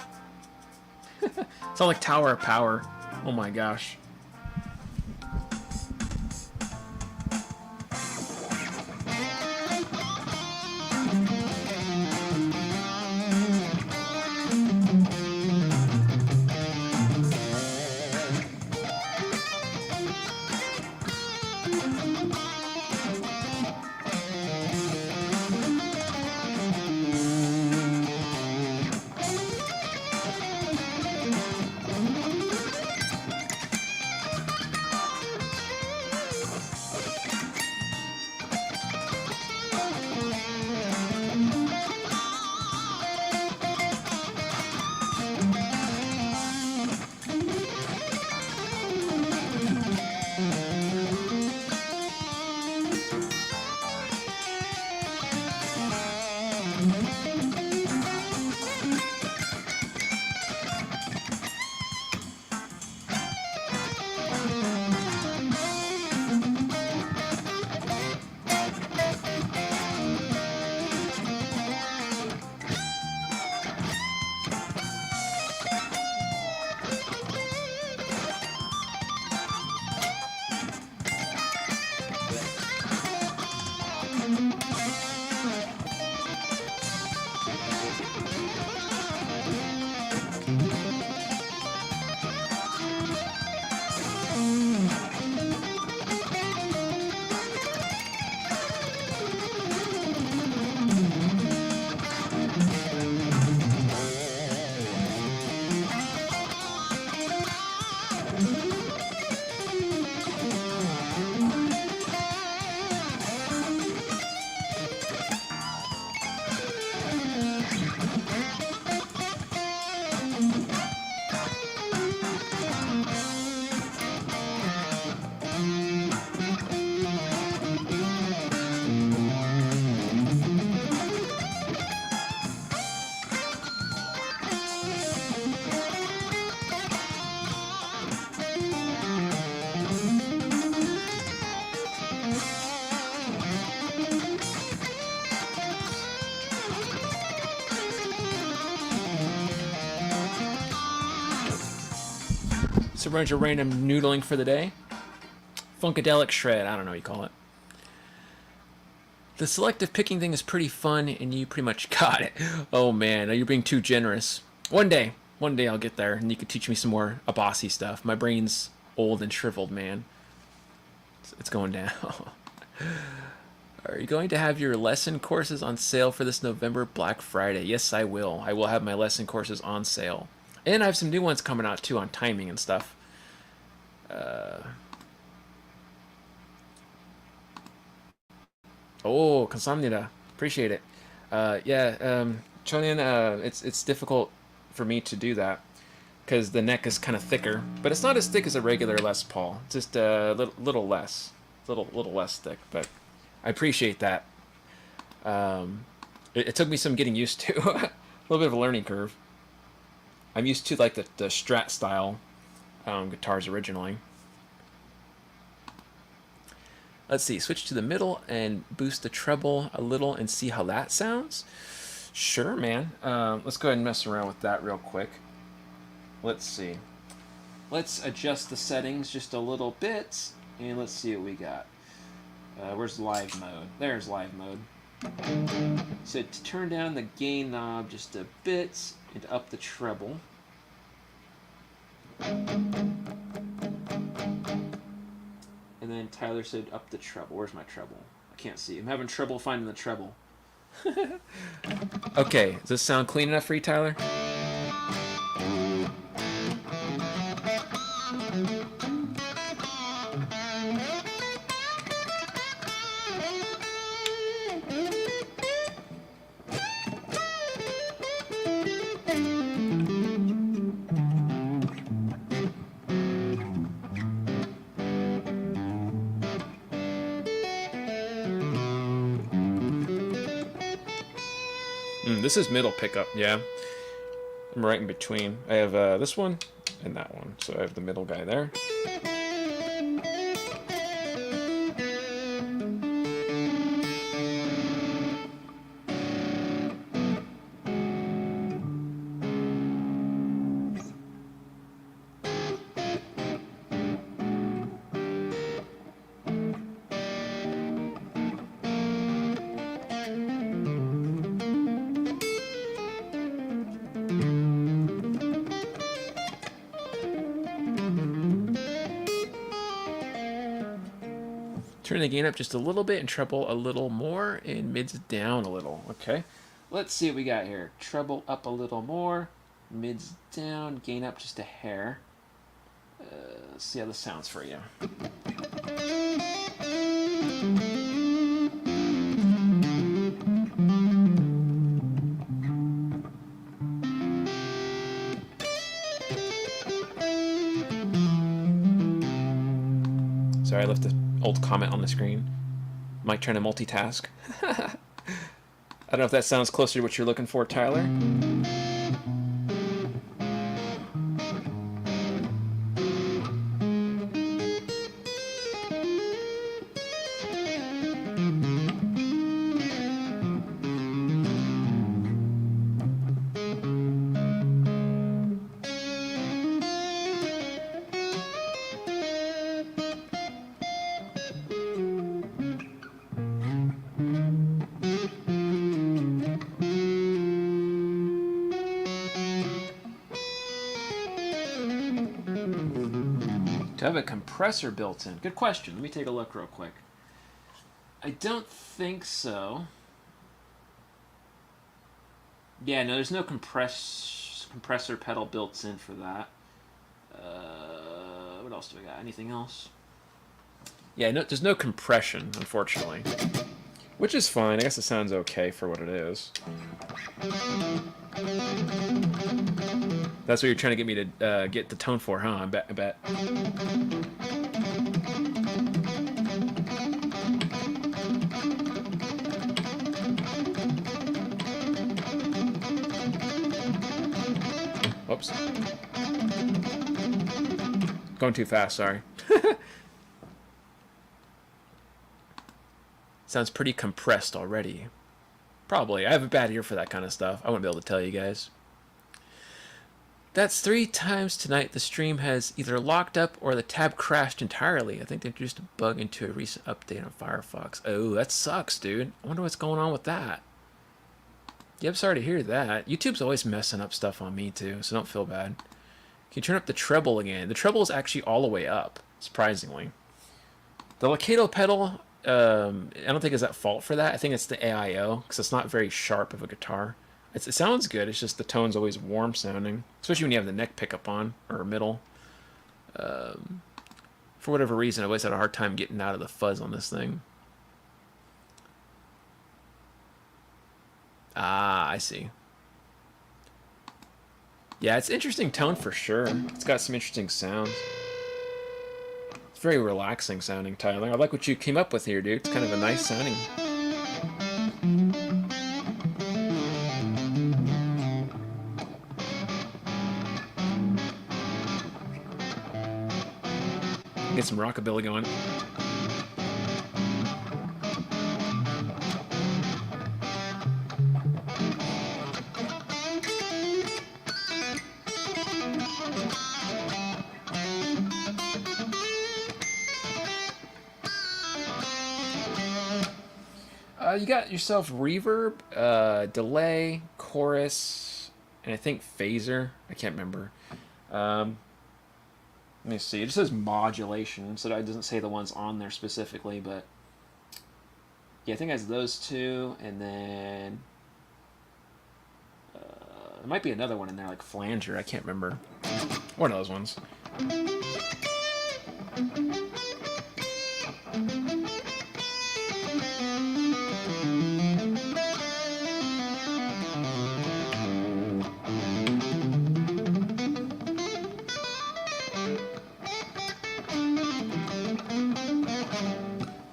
Sounds like Tower of Power. Oh my gosh. So a bunch of random noodling for the day. Funkadelic shred, I don't know what you call it. The selective picking thing is pretty fun, and you pretty much got it. Oh man, you're being too generous. One day I'll get there, and you can teach me some more Abasi stuff. My brain's old and shriveled, man. It's going down. Are you going to have your lesson courses on sale for this November Black Friday? Yes, I will. I will have my lesson courses on sale. And I have some new ones coming out, too, on timing and stuff. Oh, Consomnida. Appreciate it. Chonian, it's difficult for me to do that because the neck is kind of thicker, but it's not as thick as a regular Les Paul. It's just a little less, little less thick. But I appreciate that. It took me some getting used to, a little bit of a learning curve. I'm used to like the Strat style guitars originally. Let's see, switch to the middle and boost the treble a little and see how that sounds. Sure, man. Let's go ahead and mess around with that real quick. Let's see. Let's adjust the settings just a little bit, and let's see what we got. Where's live mode? There's live mode. So to turn down the gain knob just a bit and up the treble. And then Tyler said up the treble. Where's my treble? I can't see. I'm having trouble finding the treble. Okay, does this sound clean enough for you, Tyler? This is middle pickup, yeah. I'm right in between. I have this one and that one, so I have the middle guy there. Turn the gain up just a little bit and treble a little more and mids down a little. Okay, let's see what we got here. Treble up a little more, mids down, gain up just a hair. Let's see how this sounds for you. Sorry, I left the old comment on the screen. Mike trying to multitask. I don't know if that sounds closer to what you're looking for, Tyler. To have a compressor built in. Good question. Let me take a look real quick. I don't think so. Yeah, no, there's no compressor pedal built in for that. What else do we got? Anything else? Yeah, no, there's no compression, unfortunately. Which is fine. I guess it sounds okay for what it is. That's what you're trying to get me to get the tone for, huh? I bet. Whoops. Going too fast, sorry. Sounds pretty compressed already. Probably. I have a bad ear for that kind of stuff. I wouldn't be able to tell you guys. That's 3 times tonight the stream has either locked up or the tab crashed entirely. I think they introduced a bug into a recent update on Firefox. Oh, that sucks, dude. I wonder what's going on with that. Yeah, I'm sorry to hear that. YouTube's always messing up stuff on me, too, so don't feel bad. Can you turn up the treble again? The treble is actually all the way up, surprisingly. The Locato pedal, I don't think is at fault for that. I think it's the AIO, because it's not very sharp of a guitar. It sounds good, it's just the tone's always warm sounding, especially when you have the neck pickup on, or middle. For whatever reason, I always had a hard time getting out of the fuzz on this thing. Ah, I see. Yeah, it's interesting tone for sure. It's got some interesting sounds. It's very relaxing sounding, Tyler. I like what you came up with here, dude. It's kind of a nice sounding. Get some rockabilly going. You got yourself reverb, delay, chorus, and I think phaser. I can't remember. Let me see. It just says modulation, so it doesn't say the ones on there specifically, but yeah, I think it has those two, and then there might be another one in there, like flanger. I can't remember. One of those ones.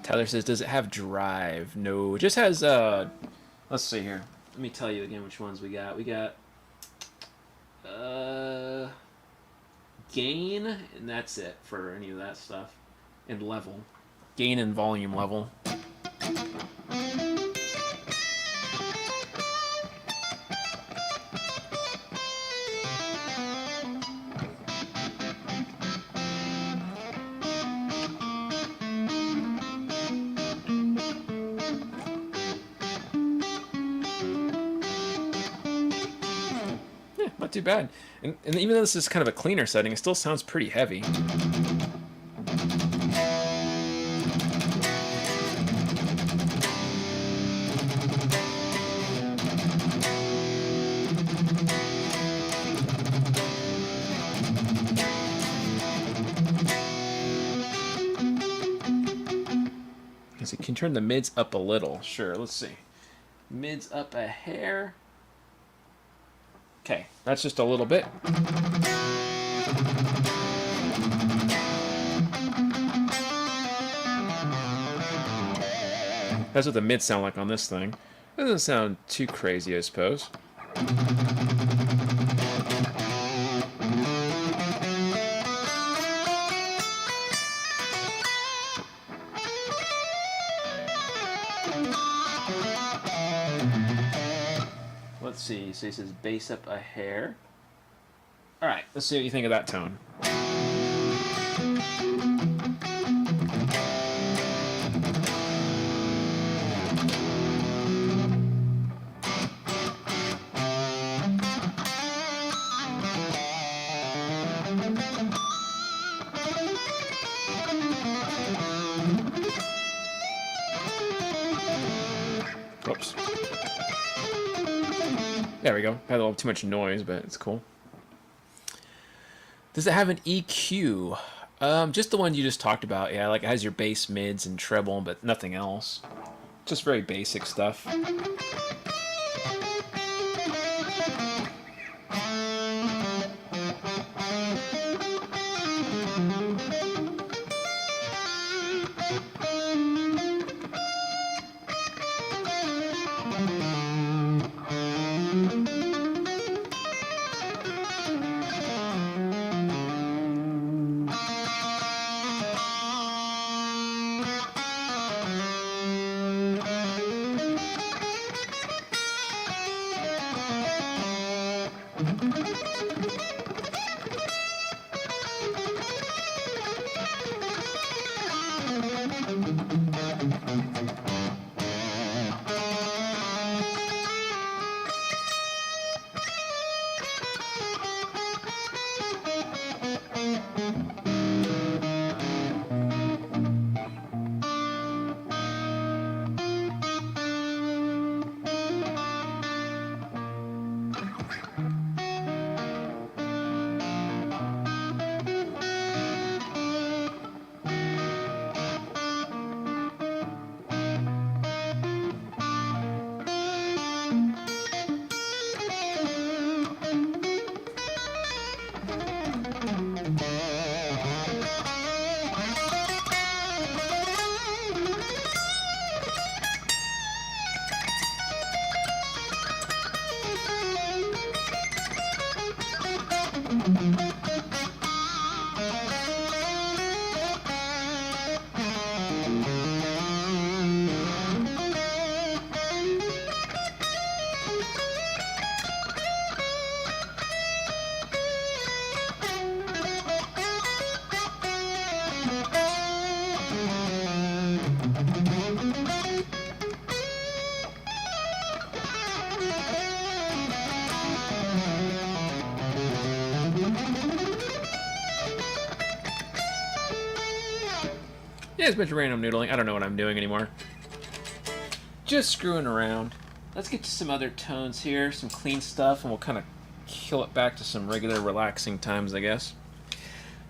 Tyler says, does it have drive? No, it just has, let's see here. Let me tell you again which ones we got. We got gain, and that's it for any of that stuff. And level. Gain and volume level. Not too bad. And even though this is kind of a cleaner setting, it still sounds pretty heavy. Because it can turn the mids up a little. Sure, let's see. Mids up a hair. Okay, that's just a little bit. That's what the mids sound like on this thing. It doesn't sound too crazy, I suppose. Let's see, so he says bass up a hair. Alright, let's see what you think of that tone. Whoops. There we go. Had a little too much noise, but it's cool. Does it have an EQ? Just the one you just talked about. Yeah, like it has your bass, mids, and treble, but nothing else. Just very basic stuff. Yeah, it's a bunch of random noodling. I don't know what I'm doing anymore. Just screwing around. Let's get to some other tones here, some clean stuff, and we'll kind of kill it back to some regular relaxing times, I guess.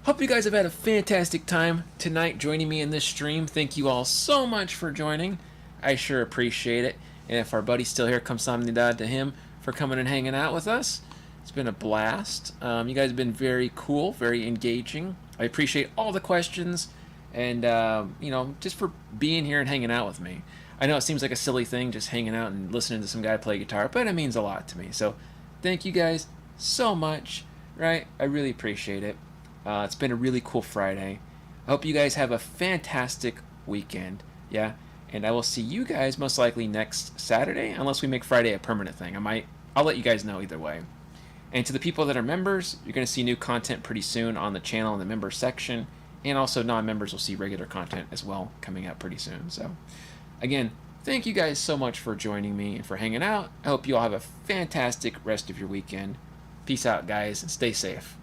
Hope you guys have had a fantastic time tonight joining me in this stream. Thank you all so much for joining. I sure appreciate it. And if our buddy's still here, kamsahamnida to him for coming and hanging out with us. It's been a blast. You guys have been very cool, very engaging. I appreciate all the questions and, just for being here and hanging out with me. I know it seems like a silly thing just hanging out and listening to some guy play guitar, but it means a lot to me. So thank you guys so much, right? I really appreciate it. It's been a really cool Friday. I hope you guys have a fantastic weekend, yeah? And I will see you guys most likely next Saturday, unless we make Friday a permanent thing. I'll let you guys know either way. And to the people that are members, you're going to see new content pretty soon on the channel in the members section. And also non-members will see regular content as well coming out pretty soon. So, again, thank you guys so much for joining me and for hanging out. I hope you all have a fantastic rest of your weekend. Peace out, guys, and stay safe.